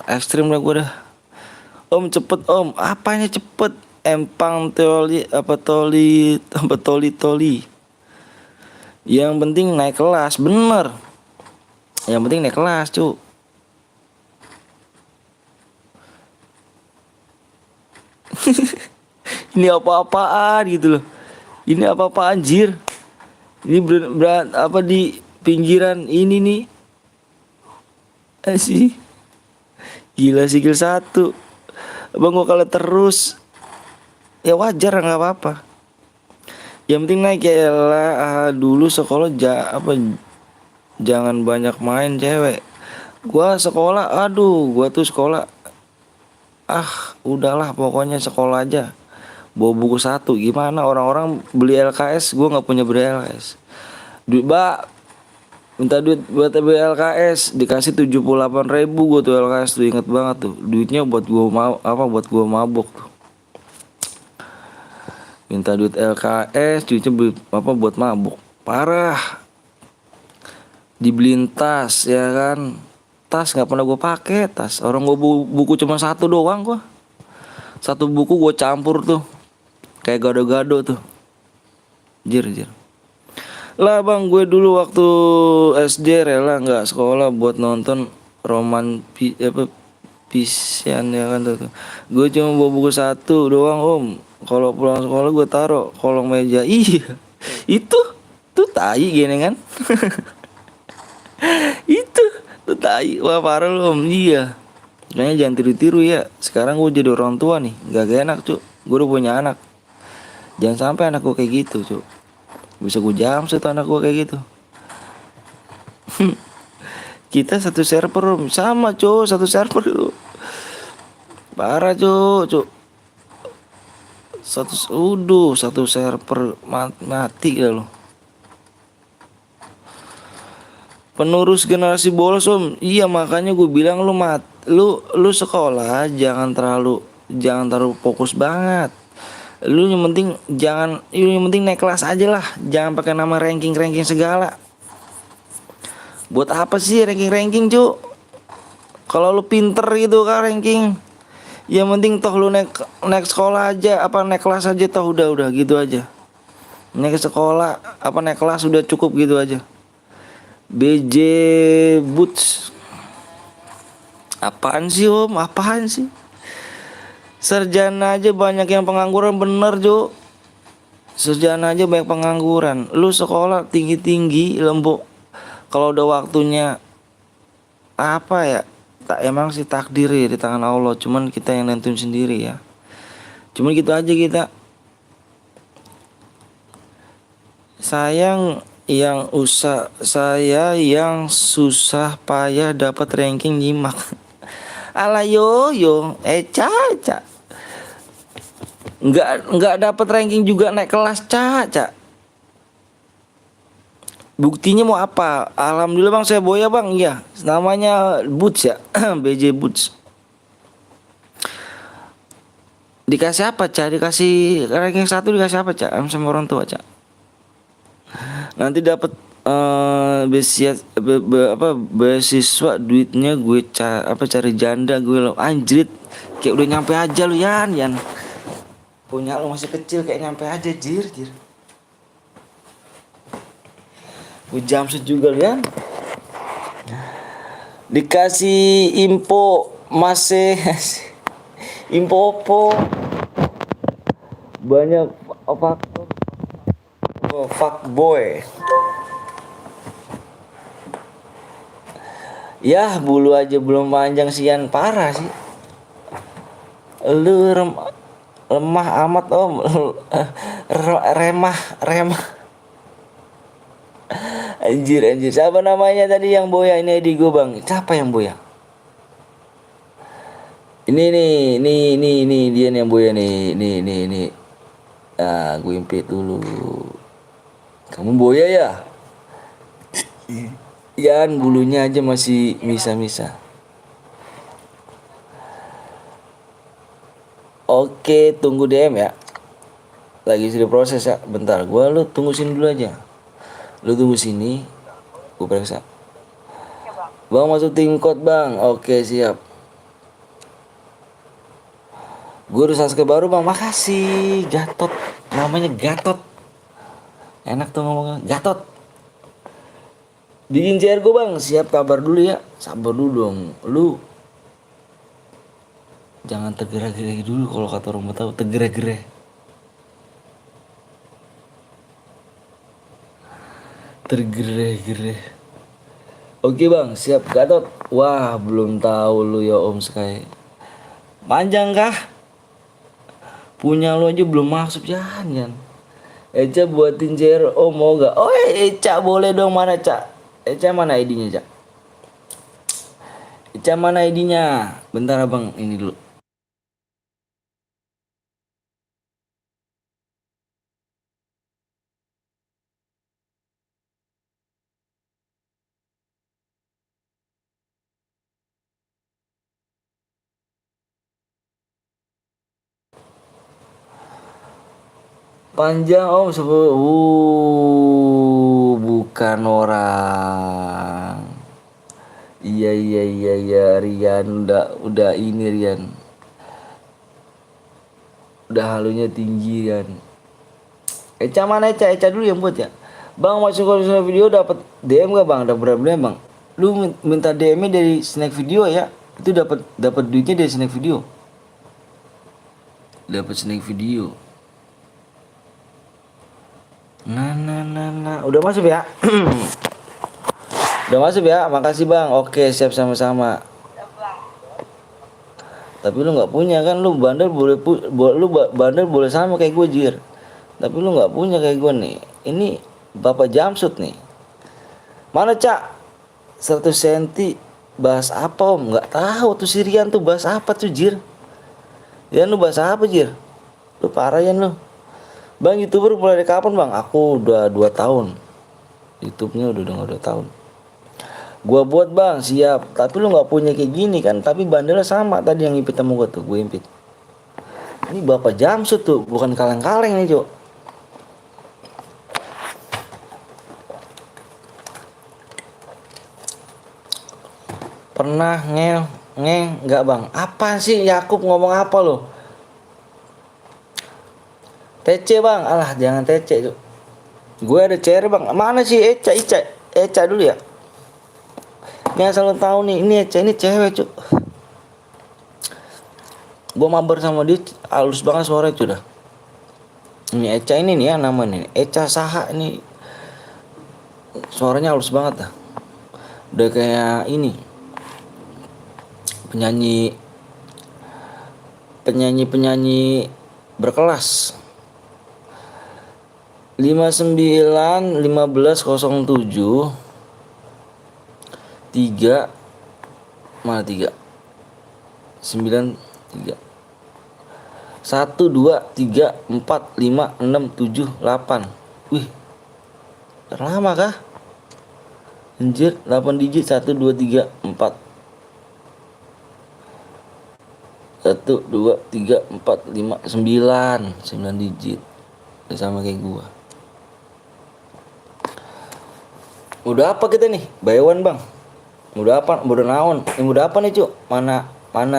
Speaker 1: Ekstrim lah gue dah. Om cepet om, apanya cepet? Empang toli. Yang penting naik kelas, bener. Yang penting naik kelas cu. Ini apa-apaan gitu loh. Ini apa-apaan anjir. Ini berat apa di pinggiran ini nih. Sih. Gila sikil 1. Abang gua kalah terus. Ya wajar nggak apa-apa. Yang penting naik ya lah. Dulu sekolah jangan banyak main cewek. Gua tuh sekolah udahlah pokoknya sekolah aja. Bawa buku 1. Gimana orang-orang beli LKS, gue nggak punya beli LKS. Minta duit buat beli LKS, dikasih 78.000 gue tuh LKS tuh, inget banget tuh. Duitnya buat gue mabok tuh. Minta duit LKS, duitnya buat mabok. Parah. Dibeliin tas ya kan. Tas nggak pernah gue pakai tas. Orang gue buku cuma 1 doang gue. 1 buku gue campur tuh. Kayak gado-gado tuh. Jir. Lah bang, gue dulu waktu SD rela nggak sekolah buat nonton Pisian ya kan tuh. Gue cuma bawa buku 1 doang om. Kalau pulang sekolah gue taruh kolong meja. Iya. Itu tuh tai gini kan. Itu tuh tai. Wah parah lu om. Iya. Kayaknya jangan tiru-tiru ya. Sekarang gue jadi orang tua nih. Gak enak cu. Gue udah punya anak. Jangan sampai anak gue kayak gitu cu. Bisa gue jamset anak gue kayak gitu. Kita satu server om. Sama cu, satu server lu. Parah cu. Satu server mati ya lo. Penerus generasi bolos om. Iya makanya gue bilang lu sekolah jangan terlalu fokus banget. Lu yang penting naik kelas aja lah. Jangan pakai nama ranking segala. Buat apa sih ranking cu? Kalau lu pinter gitu kan ranking. Yang penting toh lu naik sekolah aja, naik kelas aja toh udah gitu aja. Naik sekolah naik kelas udah cukup gitu aja. BJ Boots. Apaan sih om? Apaan sih? Sarjana aja banyak yang pengangguran, bener Jo. Sarjana aja banyak pengangguran. Lu sekolah tinggi-tinggi lembok. Kalau udah waktunya apa ya, tak emang sih takdir ya di tangan Allah, cuman kita yang nentuin sendiri ya. Cuman gitu aja kita. Saya yang susah payah dapat ranking nyimak. Ala yo Caca nggak dapat ranking juga naik kelas Caca. Buktinya mau apa? Alhamdulillah bang, saya boya bang, iya namanya Boots ya. BJ Boots. Dikasih apa Cak? Dikasih ranking 1, dikasih apa Cak? Sama orang tua Cak. Nanti dapat beasiswa duitnya gue cari janda gue lo anjrit. Kayak udah nyampe aja lu Yan. Punya lu masih kecil kayak nyampe aja jir. Gue jumpsuit juga lu Yan. Dikasih info masih info Oppo. Banyak faktor fuckboy. Yah bulu aja belum panjang sian, parah sih. Lu lemah amat om. remah anjir. Siapa namanya tadi yang boya? Ini di gue bang. Siapa yang boya? Ini dia nih yang boya nih. Ah, gue impit dulu. Kamu boya ya? Yan bulunya aja masih misa-misa. Oke, tunggu DM ya. Lagi sudah proses ya. Bentar, lu tunggu sini dulu aja. Lu tunggu sini. Gue periksa. Bang masuk tim code bang. Oke siap. Gue udah subscribe baru bang. Makasih. Gatot. Namanya Gatot. Enak tuh ngomongnya. Gatot. Bikin CR gue bang. Siap, kabar dulu ya. Sabar dulu dong. Lu jangan tergera-gera dulu. Kalau kata orang Betawi tergera-gera. Tergera-gera. Oke bang, siap Gatot. Wah belum tahu lu ya Om Sky. Panjang kah? Punya lu aja belum masuk jangan. Eca buatin CR. Oh mau gak? Oh Eca boleh dong. Mana Cak? Eca mana ID-nya Cak? Eca mana ID-nya? Bentar abang ini dulu. Panjang om bukan orang. Iya Rian udah ini Rian. Udah halunya tinggi Rian. Eca mana Eca dulu yang buat ya. Bang masuk ke video dapat DM gak bang? Dapat berapa bang? Lu minta DM dari snack video ya? Itu dapat duitnya dari snack video. Dapat snack video. Nah. Udah masuk ya? Udah masuk ya? Makasih bang. Oke siap sama-sama. Tapi lu nggak punya kan? Lu bandel boleh sama kayak gue jir. Tapi lu nggak punya kayak gue nih. Ini bapak jumpsuit nih. Mana Cak? 100 cm bahas apa om? Nggak tahu tuh Sirian tuh bahas apa tuh jir. Ya lu bahas apa jir? Lu parah ya lu. Bang YouTuber mulai dari kapan bang? Aku udah 2 tahun. YouTube-nya udah 2 tahun. Gua buat bang, siap. Tapi lu nggak punya kayak gini kan? Tapi bandelnya sama tadi yang impit sama gua tuh, gue impit. Ini bapak jumpsuit tuh, bukan kaleng-kaleng nih cok. Pernah nggak bang? Apa sih Yakub ngomong apa lo? TC bang, alah jangan TC cok. Gue ada CR bang, mana sih Eca dulu ya. Ini asal lo tahu nih, ini Eca ini cewek cuk. Gue mabar sama dia, halus banget suaranya cuy dah. Ini Eca ini nih ya namanya, Eca Saha ini. Suaranya halus banget dah. Udah kayak ini, penyanyi penyanyi berkelas. 59 1507 3 mana 3 9 3 1 2 3 4 5 6 7 8. Wih, terlama kah? Anjir, 8 digit. 1 2 3 4 1 2 3 4 5 9 digit. Udah sama kayak gua. Udah apa kita nih? Baywan bang. Udah apa? Udah naon? Ini udah apa nih cuk? Mana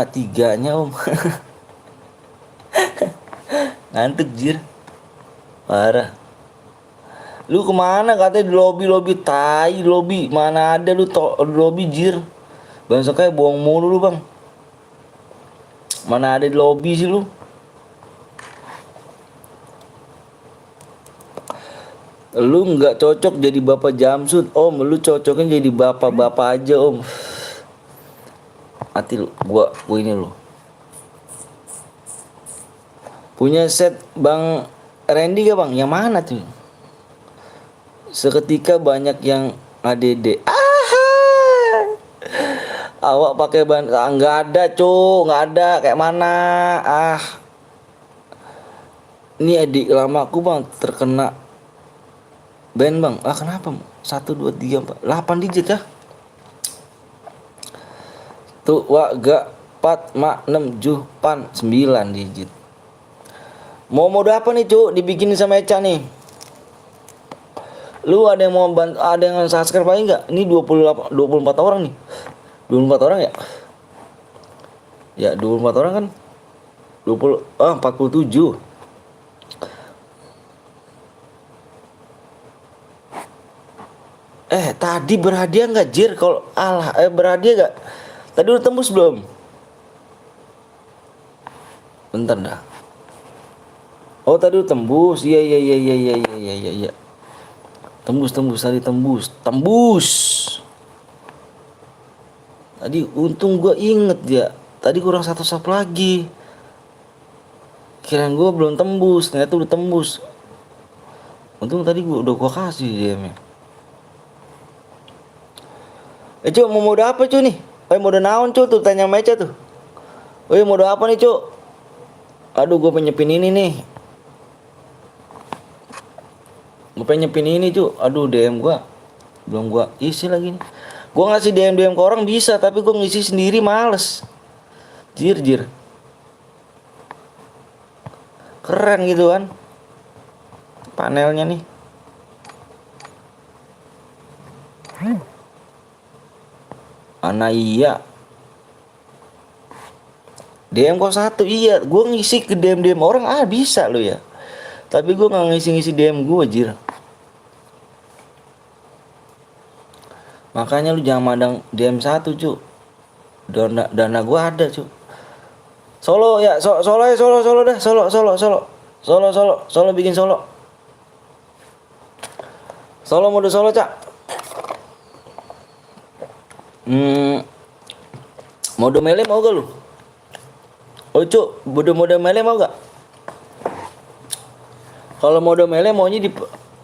Speaker 1: tiganya om? Ngantuk jir. Parah. Lu kemana katanya di lobby tai lobby. Mana ada lu di lobby jir. Bang kayak bohong mulu lu bang. Mana ada di lobby sih lu? Lu nggak cocok jadi bapak Jamsud om, lu cocoknya jadi bapak aja om. Hati lu, gua ini lu. Punya set bang Randy gak bang? Yang mana tuh? Seketika banyak yang ADD. Awak pakai ban? Nggak ada cu, nggak ada. Kayak mana? Ini adik lamaku bang terkena band bang. Kenapa? 1 2 3 4 8 digit ya. Tuh wa ga 4 ma 6 7 pan 9 digit. Mau mode apa nih cu? Dibikinin sama Eca nih. Lu ada yang mau bantu, ada yang subscribe aja enggak? Ini 24 orang nih. 24 orang ya? Ya 24 orang kan. 47. Tadi berhadiah nggak jir? Kalau berhadiah nggak? Tadi udah tembus belum? Bentar dah. Oh tadi udah tembus. Iya. Tembus tadi tembus. Tadi untung gue inget ya. Tadi kurang 1 sub lagi. Kirain gue belum tembus, ternyata udah tembus. Untung tadi udah gue kasih DM-nya. Cuk, mau mode apa cu nih? Mode naon cu tuh, tanya Meca tuh. Mode apa nih cu? Aduh gue penyepin ini nih. Gue penyepin ini cu. Aduh DM gue belum gue isi lagi nih. Gue ngasih DM ke orang bisa, tapi gue ngisi sendiri males. Jir. Keren gitu kan panelnya nih. Iya DM kok 1. Iya gue ngisi ke DM orang bisa lo ya, tapi gue gak ngisi DM gue jir. Makanya lu jangan mandang DM 1 cu. Dana gue ada cu. Solo ya, solo dah, solo bikin solo. Solo mode solo cak. Mode melee mau gak lu? Cuk, mode melee mau gak? Kalau mode melee maunya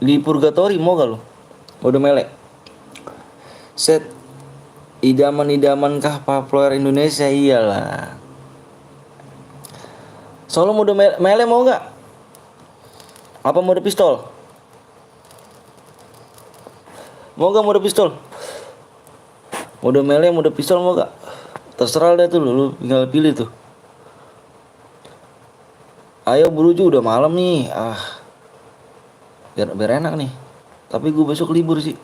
Speaker 1: di purgatory mau gak lu? Mode melee. Set idaman kah player Indonesia iyalah. Solo mode melee mau gak? Apa mode pistol? Mau gak mode pistol? Mode melee, mode pistol mau gak? Terserah deh tuh lu tinggal pilih tuh. Ayo beruju udah malam nih. Biar enak nih. Tapi gue besok libur sih.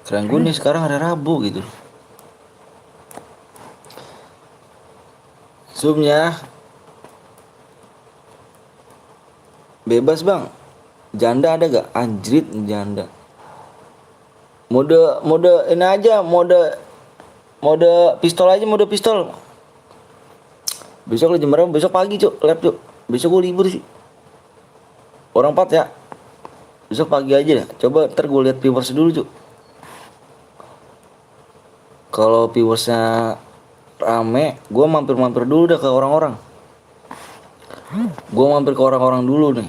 Speaker 1: Keren gue nih sekarang hari Rabu gitu. Zoomnya bebas bang. Janda ada gak? Anjrit janda. Mode ini aja, mode pistol aja, mode pistol. Besok lu jam berapa? Besok pagi cuk, lab cuk. Besok gue libur sih. Orang 4 ya. Besok pagi aja dah. Coba ntar gue lihat viewers dulu cuk. Kalau viewersnya rame, gue mampir-mampir dulu dah ke orang-orang. Gue mampir ke orang-orang dulu nih.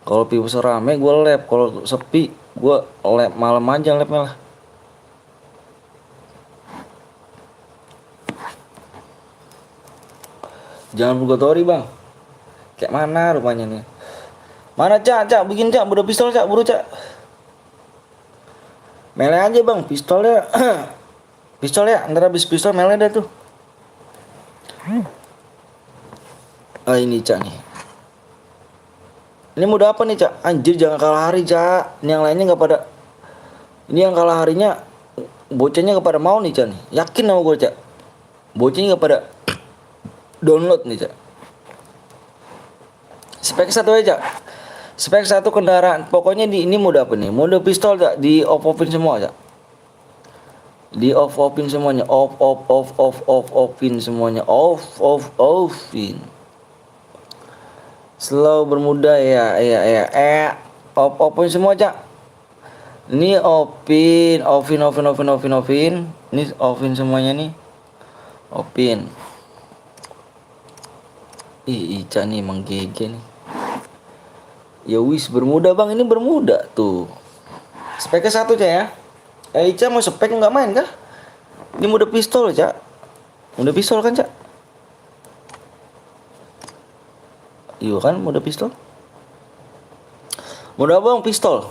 Speaker 1: Kalau viewersnya rame, gue lab. Kalau sepi, gue lab malam aja labnya lah. Jangan purgatory bang. Kayak mana rupanya nih? Mana cak, bikin cak, udah pistol cak, buru cak. Mele aja bang, pistolnya. Pistol ya, ntar habis pistol mele dah tuh. Ah ini cak nih. Ini mode apa nih cak? Anjir jangan kalah hari cak. Ini yang lainnya nggak pada. Ini yang kalah harinya bocahnya nggak pada mau nih cak nih. Yakin sama gue cak. Bocahnya nggak pada download nih cak. Spek satu aja cak. Spek satu kendaraan. Pokoknya di ini mode apa nih? Mode pistol cak. Di off-offin semua cak. Di off-offin semuanya. Off-offin semuanya. Off-offin. Slow bermuda ya. Off-offin semua cak. Ini offin. Ini offin semuanya nih. Offin. Ih, Ica nih emang GG nih. Ya wis bermuda bang, ini bermuda tuh. Speknya satu cak ya. Ica mau spek nggak main kah? Ini mode pistol cak. Mode pistol kan cak? Iya kan mode pistol. Mode apa bang? Pistol.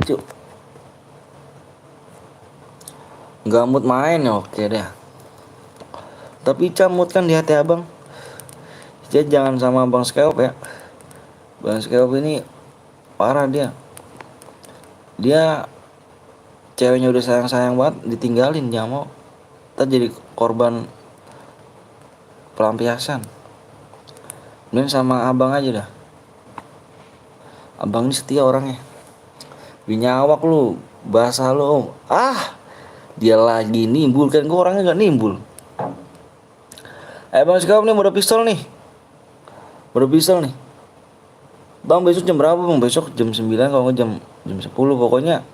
Speaker 1: Cuk. Nggak mood main ya oke deh. Tapi Ica mood kan di hati abang. Ica jangan sama Bang Skeop ya. Bang Skeop ini parah dia. Dia ceweknya udah sayang-sayang banget ditinggalin, jangan mau. Ntar jadi korban pelampiasan. Mending sama abang aja dah. Abang ini setia orangnya. Binyawak lu, bahasa lu om. Dia lagi nimbul kan, gua orangnya gak nimbul. Bang Skeop nih mode pistol nih. Mode pistol nih. Bang besok jam berapa bang? Besok jam 9 kalau nggak jam 10 pokoknya.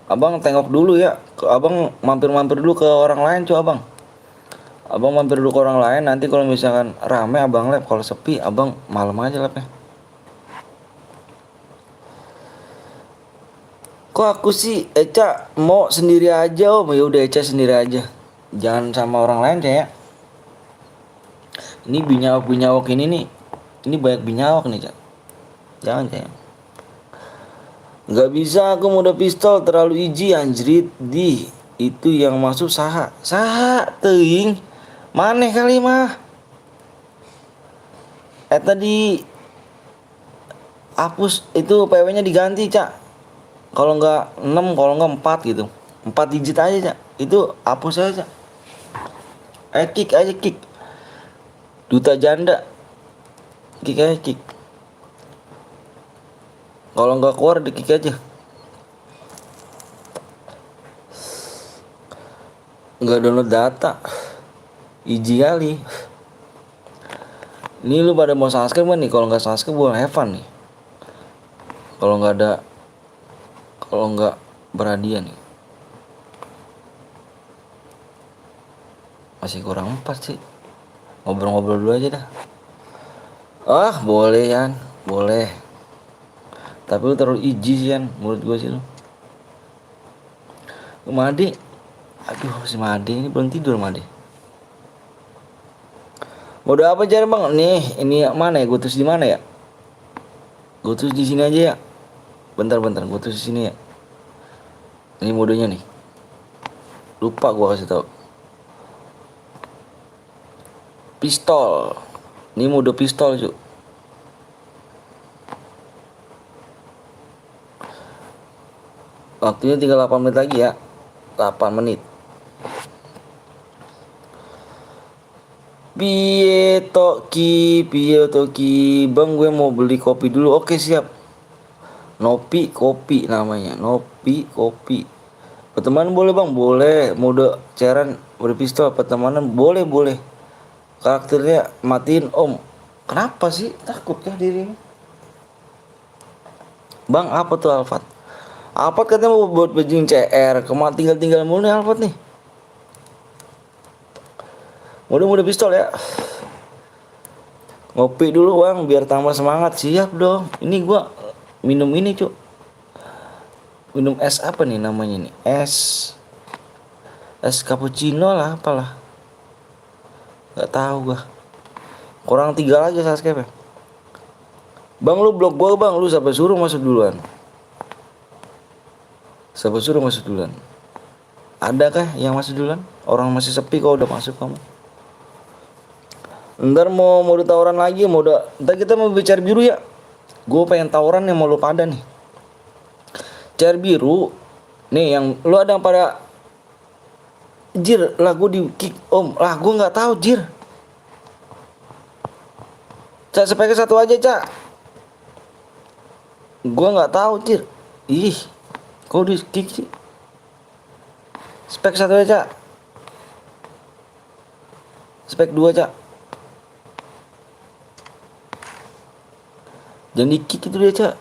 Speaker 1: Abang tengok dulu ya. Abang mampir-mampir dulu ke orang lain coba abang. Abang mampir dulu ke orang lain. Nanti kalau misalkan rame abang lab. Kalau sepi abang malam aja labnya. Kok aku sih Eca mau sendiri aja om. Ya udah Eca sendiri aja. Jangan sama orang lain ya. Ini binyawak ini nih. Ini banyak binyawak nih Cak. Jangan cak. Nggak bisa aku mode pistol terlalu iji anjrit di itu yang masuk saha teuing maneh kali mah. Tadi hapus itu PW-nya diganti cak. Kalau nggak 6 kalau nggak 4 gitu. 4 digit aja cak. Itu hapus aja cak. Kick aja kick. Duta janda. Kick aja kick. Kalau nggak keluar di kick aja. Nggak download data. Iji kali. Ini lu pada mau subscribe kan nih? Kalau nggak subscribe boleh have fun nih. Kalau nggak berhadiah nih. Masih kurang 4 sih. Ngobrol-ngobrol dulu aja dah. Boleh Yan, boleh. Tapi lu terlalu iji sih Yan, menurut gue sih lu. Made, aduh si Made ini belum tidur Made. Mode apa cari bang? Nih, ini mana ya? Gue tulis di mana ya? Gue tulis di sini aja ya. Bentar, gue tulis di sini ya. Ini modenya nih. Lupa gue kasih tau. Pistol. Ini mode pistol cuy. Waktunya tinggal 8 menit lagi ya. 8 menit. Piye toki bang, gue mau beli kopi dulu. Oke siap. Nopi kopi namanya. Nopi kopi. Pertemanan boleh bang, boleh. Mode cairan, mode pistol pertemanan boleh. Karakternya matiin om. Kenapa sih takut kah dirimu? Bang apa tuh Alfat? Alphard katanya mau buat bajing CR, kemana tinggal mulu nih Alphard nih. Mode pistol ya. Ngopi dulu bang, biar tambah semangat. Siap dong. Ini gua minum ini cuk. Minum es apa nih namanya nih? Es cappuccino lah, apalah. Gak tahu gua. Kurang 3 lagi subscribe ya. Bang lu blok gua bang, lu siapa suruh masuk duluan? Siapa suruh masuk duluan? Adakah yang masuk duluan? Orang masih sepi kok udah masuk kamu. Ntar mau mode tawuran lagi, ntar kita mau bicara biru ya. Gue pengen tawuran yang mau lu pada nih. Cair biru, nih yang lu ada yang pada Jir lah gue di kick om lah gue nggak tahu Jir. Cak speknya satu aja cak. Gue nggak tahu Jir. Ih, kok di kick sih? Spek satu aja cak. Spek 2 cak. Jangan di kick itu dia cak.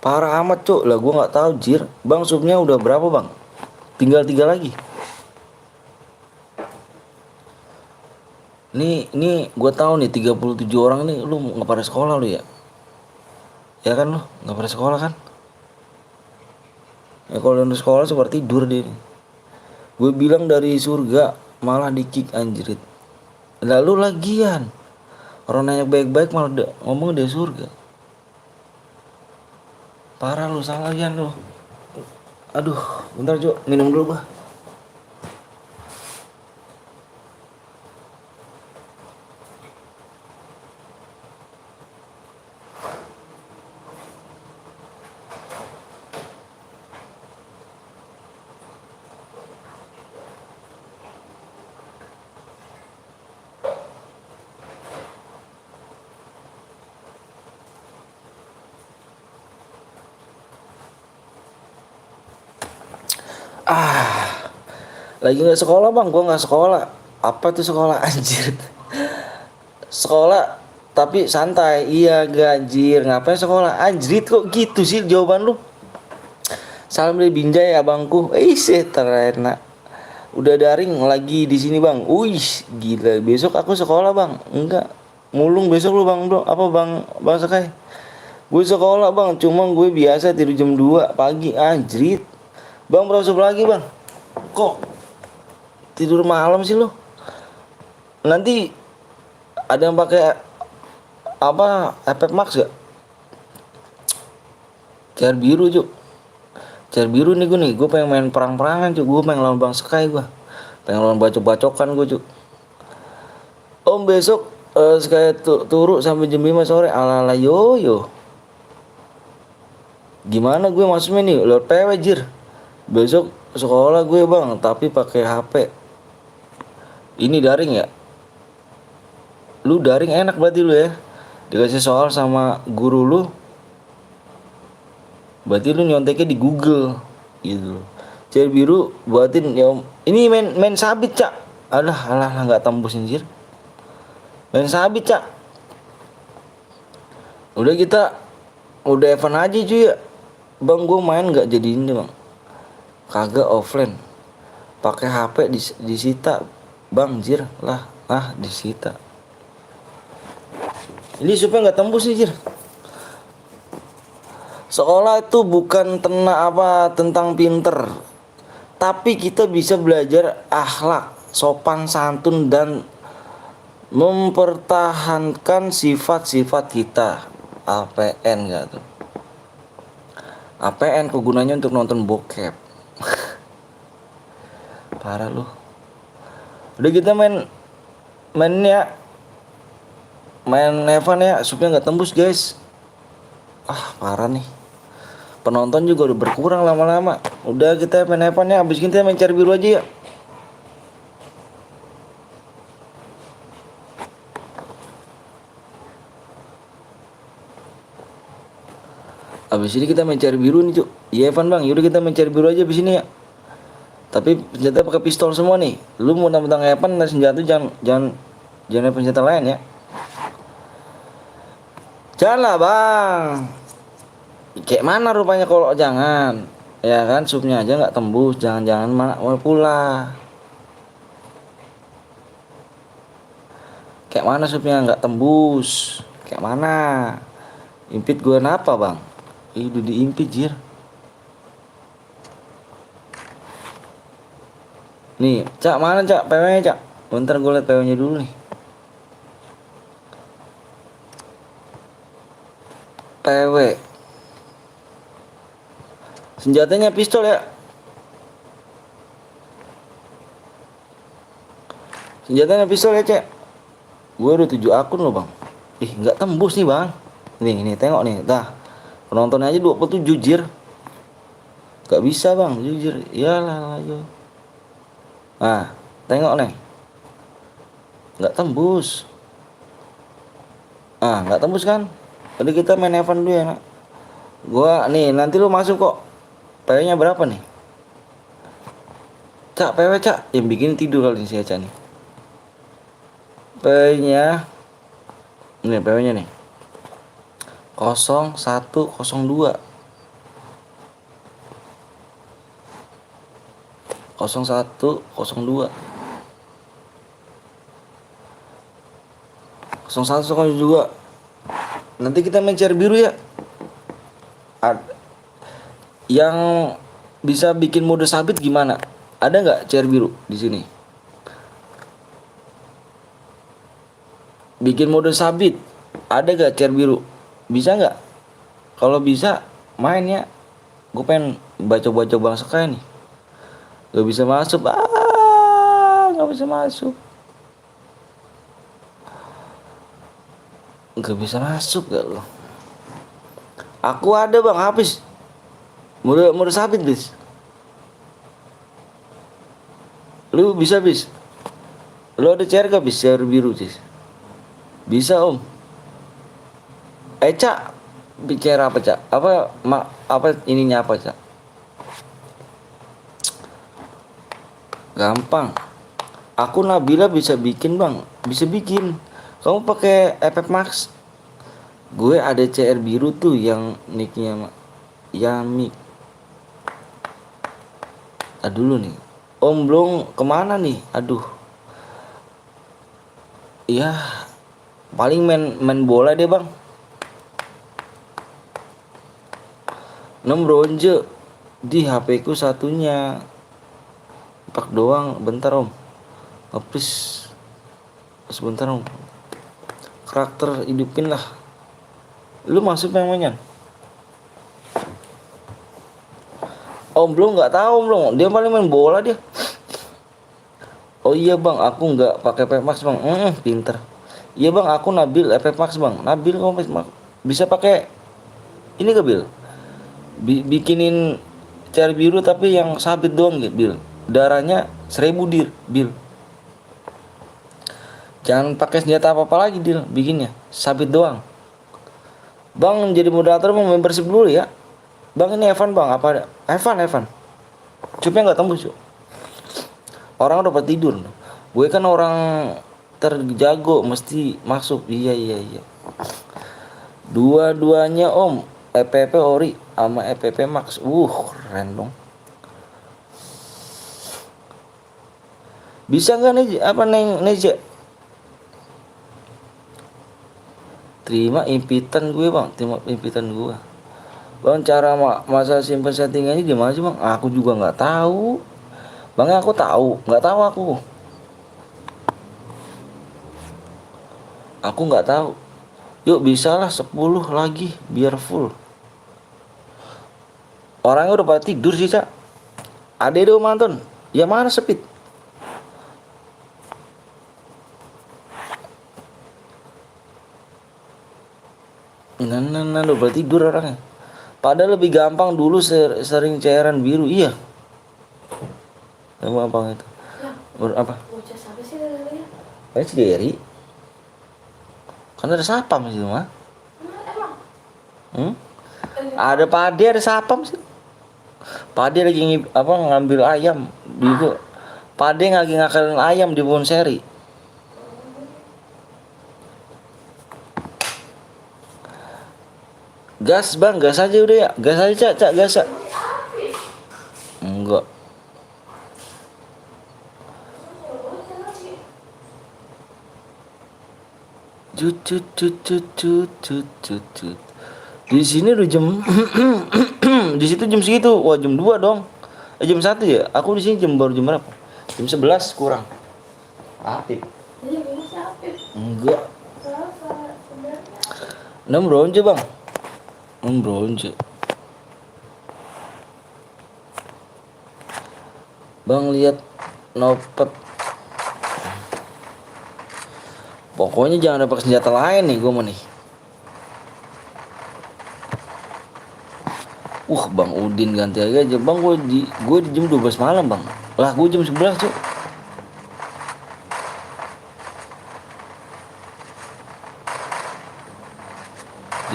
Speaker 1: Parah amat cuk lah gue nggak tahu Jir. Bang subnya udah berapa bang? Tinggal 3 lagi. Nih gue tahu nih 37 orang nih lu nggak pada sekolah lu ya. Ya kan lu nggak pada sekolah kan? Ya kalau udah sekolah seperti tidur dia. Gue bilang dari surga malah di kick anjrit. Lalu lagian orang nanya baik-baik malah ngomong dari surga. Parah lu, salah lagian lu. Aduh, bentar cuk, minum dulu bah. Lagi nggak sekolah bang, gua nggak sekolah. Apa tuh sekolah anjir? Sekolah tapi santai. Iya gajir, ngapain sekolah anjrit kok gitu sih jawaban lu? Salam dari Binjai abangku. Terena. Udah daring lagi di sini bang. Wih gila, besok aku sekolah bang. Enggak, mulung besok lu bang bro. Apa bang Sakai? Gue sekolah bang, cuma gue biasa tidur jam 2 pagi anjrit. Bang berapa lagi bang? Kok tidur malam sih lo? Nanti ada yang pakai apa efek max gak? Cair biru cuk. Cair biru nih gue pengen main perang-perangan cuk. Gue pengen lawan Bang Sky gue. Pengen lawan bacok-bacokan gue cuk. Om besok Sky turu sampai jam 5 sore ala yo. Gimana gue maksudnya nih lewat PW Jir. Besok sekolah gue bang tapi pakai HP. Ini daring ya? Lu daring enak berarti lu ya. Dikasih soal sama guru lu. Berarti lu nyonteknya di Google gitu. Cair biru buatin ya om. Ini main sabit cak. Alah nggak tembus anjir. Main sabit cak. Udah Evan aja cuy ya. Bang gue main nggak jadi ini bang. Kagak offline. Pakai HP disita. Bang Jir lah disita. Ini supaya nggak tembus nih Jir. Sekolah itu bukan tentang pinter, tapi kita bisa belajar akhlak, sopan santun dan mempertahankan sifat-sifat kita. APN nggak tuh? APN kegunanya untuk nonton bokep. Parah lu. Udah kita main Evan ya supaya nggak tembus guys. Parah nih. Penonton juga udah berkurang lama-lama. Udah kita main Evan ya. Abis kita main Cair biru aja ya. Abis ini kita main Cair biru nih cuk. Iya Evan bang. Yaudah kita main Cair biru aja abis ini ya. Tapi senjata pakai pistol semua nih. Lu mau tentang Evan dan senjata jangan senjata lain ya. Janganlah bang. Kayak mana rupanya kalau jangan. Ya kan supnya aja nggak tembus. Jangan-jangan mana mau pula. Kayak mana supnya nggak tembus. Kayak mana. Impit gue kenapa bang? Udah diimpit jir. Nih cak mana cak PW nya cak. Bentar gue liat PW nya dulu nih. PW senjatanya pistol ya. Senjatanya pistol ya cek. Gue udah 7 akun loh bang. Ih nggak tembus nih bang. Nih tengok nih. Dah penontonnya aja 27 jir. Gak bisa bang jujur. Iyalah aja. Nah tengok nih. Nggak tembus. Ah nggak tembus kan. Tadi kita main Evan dulu ya nak. Gua nih nanti lu masuk kok. PW nya berapa nih? Cak PW cak. Yang bikin tidur kali ini si Eca nih. PW nya. Nih PW nya nih 0102. 0102. 0102. Nanti kita main cer biru ya. Yang bisa bikin mode sabit gimana? Ada nggak cer biru di sini? Bikin mode sabit. Ada nggak cer biru? Bisa nggak? Kalau bisa main ya. Gue pengen baca-baca bang sekali nih. Gak bisa masuk. Gak bisa masuk. Gak bisa masuk gak lo? Aku ada bang habis. Mode sabit bis. Lu bisa bis. Lu ada cer gak bis cer biru bis? Bisa om. Cak bicara apa cak? Apa ininya apa cak? Gampang. Aku Nabila bisa bikin bang. Bisa bikin. Kamu pakai FF Max. Gue ada CR biru tuh yang nicknya Yami. Dulu nih. Om belum kemana nih? Aduh. Ya paling main bola deh bang. 6 bronze di HP ku satunya. Pak doang bentar om. Please. Sebentar om. Karakter hidupin lah. Lu masuk namanya? Om belum nggak tahu belum. Dia paling main bola dia. Oh iya bang, aku nggak pakai FF Max bang. Pinter. Iya bang, aku Nabil FF Max bang. Nabil kamu bisa pakai ini gak Bil? Bikinin cer biru tapi yang sabit doang gitu Bil. Darahnya 1000 dir Bil. Jangan pakai senjata apa-apa lagi Dil, bikinnya sabit doang. Bang jadi moderator mau membership dulu ya. Bang ini Evan bang, apa ada? Evan. Cupnya nggak tembus yuk. Orang udah pada tidur. Gue kan orang terjago mesti masuk. Iya. Dua-duanya om. EPP Ori sama EPP Max. Keren dong. Bisa nggak nih apa neng Neja? Terima impitan gue bang, terima impitan gue. Bang cara masa simpen settingannya gimana sih bang? Aku juga nggak tahu. Bang aku tahu, nggak tahu aku. Aku nggak tahu. Yuk bisalah 10 lagi biar full. Orangnya udah pada tidur sih cak. Ade dong manton. Ya mana sepit? Nah, udah pada tidur orangnya. Padahal lebih gampang dulu sering cairan biru. Iya. Yang gampang itu. Apa?
Speaker 2: Bocah siapa sih namanya?
Speaker 1: Sendiri. Kan ada sapam sih mah. Ada pade, ada sapam sih. Pade lagi ngambil ayam di itu. Pade lagi ngakalin ayam di pohon seri. Gas bang, gas aja udah ya. Gas aja cak, gas cak. Enggak. Cut cut cut cut cut cut cut cut. Di sini udah jam di situ jam segitu. Wah, jam 2 dong. Jam 1 ya? Aku di sini baru jam berapa? Jam 11 kurang. Aktif.
Speaker 2: Iya, bisa aktif.
Speaker 1: Enggak.
Speaker 2: Kenapa? Sebenarnya
Speaker 1: 6 bronze bang. 6 bronze. Bang lihat nopet. Pokoknya jangan dapat senjata lain nih gue mah nih. Bang Udin ganti aja bang, gue di jam 12 malam bang. Lah gue jam 11 cuk.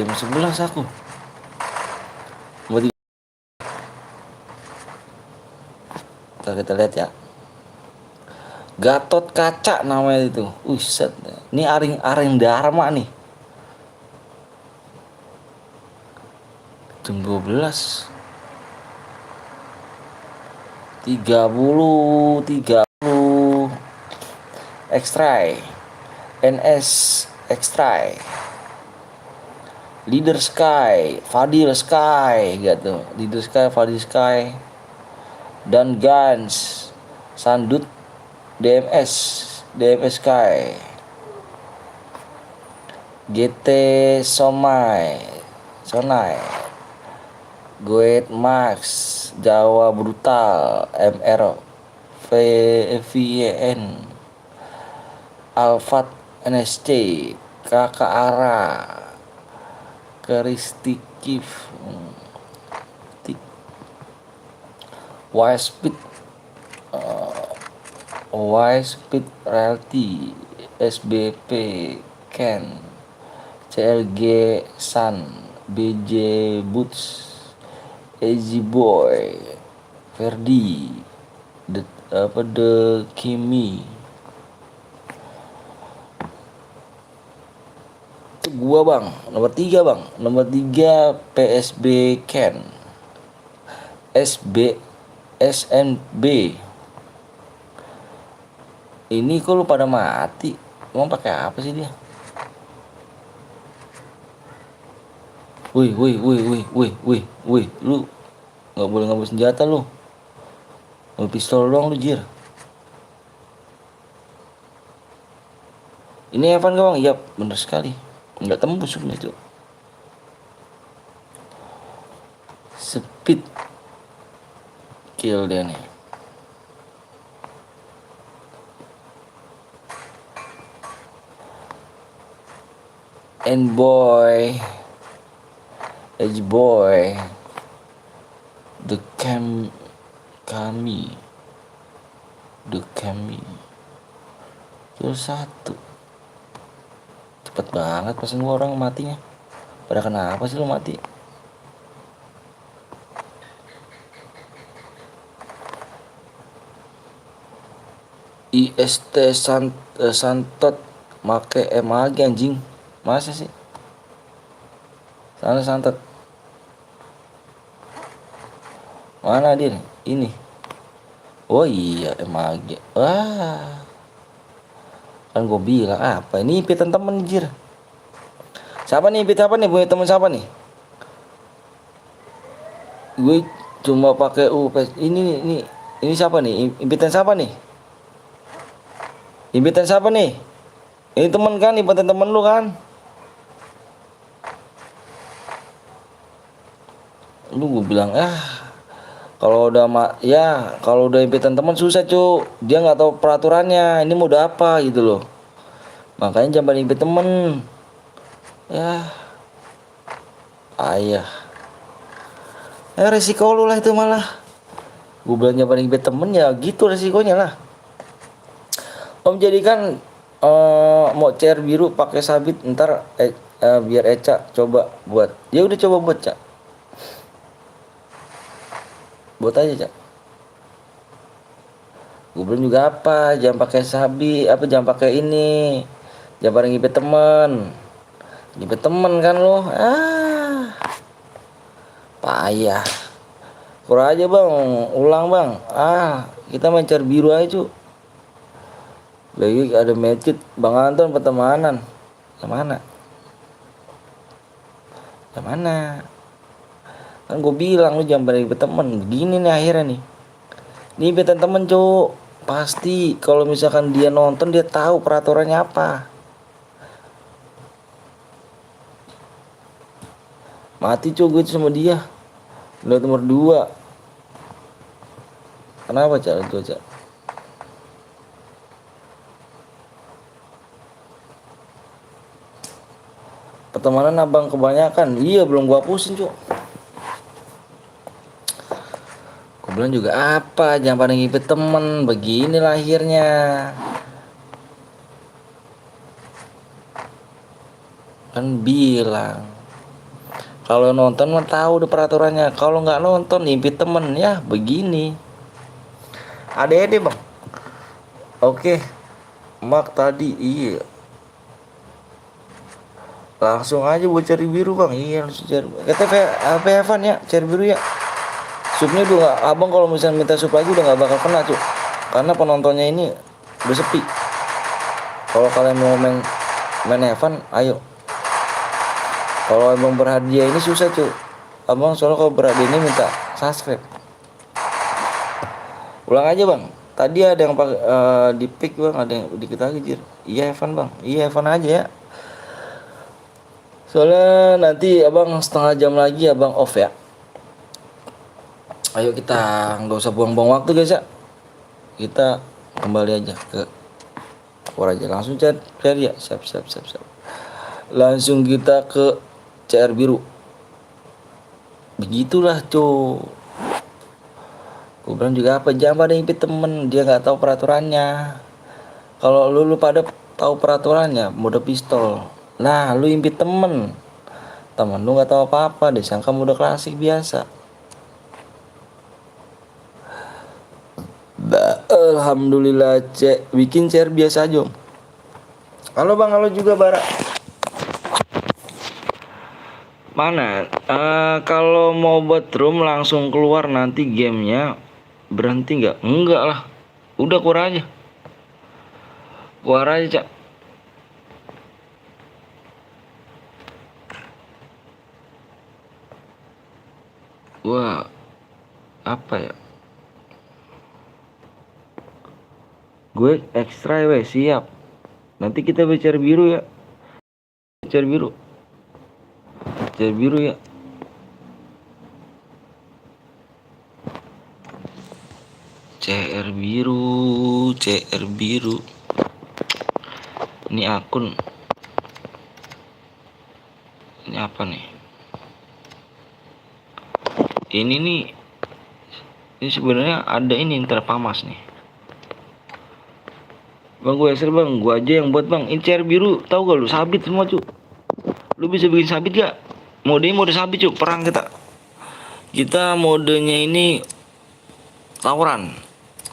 Speaker 1: Jam 11 aku. Berarti kita lihat ya. Gatot Kaca namanya itu. Set. Ini Aring Dharma nih. Jam 12. 30 Extray. NS Extray. Leader Sky, Fadil Sky gitu. Leader Sky, Fadil Sky. Dan Gans Sandut DMS Sky. GT Sonai, Goet Max, Jawa Brutal, MR VVN, Alphard NSC, Kakak Ara, Keristikif, Wise Speed Realty, SBP Ken, CLG Sun, BJ Boots, Easy Boy, Ferdi, The Kimi. Itu gua bang, nomor 3 bang, nomor 3 PSB Ken, SNB. Ini kok lu pada mati? Mau pakai apa sih dia? Wih, lu nggak boleh ngambil senjata lu. Ngambil pistol doang lu jir. Ini Evan gak bang? Iya bener sekali. Nggak tembus sebenarnya itu. Speed kill dia nih. And boy, Edge boy, the Kami, kill 1. Cepet banget pas semua orang matinya. Pada kenapa sih lu mati? IST Santot make MAG anjing. Masa sih? Sana Santot. Mana dia? Ini. Oh iya MAG. Wah. Kan gue bilang apa ini impitan temen jir. Siapa nih impit apa nih? Punya temen siapa nih? Gue cuma pakai ini siapa nih? Impitan siapa nih? Impitan siapa nih? Ini temen kan, impitan temen lu kan? Lu gue bilang kalau udah impitan teman susah cu, dia nggak tahu peraturannya, ini mau udah apa gitu loh, makanya jangan impit temen ya. Resiko lu lah itu malah. Gue bilang jangan impit temen ya gitu resikonya lah. Om jadikan mau chair biru pakai sabit ntar biar Eca coba buat. Ya udah coba buat Cak. Buat aja Cak. Gue belum juga apa, jangan pakai sabit, jangan pakai ini, jangan pakai ngipet temen kan lo. Payah. Kurang aja bang, ulang bang. Kita main cer biru aja cu. Lagi ada match Bang Anton pertemanan. Yang mana? Yang mana? Kan gue bilang lu jangan balik berteman. Begini nih akhirnya nih. Ini betan temen cu. Pasti kalau misalkan dia nonton dia tahu peraturannya apa. Mati cu gue itu sama dia. Udah nomor 2. Kenapa cara itu aja? Pertemanan abang kebanyakan. Iya belum gua hapusin cu. Gua bilang juga apa, jangan pada ngipet temen. Begini lahirnya. Kan bilang kalau nonton mah tahu udah peraturannya. Kalau nggak nonton ngipet temen ya begini. Ade bang. Oke. Mak tadi iya. Langsung aja buat cari biru bang. Iya langsung cari. Kata apa Evan ya cari biru ya. Supnya udah gak, abang kalau misalnya minta sup lagi udah nggak bakal kena cuy. Karena penontonnya ini udah sepi. Kalau kalian mau main Evan, ayo. Kalau abang berhadiah ini susah cuy. Abang soalnya kalau berhadiah ini minta subscribe. Ulang aja bang. Tadi ada yang di pick bang, ada yang dikit lagi jir. Iya Evan bang, iya Evan aja ya. Soalnya nanti abang setengah jam lagi abang off ya. Ayo kita nggak usah buang-buang waktu guys ya. Kita kembali aja ke war aja. Langsung cari ya. Siap. Langsung kita ke CR biru. Begitulah cuy. Gue bilang juga apa, jangan pada ngipit temen, dia nggak tahu peraturannya. Kalau lu pada tahu peraturannya mode pistol, nah lu impit temen lu nggak tahu apa-apa deh, sangka mode klasik biasa. Alhamdulillah bikin share biasa aja. Halo bang, halo juga Bara. Mana? Kalau mau buat room langsung keluar nanti gamenya berhenti nggak? Enggak lah, udah keluar aja cak. Wah, apa ya? Gue ekstra ya, siap. Nanti kita bicara biru ya. Bicara biru ya. CR biru. Ini akun. Ini apa nih? Ini sebenarnya ada ini terpamas nih. Bang gue share bang, gue aja yang buat bang. Ini CR biru, tahu gak lu sabit semua cu. Lu bisa bikin sabit gak? Mode sabit cu, perang kita modenya ini tawuran.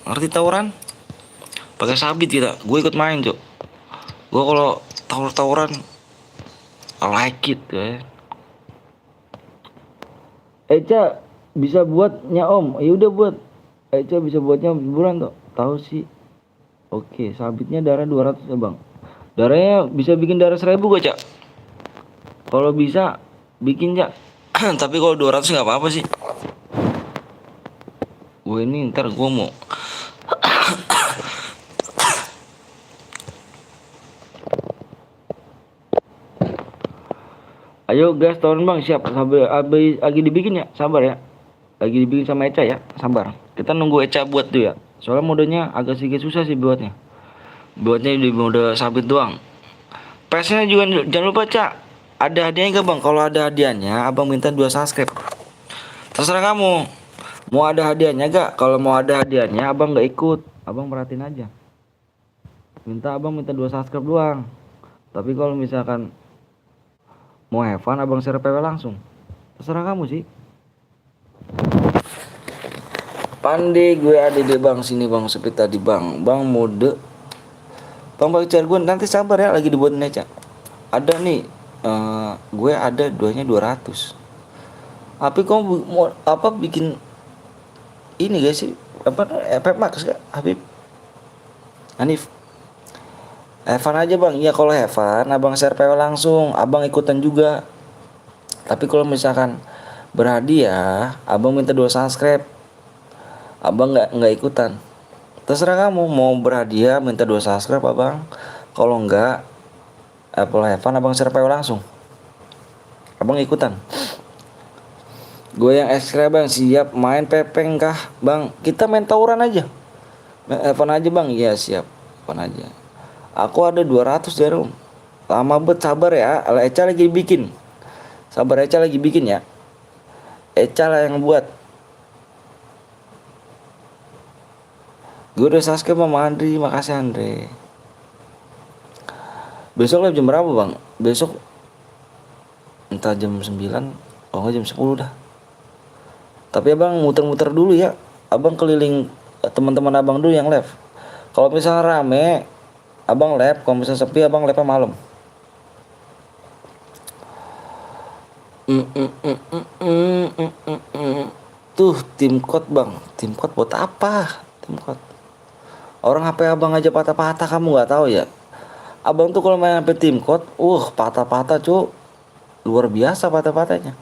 Speaker 1: Ngerti tawuran? Pakai sabit kita. Gue ikut main cu. Gue kalau tawuran I like it ya. Eca bisa buatnya om. Ya udah buat. Eca bisa buatnya bulan tuh. Tahu sih. Oke, sabitnya darah 200 ya bang. Darahnya bisa bikin darah 1000 gak cak? Kalau bisa bikin cak. Tapi kalau 200 nggak apa-apa sih. Gue ini ntar gue mau. Ayo gas tahun bang, siap. Sabar, lagi dibikin ya, sabar ya. Lagi dibikin sama Eca ya, sabar. Kita nunggu Eca buat tuh ya. Soalnya modenya agak sedikit susah sih buatnya. Buatnya di mode sabit doang. PS-nya juga jangan lupa cak. Ada hadiahnya gak bang? Kalau ada hadiahnya, abang minta 2 subscribe. Terserah kamu. Mau ada hadiahnya gak? Kalau mau ada hadiahnya, abang gak ikut. Abang perhatiin aja. Abang minta 2 subscribe doang. Tapi kalau misalkan mau have fun, abang share PW langsung. Terserah kamu sih. Pandai gue ada di bang sini bang, seperti tadi bang. Bang mode. Bang pakai gue nanti sabar ya, lagi dibuatin aja. Ada nih, gue ada duanya 200. Tapi kamu mau apa bikin ini guys sih apa FF Max gak Habib Hanif? Evan aja bang, iya kalau Evan abang share PW langsung, abang ikutan juga. Tapi kalau misalkan berhadiah, abang minta 2 subscribe, abang nggak ikutan. Terserah kamu mau berhadiah minta 2 subscribe abang. Kalau enggak, Apple Evan abang share PW langsung, abang ikutan. Gue yang ekskre bang, siap main pepeng kah bang? Kita main tawuran aja. Main Evan aja bang, iya siap. Evan aja. Aku ada 200 ya Rom. Lama bet, sabar ya. Eca lagi bikin. Sabar, Eca lagi bikin ya. Eca lah yang buat. Gue udah subscribe sama Andri, makasih Andre. Besok live jam berapa bang? Besok entah jam 9, oh enggak jam 10 dah. Tapi abang muter-muter dulu ya. Abang keliling teman-teman abang dulu yang live. Kalau misalnya rame, abang live. Kalau misalnya sepi, abang live malam. Tuh tim code bang, tim code buat apa? Tim code. Orang HP abang aja patah-patah, kamu nggak tahu ya? Abang tuh kalau main HP tim code, patah-patah cu, luar biasa patah-patahnya.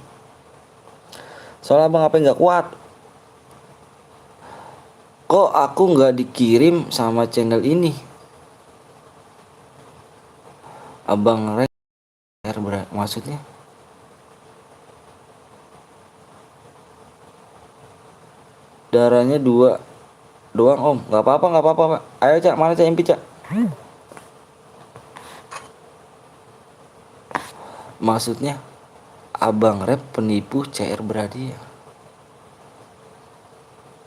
Speaker 1: Soalnya abang HP nggak kuat. Kok aku nggak dikirim sama channel ini? Abang maksudnya? Darahnya 2 doang om, nggak apa-apa Pak. Ayo cak, mana cak MP cak? Maksudnya abang rap penipu CR berhadiah.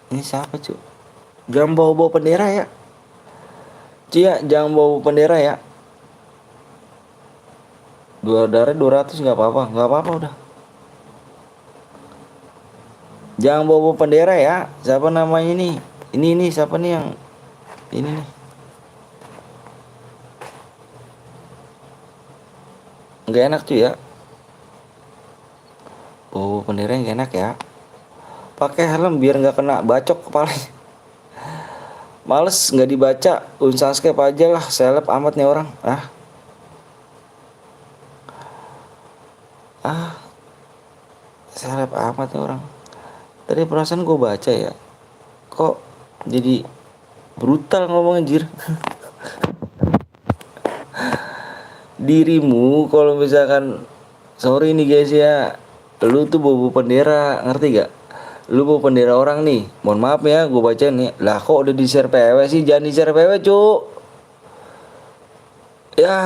Speaker 1: Ini siapa cu? Jangan bawa-bawa bendera ya. Cia, jangan bawa bendera ya. Darah 200 nggak apa-apa udah. Jangan bawa bendera ya. Siapa namanya ini? Ini siapa nih yang ini nih? Nggak enak tuh ya. Oh, bendera yang enak ya. Pakai helm biar nggak kena bacok kepalanya. Males nggak dibaca, unsubscribe aja lah, seleb amat nih orang. Seleb amat nih orang. Tadi perasaan gue baca ya, kok jadi brutal ngomong anjir. Dirimu kalau misalkan, sorry nih guys ya, lu tuh bawa bendera, ngerti gak? Lu bawa bendera orang nih, mohon maaf ya gue baca nih. Lah kok udah di share PW sih? Jangan di share PW cu. Ya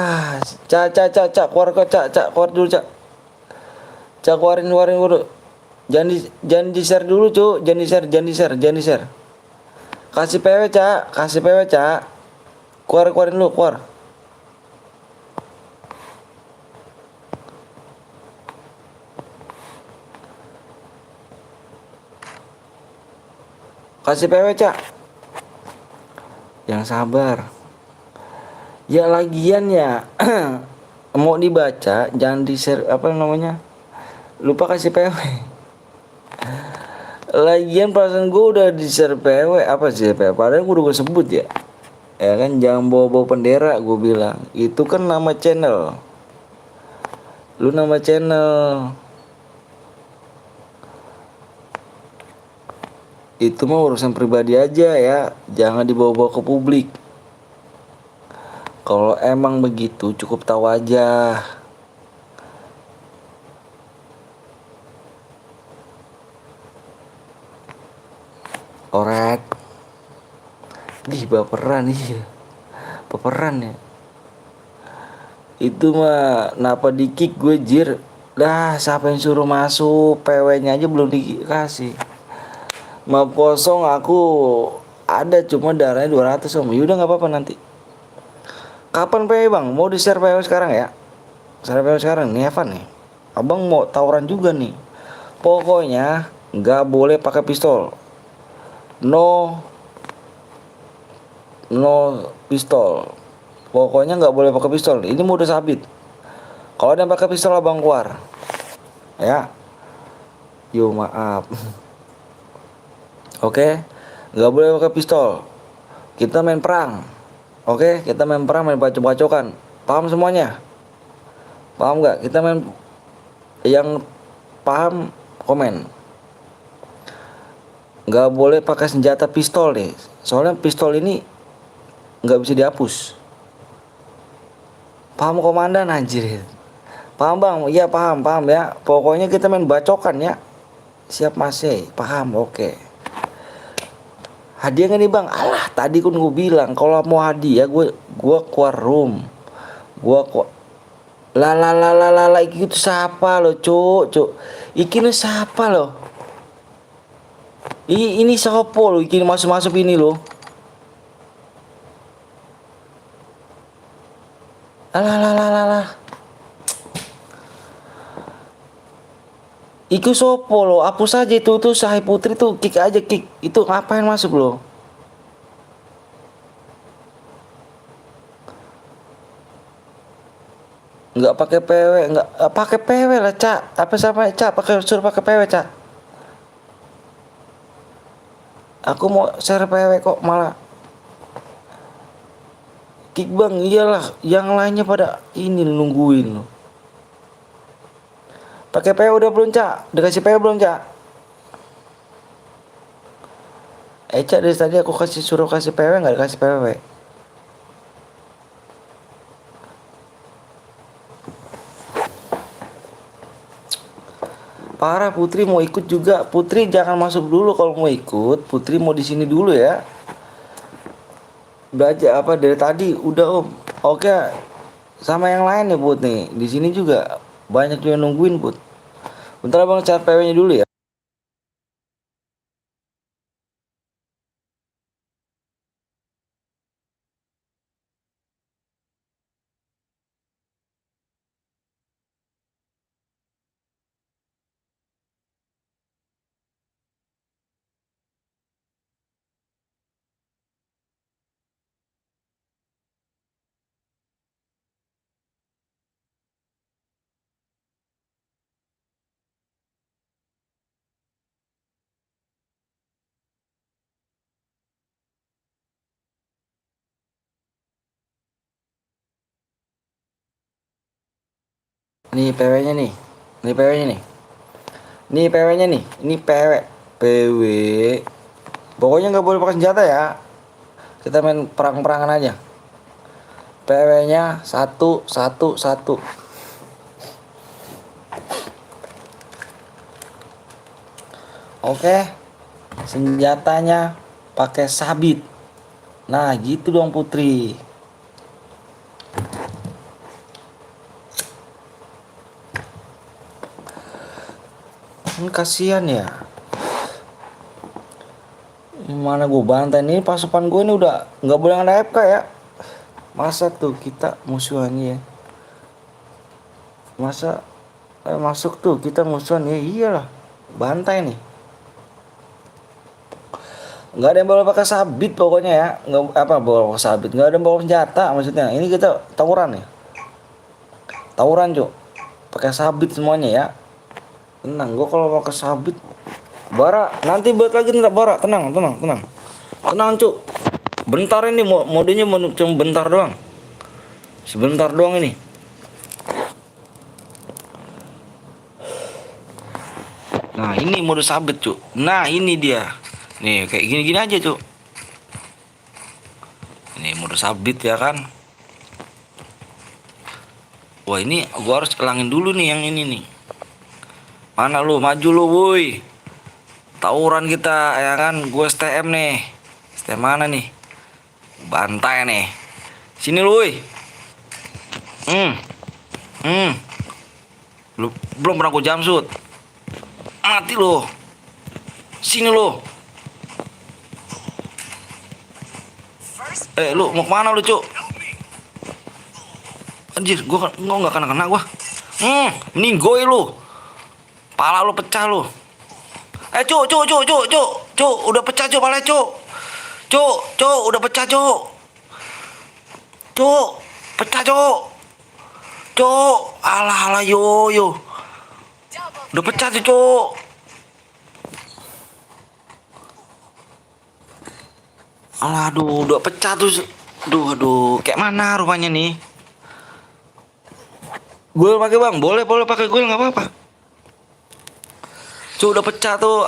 Speaker 1: cak keluar kok, cak keluar dulu cak. Cak keluarin dulu. Jangan di share dulu cu, jangan di share. Kasih PW cak. Keluarin lu, keluar. Kasih PW cak. Yang sabar. Ya lagian ya mau dibaca jangan di share apa namanya. Lupa kasih PW. Lagian perasaan gue udah di share PW apa sih PW? Padahal gue udah sebut ya. Ya kan jangan bawa-bawa bendera gue bilang. Itu kan nama channel. Lu nama channel. Itu mah urusan pribadi aja ya. Jangan dibawa-bawa ke publik. Kalau emang begitu cukup tahu aja. Alright. Baperan ya. Itu mah napa di kick gue jir. Dah siapa yang suruh masuk, PW-nya aja belum dikasih. Map kosong aku ada cuma darahnya 200 om. Yaudah nggak apa-apa nanti. Kapan PW bang? Mau di share PW sekarang ya? Share PW sekarang nih Evan nih. Abang mau tawuran juga nih. Pokoknya nggak boleh pakai pistol. No pistol. Pokoknya nggak boleh pakai pistol. Ini mode sabit. Kalau ada yang pakai pistol abang keluar. Ya. Yo maaf. Oke, nggak boleh pakai pistol. Kita main perang. Oke, kita main perang, main bacok-bacokan. Paham semuanya? Paham nggak? Kita main, yang paham komen. Nggak boleh pakai senjata pistol nih. Soalnya pistol ini nggak bisa dihapus. Paham komandan anjir? Paham bang? Iya paham ya. Pokoknya kita main bacokan ya. Siap masih? Paham? Oke. Hadiah nggak nih bang? Alah tadi kan gue bilang kalau mau hadiah gue keluar room. Gue kok la iki itu siapa lo cuk. Iki ini siapa lo? Ini siapa lo? Iki masuk ini lo. Alah. Iku sopo lo, hapus aja itu tuh Sahai Putri tuh, kick aja kick. Itu ngapain masuk lo? Nggak pakai PW, nggak pakai PW lah, Cak. Apa sama Cak? Suruh pakai PW, Cak. Aku mau share PW kok malah kick bang. Iyalah, yang lainnya pada ini nungguin lo. Pakai PW udah belum, Cak? Udah kasih PW belum, Cak? Cak dari tadi aku suruh kasih PW, nggak dikasih PW. Parah, Putri mau ikut juga. Putri jangan masuk dulu kalau mau ikut. Putri mau di sini dulu ya. Udah aja apa dari tadi udah om. Oke. Sama yang lain ya Put nih. Di sini juga banyak yang nungguin Put. Bentar abang cari PW-nya dulu ya. Nih PW-nya nih. Nih PW-nya nih. Nih PW-nya nih. Ini PW. PW. Pokoknya nggak boleh pakai senjata ya. Kita main perang-perangan aja. PW-nya satu. Oke. Senjatanya pakai sabit. Nah, gitu dong Putri. Kan kasihan ya. Mana gue bantai ini pasukan gue ini udah nggak boleh ada FK ya. Masa tuh kita musuhan ya. Masa masuk tuh kita musuhan ya, iyalah. Bantai nih. Nggak ada yang boleh pakai sabit pokoknya ya. Nggak apa boleh pakai sabit. Nggak ada yang bawa senjata maksudnya. Ini kita tawuran ya. Tawuran cuk. Pakai sabit semuanya ya. Tenang, gue kalau pakai sabit Bara, nanti balik lagi ntar Bara, tenang cuk. Bentar ini modenya cuma bentar doang. Sebentar doang ini. Nah ini mode sabit cuk. Nah ini dia. Nih kayak gini-gini aja cuk. Ini mode sabit ya kan. Wah ini gua harus kelangin dulu nih yang ini nih. Mana lu, maju lu woi. Tawuran kita ya kan. Gue STM nih. STM mana nih? Bantai nih. Sini lu woi. Lu belum pernah gue jamsut. Mati lu. Sini lu. Lu mau kemana lu cuk? Anjir, gua nggak kena gua. Meninggoy lu. Pala lu pecah lu. Cuk, udah pecah cuk pala cuk. Cuk, udah pecah cuk. Cuk, pecah cuk. Cuk, alah yo. Udah pecah tuh cuk. Alah, aduh, udah pecah tuh. Aduh, kayak mana rupanya nih? Gue pakai bang, boleh pakai gue nggak apa-apa. Cuk, udah pecah tuh.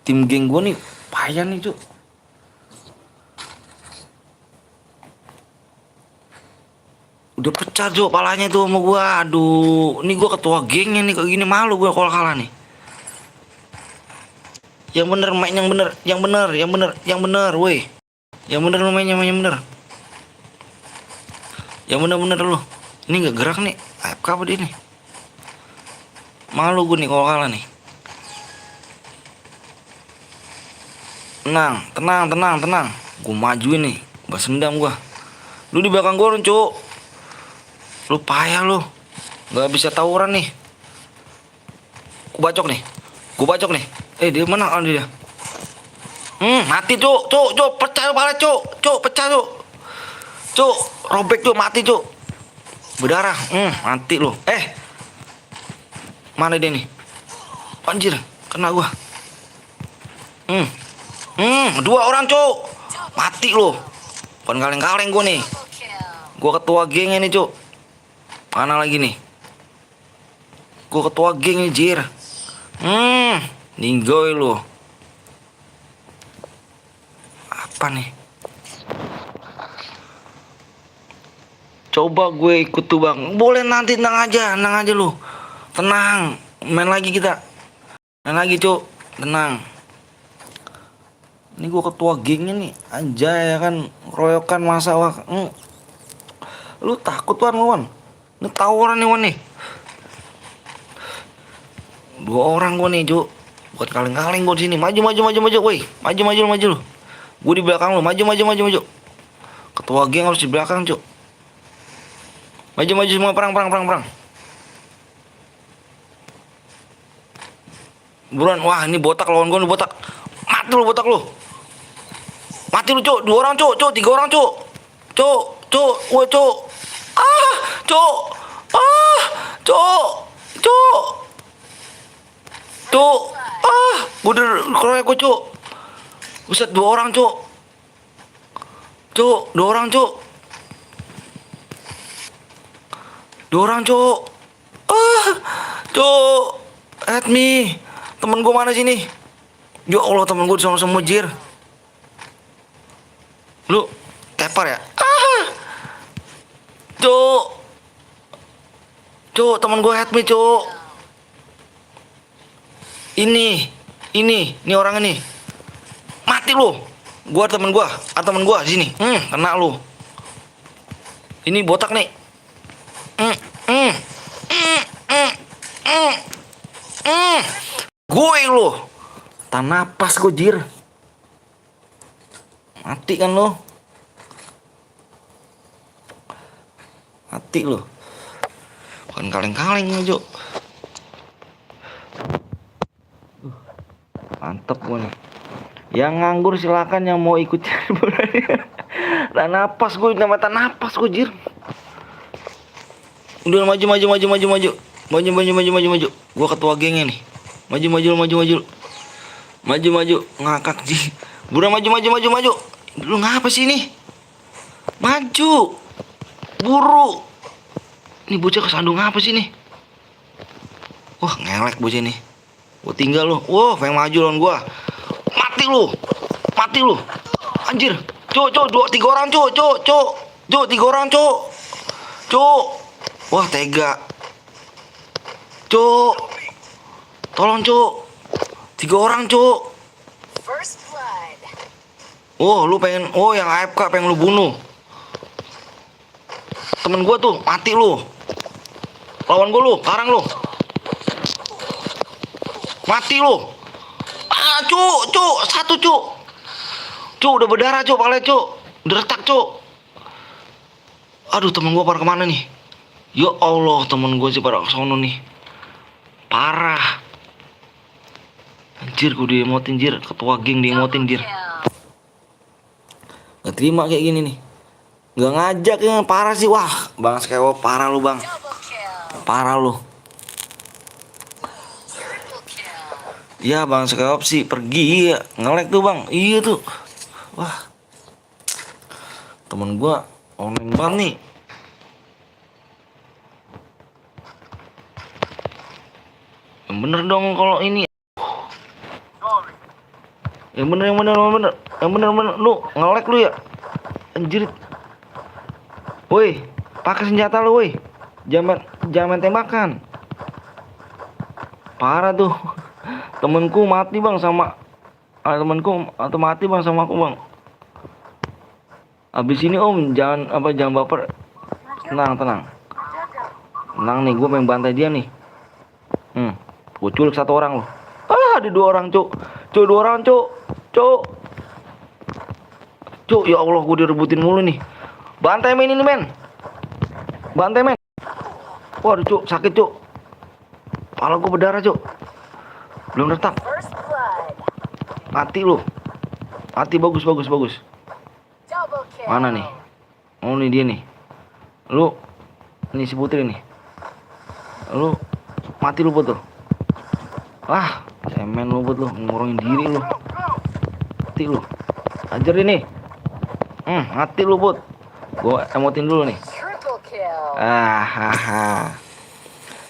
Speaker 1: Tim geng gue nih payah nih cuk. Udah pecah cuk palanya tuh sama gue. Aduh, ini gue ketua gengnya nih kayak gini, malu gue kalau kalah nih. Yang bener main, yang bener, woi. Yang bener lu mainnya, yang bener. Yang bener lu. Ini nggak gerak nih. AFK apa dia nih? Malu gue nih kalau kalah nih. Tenang. Gue majuin nih. Balas dendam gue. Lu di belakang gue, cuk. Lu payah lu. Gak bisa tawuran nih. Gue bacok nih. Dia mana dia? Mati cuk. Pecah pala cuk. Pecah cuk. Robek cuk, mati cuk. Berdarah. Mati lu. Mana dia nih? Anjir, kena gua. Dua orang cuk. Mati lu. Bukan kaleng-kaleng gua nih. Gua ketua gengnya nih cuk. Mana lagi nih? Gua ketua geng nih jir. Ninggoy lu. Apa nih? Coba gue ikut tuh bang. Boleh nanti, tenang aja lu. Tenang, main lagi kita. Main lagi cuk, tenang. Ini gue ketua gengnya nih. Anjay ya kan, royokan masa wah. Lu takut Wan? Ini tawuran nih Wan nih. 2 orang gue nih cuk. Buat kaleng-kaleng gue di sini. Maju, woi. Maju lu. Gue di belakang lu. Maju. Ketua geng harus di belakang cuk. Maju semua, perang. Buruan, wah ini botak lawan gue nih, botak. Mati lu botak lu. Mati lu cuk, 2 orang cuk, 3 orang cuk. Woi cuk. Cuk. Gue udah keroyok gue cuk. Buset, 2 orang cuk. 2 orang cuk. 2 orang cuk. Cuk. Help me. Temen gue mana sini? Ya Allah, temen gue disana semua jir. Lu tepar ya? Cuk, temen gue help me cuk. Ini orang ini. Mati lu. Gua temen gua di sini. Kena lu. Ini botak nih. Gue lu. Tahan napas gue jir. Mati kan lu. Mati lu. Bukan kaleng-kaleng aja. Mantep gue nih. Yang nganggur silakan, yang mau ikut cari bolanya. Tahan napas gue, tahan napas gue jir. Udah maju. Gua ketua gengnya nih. Maju. Ngakak sih. Buruan maju. Lu ngapa sih ini? Maju. Buru. Ini bocah kesandung apa sih nih? Wah, ngelek bocah nih. Gua tinggal lu. Wah, pengen maju lawan gua. Mati lu. Anjir. Cuk, 3 orang cuk. 3 orang cuk. Wah, tega. Cuk. Tolong cuk. 3 orang cuk. Oh, lu pengen, yang AFK pengen lu bunuh. Temen gua tuh, mati lu. Lawan gua lu, karang lu. Mati lu. Cuk, 1 cuk. Cuk, udah berdarah cuk, pala cuk. Udah retak cuk. Aduh, temen gua pada kemana nih? Ya Allah, temen gua sih pada kesono nih. Parah. Anjir, gue diemotin jir. Ketua geng diemotin jir. Gak terima kayak gini nih. Gak ngajak ya, parah sih. Wah, Bang Skewo parah lu bang. Parah lu. Ya bang sekali opsi pergi ya. Nge-lag tuh bang. Iya tuh. Wah temen gua online banget nih. Yang bener dong kalau ini. Yang bener yang bener yang bener. Yang bener bener lu nge-lag lu ya. Anjir. Woi, pakai senjata lu woi. Jangan jangan main tembakan. Parah tuh. Temenku mati bang sama temenku atau mati bang sama aku bang. Abis ini om jangan baper. Tenang tenang. Tenang nih, gue pengen bantai dia nih. Gue culik satu orang loh. Ada dua orang cuk. Cuk dua orang cuk. Cuk. Cuk ya Allah gue direbutin mulu nih. Bantai men ini men. Bantai men. Waduh cuk sakit cuk. Kepala gue berdarah cuk. Belum retak. Mati lu. Mati bagus bagus bagus. Mana nih? Oh nih dia nih. Lu ini si Putri nih. Lu mati lu betul. Cemen lu buat lu ngurangin diri lu. Mati lu. Ajar ini. Mati lu bot. Gua emotin dulu nih.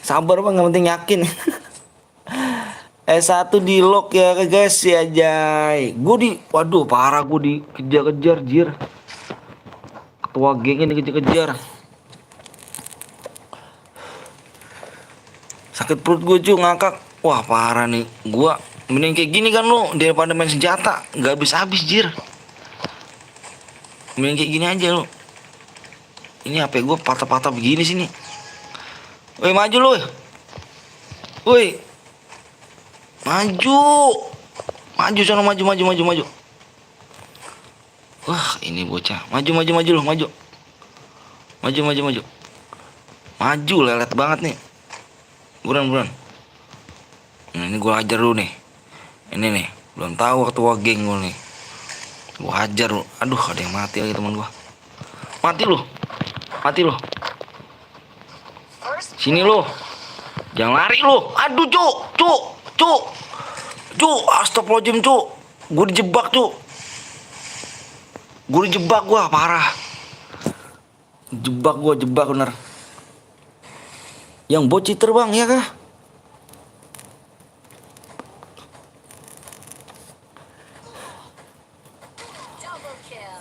Speaker 1: Sabar bang, nggak penting yakin. S1 di lock ya guys ya Jay. Waduh parah gue dikejar-kejar jir. Ketua gengnya dikejar-kejar. Sakit perut gue cuy ngakak. Wah parah nih. Gua mending kayak gini kan lu daripada main senjata. Gak habis-habis jir. Mending kayak gini aja lu. Ini HP gue patah-patah begini sini. Woi maju lu. Woi. Maju. Maju sana maju. Wah, ini bocah. Maju lu, maju. Maju. Maju lelet banget nih. Buruan. Nah, ini gue hajar lu nih. Ini nih, belum tahu ketua geng gue nih. Gue hajar lu. Aduh, ada yang mati lagi teman gue. Mati lu. Sini lu. Jangan lari lu. Aduh, cuk. Astagfirullahaladzim, cuk. Gue dijebak, cuk. Gua parah. Jebak bener. Yang bocah terbang ya kah?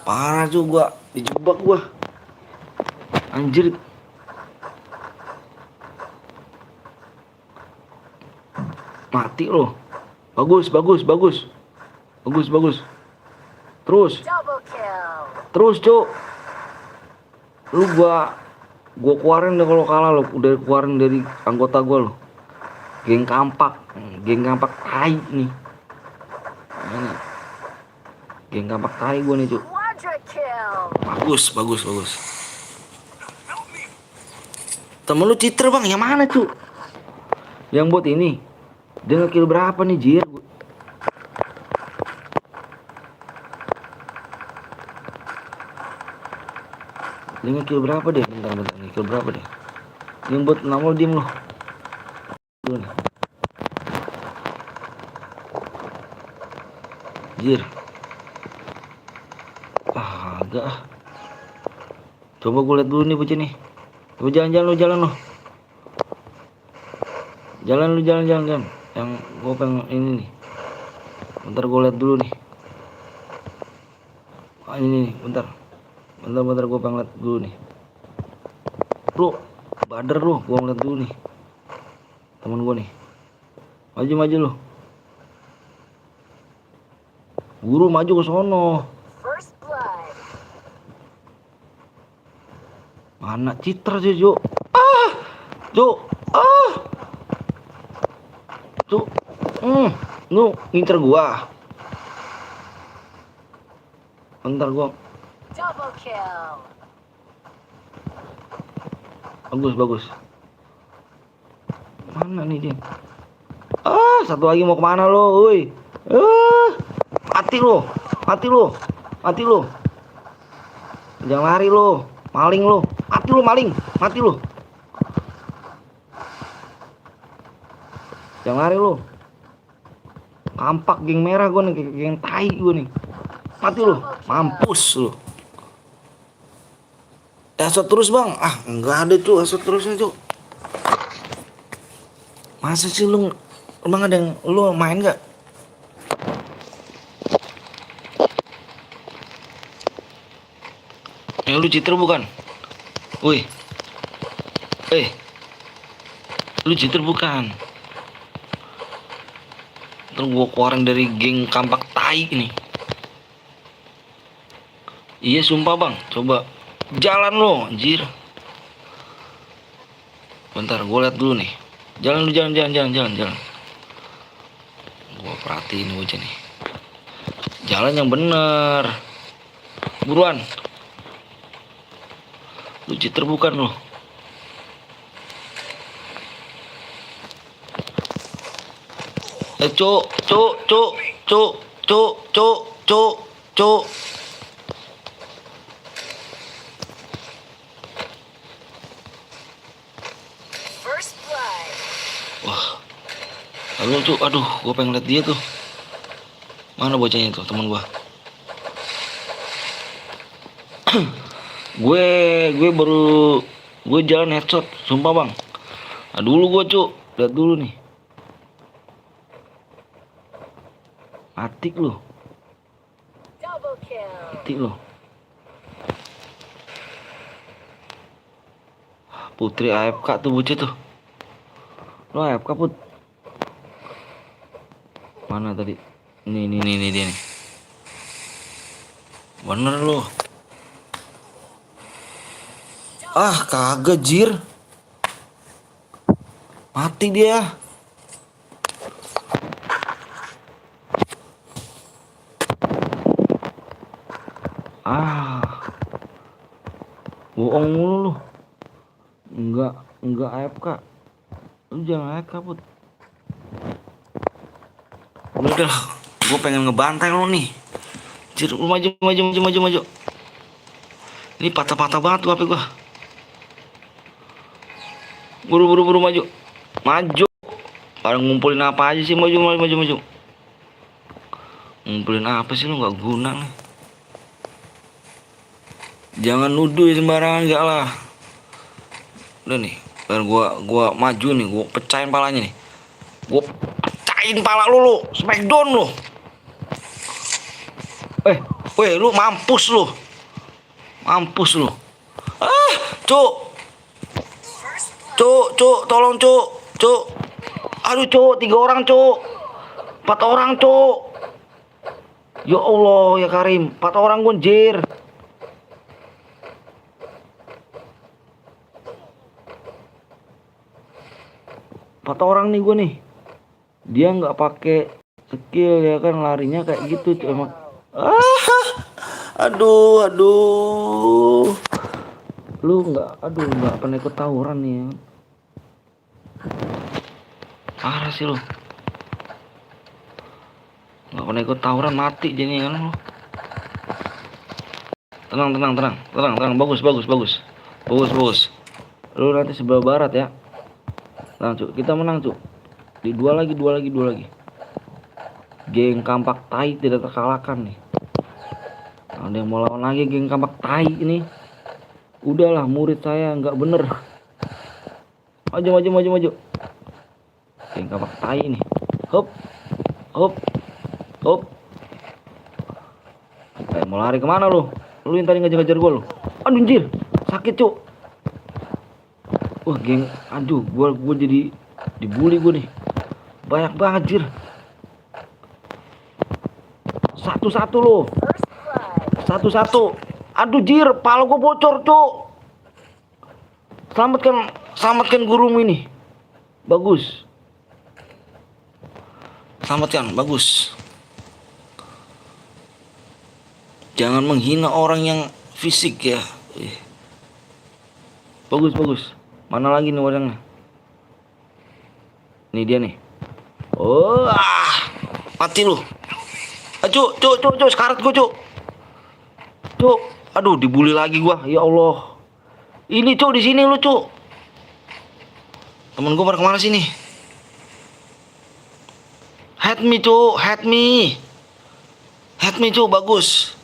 Speaker 1: Parah juga, dijebak gua. Anjir. Mati loh. Bagus. Terus, cuk. Lu gua keluarin deh kalau kalah lo. Udah keluarin dari anggota gua lo. Geng kampak tai nih. Ini. Geng kampak tai gua nih, cuk. Bagus. Temen lu cheater bang, yang mana cuk? Yang buat ini. Dia nge-kill berapa nih jir? Dia nge-kill berapa deh? Bentar nge-kill berapa deh? Yang buat nama diem loh. Jir. Agak. Coba gue liat dulu nih bocah nih. Coba jalan loh. Jalan. Yang gue pengen ini nih. Bentar gue liat dulu nih. Ini nih, bentar gue pengen liat dulu nih. Bro, bader lu, gue ngeliat dulu nih. Temen gue nih. Maju lu. Guru maju ke sono. Mana Citra sih, Cuk? Cuk. Lu ngincer gua. Bentar gua. Bagus. Mana nih dia? Satu lagi mau kemana lo, woi? Mati lo. Jangan lari lo, maling lo. Mati lo. Jangan lari lo. kampak geng merah gue nih, geng tai gue nih. Mati lu, mampus lu. Headshot terus bang, enggak ada cu, headshot terusnya cu. Masa sih lu, emang ada yang lu main nggak? Lu cheater bukan? Woi, lu cheater bukan? Ntar gua keluarin dari geng kampak tai ini. Iya sumpah bang, coba jalan lo, anjir. Bentar, gua lihat dulu nih. Jalan lu, jalan. Gua perhatiin aja nih. Jalan yang bener. Buruan. Lu cheater bukan lo? Cuk. Wah, halo cuk, aduh, gua pengen lihat dia tuh. Mana bocahnya tuh, teman gua? gue jalan headshot, sumpah bang. Dulu gua cuk, lihat dulu nih. Mati lu. Putri AFK tuh bocah tuh. Lo AFK put. Mana tadi? Nih dia nih. Bener lo. Kagak jir. Mati dia. Bohong mulu lu. Enggak AFK. Lu jangan AFK put. Udah, gue pengen ngebantai lu nih. Jir, lu maju. Ini patah-patah banget tuh HP gua. Buru maju. Pada ngumpulin apa aja sih, maju. Ngumpulin apa sih lu, nggak guna nih. Jangan nuduh sembarangan, enggak lah. Udah nih, biar gua maju nih, gua pecahin palanya nih. Gua pecahin pala lu, smackdown lu. Lu mampus lu. Cuk, tolong cuk. Aduh cuk, 3 orang cuk. 4 orang cuk. Ya Allah ya Karim, 4 orang gue anjir. Empat orang nih gue nih. Dia nggak pakai skill ya kan, larinya kayak gitu cuma. Aduh. Lu nggak pernah ikut tawuran nih ya. Parah sih lu. Nggak pernah ikut tawuran, mati jadinya kan lu. Tenang. Bagus. Lu nanti sebelah barat ya. Tenang cuk, kita menang cuk. Di dua lagi. Geng kampak tai tidak terkalahkan nih. Ada yang mau lawan lagi geng kampak tai ini. Udahlah, murid saya nggak bener. Maju. Geng kampak tai ini. Hop. Mau lari kemana lu? Lu yang tadi ngejar gua lu. Aduh anjir, sakit cuk. Wah geng, aduh, gua jadi dibully gua nih. Banyak banget jir. Satu lo. Satu. Aduh jir, pala gua bocor cuk. Selamatkan gurumu ini. Bagus. Selamatkan, bagus. Jangan menghina orang yang fisik ya. Bagus. Mana lagi nih orangnya? Ini dia nih. Mati lu. Cuk, sekarat gua, Cuk. Aduh, dibully lagi gua. Ya Allah. Ini, Cuk, di sini lu, Cuk. Temen gua pada kemana sih nih? Head me cu, head me. Head me cu, bagus.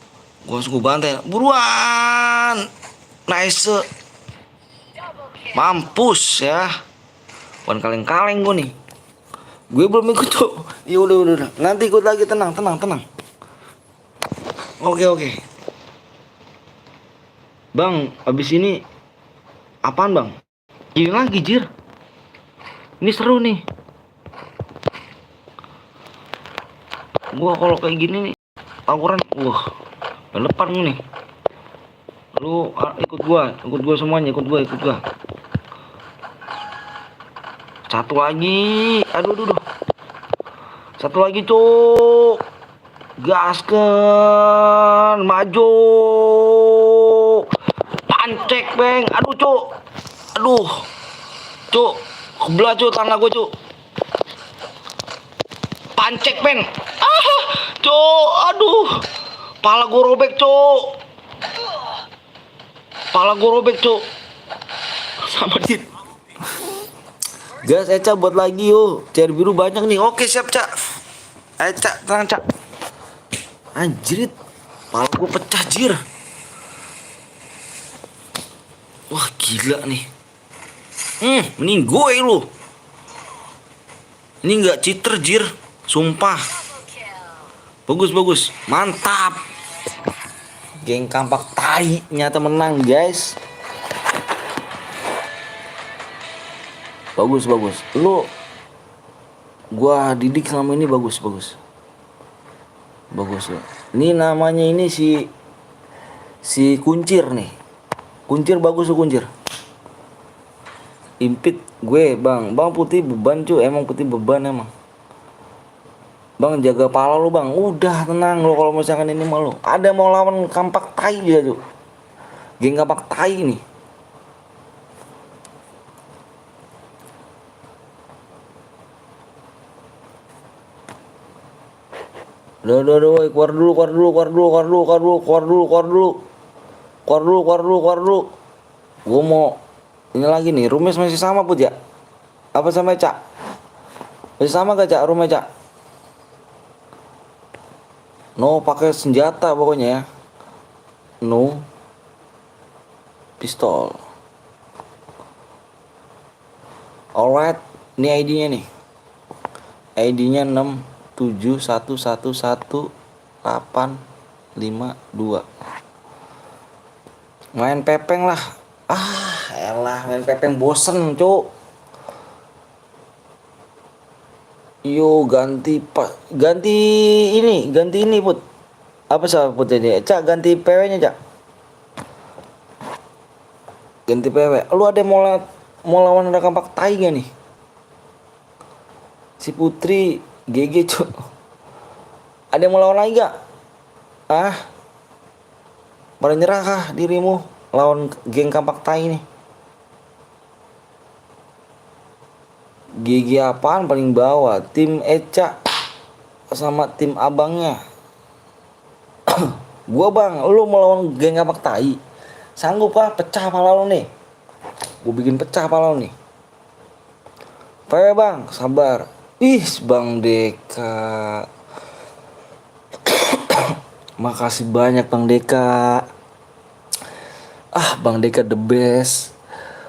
Speaker 1: Gua harus gua bantai. Buruan. Nice. Mampus ya. Bukan kaleng-kaleng gua nih. Gue belum ikut cu. Ya udah. Nanti ikut lagi, tenang. Oke. Bang, abis ini apaan bang? Ini lagi jir. Ini seru nih. Gua kalau kayak gini nih, tawuran, depan nih. Lu ikut gua semuanya, ikut gua. Satu lagi, aduh. Satu lagi cuk. Gaskan, maju. Pancek beng, aduh cuk. Cuk, kebelah cuk tangga gua cuk. Pancek beng. Cuk, aduh. Pala gua robek cuk. Sama dit. Gas Eca buat lagi yuk. Cair biru banyak nih. Oke siap Cak. Ayo Cak, tenang Cak. Anjrit. Pala gua pecah jir. Wah gila nih. Mending gue lu. Ini nggak cheater jir. Sumpah. Bagus. Mantap. Geng kampak tai nyata menang guys. Bagus. Lu gua didik selama ini bagus. Bagus lu. Ini namanya ini si kuncir nih. Kuncir bagus lu kuncir. Impit gue bang putih beban cu, emang putih beban emang. Bang jaga pala lu bang, udah tenang lo kalau misalkan ini malu. Ada mau lawan kampak tai dia tuh, geng kampak tai nih. Udah, keluar dulu. Gua mau ini lagi nih, rumes masih sama put ya? Apa sama Cak? Masih sama gak Cak rumah Cak? No pakai senjata pokoknya ya. No pistol. Alright, ini ID-nya nih. ID-nya 671111852. Main pepeng lah. Elah main pepeng bosen, Cuk. Yo ganti ini put. Apa salah put ini? Cak ganti PW-nya Cak. Ganti PW. Lu ada mau lawan ada kampak tai gak nih? Si Putri GG Cuk. Ada mau lawan lagi gak? Pada nyerah kah dirimu lawan geng kampak tai nih? GG apaan paling bawah? Tim Eca sama tim abangnya. Gua bang, lu melawan geng kampak tai, sanggup kah pecah pala lu nih? Gua bikin pecah pala lu nih. PW bang, sabar. Bang Deka. Makasih banyak Bang Deka. Bang Deka the best.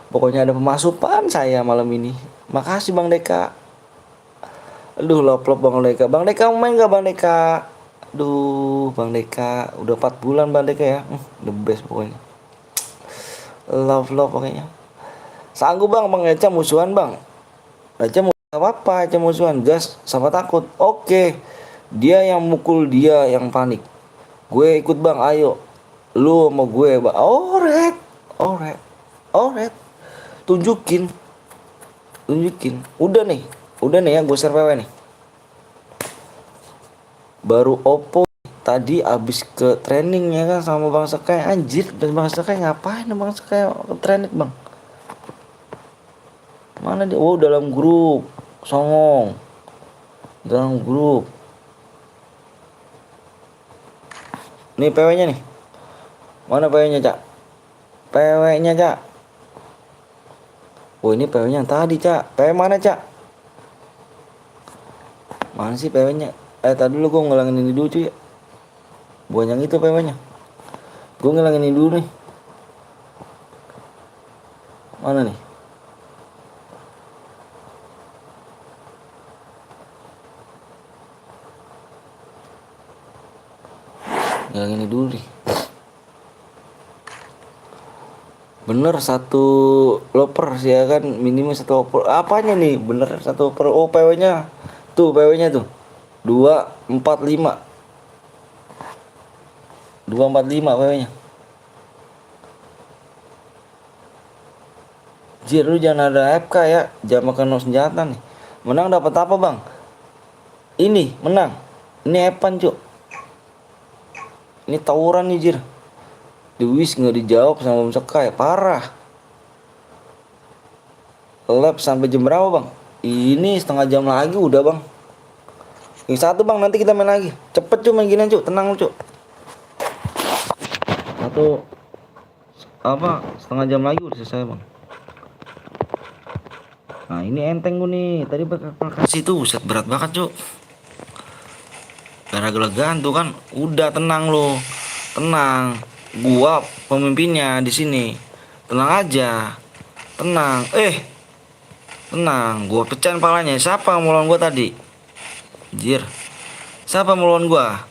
Speaker 1: Pokoknya ada pemasukan saya malam ini. Makasih Bang Deka. Aduh love Bang Deka. Bang Deka main gak Bang Deka? Aduh Bang Deka. Udah 4 bulan Bang Deka ya. The best pokoknya. Love pokoknya. Sanggup Bang Eca musuhan Bang. Eca apa-apa Eca musuhan. Gas sama takut. Oke. Dia yang mukul, dia yang panik. Gue ikut Bang, ayo. Lu sama gue Bang. Alright. Tunjukin. Udah nih ya gue share PW nih. Baru Oppo tadi abis ke training ya kan sama Bang Sekay. Anjir, dan Bang Sekay ngapain Bang Sekay ke training Bang? Mana dia? Oh dalam grup. Songong. Dalam grup. Nih PW-nya nih. Mana PW-nya Cak? PW-nya Cak. Oh ini PW-nya yang tadi Cak. PW mana Cak? Mana sih PW-nya? Tadi dulu gue ngilangin ini dulu cuy. Bukan yang itu PW-nya. Gue ngilangin ini dulu nih. Mana nih? Ngilangin ini dulu nih. Bener satu loper sih ya kan, minimal satu loper. Apanya nih? Bener satu loper. Oh PW-nya. Tuh PW-nya tuh. 245. 245 PW-nya. Jir, lu jangan ada FK ya. Jangan makan no senjata nih. Menang dapat apa, Bang? Ini, menang. Ini Epan, Cuk. Ini tawuran nih, Jir. Di Wis nggak dijawab sama Bang Sekai, parah. Lab sampai jam berapa, Bang? Ini setengah jam lagi udah, Bang. Yang satu, Bang, nanti kita main lagi. Cepet, Cuk, main gini, Cuk. Tenang, Cuk. Satu setengah jam lagi udah selesai, Bang. Nah, ini enteng gue nih. Tadi kasih tuh, set berat banget, Cuk. Gara-gara gantung kan, udah tenang lo. Tenang. Gua pemimpinnya di sini. Tenang aja. Tenang. Tenang, gua pecahin palanya. Siapa yang melawan gua tadi? Jir. Siapa yang melawan gua?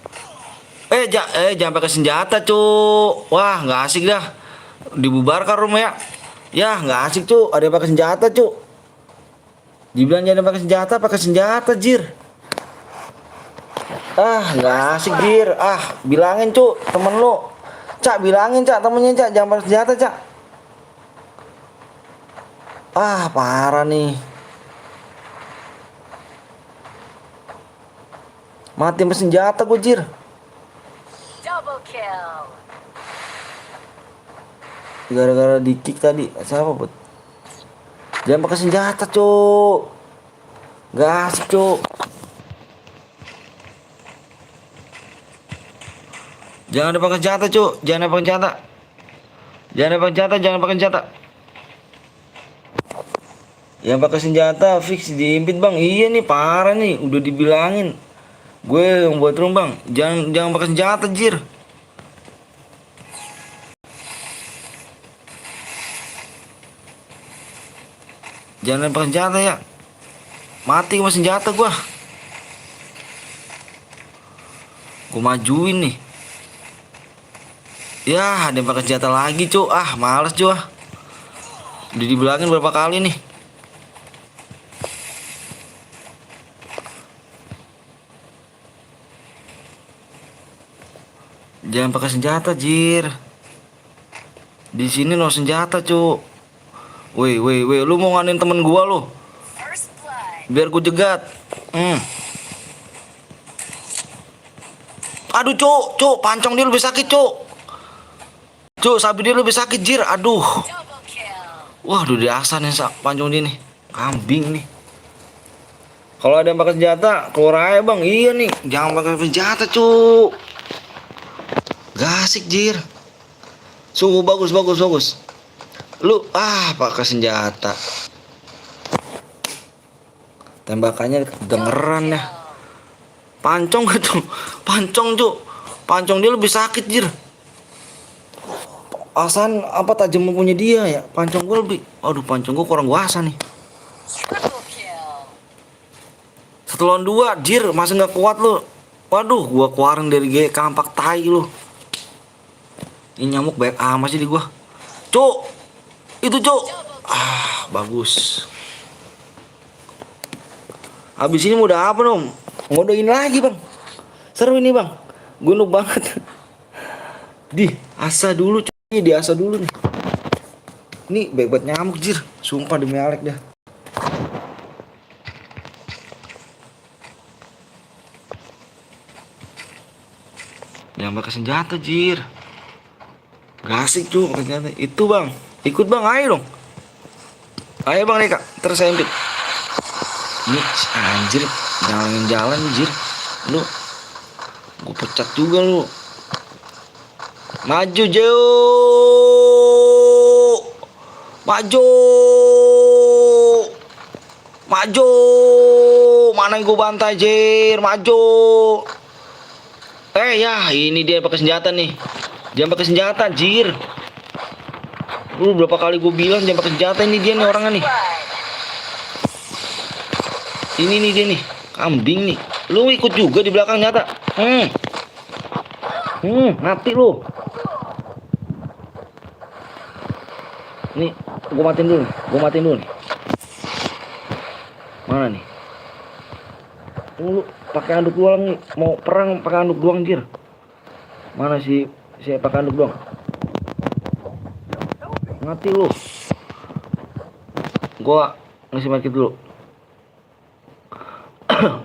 Speaker 1: Jangan pakai senjata, Cuk. Wah, nggak asik dah. Dibubarkan rumah ya. Ya, nggak asik, Cuk. Ada yang pakai senjata, Cuk. Dibilang jangan pakai senjata, Jir. Nggak asik, Jir. Bilangin, Cuk, temen lu. Cak, bilangin, Cak, temennya, Cak, jangan pakai senjata, Cak. Parah nih. Mati sama senjata gue, Jir.
Speaker 4: Double kill.
Speaker 1: Gara-gara di kick tadi. Siapa, Bud? Jangan pakai senjata, Cuk. Nggak asik, Cuk. Jangan ada pakai senjata, Cuk. Jangan ada pakai senjata. Jangan pakai senjata. Yang pakai senjata fix diimpit, Bang. Iya nih, parah nih. Udah dibilangin. Gue yang buat room, Bang. Jangan pakai senjata, Jir. Jangan pakai senjata ya. Mati sama senjata gua. Gua majuin nih. Ya, ada yang pakai senjata lagi, Cuk. Males, Cuk. Udah dibilangin berapa kali nih. Jangan pakai senjata, Jir. Di sini no senjata, Cuk. Woi, lu mau nganin temen gua lu?
Speaker 4: First blood.
Speaker 1: Biar gua jegat. Aduh, Cuk, pancong dia lebih sakit, Cuk. Cuk, sabi dia lebih sakit, Jir. Aduh.
Speaker 4: Double kill.
Speaker 1: Wah, udah diasah nih, pancong dia nih. Kambing nih. Kalau ada yang pakai senjata, keluar aja, Bang. Iya nih, jangan pakai senjata, Cuk. Gak asik, Jir. Sungguh bagus. Lu pakai senjata. Tembakannya kedengeran ya. Pancong gitu. Pancong, Cuk. Pancong dia lebih sakit, Jir. Asan tajam punya dia ya. Pancong gua lebih. Aduh, pancong gua kurang guasa nih.
Speaker 4: Triple kill.
Speaker 1: 1 lawan 2, Jir. Masa nggak kuat lu? Waduh, gua keluarin dari kampak tai lu. Ini nyamuk banyak amat sih di gua. Cuk. Itu, Cuk. Bagus. Habis ini mau udah apa dong? Mau udah ini lagi, Bang. Seru ini, Bang. Gunung banget. Diasah dulu, Cuk. Diasah dulu nih. Ini baik buat nyamuk, Jir. Sumpah demi Alek dah. Jangan pakai senjata, Jir. Gak asik, Cuk, pakai senjata. Itu, Bang. Ikut, Bang. Ayo dong. Ayo, Bang, Reka. Terus saya impit. Ini anjir, jalan, Jir. Lu gue pecat juga lu. Maju, jauh. Maju. Mana yang gue bantai, Jir? Maju. Ya, ini dia pakai senjata nih. Jangan pakai senjata, Jir. Lu berapa kali gue bilang jangan pakai senjata, ini dia nih orangnya nih. Ini nih dia nih. Kambing nih. Lu ikut juga di belakang nyata. Mati lu. Nih, gue matiin dulu nih. Mana nih? Lu pakai anduk doang nih. Mau perang pakai anduk doang, Jir. Mana sih? Saya pakai anduk doang. Mati lu. Gua ngasih market dulu.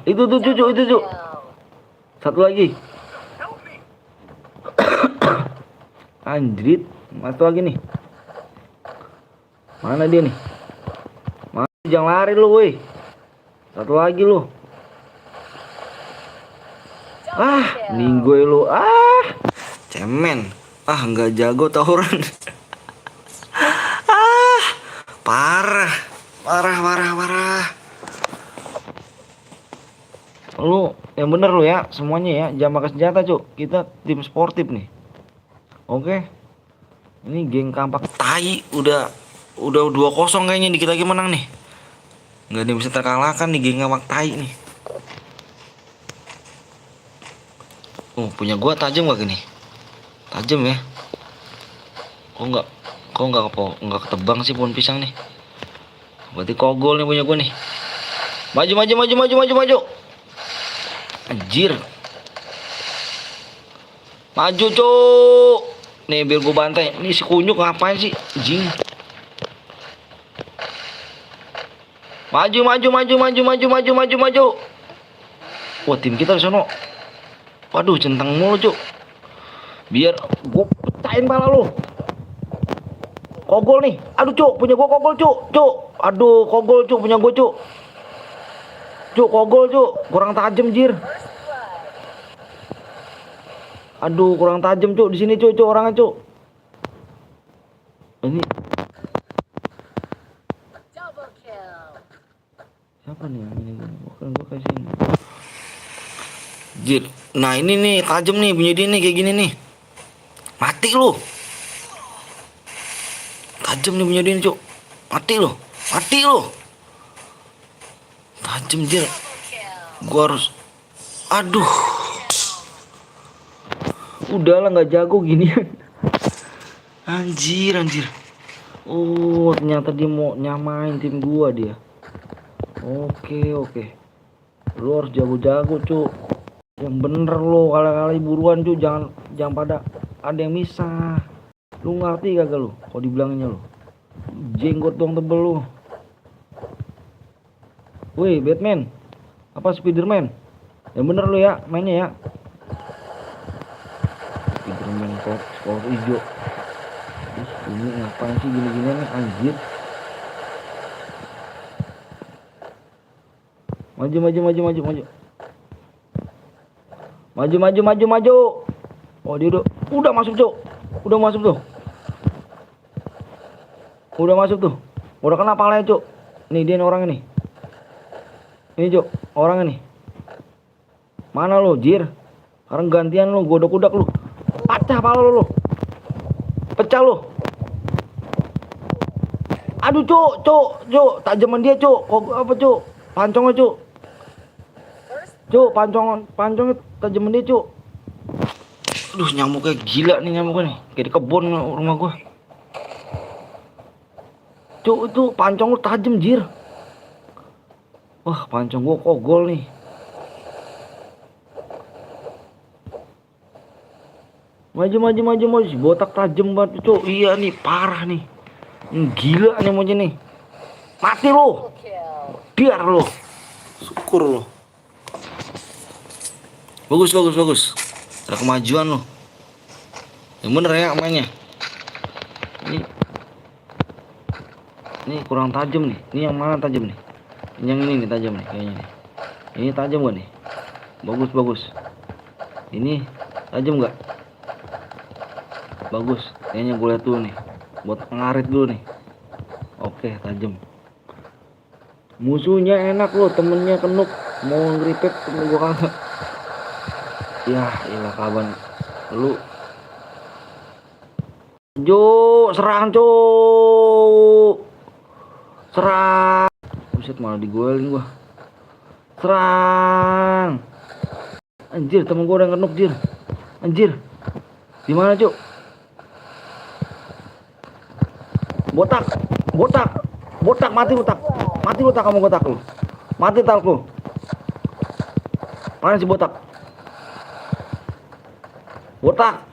Speaker 1: itu tuh. Satu lagi. Anjrit, satu lagi nih. Mana dia nih? Jangan lari lu, woi. Satu lagi lu. Ninggoy lu. Cemen. Nggak jago tawuran. Parah. Lu yang bener lu ya, semuanya ya. Jangan pakai senjata, Cuk. Kita tim sportif nih. Oke. Ini geng kampak tai udah 2-0 kayaknya, dikit lagi menang nih. Nggak ada yang bisa terkalahkan nih geng kampak tai nih. Punya gua tajam gak gini? Tajam ya. Kok nggak ketebang sih pohon pisang nih. Berarti kogol nih punya gua nih. Maju. Anjir. Maju, Cuk. Nih biar gua bantai. Ini si kunyuk ngapain sih? Jing. Maju. Wah, tim kita di sono. Waduh, centang mulu, Cuk. Biar gua pecahin pala lu. Kogol nih. Aduh, Cuk, punya gua kogol, Cuk. Aduh, kogol, Cuk, punya gua, Cuk. Kogol, Cuk. Kurang tajam, Jir. Aduh, kurang tajam, Cuk. Di sini, Cuk, orangnya, Cuk. Ini
Speaker 4: Double kill.
Speaker 1: siapa nih yang ini? Gua kasih ini. Jir. Nah, ini nih tajam nih punya dia nih kayak gini nih. Mati lu. Tajam nih punya dia nih, Cuk. Mati lu. Tajam, Jir. Gua harus. Aduh. Udahlah, nggak jago gini. Anjir. Ternyata dia mau nyamain tim gua dia. Oke. Lu harus jago-jago, Cuk. Yang bener lo, kali-kali buruan, Cuk. Jangan pada ada yang misah. Lu ngerti kagak lu? Kalau dibilanginnya lu. Jenggot dong tebel lu. Woi, Batman. Apa Spiderman? Yang bener lu ya, mainnya ya. Spiderman power hijau. Ini ngapain sih gini-gini nih, anjir. Maju. Oh, dia udah masuk, Cuk. Udah masuk tuh. Udah kena palanya, Cuk. Nih dia orangnya nih. Ini, Cuk, orangnya nih. Mana lu, Jir? Sekarang gantian lu, godok-godak lu. Pecah pala lu. Pecah lu. Aduh, Cuk. Tajaman dia, Cuk. Apa, Cuk? Pancongnya, Cuk. Pancongnya tajaman dia, Cuk. Aduh, nyamuknya gila nih nyamuknya nih. Kayak di kebun rumah gua. Cuk, itu pancong lu tajam, Jir. Wah, pancong gua kogol nih. Maju. Si botak tajam banget, Cuk. Iya nih, parah nih. Gila nih monyet nih. Mati lu. Biar lu. Syukur lu. Bagus. Ada kemajuan lu. Yang bener ya mainnya. Ini kurang tajam nih. Ini yang mana tajam nih? Yang ini nih tajam nih kayaknya nih. Ini tajam gak nih? Bagus. Ini tajam gak? Bagus. Kayaknya gue lihat dulu nih. Buat ngarit dulu nih. Oke, tajam. Musuhnya enak loh, temennya kenuk. Mau ngeripet temen gua kagak. Ya, ilah kaban. Lu Jo, serang cuk. Serang. Buset malah digoelin gua. Serang. Anjir, temen gua udah ngenuk, jir. Anjir. Di mana, cuk? Botak. Botak. Botak mati lu tak. Mati lu tak kamu botak lu. Mati tak lu. Mana si botak? Botak.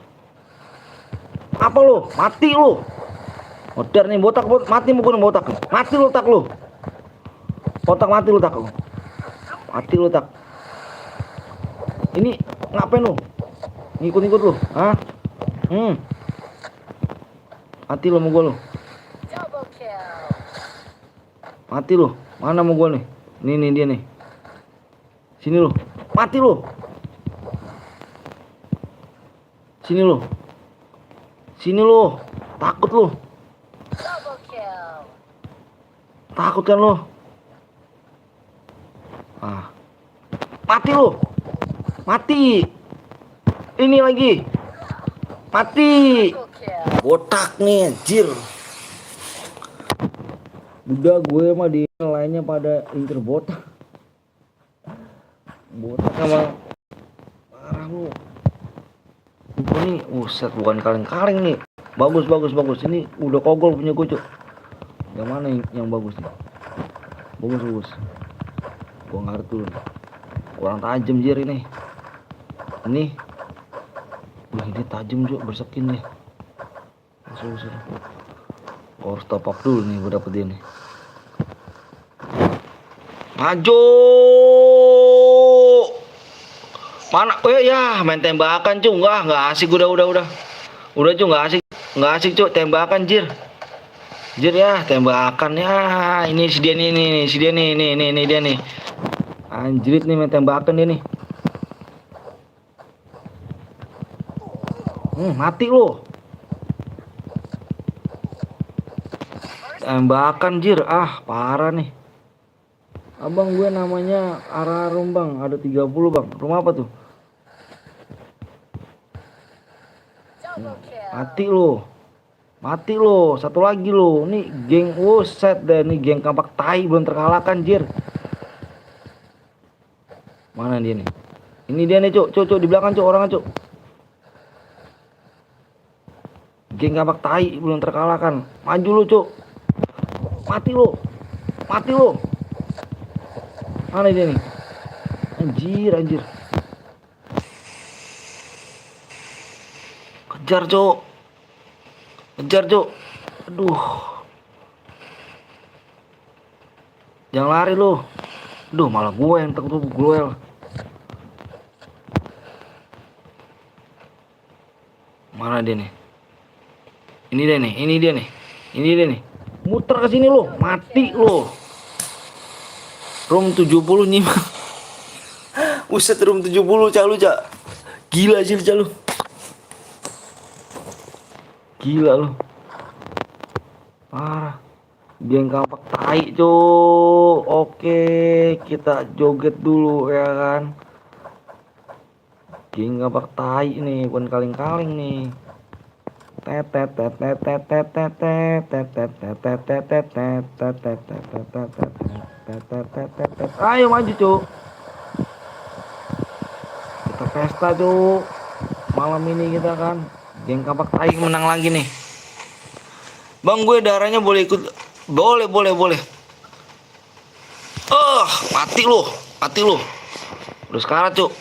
Speaker 1: Apa lu? Mati lu. Modern nih botak, mati mukul botak. Mati lu tak lu. Botak mati lu tak lu. Mati lu tak. Ini ngapain lu? Ngikut-ngikut lu, hah? Mati lu mau gua lu.
Speaker 4: Double kill.
Speaker 1: Mati lu. Mana mau gua nih? Nih dia nih. Sini lu. Mati lu. Sini lu. Sini lu. Takut lu.
Speaker 4: Double kill.
Speaker 1: Takut kan lu? Ah. Mati lu. Mati. Ini lagi. Mati.
Speaker 4: Triple kill.
Speaker 1: Botak nih anjir. Udah gue mah di lainnya pada incer botak. Botak emang parah lu. Ini uset bukan kaleng-kaleng nih. Bagus. Ini udah kogol punya gue, Cuk. Yang mana yang bagus nih? Bagus. Gua ngerti dulu. Kurang tajam jir ini. Ini. Wih, ini tajam, Cuk, bersekin nih. Suruh. Gua harus top up dulu nih gua dapet dia nih. Maju. Mana? Oh ya, main tembakan, Cuk. Enggak asik udah. Udah, Cuk, enggak asik, Cuk, tembakan jir. Jir ya, tembakan ya. Ini si dia nih, nih dia nih. Anjrit nih main tembakan dia nih. Mati lu. Tembakan jir, parah nih. Abang gue namanya Ararum, Bang. Ada 30, Bang. Rumah apa tuh?
Speaker 4: Double
Speaker 1: Mati
Speaker 4: kill.
Speaker 1: lu. Satu lagi lu. Nih geng set deh, nih geng kampak tai belum terkalahkan jir. Mana dia nih? Ini dia nih, Cuk, di belakang, Cuk, orangnya, Cuk. Geng kampak tai belum terkalahkan. Maju lu, Cuk. Mati lu. Mana dia nih? Anjir. Kejar, Cuk. Aduh. Jangan lari lu. Aduh, malah gue yang takut gue. Mana dia nih? Ini dia nih. Muter ke sini lu, mati lu. Room 70 nyimak. Uset room 70 Cak. Gila sih Cak lu. Gila lu. Parah. Geng kampak tai, Cuk. Oke, kita joget dulu ya kan. Geng kampak tai nih, bukan kaleng-kaleng nih. Ayo maju, Cuk. Kita pesta, Cuk. Malam ini kita kan geng kampak tai menang lagi nih. Bang, gue darahnya boleh ikut. Boleh. Mati lu. Udah sekarang, Cuk.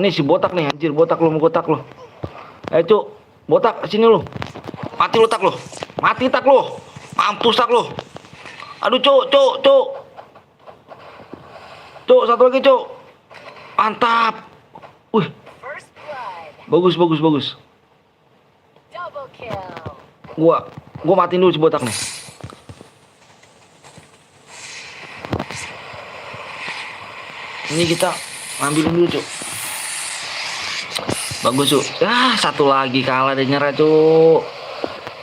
Speaker 1: Ini si botak nih, anjir, botak lu. Cuk. Botak, sini lu. Mati lu tak lu. Mampus tak lu. Aduh, Cuk. Cuk, satu lagi, Cuk. Mantap. Wih.
Speaker 4: First blood.
Speaker 1: Bagus.
Speaker 4: Double kill.
Speaker 1: Gua matiin dulu si botak nih. Ini kita ambilin dulu, Cuk. Bagus, Cuk. Satu lagi kalah dan nyerah, Cuk.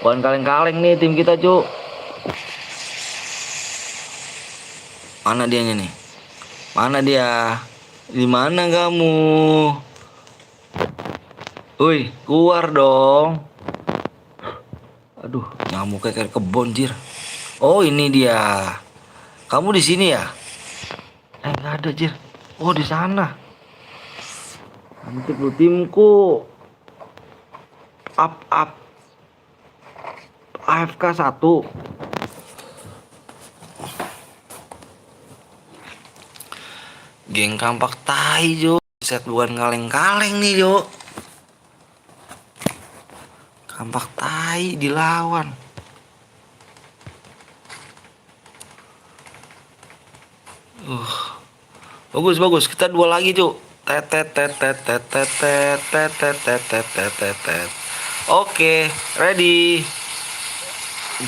Speaker 1: Bukan kaleng-kaleng nih tim kita, Cuk. Mana dianya nih? Mana dia? Di mana kamu? Woi, keluar dong. Aduh, nyamuk kayak kebon, jir. Oh, ini dia. Kamu di sini ya? Nggak ada, jir. Oh, di sana. Nanti lu timku. Up. AFK 1. Geng kampak tai, Jo. Set bukan kaleng-kaleng nih, Jo. Kampak tai dilawan. Bagus. Kita dua lagi, Cuk. Oke, ready.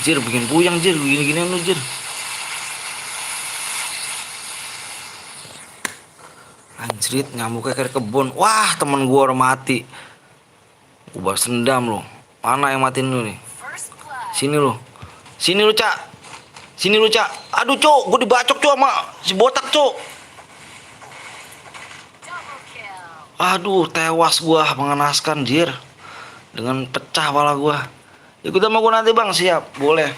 Speaker 1: Jir, bikin puyang, Jir. Gini-ginian lu, Jir. Anjrit, nyamuknya kayak kebun. Wah, temen gua udah mati. Gua balas dendam lu. Mana yang matiin lu nih?
Speaker 4: First blood.
Speaker 1: Sini lu, Cak. Sini lu, Cak. Aduh, Cuk, gua dibacok, Cuk, sama si botak, Cuk.
Speaker 4: Double kill.
Speaker 1: Aduh, tewas gua, mengenaskan, Jir. Dengan pecah pala gua. Ikut sama gua nanti, Bang. Siap, boleh.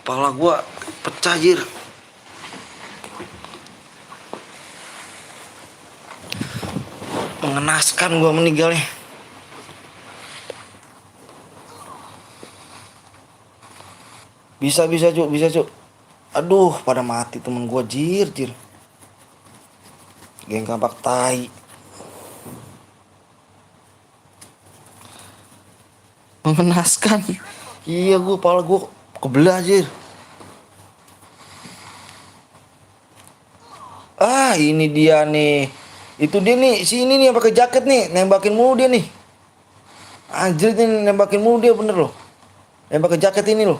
Speaker 1: Pala gua pecah, Jir. Mengenaskan gua meninggal nih. Bisa, Cuk. Aduh, pada mati temen gua, Jir. Geng kampak tai. Mengenaskan. Iya, pala gua kebelah, Jir. Ah, ini dia nih. Itu dia nih, si ini nih yang pakai jaket nih, nembakin mulu dia nih. Anjir, nih nembakin mulu dia, bener loh. Yang pakai jaket ini loh.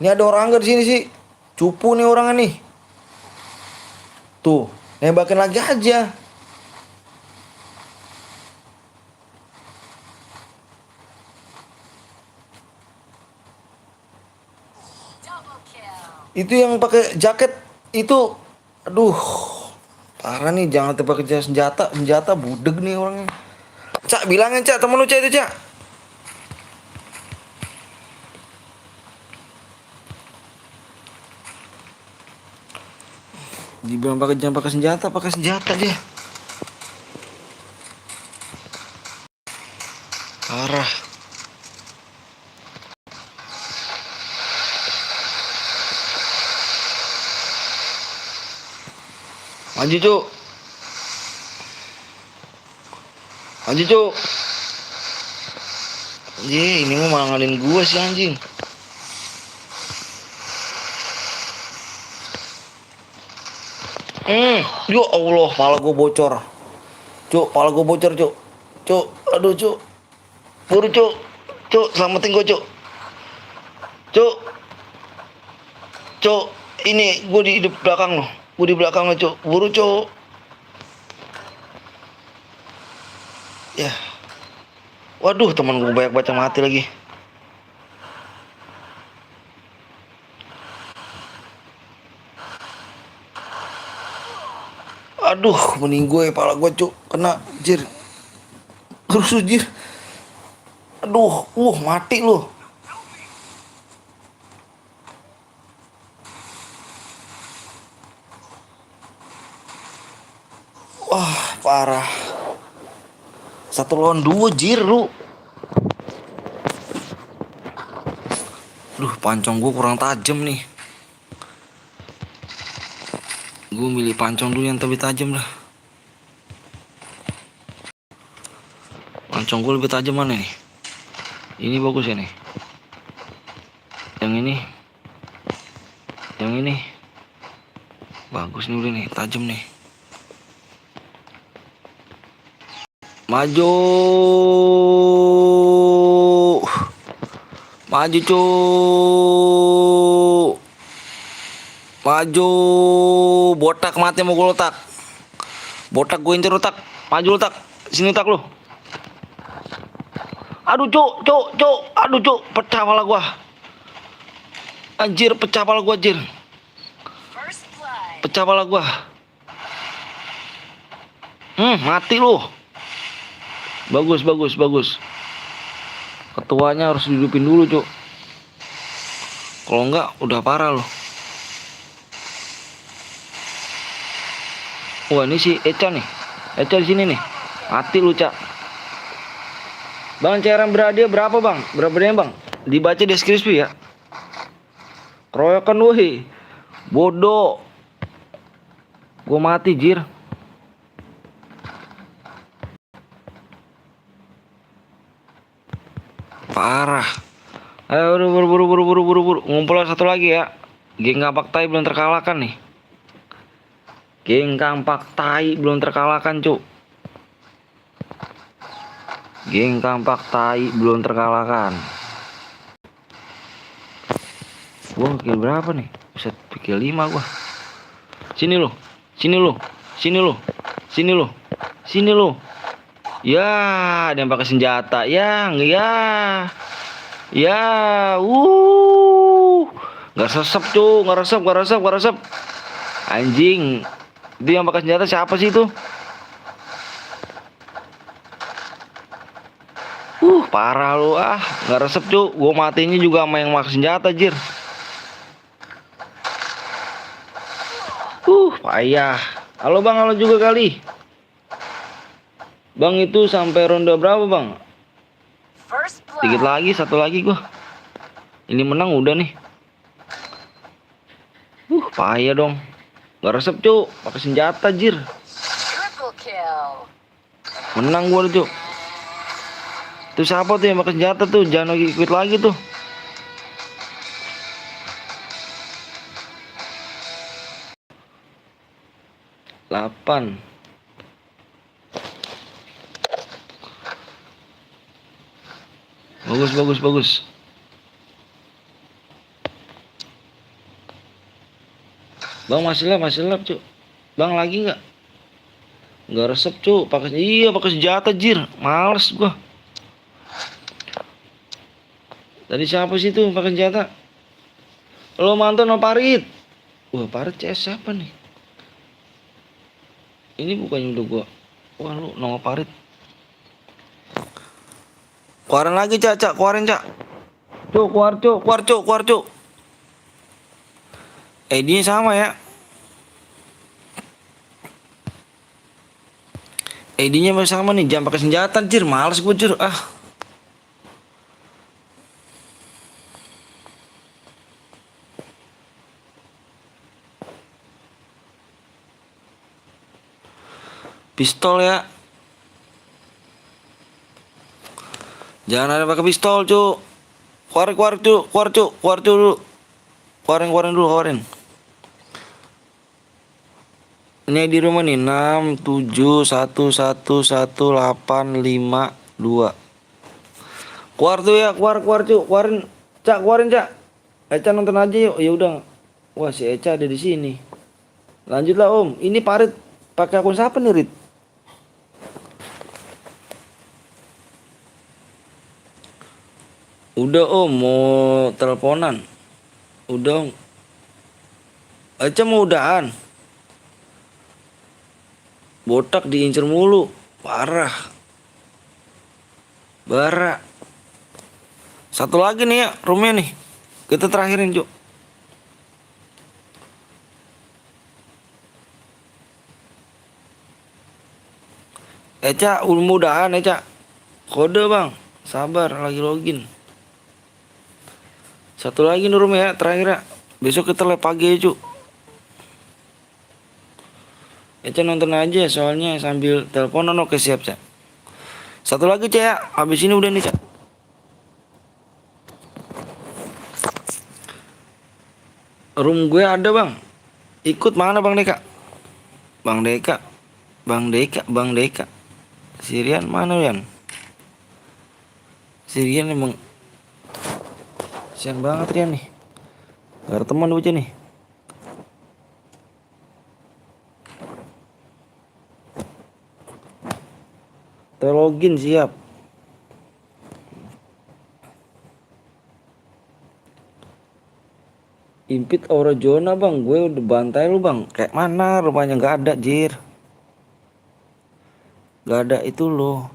Speaker 1: Ini ada orang nggak di sini sih? Cupu nih orangnya nih. Tuh, nembakin lagi aja.
Speaker 4: Double kill.
Speaker 1: Itu yang pakai jaket itu, aduh, parah nih. Jangan pakai senjata budeg nih orangnya. Cak, bilangin, Cak, temen lu, Cak, itu, Cak. Dibilang jangan pakai senjata dia. Parah. Maju, Cuk. Ini mau malah ngalin gua sih, anjing. Ya Allah, pala gua bocor. Cuk, Cuk, aduh, Cuk. Buru, Cuk, selamatin gua, Cuk. Cuk, ini gua di belakang lo. Gua di belakang lo, Cuk. Buru, Cuk. Ya. Waduh, teman gua banyak baca mati lagi. Aduh, mending gue, pala gue, Cuk. Kena, Jir. Rusuh, Jir. Aduh, mati lu. Wah, parah. 1 lawan 2, Jir, lu. Duh, pancong gue kurang tajam nih. Gue milih pancong dulu yang lebih tajam dah. Pancong gue lebih tajam mana nih? Ini bagus ya nih. Yang ini. Bagus nih, udah nih, tajam nih. Maju, Cuk. Maju, botak mati mau gue letak. Botak gue incer letak. Maju letak. Sini letak lu. Aduh, Cuk. Aduh, Cuk, pecah pala gua. Anjir, pecah pala gua, Anjir. pecah pala gua. Mati lu. Bagus, bagus, bagus. Ketuanya harus dihidupin dulu, Cuk. Kalau enggak udah parah loh. Wah, ini si Eca nih. Eca di sini nih. Mati lu, Cak. Bang, cairan berhadiah berapa, Bang? Berapa dia, Bang? Dibaca deskripsi ya. Keroyokan woi. Bodoh. Gua mati, jir. Parah. Ayo buru. Ngumpul satu lagi ya. Geng Kampak Tai belum terkalahkan nih. Geng Kampak Tai belum terkalahkan, Cuk. Geng Kampak Tai belum terkalahkan. Gua kill berapa nih? Buset, kill 5 gua. Sini lu. Sini lu. Sini lu. Sini lu. Sini lu. Ya, ada yang pakai senjata. Ya. Ya, nggak resep, Cuk. Nggak resep. Anjing. Itu yang pakai senjata siapa sih itu? Parah lu ah. Nggak resep, Cuk. Gua matinya juga sama yang pakai senjata, jir. Payah. Halo Bang, halo juga kali. Bang, itu sampai ronde berapa, Bang?
Speaker 4: First
Speaker 1: Dikit
Speaker 4: blood.
Speaker 1: lagi, satu lagi gua. Ini menang udah nih. Payah dong. Gak resep, Cuk. Pakai senjata, jir.
Speaker 4: Triple kill.
Speaker 1: Menang gua tuh, Cuk. Itu siapa tuh yang pakai senjata tuh? Jangan lagi ikut lagi tuh. Delapan. Bagus. Bang, masih lap, Cuk. Bang, lagi nggak? Nggak resep, Cuk. Pakai senjata, jir. Males gua. Tadi siapa sih tuh pakai senjata? Lo mantan no Parit. Wah, Parit CS siapa nih? Ini bukannya udah gua. Wah, lu nongol Parit. Keluarin lagi, Cak. Keluarin, Cak. Cuk, keluar, Cuk. Dia sama ya. ID-nya masih sama nih. Jangan pakai senjata, jir. Males gua, jir. Pistol ya. Jangan ada pakai pistol, Cuk. Keluar, Cuk. Keluar dulu. Keluarin. Ini di rumah nih 6 7 1 1 1 8 5 2. Keluar tuh ya, keluar, Cuk. Keluarin, Cak. Eca nonton aja yuk. Ya udah. Wah, si Eca ada di sini. Lanjutlah, Om. Ini Parit pakai akun siapa nih, Rit? Udah, Om, mau teleponan. Udah, Om. Eca mau udahan. Botak diincer mulu. Parah. Bara. Satu lagi nih ya, roomnya nih. Kita terakhirin, Cuk. Eca, mudahan Eca. Kode, Bang. Sabar, lagi login. Satu lagi nih room ya, terakhir ya. Besok kita live pagi ya, Cuk. Eca nonton aja soalnya sambil teleponan. Oke, siap, Cak. Satu lagi, Cak ya. Habis ini udah nih, Cak. Room gue ada, Bang. Ikut mana, Bang Deka? Bang Deka. Sirian mana, Yan? Sirian emang sian banget Rian nih. Gak ada teman bocah nih. Login siap. Impit aura zona bang, gue udah bantai lu bang. Kayak mana rumahnya nggak ada jir. Nggak ada itu loh.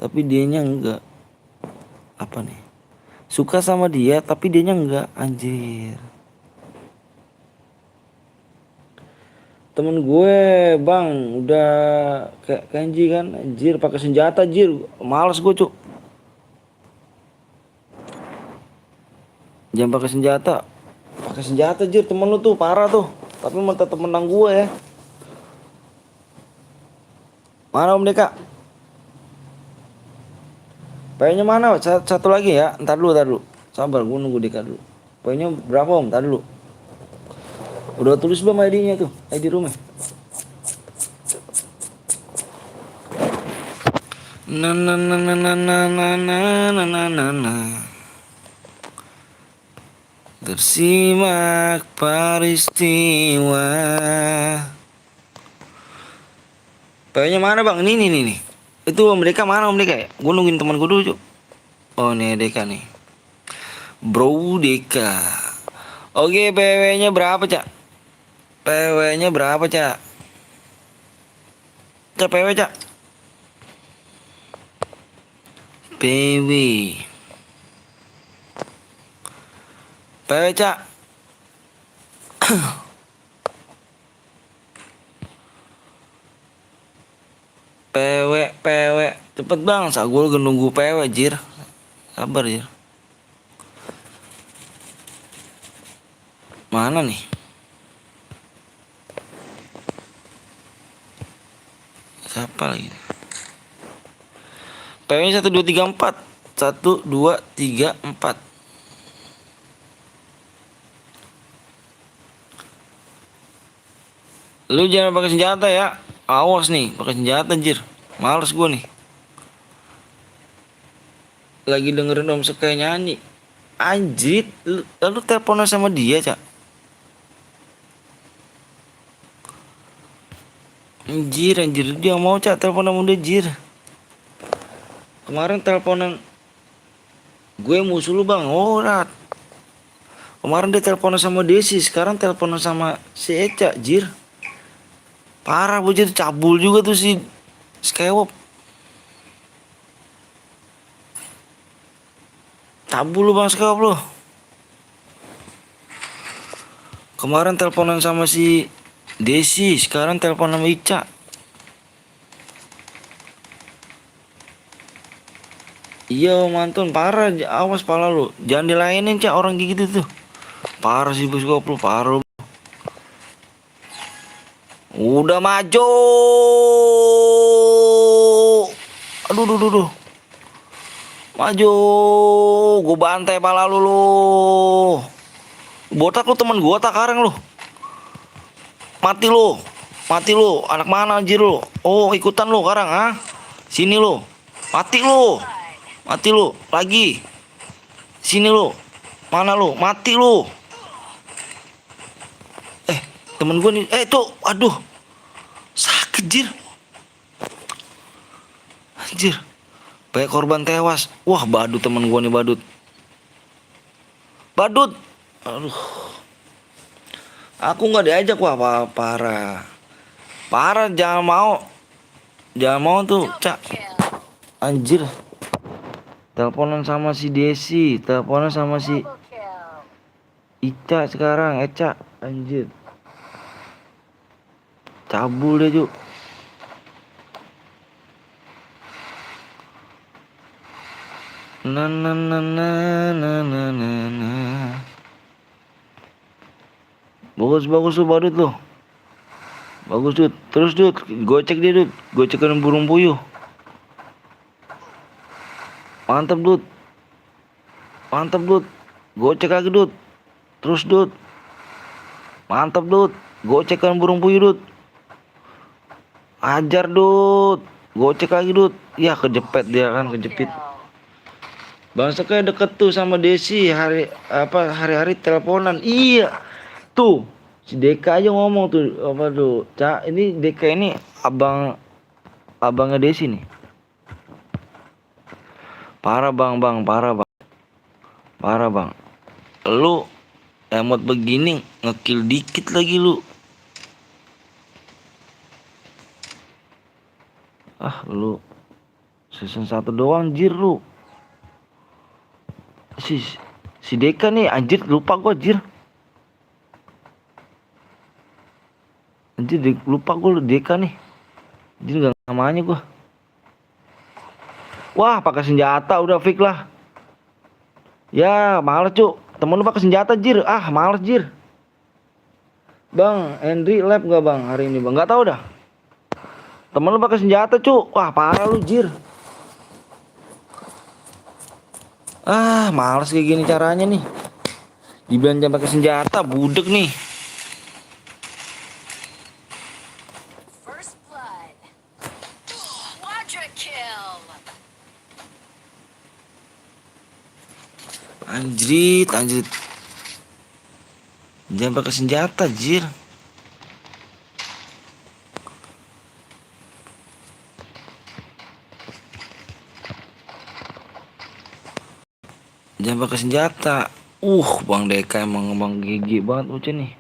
Speaker 1: Tapi dianya enggak. Apa nih? Suka sama dia tapi dianya enggak anjir. Temen gue bang udah kayak Kenji kan anjir pakai senjata jir. Males gue cuk. Jangan pakai senjata. Pakai senjata jir temen lu tuh parah tuh. Tapi tetep menang gue ya. Mana Om Deka? P-nya mana? Satu lagi ya. Ntar dulu. Sabar gue nunggu Deka dulu. P-nya berapa Om? Ntar dulu. Udah tulis belum ID-nya tuh? ID rumah. Na na na na na na na na na na na. Tersimak peristiwa. P-nya mana bang? Ini nih. Itu Om Deka mana Om Deka ya? Gue nungguin teman gue dulu cuk. Oh nih Deka nih. Bro Deka. Oke PW-nya berapa cak? PW-nya berapa cak? Cak PW cak? PW. PW cak. PW cepet bang, gue lagi nunggu PW jir. Sabar jir. Mana nih? Siapa lagi? PW 1 2 3 4. 1 2 3 4. Lu jangan pakai senjata ya. Awas nih, pakai senjata anjir. Males gua nih. Lagi dengerin Om Sekay nyanyi. Anjir, lalu teleponan sama dia, Cak. Anjir, dia mau Cak teleponan sama dia, anjir. Kemarin teleponan gue musuh lu, Bang. Oh, Rat. Kemarin dia teleponan sama Desi, sekarang teleponan sama si Eca, jir. Parah bocah cabul juga tuh si Skywop. Cabul lu Bang Skywop lu. Kemarin teleponan sama si Desi, sekarang telepon sama Ica. Iya mantun parah, awas pala lu. Jangan dilainin Cak orang kayak gitu tuh. Parah sih bos lu, parah. Udah maju. Aduh. Maju. Gue bantai pala lu. Botak lu temen gua tak karang lu. Mati lu. Anak mana anjir lu? Oh, ikutan lu karang ah. Sini lu. Mati lu. Lagi. Sini lu. Mana lu? Mati lu. Temen gue nih, tuh, aduh, sakit jir, anjir, banyak korban tewas, wah badut temen gue nih badut, aduh, aku nggak diajak wah parah, jangan mau tuh, Cak, anjir, teleponan sama si Desi, teleponan sama si Ica sekarang, Eca, anjir. Cabul dia Juk. Na. Bagus tuh badut lo. Bagus Dut. Terus Dut, gocek dia Dut. Gocekin burung puyuh. Mantap Dut. Gocek lagi Dut. Terus Dut. Mantap Dut. Gocekin burung puyuh Dut. Ajar Dut. Gocek lagi Dut. Ya kejepit dia kan, kejepit. Bang Sekay deket tuh sama Desi hari-hari teleponan. Iya. Tuh, si Deka aja ngomong tuh apa tuh. Cak, ini Deka ini abangnya Desi nih. Parah Bang. Lu emot begini ngekill dikit lagi lu. Lu season 1 doang jir lu. Si si Deka nih anjir, lupa gua jir. Anjir lupa gua lu Deka nih. Anjir enggak namanya gua. Wah, pakai senjata udah fix lah. Ya, males cuk. Temen lu pakai senjata jir. Males jir. Bang, Henry lab enggak bang hari ini bang? Enggak tahu dah. Temen lu pakai senjata cuk. Wah, parah lu jir. Males kayak gini caranya nih. Dibilang jangan pakai senjata, budek nih.
Speaker 4: First blood. Quadra kill.
Speaker 1: Anjrit. Jangan pakai senjata, jir. Jangan pakai senjata. Bang Deka emang gigi banget bocah nih.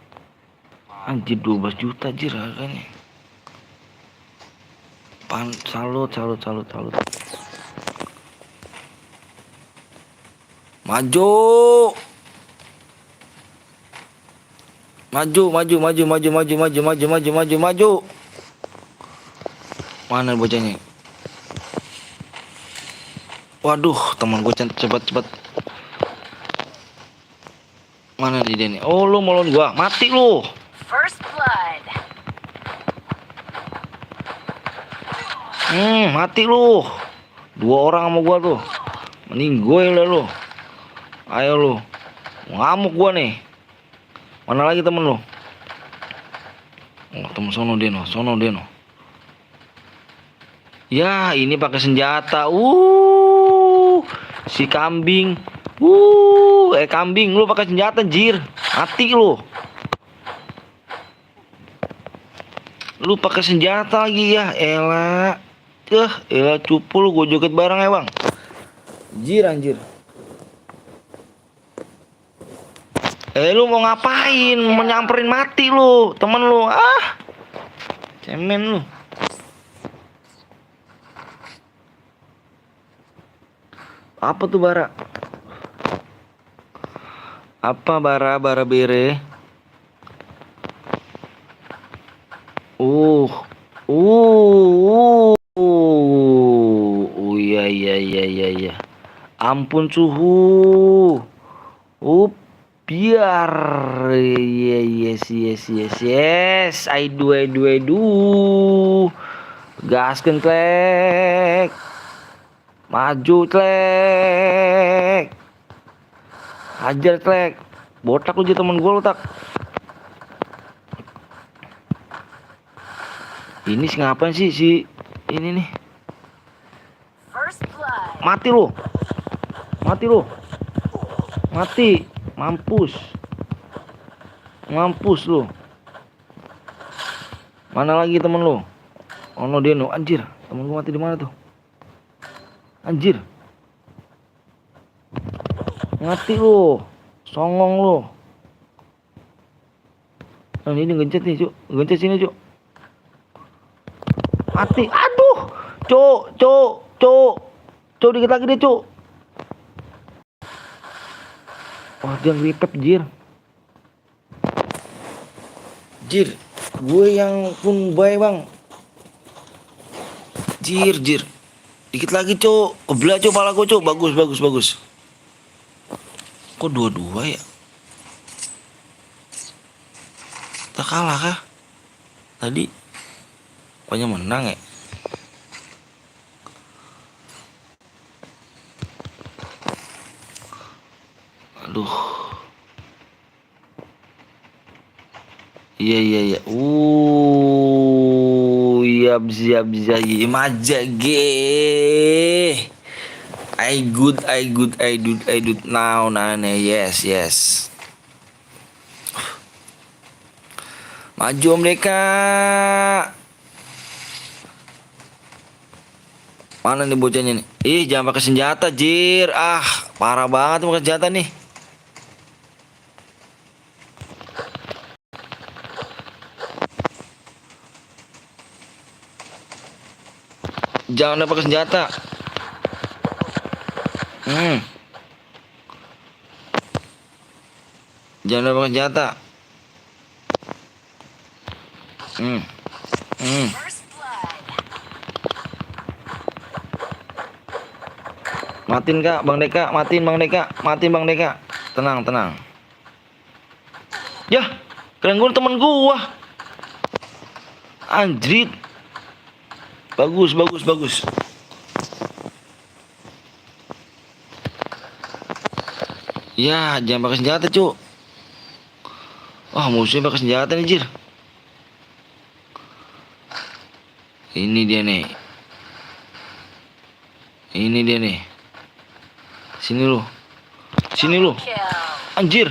Speaker 1: Anjir 12 juta jir harganya. Salut. Maju. Mana bocahnya? Waduh, teman gue cepet. Mana nih dia nih? Oh, lu mau lawan gua. Mati lu.
Speaker 4: First blood.
Speaker 1: Mati lu. 2 orang sama gua tuh. Meninggoy lah lu. Ayo lu. Ngamuk gua nih. Mana lagi temen lu? Temen sono dia no. Ya, ini pakai senjata. Si kambing. Kambing lu pakai senjata jir. Mati lu. Lu pakai senjata lagi ya. Elah cupu lu, gua joget bareng ya, Bang. Jir anjir. Lu mau ngapain? Mau nyamperin mati lu, temen lu. Cemen lu. Apa tuh bara? Apa bara bere? Iya. Ampun suhu. Biar. Yes. I do. Gaskeun klek. Maju klek. Hajar klek. Botak lu jadi temen gue lu tak. Ini sih ngapain sih ini nih?
Speaker 4: First blood.
Speaker 1: Mati lu. Mati. Mampus lu. Mana lagi temen lu? Ono Deno, anjir. Temen gua mati di mana tuh? Anjir. Mati lu. Songong lu. Nah, ini gencet nih, Cuk. Gencet sini, Cuk. Mati. Aduh. Cuk, dikit lagi deh, Cuk. Wah, dia ngeripep, jir. Gue yang pun baik, Bang. Jir. Dikit lagi, Cuk. Kebelah, Cuk, pala gue, Cuk. Bagus. Kok 2-2 ya? Tak kalah kah? Tadi pokoknya menang ya. Aduh. Iya. Siap. Imajage. I good now nane. Yes. Maju Om Deka. Mana nih bocahnya nih? Jangan pakai senjata, jir. Parah banget pakai senjata nih. Jangan udah pakai senjata. Jangan udah pakai senjata.
Speaker 4: First blood.
Speaker 1: Matiin Kak, Bang Deka, matiin Bang Deka, matiin Bang Deka. Tenang, tenang. Yah, keren gue temen gua. Anjrit. Bagus, bagus, bagus. Ya, jangan pakai senjata, Cuk. Wah, musuhnya pakai senjata nih, Jir. Ini dia nih. Ini dia nih. Sini lu. Sini lu.
Speaker 4: Kill.
Speaker 1: Anjir.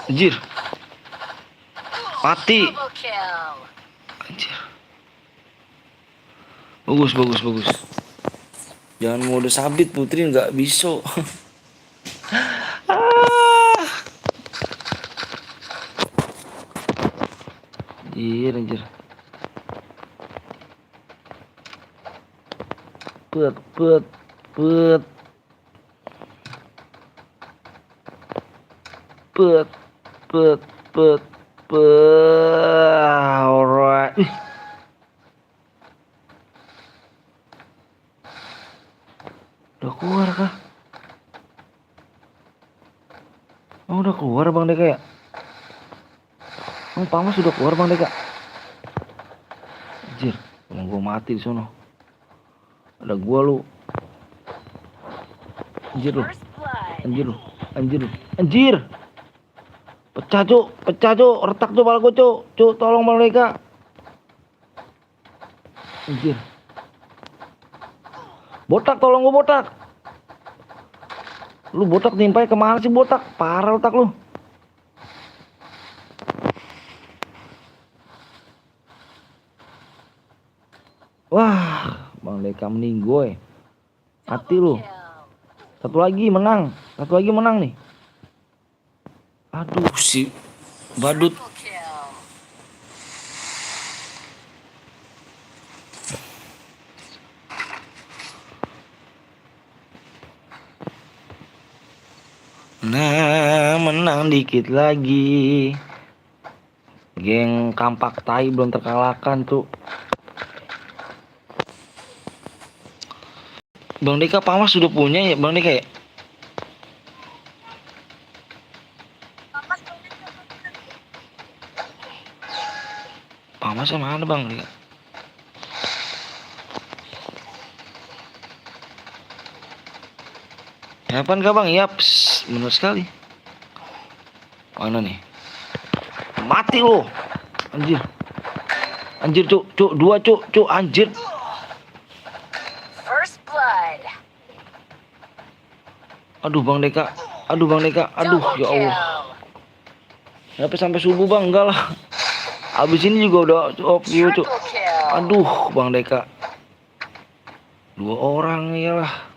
Speaker 1: Anjir. Mati.
Speaker 4: Double kill.
Speaker 1: Anjir. Bagus, bagus, bagus. Jangan mode sabit Putri, nggak bisa. Ah. Anjir, anjir. Put. Alright. Ih. Udah keluar kah? Oh, udah keluar Bang Deka ya? Oh, Pamas sudah keluar Bang Deka. Anjir, mau gua mati di sono. Ada gua lu. Anjir lu.
Speaker 4: First blood.
Speaker 1: Anjir lu. Anjir lu. Anjir. Pecah Cuk, pecah Cuk, retak Cuk pala gua Cuk. Cuk, tolong Bang Deka. Anjir. Botak, tolong gua botak. Lu botak nimpai kemana sih botak? Parah otak lu. Wah, Bang Deka meninggoy. Mati lu.
Speaker 4: Kill.
Speaker 1: Satu lagi menang. Satu lagi menang nih. Aduh si badut.
Speaker 4: Triple kill.
Speaker 1: Nah, menang dikit lagi. Geng kampak tai belum terkalahkan tuh. Bang Deka Pamas sudah punya ya Bang Deka ya? Pamas mana Bang Deka? Kapan kah Bang? Yaps, benar sekali. Mana nih? Mati lo. Anjir. Anjir Cuk, Cuk, dua Cuk, anjir.
Speaker 4: First blood.
Speaker 1: Aduh Bang Deka. Aduh Bang Deka. Aduh
Speaker 4: Double
Speaker 1: ya Allah.
Speaker 4: kill.
Speaker 1: Kenapa sampai subuh Bang? Enggak lah. Abis ini juga udah off view Cuk.
Speaker 4: Triple kill.
Speaker 1: Aduh Bang Deka. Dua orang ya lah.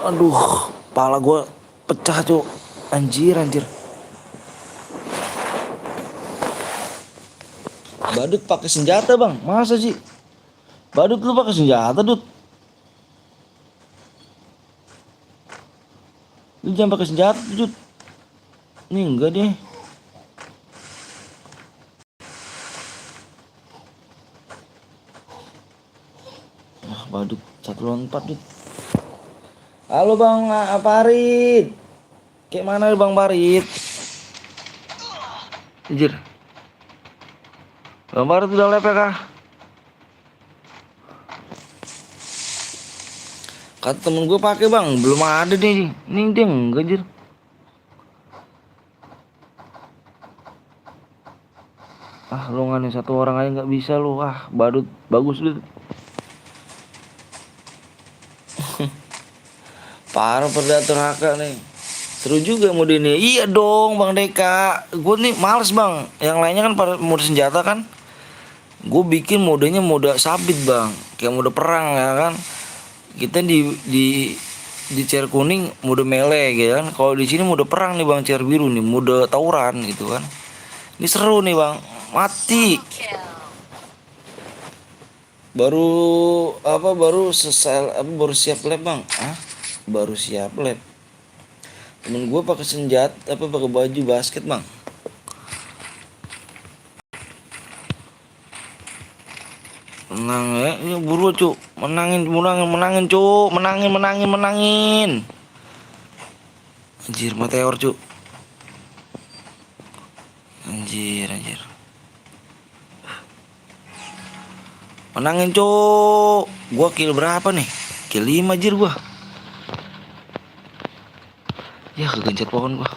Speaker 1: Aduh, pala gua pecah Cuk. Anjir, anjir. Badut pakai senjata Bang. Masa sih? Badut lu pakai senjata, Dut. Lu jangan pakai senjata, Dut. Ini enggak deh. Ah, badut 1 lawan 4, Dut. Halo Bang Farid. Kayak mana Bang Farid? Anjir. Bang Farid udah lepek kah? Kata temen gue pakai Bang, belum ada nih. Nih dia enggak anjir. Ah, lu nggak nih satu orang aja nggak bisa lu. Ah, badut bagus lu. Parah predator HK nih. Seru juga mode ini. Iya dong Bang Deka. Gue nih males Bang. Yang lainnya kan pada mode senjata kan. Gue bikin modenya mode sabit Bang. Kayak mode perang ya kan. Kita di chair kuning mode melee gitu kan. Kalau di sini mode perang nih Bang, chair biru nih mode tawuran gitu kan. Ini seru nih Bang. Mati.
Speaker 4: Kill.
Speaker 1: Baru selesai baru siap lab bang. Baru siap lab. Temen gue pakai senjata pakai baju basket bang. Menang ya, ini buru cuk. Menangin cuk. Menangin. Anjir meteor cuk. Anjir. Menangin cuk. Gua kill berapa nih? Kill 5 anjir gua. Ya kegencet pohon gua.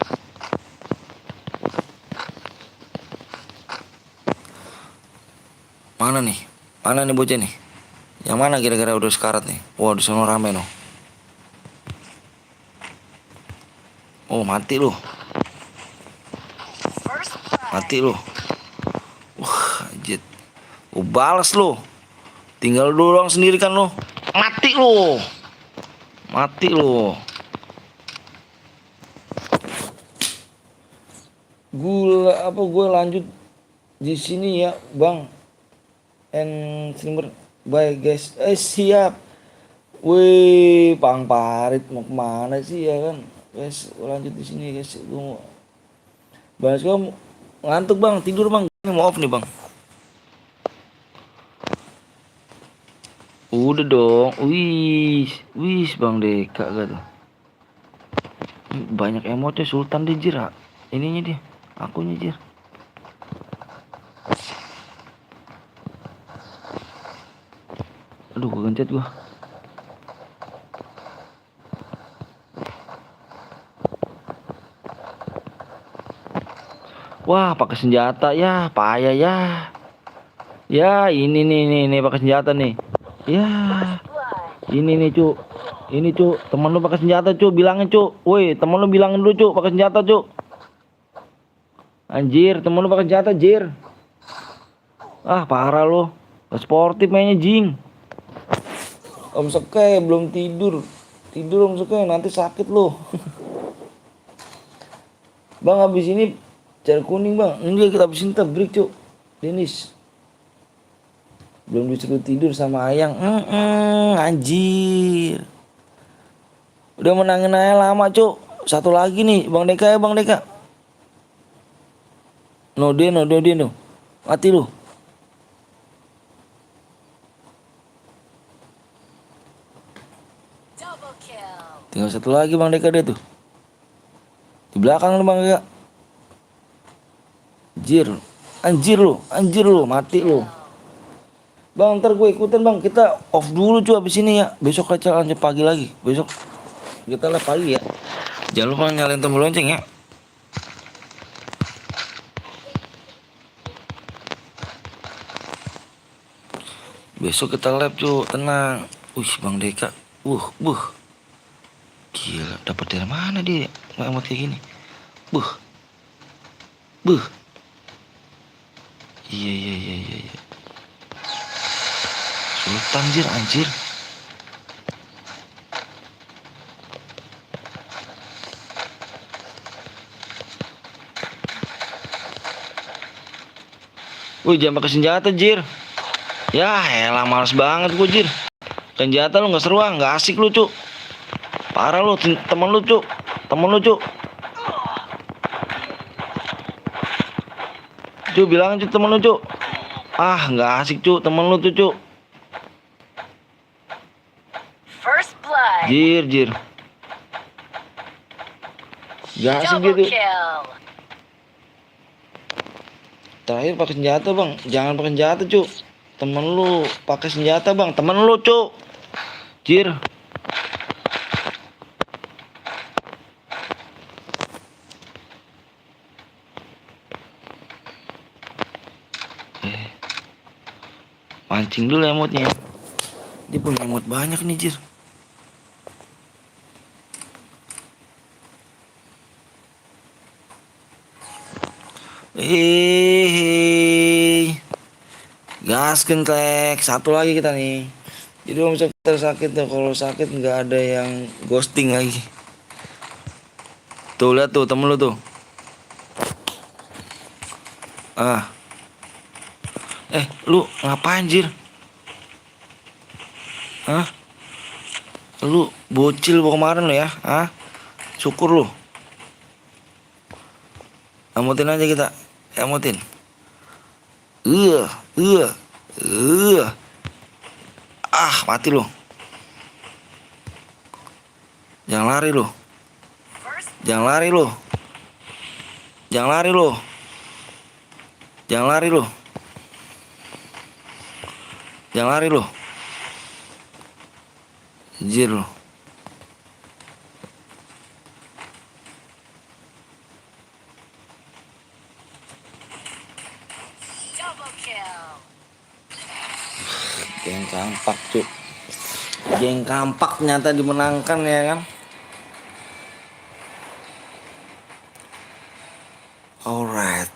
Speaker 1: Mana nih bocah nih? Yang mana kira-kira udah sekarat nih? Wah di sana rame no. Oh mati lu.
Speaker 4: First blood.
Speaker 1: Mati lu. Wah anjir. Balas lu. Tinggal doang sendiri kan lu. Mati lu. Gue lanjut di sini ya, Bang. Streamer. Bye guys. Siap. Wih, Pang Parit mau kemana sih ya kan? Guys, lanjut di sini guys. Gue mau bahas gue ngantuk bang, tidur bang. Ini mau off nih bang. Udah dong. Wih, Bang Deka gak tuh. Banyak emotnya Sultan dia jir. Ininya dia, akunya jir. Aduh, kegencet gua. Wah, pakai senjata ya, payah ya. Ya, ini nih pakai senjata nih. Ya, ini nih cuk. Ini cuk, temen lu pakai senjata cuk, bilangin cuk. Woi, temen lu bilangin dulu cuk, pakai senjata cuk. Anjir, temen lu pakai senjata jir. Parah lu. Sportif mainnya jing. Om Seke belum tidur. Tidur Om Seke nanti sakit lu. Bang habis ini cari kuning bang. Ini kita habisin break cuk. Denis. Belum disuruh tidur sama Ayang. Anjir. Udah menangin aja lama cuk. Satu lagi nih Bang Deka ya Bang Deka. No dia no. Mati lu.
Speaker 4: Double kill.
Speaker 1: Tinggal satu lagi Bang Deka dia tuh. Di belakang lu Bang Deka. Anjir lu, mati lu. Bang, ntar gue ikutin bang. Kita off dulu cuy abis ini ya. Besok aja lanjut pagi lagi. Besok kita live pagi ya. Jangan lupa nyalain tombol lonceng ya. Besok kita live cuy, tenang. Bang Deka. Gila, dapat dari mana dia? Nggak kayak gini. Iya. Sultan anjir. Jangan pakai senjata jir. Ya elah males banget gue jir. Senjata lu gak seru gak asik lu cuk. Parah lu, temen lu cuk. Cuk bilangin cuk temen lu cuk. Gak asik cuk temen lu tuh cuk.
Speaker 4: First blood.
Speaker 1: Jir. Gak asik
Speaker 4: Double
Speaker 1: gitu.
Speaker 4: kill.
Speaker 1: Terakhir pakai senjata bang, jangan pakai senjata cuk. Temen lu pakai senjata bang, temen lu cuk. Jir. Mancing dulu emotnya. Dia punya emot banyak nih jir. Gaskeun klek. Satu lagi kita nih. Jadi kalau misalnya kita sakit tuh, kalau sakit nggak ada yang ghosting lagi. Tuh lihat tuh temen lu tuh. Lu ngapain Jir? Hah? Lu bocil bawa kemarin lu ya? Hah? Syukur lu. Emotin aja kita. Emotin. Iya, iya, iya. Mati lu. Jangan lari lu.
Speaker 4: First
Speaker 1: Jangan lari lu. Jangan lari lu. Jangan lari lu. Jangan lari lu. Jir lu.
Speaker 4: double kill.
Speaker 1: Geng kampak cuk. Geng kampak ternyata dimenangkan ya kan. Alright.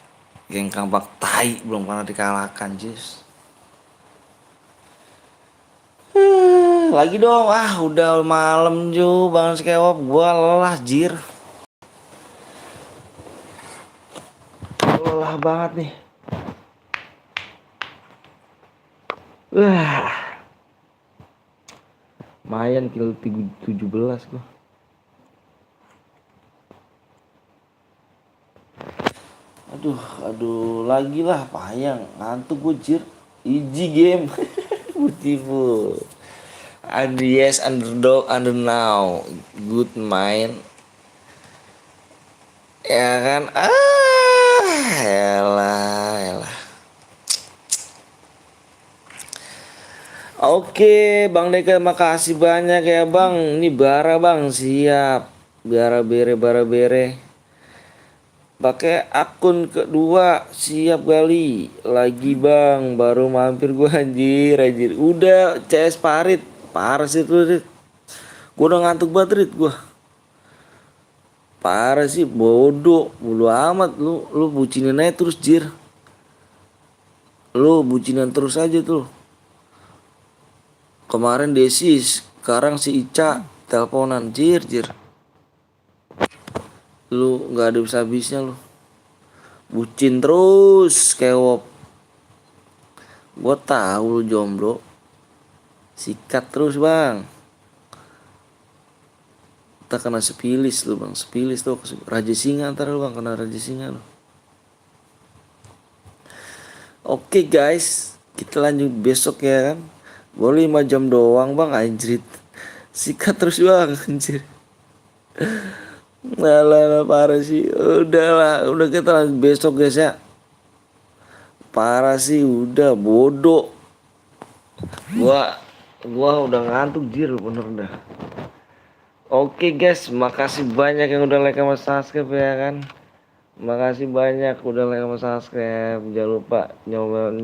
Speaker 1: Geng kampak tai belum pernah dikalahkan jis. Lagi dong. Udah malam ju Bang Skewop. Gua lelah Jir. Gua lelah banget nih. Lumayan kill 17 gua. Aduh, lagi lah payang, ngantuk gue Jir. Easy game. Beautiful. And yes, underdog, under now. Good mind. Ya kan? Elah. Oke, Bang Deka makasih banyak ya Bang. Ini bara Bang, siap. Bara bere. Pakai akun kedua, siap kali. Lagi Bang, baru mampir gua anjir. Udah CS parit. Parah sih tuh, Rit. Gua udah ngantuk banget, Rit, gua. Parah sih, bodoh amat lu bucinin aja terus Jir. Lu bucinan terus aja tuh. Kemarin Desi, sekarang si Ica teleponan Jir. Lu nggak ada habisnya lu. Bucin terus kewop. Gua tahu lu jomblo. Sikat terus Bang. Kita kena sepilis lu Bang. Sepilis tuh Raja Singa ntar lu Bang, kena Raja Singa lu. Oke guys, kita lanjut besok ya kan. Boleh 5 jam doang Bang, anjrit. Sikat terus Bang, anjir. Lah parah sih. Udah kita lanjut besok guys ya. Parah sih, udah bodoh. Gua udah ngantuk Jir, bener dah. Oke guys, makasih banyak yang udah like sama subscribe ya kan. Makasih banyak udah like sama subscribe. Jangan lupa nyolongin.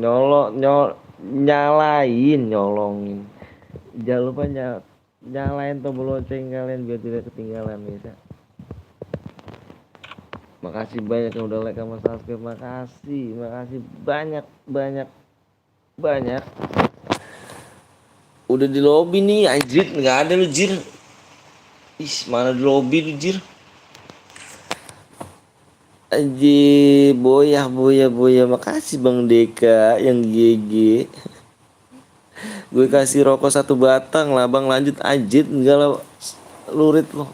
Speaker 1: Jangan lupa nyalain tombol lonceng kalian biar tidak ketinggalan ya. Makasih banyak yang udah like sama subscribe. Makasih banyak. Udah di lobby nih anjir, nggak ada lu Jir. Mana di lobby lu Jir. Anjir, boya. Makasih Bang Deka yang GG. Gue kasih rokok 1 batang lah Bang, lanjut anjir. Enggak lah, lurit lo.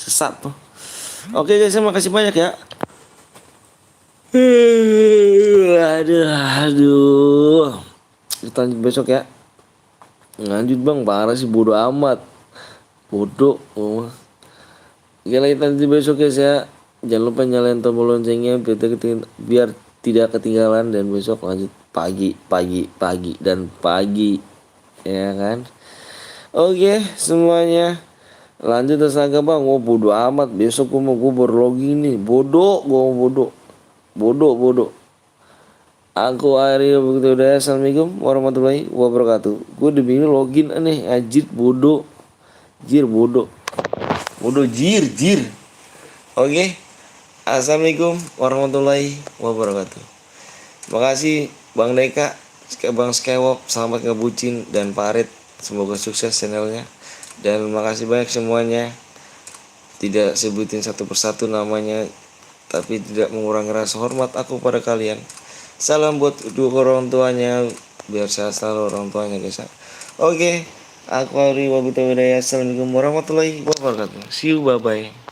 Speaker 1: Sesat lo. Oke guys, makasih banyak ya. Aduh. Kita lanjut besok ya. Lanjut Bang, parah sih, bodoh amat. Bodoh. Kita lanjut besok guys ya. Jangan lupa nyalain tombol loncengnya biar tidak ketinggalan, dan besok lanjut pagi ya kan. Oke semuanya, lanjut astaga Bang. Bodoh amat, besok gue baru login nih. Bodoh. Aku akhirnya begitu udah. Assalamualaikum warahmatullahi wabarakatuh. Gue udah bingung login aneh anjir. Bodoh Jir. Oke. Assalamualaikum warahmatullahi wabarakatuh. Makasih Bang Deka, Bang Skewop, selamat ngebucin dan Parit. Semoga sukses channelnya. Dan makasih banyak semuanya. Tidak sebutin satu persatu namanya, tapi tidak mengurangi rasa hormat aku pada kalian. Salam buat dua orang tuanya, biar sehat selalu orang tuanya guys. Oke, aku Ari Wabita Widaya. Assalamualaikum warahmatullahi wabarakatuh. See you, bye bye.